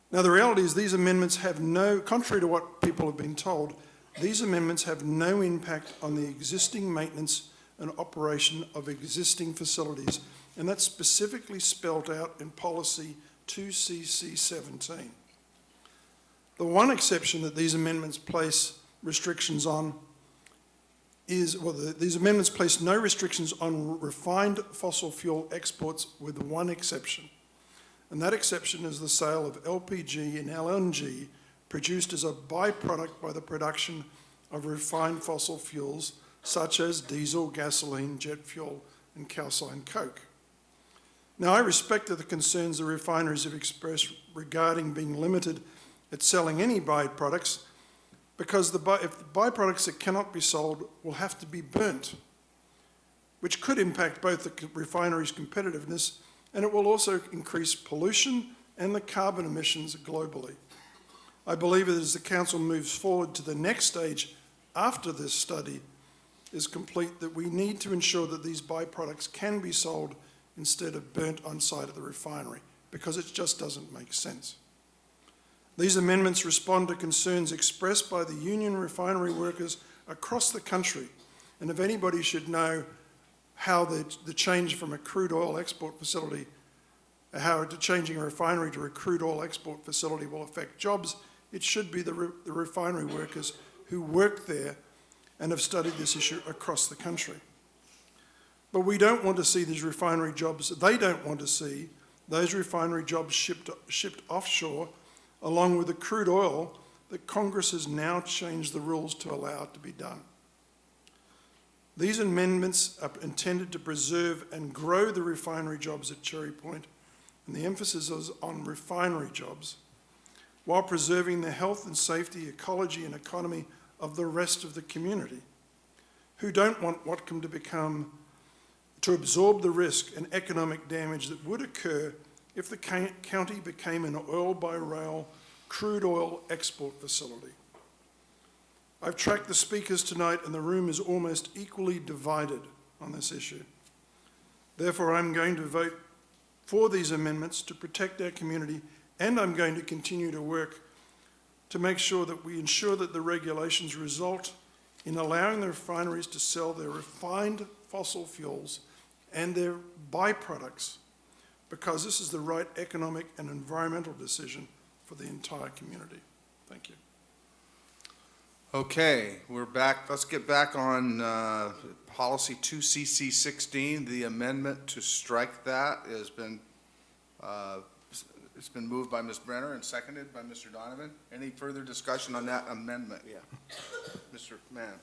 Now, the reality is these amendments have no, contrary to what people have been told, these amendments have no impact on the existing maintenance and operation of existing facilities, and that's specifically spelled out in policy 2CC17. The one exception that these amendments place restrictions on these amendments place no restrictions on refined fossil fuel exports with one exception. And that exception is the sale of LPG and LNG produced as a byproduct by the production of refined fossil fuels such as diesel, gasoline, jet fuel, and calcined coke. Now, I respect the concerns the refineries have expressed regarding being limited at selling any byproducts, because if the byproducts that cannot be sold will have to be burnt, which could impact both the refinery's competitiveness, and it will also increase pollution and the carbon emissions globally. I believe that as the Council moves forward to the next stage after this study is complete, that we need to ensure that these byproducts can be sold instead of burnt on site at the refinery, because it just doesn't make sense. These amendments respond to concerns expressed by the union refinery workers across the country, and if anybody should know how the change from a crude oil export facility, how changing a refinery to a crude oil export facility will affect jobs, it should be the refinery workers who work there and have studied this issue across the country. But we don't want to see these refinery jobs, they don't want to see those refinery jobs shipped offshore along with the crude oil that Congress has now changed the rules to allow it to be done. These amendments are intended to preserve and grow the refinery jobs at Cherry Point, and the emphasis is on refinery jobs, while preserving the health and safety, ecology and economy of the rest of the community, who don't want Whatcom to absorb the risk and economic damage that would occur if the county became an oil-by-rail crude oil export facility. I've tracked the speakers tonight and the room is almost equally divided on this issue. Therefore, I'm going to vote for these amendments to protect our community, and I'm going to continue to work to make sure that we ensure that the regulations result in allowing the refineries to sell their refined fossil fuels and their byproducts, because this is the right economic and environmental decision for the entire community. Thank you. Okay, we're back. Let's get back on policy 2CC16. The amendment to strike that has been it's been moved by Ms. Brenner and seconded by Mr. Donovan. Any further discussion on that amendment? Yeah. Mr. Mann.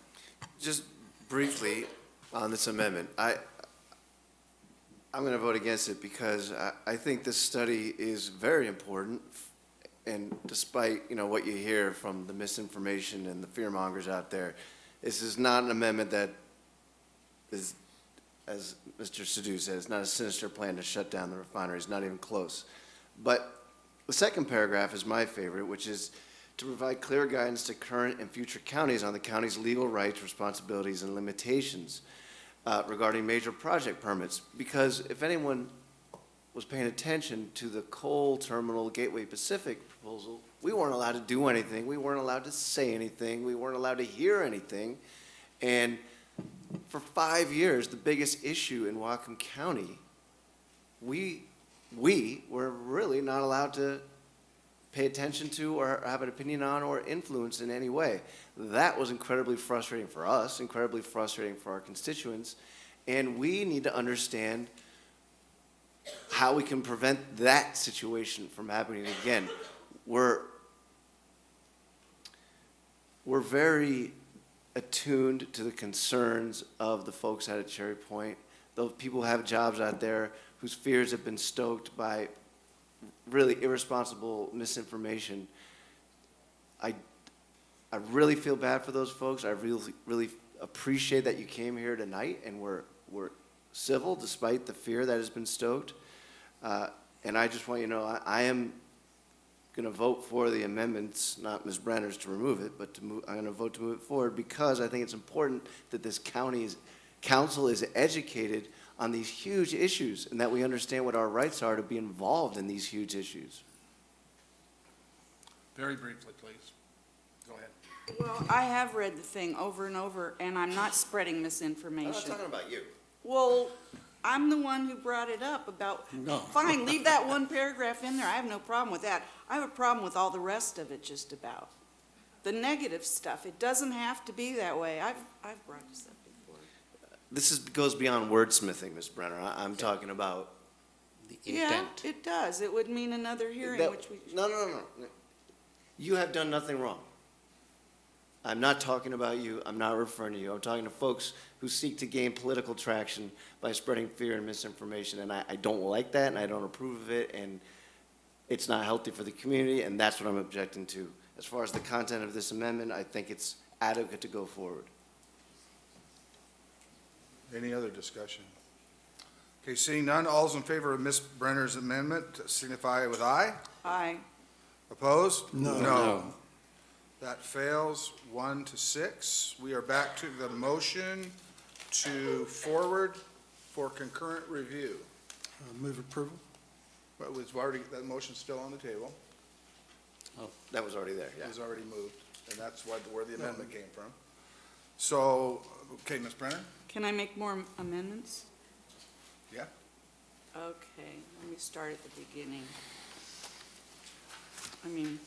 Just briefly on this amendment, I'm going to vote against it because I think this study is very important, and despite what you hear from the misinformation and the fearmongers out there, this is not an amendment that is, as Mr. Sadhu said, it's not a sinister plan to shut down the refineries, not even close. But the second paragraph is my favorite, which is to provide clear guidance to current and future counties on the county's legal rights, responsibilities, and limitations regarding major project permits. Because if anyone was paying attention to the coal terminal Gateway Pacific proposal, we weren't allowed to do anything. We weren't allowed to say anything. We weren't allowed to hear anything. And for 5 years, the biggest issue in Whatcom County, we were really not allowed to pay attention to or have an opinion on or influence in any way. That was incredibly frustrating for us, incredibly frustrating for our constituents, and we need to understand how we can prevent that situation from happening again. We're very attuned to the concerns of the folks out at Cherry Point. Those people who have jobs out there whose fears have been stoked by really irresponsible misinformation. I really feel bad for those folks. I really appreciate that you came here tonight and we're civil despite the fear that has been stoked. And I just want you to know I am going to vote for the amendments, not Ms. Brenner's to remove it, but I'm going to vote to move it forward because I think it's important that this county's council is educated on these huge issues and that we understand what our rights are to be involved in these huge issues. Very briefly, please. Go ahead. Well, I have read the thing over and over, and I'm not spreading misinformation. I'm not talking about you. Well, I'm the one who brought it up about, fine, leave that one paragraph in there. I have no problem with that. I have a problem with all the rest of it, just about. the negative stuff. It doesn't have to be that way. I've brought this up before. Goes beyond wordsmithing, Ms. Brenner. I'm talking about the intent. Yeah, it does. It would mean another hearing, which we. No. You have done nothing wrong. I'm not talking about you. I'm not referring to you. I'm talking to folks who seek to gain political traction by spreading fear and misinformation, and I don't like that, and I don't approve of it, and it's not healthy for the community, and that's what I'm objecting to. As far as the content of this amendment, I think it's adequate to go forward. Any other discussion? Okay, seeing none, all's in favor of Ms. Brenner's amendment signify with aye. Aye. Opposed? No. That fails 1-6. We are back to the motion to forward for concurrent review. Move approval. But it was already, that motion's still on the table. Oh, that was already there, It yeah. was already moved, and that's where the amendment came from. So, okay, Ms. Brenner? Can I make more amendments? Yeah. Okay, let me start at the beginning. I mean,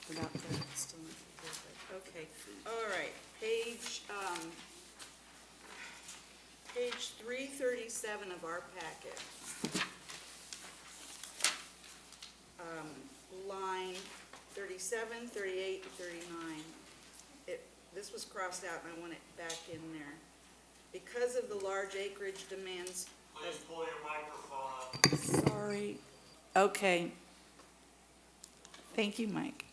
without that, it's still not good, but, okay. All right, page 337 of our packet. Line 37, 38, and 39. This was crossed out, and I want it back in there. Because of the large acreage demands. Please pull your microphone up. Sorry. Okay. Thank you, Mike.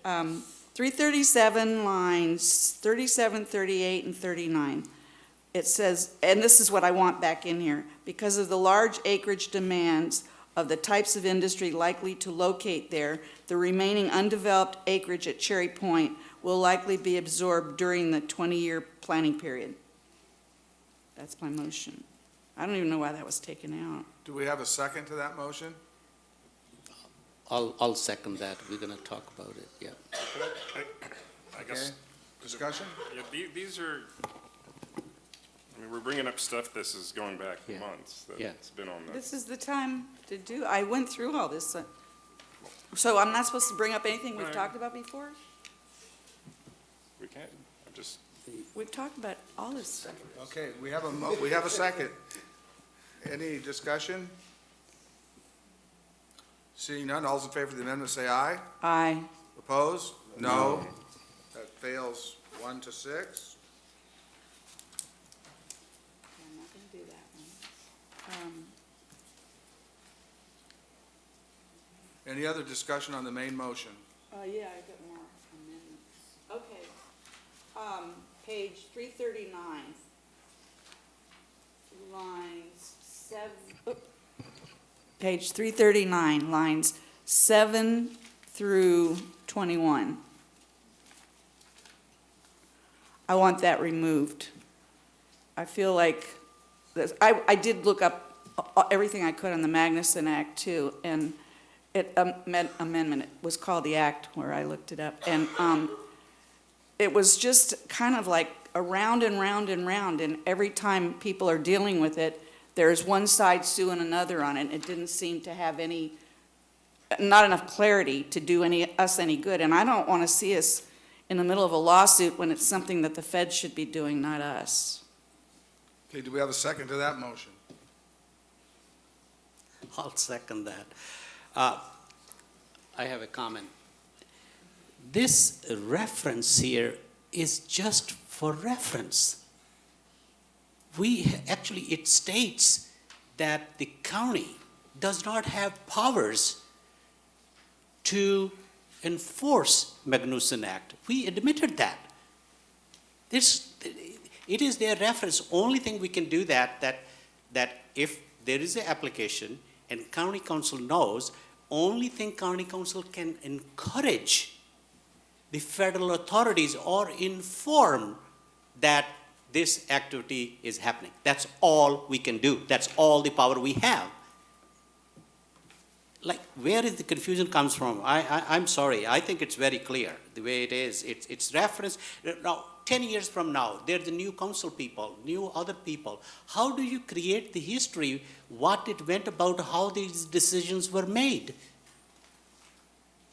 337 lines 37, 38, and 39. It says, and this is what I want back in here, because of the large acreage demands of the types of industry likely to locate there, the remaining undeveloped acreage at Cherry Point will likely be absorbed during the 20-year planning period. That's my motion. I don't even know why that was taken out. Do we have a second to that motion? I'll second that. We're going to talk about it, yeah. I guess. Okay. Discussion? Yeah, these are, I mean, we're bringing up stuff this is going back months. That's been on the. This is the time to do, I went through all this. So I'm not supposed to bring up anything we've Right. talked about before? We can't, I'm just. We've talked about all this stuff. Okay, we have a second. Any discussion? Seeing none, all's in favor of the amendment, say aye. Aye. Opposed? No. That fails 1-6. I'm not gonna do that one. Any other discussion on the main motion? Yeah, I got more amendments. Okay. Page 339. Lines 7. Page 339, lines 7 through 21. I want that removed. I feel like, I did look up everything I could on the Magnuson Act too, and amendment, it was called the Act where I looked it up, and it was just kind of like around and round and round, and every time people are dealing with it, there's one side suing another on it. It didn't seem to have not enough clarity to do us any good. And I don't want to see us in the middle of a lawsuit when it's something that the feds should be doing, not us. Okay, do we have a second to that motion? I'll second that. I have a comment. This reference here is just for reference. It states that the county does not have powers to enforce Magnuson Act. We admitted that. It is their reference. Only thing we can do that if there is an application and county council knows, only thing county council can encourage the federal authorities or inform that this activity is happening. That's all we can do. That's all the power we have. Like, where is the confusion comes from? I'm sorry. I think it's very clear the way it is. It's reference. Now, 10 years from now, there's the new council people, new other people. How do you create the history, what it went about, how these decisions were made?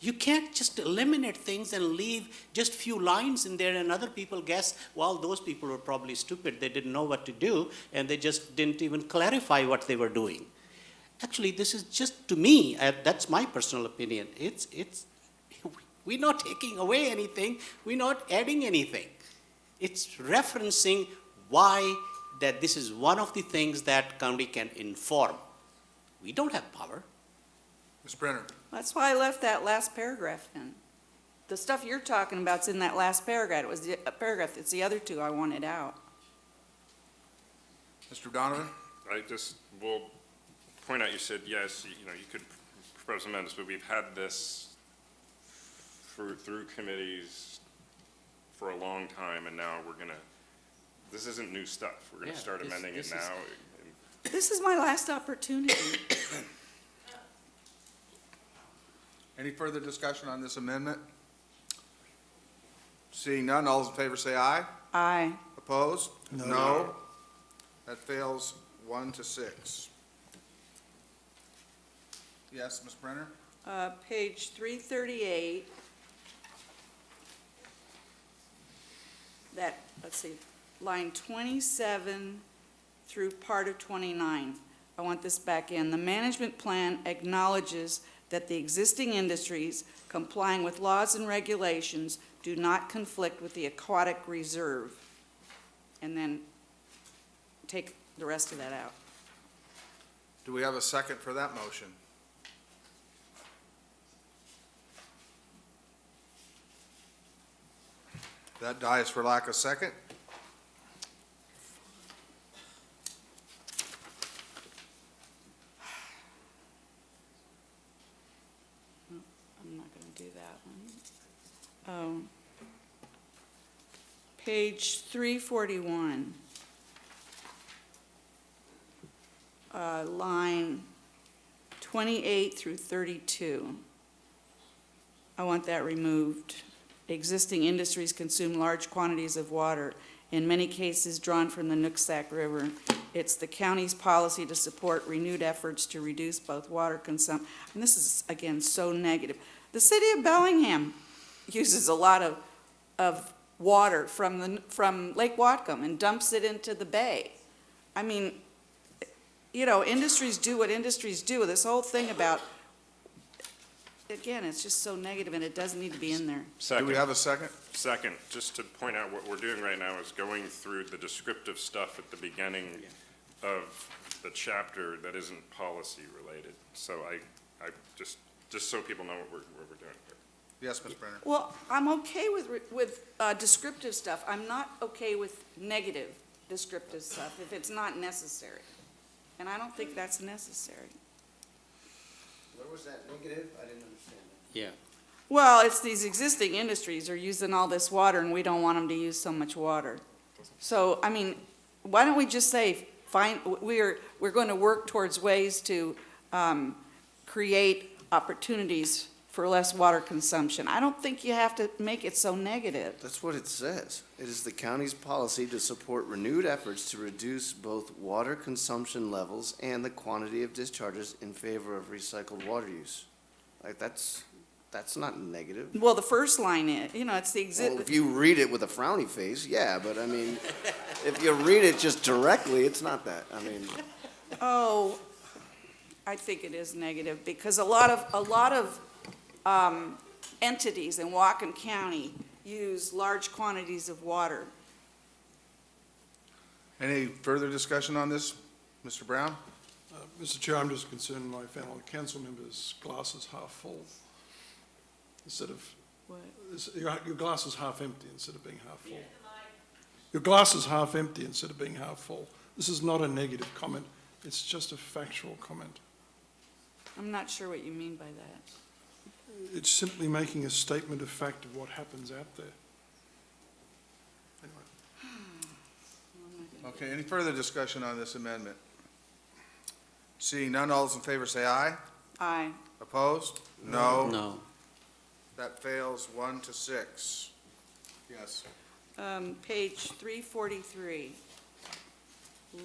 You can't just eliminate things and leave just few lines in there and other people guess, well, those people were probably stupid. They didn't know what to do and they just didn't even clarify what they were doing. Actually, this is just, to me, that's my personal opinion. We're not taking away anything. We're not adding anything. It's referencing why that this is one of the things that county can inform. We don't have power. Ms. Brenner? That's why I left that last paragraph in. The stuff you're talking about's in that last paragraph. It was the paragraph, it's the other two I wanted out. Mr. Donovan? I just will point out, you said, yes, you could propose amendments, but we've had this through committees for a long time, and now this isn't new stuff. We're gonna start amending it now. This is my last opportunity. Any further discussion on this amendment? Seeing none, all those in favor say aye. Aye. Opposed? No. That fails 1-6. Yes, Ms. Brenner? Page 338. Let's see, line 27 through part of 29. I want this back in. The management plan acknowledges that the existing industries complying with laws and regulations do not conflict with the aquatic reserve. And then take the rest of that out. Do we have a second for that motion? That dies for lack of second. I'm not going to do that one. Page 341. Line 28 through 32. I want that removed. Existing industries consume large quantities of water, in many cases drawn from the Nooksack River. It's the county's policy to support renewed efforts to reduce both water consumption. And this is, again, so negative. The city of Bellingham uses a lot of water from Lake Whatcom and dumps it into the bay. I mean, industries do what industries do. This whole thing about, again, it's just so negative and it doesn't need to be in there. Do we have a second? Second, just to point out what we're doing right now is going through the descriptive stuff at the beginning of the chapter that isn't policy related. So I just so people know what we're doing here. Yes, Ms. Brenner? Well, I'm okay with descriptive stuff. I'm not okay with negative descriptive stuff if it's not necessary. And I don't think that's necessary. What was that negative? I didn't understand that. Yeah. Well, it's these existing industries are using all this water and we don't want them to use so much water. So, I mean, why don't we just say, fine, we're going to work towards ways to create opportunities for less water consumption. I don't think you have to make it so negative. That's what it says. It is the county's policy to support renewed efforts to reduce both water consumption levels and the quantity of discharges in favor of recycled water use. Like, that's not negative. Well, the first line is, it's the Well, if you read it with a frowny face, yeah, but I mean, if you read it just directly, it's not that. I mean, Oh, I think it is negative because a lot of entities in Whatcom County use large quantities of water. Any further discussion on this, Mr. Brown? Mr. Chair, I'm just concerned my fellow council members' glass is half full instead of, What? your glass is half empty instead of being half full. Your glass is half empty instead of being half full. This is not a negative comment. It's just a factual comment. I'm not sure what you mean by that. It's simply making a statement of fact of what happens out there. Anyway. Okay, any further discussion on this amendment? Seeing none, all those in favor say aye. Aye. Opposed? No. No. That fails 1-6. Yes. Page 343,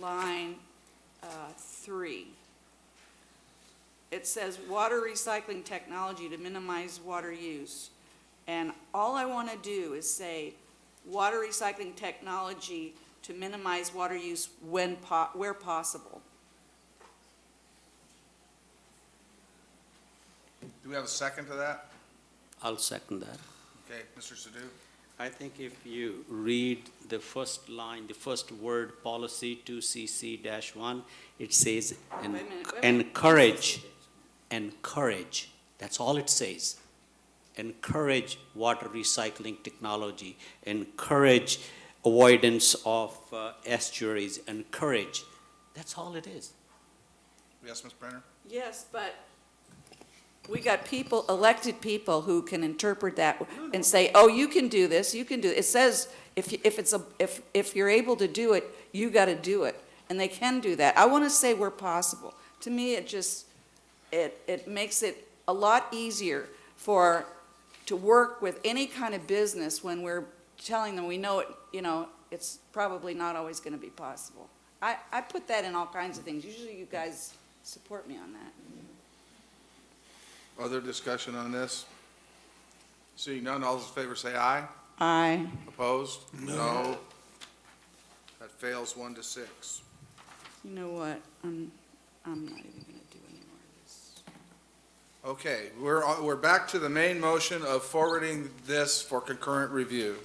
line 3. it says water recycling technology to minimize water use. And all I want to do is say water recycling technology to minimize water use where possible. Do we have a second to that? I'll second that. Okay, Mr. Sadoo? I think if you read the first line, the first word, policy 2CC-1, it says Wait a minute. encourage. That's all it says. Encourage water recycling technology, encourage avoidance of estuaries, encourage. That's all it is. Yes, Ms. Brenner? Yes, but we got people, elected people, who can interpret that and say, oh, you can do this, you can do it. It says, if you're able to do it, you got to do it. And they can do that. I want to say where possible. To me, it makes it a lot easier to work with any kind of business when we're telling them we know it, it's probably not always going to be possible. I put that in all kinds of things. Usually you guys support me on that. Other discussion on this? Seeing none, all those in favor say aye. Aye. Opposed? No. That fails 1-6. You know what? I'm not even going to do any more of this. Okay, we're back to the main motion of forwarding this for concurrent review.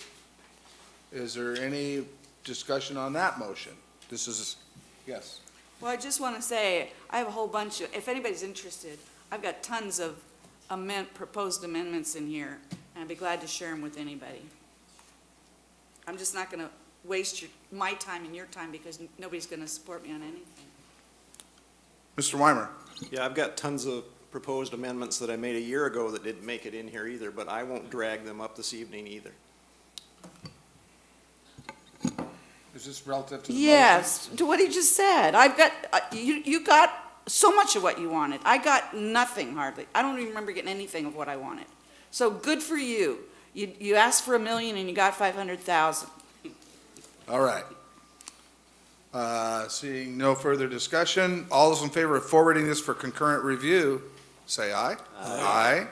Is there any discussion on that motion? Yes. Well, I just want to say, I have a whole bunch of, if anybody's interested, I've got tons of proposed amendments in here, and I'd be glad to share them with anybody. I'm just not going to waste my time and your time because nobody's going to support me on anything. Mr. Weimer? Yeah, I've got tons of proposed amendments that I made a year ago that didn't make it in here either, but I won't drag them up this evening either. Is this relative to the motion? Yes, to what he just said. I've got, you got so much of what you wanted. I got nothing hardly. I don't even remember getting anything of what I wanted. So good for you. You asked for $1 million and you got 500,000. All right. Seeing no further discussion, all those in favor of forwarding this for concurrent review, say aye. Aye.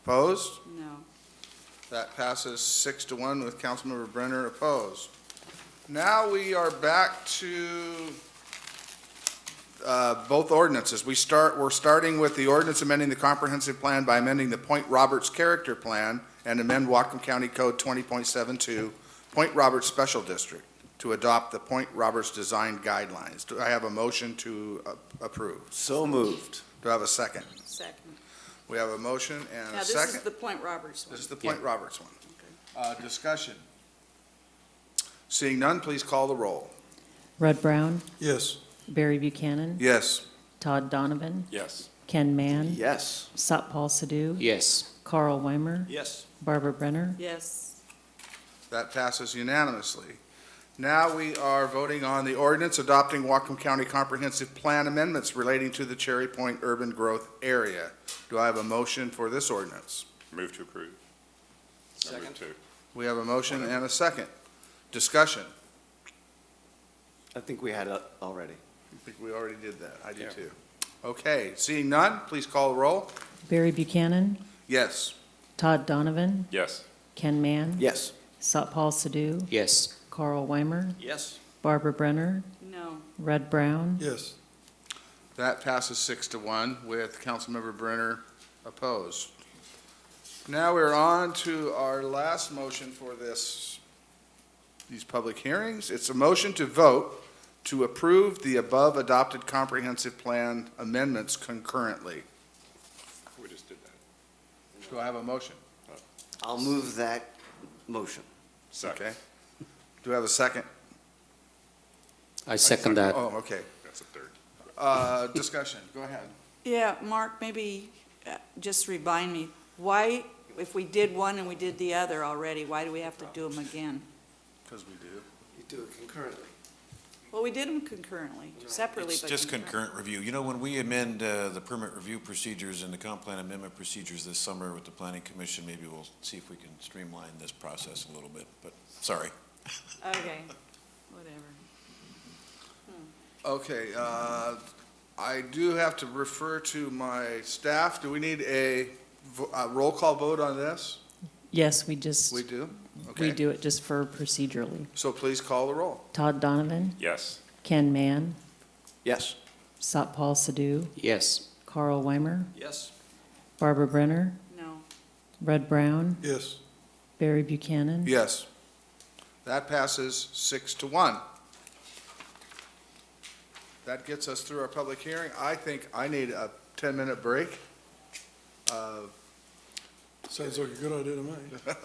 Opposed? No. That passes 6-1 with Councilmember Brenner opposed. Now we are back to both ordinances. We're starting with the ordinance amending the comprehensive plan by amending the Point Roberts character plan and amend Whatcom County Code 20.72, Point Roberts Special District, to adopt the Point Roberts design guidelines. Do I have a motion to approve? So moved. Do I have a second? Second. We have a motion and Now, a second. this is the Point Roberts one. This is the Point Roberts one. Discussion. Seeing none, please call the roll. Red Brown, Yes. Barry Buchanan, Yes. Todd Donovan, Yes. Ken Mann, Yes. Satpal Sidhu, Yes. Carl Weimer, Yes. Barbara Brenner. Yes. That passes unanimously. Now we are voting on the ordinance adopting Whatcom County Comprehensive Plan amendments relating to the Cherry Point Urban Growth Area. Do I have a motion for this ordinance? Move to approve. Second. Move to. We have a motion and a second. Discussion. I think we had it already. I think we already did that. I do Yeah. too. Okay, seeing none, please call the roll. Barry Buchanan, Yes. Todd Donovan, Yes. Ken Mann, Yes. Satpal Sidhu, Yes. Carl Weimer, Yes. Barbara Brenner, No. Red Brown. Yes. That passes 6-1 with Councilmember Brenner opposed. Now we're on to our last motion for these public hearings. It's a motion to vote to approve the above adopted comprehensive plan amendments concurrently. We just did that. Do I have a motion? I'll move that motion. Second. Okay. Do I have a second? I second that. Oh, okay. That's a third. Discussion, go ahead. Yeah, Mark, maybe just remind me, why, if we did one and we did the other already, why do we have to do them again? Because we do. You do it concurrently. Well, we did them concurrently, separately, It's but just concurrently. concurrent review. You know, when we amend the permit review procedures and the comp plan amendment procedures this summer with the planning commission, maybe we'll see if we can streamline this process a little bit, but sorry. Okay, whatever. Okay, I do have to refer to my staff. Do we need a roll call vote on this? Yes, we just, We do? we Okay. do it just for procedurally. So please call the roll. Todd Donovan, Yes. Ken Mann, Yes. Satpal Sidhu, Yes. Carl Weimer, Yes. Barbara Brenner, No. Red Brown, Yes. Barry Buchanan. Yes. That passes 6-1. That gets us through our public hearing. I think I need a 10-minute break. Sounds like a good idea to me.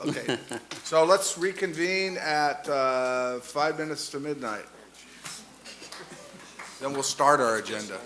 Okay, so let's reconvene at 5 minutes to midnight. Then we'll start our agenda.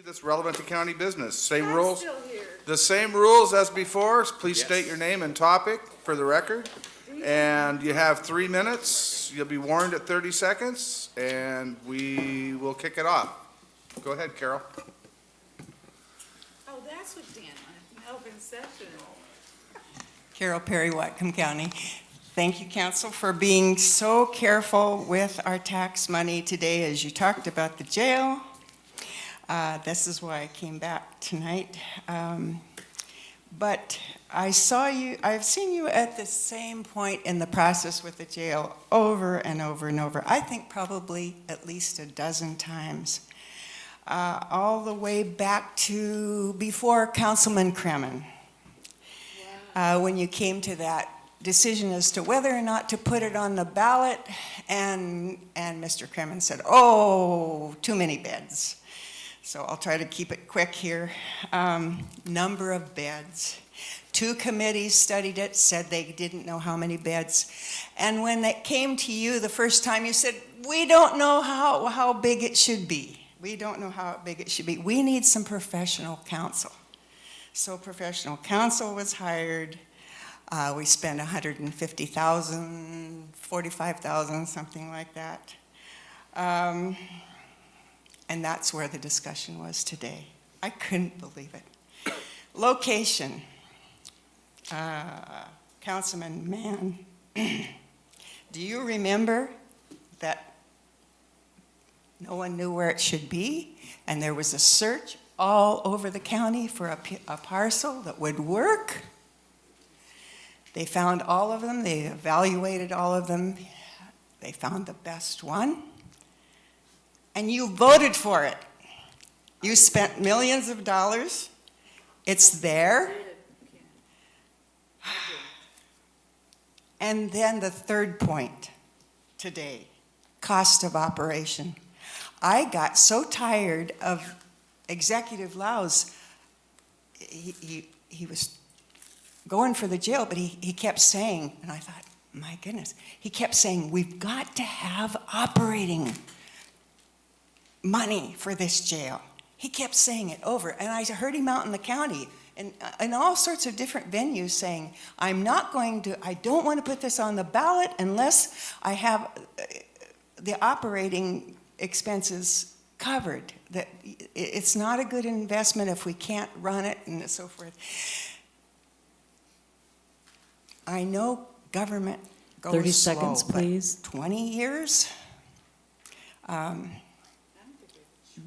That's relevant to county business. Same rules. The same rules as before. Please state your name and topic for the record. And you have 3 minutes. You'll be warned at 30 seconds, and we will kick it off. Go ahead, Carol. Oh, that's what Dan, open session. Carol Perry, Whatcom County. Thank you, council, for being so careful with our tax money today as you talked about the jail. This is why I came back tonight. But I've seen you at the same point in the process with the jail over and over and over. I think probably at least a dozen times. All the way back to before Councilman Kremen. When you came to that decision as to whether or not to put it on the ballot, and Mr. Kremen said, oh, too many beds. So I'll try to keep it quick here. Number of beds. 2 committees studied it, said they didn't know how many beds. And when it came to you the first time, you said, we don't know how big it should be. We don't know how big it should be. We need some professional counsel. So professional counsel was hired. We spent $150,000, $45,000, something like that. And that's where the discussion was today. I couldn't believe it. Location. Councilman Mann, do you remember that no one knew where it should be? And there was a search all over the county for a parcel that would work. They found all of them. They evaluated all of them. They found the best one. And you voted for it. You spent millions of dollars. It's there. And then the third point today, cost of operation. I got so tired of Executive Lau's. He was going for the jail, but he kept saying, and I thought, my goodness, he kept saying, we've got to have operating money for this jail. He kept saying it over, and I heard him out in the county and in all sorts of different venues saying, I don't want to put this on the ballot unless I have the operating expenses covered. That it's not a good investment if we can't run it and so forth. I know government goes 30 slow, seconds, please. 20 years.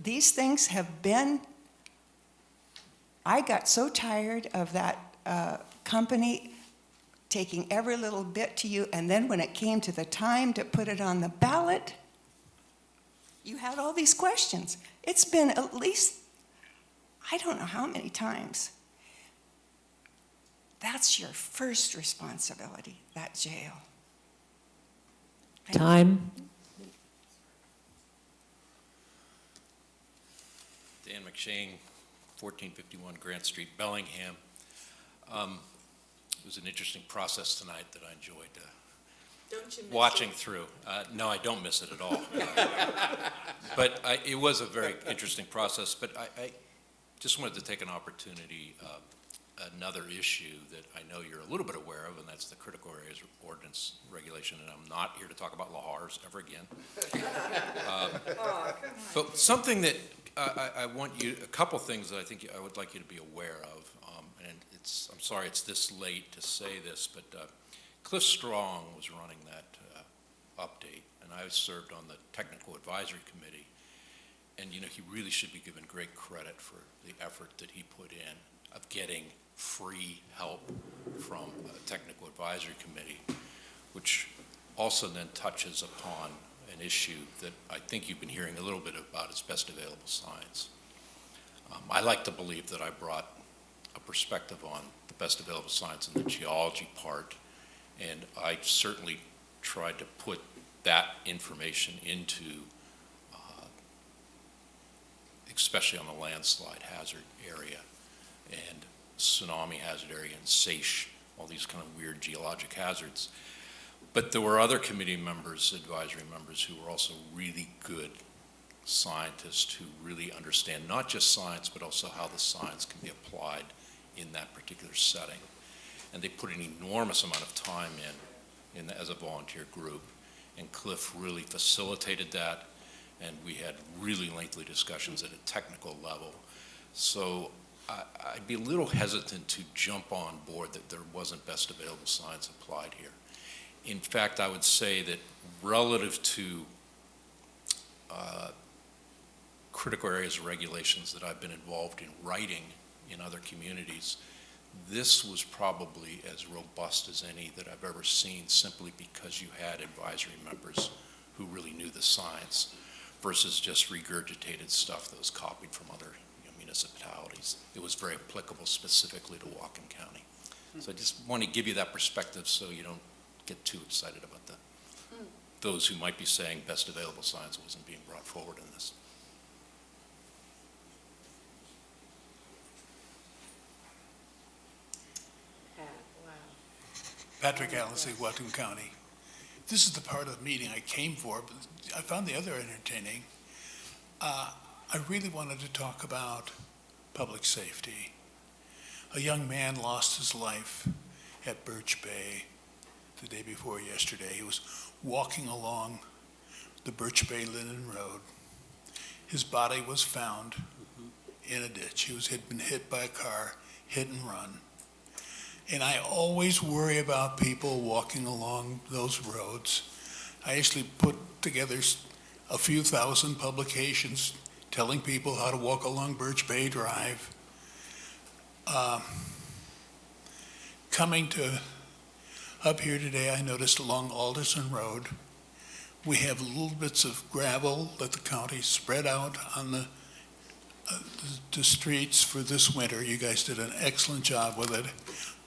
These things have been, I got so tired of that company taking every little bit to you, and then when it came to the time to put it on the ballot, you had all these questions. It's been at least, I don't know how many times. That's your first responsibility, that jail. Thank Time. Dan McShane, 1451 Grant Street, Bellingham. It was an interesting process tonight that I enjoyed watching through. No, I don't miss it at all. But it was a very interesting process. But I just wanted to take an opportunity, another issue that I know you're a little bit aware of, and that's the critical areas ordinance regulation. And I'm not here to talk about Lahars ever again. But something that I want you, a couple things that I think I would like you to be aware of, and I'm sorry it's this late to say this, but Cliff Strong was running that update, and I served on the technical advisory committee, and he really should be given great credit for the effort that he put in of getting free help from a technical advisory committee, which also then touches upon an issue that I think you've been hearing a little bit about is best available science. I like to believe that I brought a perspective on the best available science in the geology part, and I certainly tried to put that information into, especially on the landslide hazard area and tsunami hazard area and SAISH, all these kind of weird geologic hazards. But there were other committee members, advisory members, who were also really good scientists who really understand not just science, but also how the science can be applied in that particular setting. And they put an enormous amount of time in as a volunteer group. And Cliff really facilitated that, and we had really lengthy discussions at a technical level. So I'd be a little hesitant to jump on board that there wasn't best available science applied here. In fact, I would say that relative to critical areas of regulations that I've been involved in writing in other communities, this was probably as robust as any that I've ever seen, simply because you had advisory members who really knew the science versus just regurgitated stuff that was copied from other municipalities. It was very applicable specifically to Whatcom County. So I just want to give you that perspective so you don't get too excited about those who might be saying best available science wasn't being brought forward in this. Patrick Allen, Whatcom County. This is the part of the meeting I came for, but I found the other entertaining. I really wanted to talk about public safety. A young man lost his life at Birch Bay the day before yesterday. He was walking along the Birch Bay Linen Road. His body was found in a ditch. Had been hit by a car, hit and run. And I always worry about people walking along those roads. I actually put together a few thousand publications telling people how to walk along Birch Bay Drive. Coming up here today, I noticed along Alderson Road, we have little bits of gravel that the county spread out on the streets for this winter. You guys did an excellent job with it,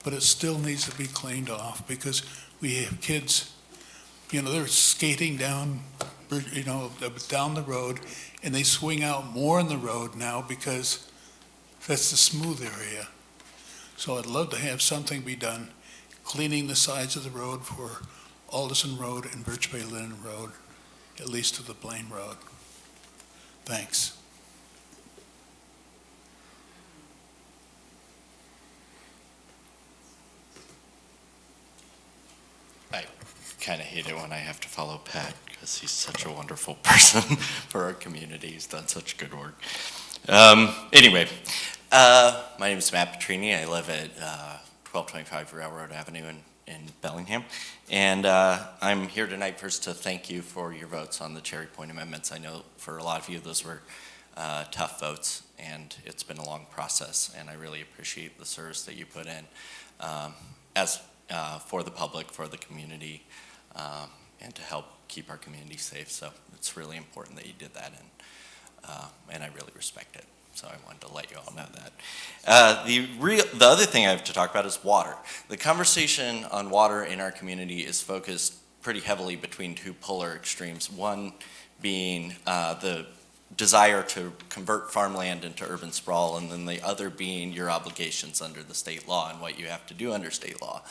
but it still needs to be cleaned off because we have kids, they're skating down the road, and they swing out more in the road now because that's the smooth area. So I'd love to have something be done, cleaning the sides of the road for Alderson Road and Birch Bay Linen Road, at least to the Blaine Road. Thanks. I kind of hate it when I have to follow Pat because he's such a wonderful person for our community. He's done such good work. Anyway, my name is Matt Petrini. I live at 1225 Railroad Avenue in Bellingham. And I'm here tonight first to thank you for your votes on the Cherry Point amendments. I know for a lot of you those were tough votes, and it's been a long process, and I really appreciate the service that you put in for the public, for the community, and to help keep our community safe. So it's really important that you did that, and I really respect it. So I wanted to let you all know that. The other thing I have to talk about is water. The conversation on water in our community is focused pretty heavily between two polar extremes, one being the desire to convert farmland into urban sprawl, and then the other being your obligations under the state law and what you have to do under state law.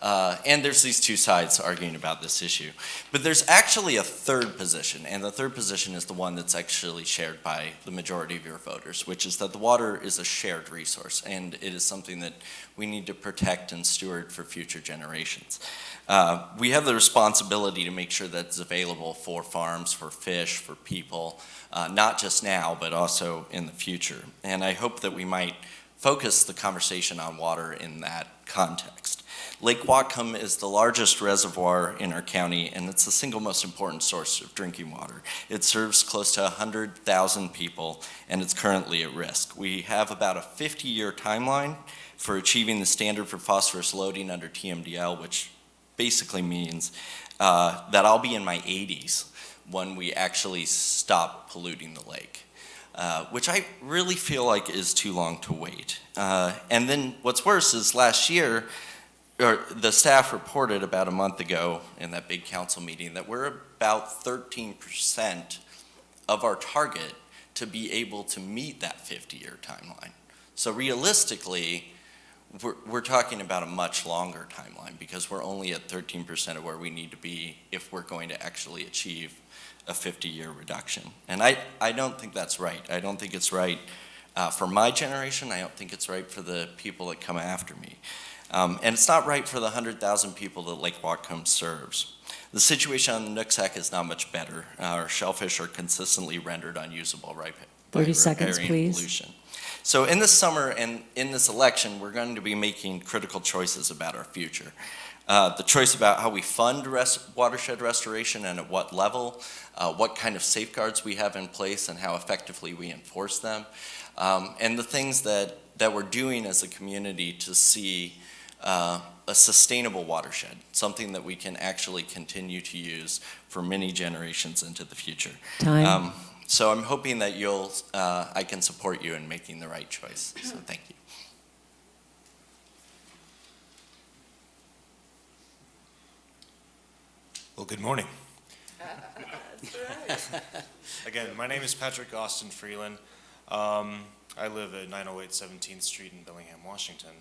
And there's these two sides arguing about this issue. But there's actually a third position, and the third position is the one that's actually shared by the majority of your voters, which is that the water is a shared resource, and it is something that we need to protect and steward for future generations. We have the responsibility to make sure that it's available for farms, for fish, for people, not just now, but also in the future. And I hope that we might focus the conversation on water in that context. Lake Whatcom is the largest reservoir in our county, and it's the single most important source of drinking water. It serves close to 100,000 people, and it's currently at risk. We have about a 50-year timeline for achieving the standard for phosphorus loading under TMDL, which basically means that I'll be in my 80s when we actually stop polluting the lake. Which I really feel like is too long to wait. And then what's worse is last year, the staff reported about a month ago in that big council meeting that we're about 13% of our target to be able to meet that 50-year timeline. So realistically, we're talking about a much longer timeline because we're only at 13% of where we need to be if we're going to actually achieve a 50-year reduction. And I don't think that's right. I don't think it's right for my generation. I don't think it's right for the people that come after me. And it's not right for the 100,000 people that Lake Whatcom serves. The situation on the Nooksack is not much better. Our shellfish are consistently rendered unusable, right? 30 seconds, please. Pollution. So in this summer and in this election, we're going to be making critical choices about our future. The choice about how we fund watershed restoration and at what level, what kind of safeguards we have in place and how effectively we enforce them, and the things that we're doing as a community to see a sustainable watershed, something that we can actually continue to use for many generations into the future. Time. So I'm hoping that I can support you in making the right choice. So thank you. Well, good morning. Again, my name is Patrick Austin Freeland. I live at 908 17th Street in Bellingham, Washington.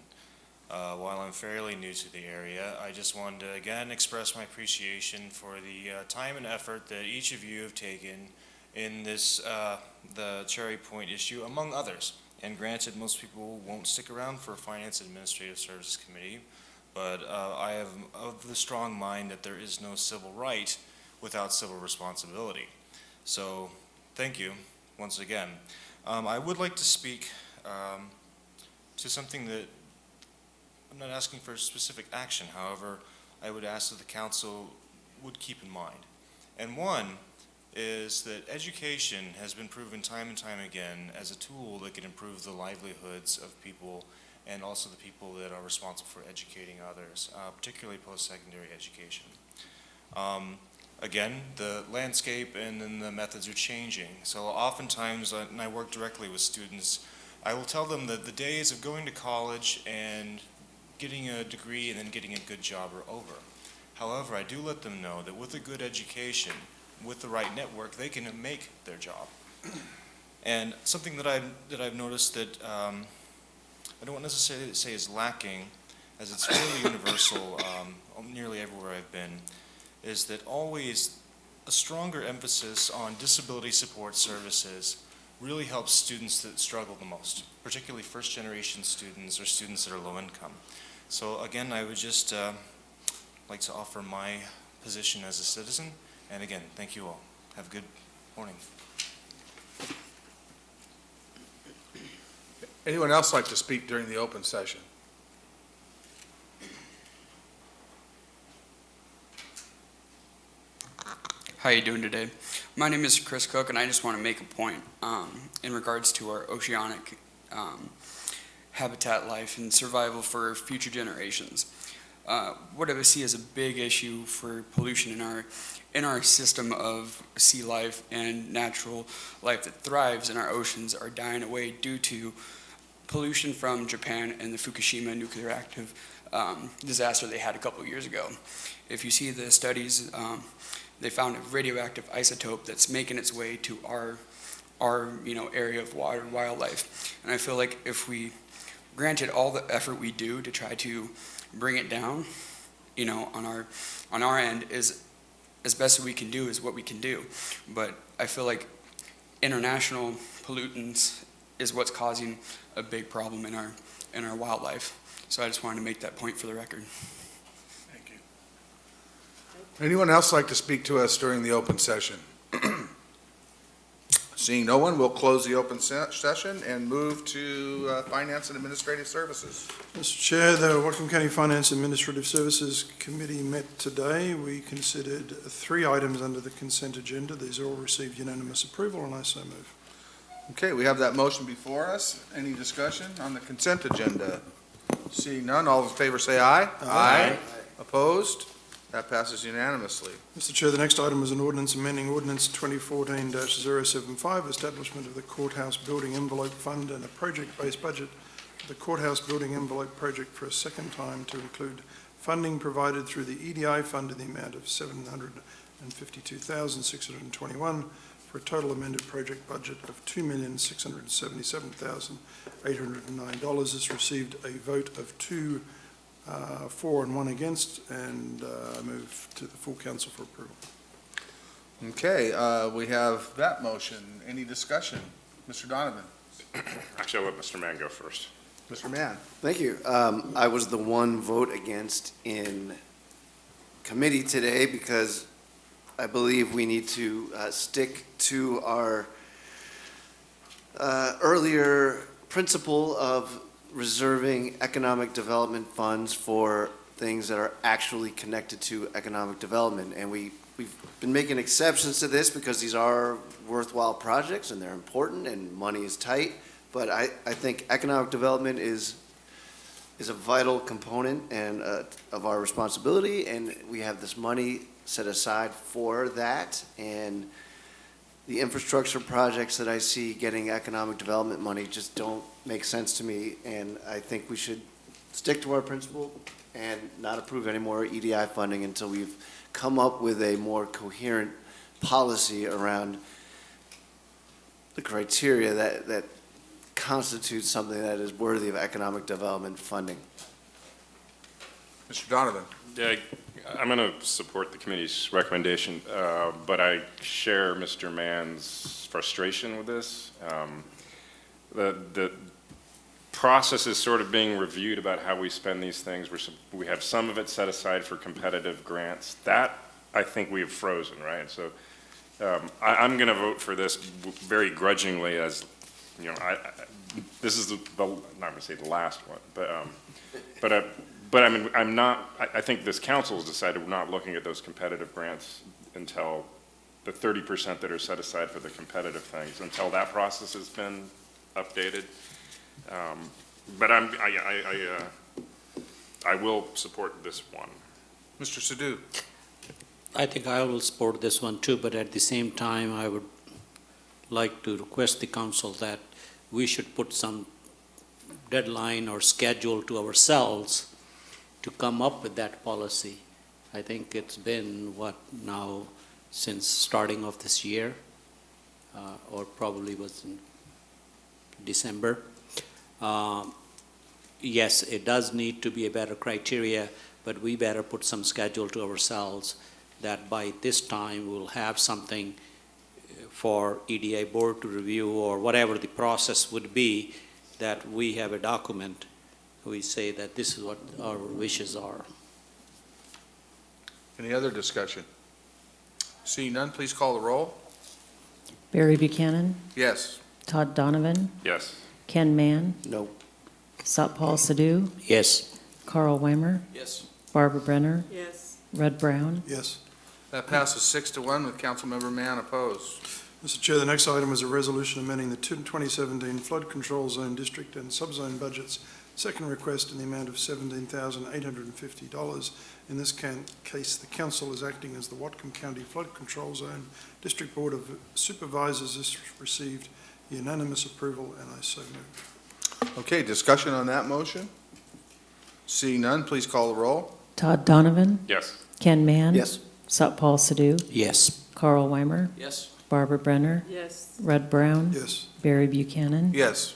While I'm fairly new to the area, I just wanted to again express my appreciation for the time and effort that each of you have taken in this, the Cherry Point issue, among others. And granted, most people won't stick around for Finance and Administrative Services Committee, but I am of the strong mind that there is no civil right without civil responsibility. So, thank you once again. I would like to speak to something that I'm not asking for specific action. However, I would ask that the council would keep in mind. And one is that education has been proven time and time again as a tool that can improve the livelihoods of people and also the people that are responsible for educating others, particularly post-secondary education. Again, the landscape and then the methods are changing. So oftentimes, and I work directly with students, I will tell them that the days of going to college and getting a degree and then getting a good job are over. However, I do let them know that with a good education, with the right network, they can make their job. And something that I've noticed that I don't necessarily say is lacking, as it's fairly universal nearly everywhere I've been, is that always a stronger emphasis on disability support services really helps students that struggle the most, particularly first-generation students or students that are low income. So again, I would just like to offer my position as a citizen. And again, thank you all. Have a good morning. Anyone else like to speak during the open session? How are you doing today? My name is Chris Cook, and I just want to make a point in regards to our oceanic habitat life and survival for future generations. What I see as a big issue for pollution in our system of sea life and natural life that thrives in our oceans are dying away due to pollution from Japan and the Fukushima nuclear active disaster they had a couple of years ago. If you see the studies, they found a radioactive isotope that's making its way to our area of water and wildlife. And I feel like if we granted all the effort we do to try to bring it down, on our end is as best as we can do is what we can do. But I feel like international pollutants is what's causing a big problem in our wildlife. So I just wanted to make that point for the record. Thank you. Anyone else like to speak to us during the open session? Seeing no one, we'll close the open session and move to Finance and Administrative Services. Mr. Chair, the Whatcom County Finance and Administrative Services Committee met today. We considered 3 items under the consent agenda. These all received unanimous approval, and I so move. Okay, we have that motion before us. Any discussion on the consent agenda? Seeing none, all in favor say aye. Aye. Opposed? That passes unanimously. Mr. Chair, the next item is an ordinance amending Ordinance 2014-075, establishment of the Courthouse Building Envelope Fund and a project-based budget for the Courthouse Building Envelope Project for a second time to include funding provided through the EDI fund in the amount of $752,621 for a total amended project budget of $2,677,809. This received a vote of 2 for and 1 against, and I move to the full council for approval. Okay, we have that motion. Any discussion? Mr. Donovan? Actually, I'll let Mr. Mann go first. Mr. Mann? Thank you. I was the one vote against in committee today because I believe we need to stick to our earlier principle of reserving economic development funds for things that are actually connected to economic development. And we've been making exceptions to this because these are worthwhile projects and they're important and money is tight. But I think economic development is a vital component and of our responsibility, and we have this money set aside for that. And the infrastructure projects that I see getting economic development money just don't make sense to me, and I think we should stick to our principle and not approve any more EDI funding until we've come up with a more coherent policy around the criteria that constitutes something that is worthy of economic development funding. Mr. Donovan? Yeah, I'm going to support the committee's recommendation, but I share Mr. Mann's frustration with this. The process is sort of being reviewed about how we spend these things. We have some of it set aside for competitive grants. That, I think we have frozen, right? So I'm going to vote for this very grudgingly, as, you know, this is I'm not going to say the last one, but I mean, I think this council has decided we're not looking at those competitive grants until the 30% that are set aside for the competitive things, until that process has been updated. But I will support this one. Mr. Sadoo? I think I will support this one too, but at the same time, I would like to request the council that we should put some deadline or schedule to ourselves to come up with that policy. I think it's been, what, now, since starting of this year, or probably was in December. Yes, it does need to be a better criteria, but we better put some schedule to ourselves that by this time we'll have something for EDI board to review, or whatever the process would be, that we have a document. We say that this is what our wishes are. Any other discussion? Seeing none, please call the roll. Barry Buchanan? Yes. Todd Donovan? Yes. Ken Mann? No. Satpal Sidhu? Yes. Carl Weimer? Yes. Barbara Brenner? Yes. Red Brown? Yes. That passes 6-1 with Councilmember Mann opposed. Mr. Chair, the next item is a resolution amending the 2017 Flood Control Zone District and Subzone budgets. Second request in the amount of $17,850. In this case, the council is acting as the Whatcom County Flood Control Zone District Board of Supervisors. This received unanimous approval, and I so move. Okay, discussion on that motion? Seeing none, please call the roll. Todd Donovan? Yes. Ken Mann? Yes. Satpal Sidhu? Yes. Carl Weimer? Yes. Barbara Brenner? Yes. Red Brown? Yes. Barry Buchanan? Yes.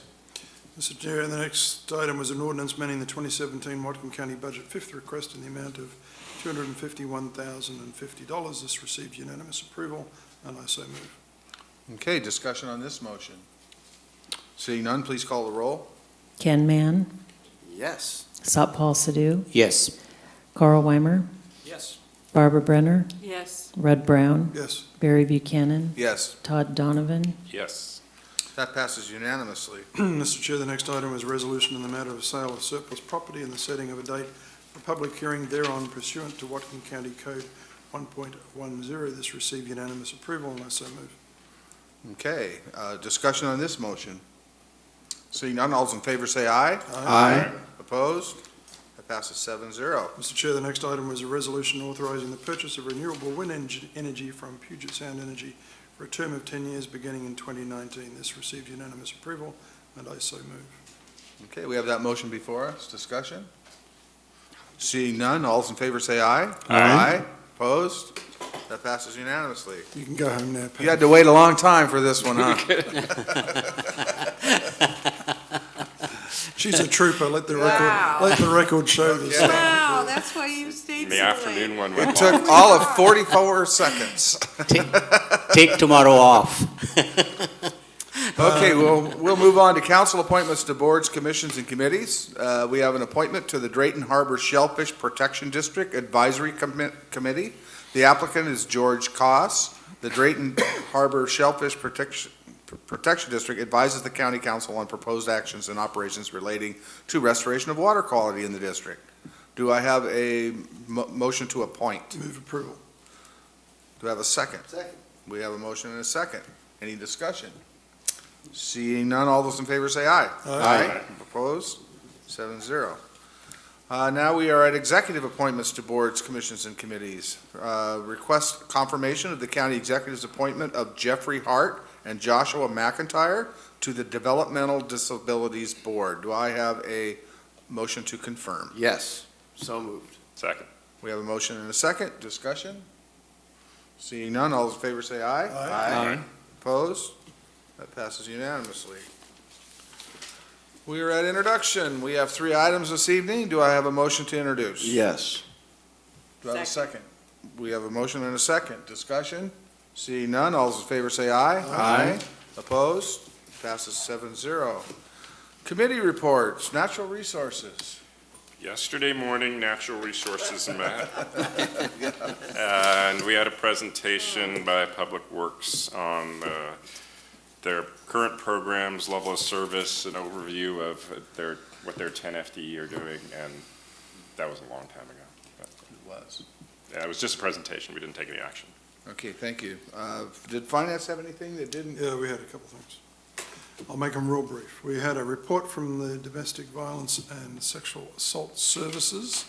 Mr. Chair, the next item was an ordinance amending the 2017 Whatcom County budget. Fifth request in the amount of $251,050. This received unanimous approval, and I so move. Okay, discussion on this motion. Seeing none, please call the roll. Ken Mann? Yes. Satpal Sidhu? Yes. Carl Weimer? Yes. Barbara Brenner? Yes. Red Brown? Yes. Barry Buchanan? Yes. Todd Donovan? Yes. That passes unanimously. Mr. Chair, the next item is a resolution in the matter of sale of surplus property and the setting of a date for public hearing thereon pursuant to Whatcom County Code 1.10. This received unanimous approval, and I so move. Okay, discussion on this motion. Seeing none, all those in favor say aye. Aye. Opposed? That passes 7-0. Mr. Chair, the next item was a resolution authorising the purchase of renewable wind energy from Puget Sound Energy for a term of 10 years beginning in 2019. This received unanimous approval, and I so move. Okay, we have that motion before us. Discussion? Seeing none, all those in favor say aye. Aye. Opposed? That passes unanimously. You can go home now, Pat. You had to wait a long time for this one, huh? She's a trooper, let the Wow. record show this. Wow, that's why you stayed The so afternoon late. one It went took long. all of 44 seconds. Take tomorrow off. Okay, we'll move on to council appointments to boards, commissions, and committees. We have an appointment to the Drayton Harbor Shellfish Protection District Advisory Committee. The applicant is George Koss. The Drayton Harbor Shellfish Protection District advises the county council on proposed actions and operations relating to restoration of water quality in the district. Do I have a motion to appoint? Move approval. Do I have a second? Second. We have a motion and a second. Any discussion? Seeing none, all those in favor say aye. Aye. Opposed? 7-0. Now we are at executive appointments to boards, commissions, and committees. Request confirmation of the county executive's appointment of Jeffrey Hart and Joshua McIntyre to the Developmental Disabilities Board. Do I have a motion to confirm? Yes, so moved. Second. We have a motion and a second. Discussion? Seeing none, all those in favor say aye. Aye. Opposed? That passes unanimously. We are at introduction. We have 3 items this evening. Do I have a motion to introduce? Yes. Do I have a second? We have a motion and a second. Discussion? Seeing none, all those in favor say aye. Aye. Opposed? Passes 7-0. Committee reports, natural resources. Yesterday morning, Natural Resources met. And we had a presentation by Public Works on their current programs, level of service, an overview of what their 10 FTE are doing, and that was a long time ago. But, It was. yeah, it was just a presentation, we didn't take any action. Okay, thank you. Did finance have anything that didn't? Yeah, we had a couple things. I'll make them real brief. We had a report from the Domestic Violence and Sexual Assault Services,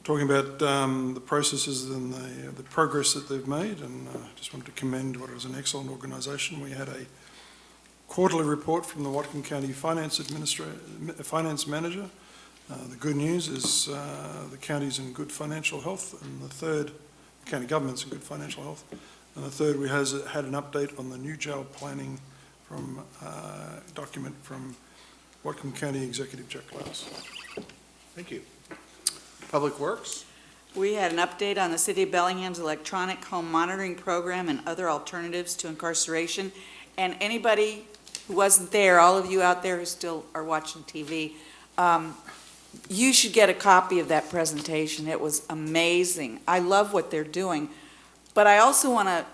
talking about the processes and the progress that they've made, and just wanted to commend what was an excellent organisation. We had a quarterly report from the Whatcom County Finance Manager. The good news is the county's in good financial health, and the county government's in good financial health. And the third, we had an update on the new jail planning from document from Whatcom County Executive Jack Klaus. Thank you. Public Works? We had an update on the City of Bellingham's electronic home monitoring program and other alternatives to incarceration. And anybody who wasn't there, all of you out there who still are watching TV, you should get a copy of that presentation. It was amazing. I love what they're doing. But I also want to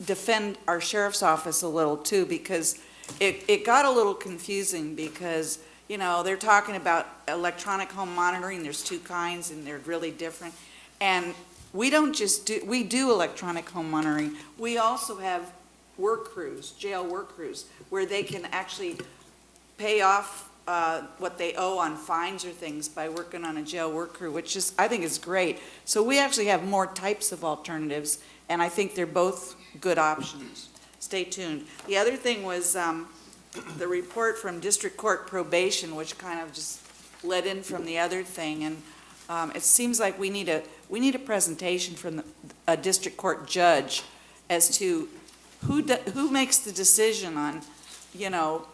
defend our sheriff's office a little too, because it got a little confusing because, you know, they're talking about electronic home monitoring. There's 2 kinds and they're really different. And we don't just we do electronic home monitoring. We also have work crews, jail work crews, where they can actually pay off what they owe on fines or things by working on a jail work crew, which is, I think is great. So we actually have more types of alternatives, and I think they're both good options. Stay tuned. The other thing was the report from District Court Probation, which kind of just led in from the other thing, and it seems like we need a presentation from a District Court judge as to who makes the decision on, you know,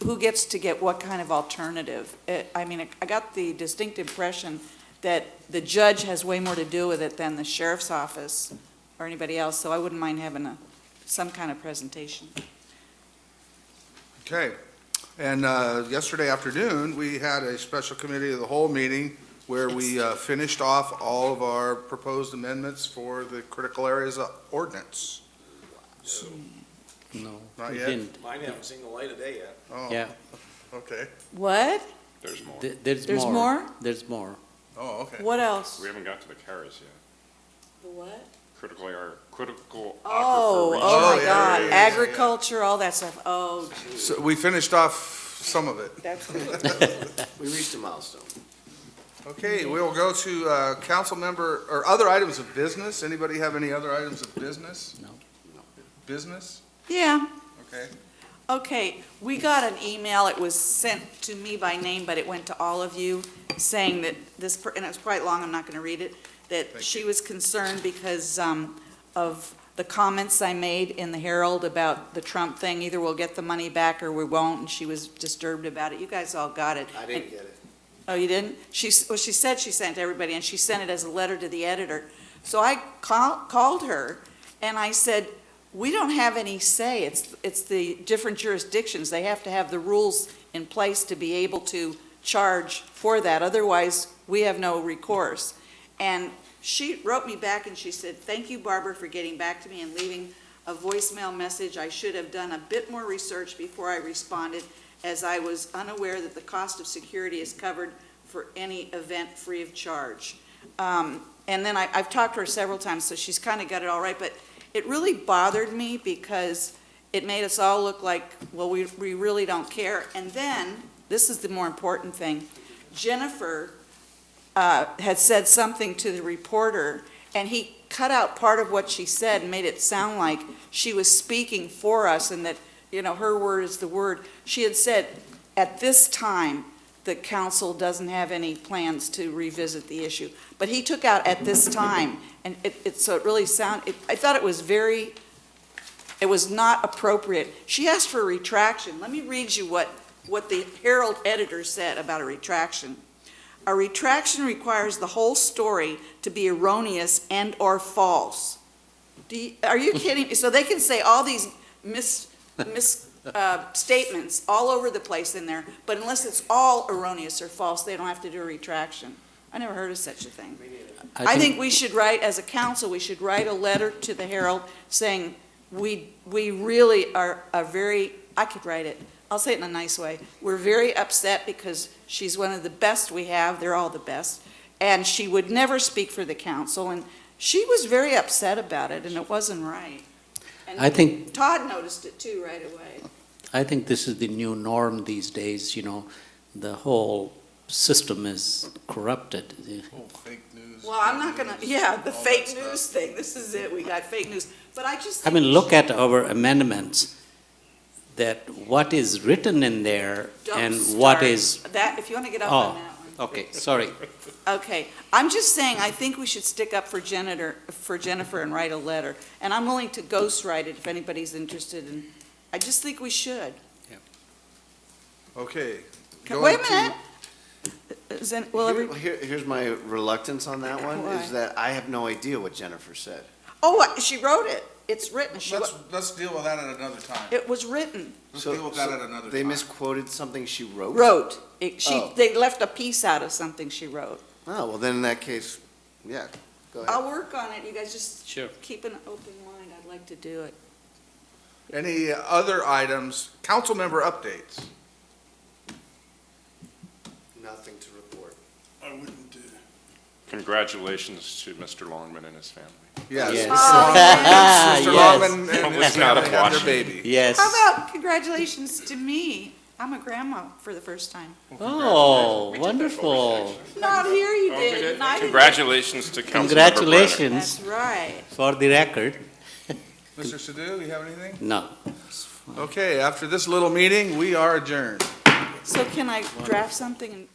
who gets to get what kind of alternative. I mean, I got the distinct impression that the judge has way more to do with it than the sheriff's office or anybody else, so I wouldn't mind having some kind of presentation. Okay. And yesterday afternoon, we had a special committee of the whole meeting where we finished off all of our proposed amendments for the critical areas ordinance. So, No, not we yet? didn't. Mine haven't seen the light of day yet. Oh, Yeah. okay. What? There's more. There's There's more. more? There's more. Oh, okay. What else? We haven't got to the CARES yet. The what? Critical Oh, aquifer oh my yeah, God, yeah, yeah, yeah. agriculture, all that stuff, oh, geez. So we finished off some of it. That's good. We reached a milestone. Okay, we'll go to council member, or other items of business. Anybody have any other items of business? No. Business? Yeah, Okay. Okay, we got an email, it was sent to me by name, but it went to all of you, saying that this, and it was quite long, I'm not gonna read it, that she was concerned because, of the comments I made in the Herald about the Trump thing, either we'll get the money back or we won't, and she was disturbed about it. You guys all got it. I didn't get it. Oh, you didn't? She said she sent it to everybody, and she sent it as a letter to the editor. So I called her, and I said, we don't have any say. It's the different jurisdictions. They have to have the rules in place to be able to charge for that. Otherwise, we have no recourse. And she wrote me back, and she said, thank you, Barbara, for getting back to me and leaving a voicemail message. I should have done a bit more research before I responded, as I was unaware that the cost of security is covered for any event free of charge. And then I've talked to her several times, so she's kind of got it all right, but it really bothered me because it made us all look like, well, we really don't care. And then, this is the more important thing, Jennifer had said something to the reporter, and he cut out part of what she said and made it sound like she was speaking for us and that, you know, her word is the word. She had said, at this time, the council doesn't have any plans to revisit the issue. But he took out at this time, and so it really I thought it was not appropriate. She asked for a retraction. Let me read you what the Herald editor said about a retraction. A retraction requires the whole story to be erroneous and or false. Are you kidding me? So they can say all these statements all over the place in there, but unless it's all erroneous or false, they don't have to do a retraction. I never heard of such a thing. I think we should write, as a council, we should write a letter to the Herald saying, we really are very, I could write it, I'll say it in a nice way. We're very upset because she's one of the best we have, they're all the best, and she would never speak for the council, and she was very upset about it, and it wasn't right. And I think Todd noticed it too right away. I think this is the new norm these days, you know, the whole system is corrupted. Fake news. Well, I'm not gonna, the fake news thing, this is it, we got fake news. But I just I think mean, look at our amendments, that what is written in there and what is. That, if you want to get up on that one. Okay, sorry. Okay, I'm just saying, I think we should stick up for Jennifer and write a letter. And I'm willing to ghostwrite it if anybody's interested, and I just think we should. Okay. Wait a minute. Here's my reluctance on that one, Why? is that I have no idea what Jennifer said. Oh, she wrote it. It's written. Let's deal with that at another time. It was written. Let's deal with that at another time. They misquoted something she wrote? They left a piece out of something she wrote. Oh, well, then in that case, yeah, go ahead. I'll work on it. You guys just Sure. keep an open mind. I'd like to do it. Any other items? Council member updates? Nothing to report. I wouldn't do. Congratulations to Mr. Longman and his family. Yes. Yes. Mr. Longman and Hopefully his he's not family up had their watching. baby. Yes. How about congratulations to me? I'm a grandma for the first time. Oh, wonderful. Not here, you did. Congratulations to Councilmember Congratulations. That's right. For the record. Mr. Sadoo, you have anything? No. Okay, after this little meeting, we are adjourned. So can I draft something and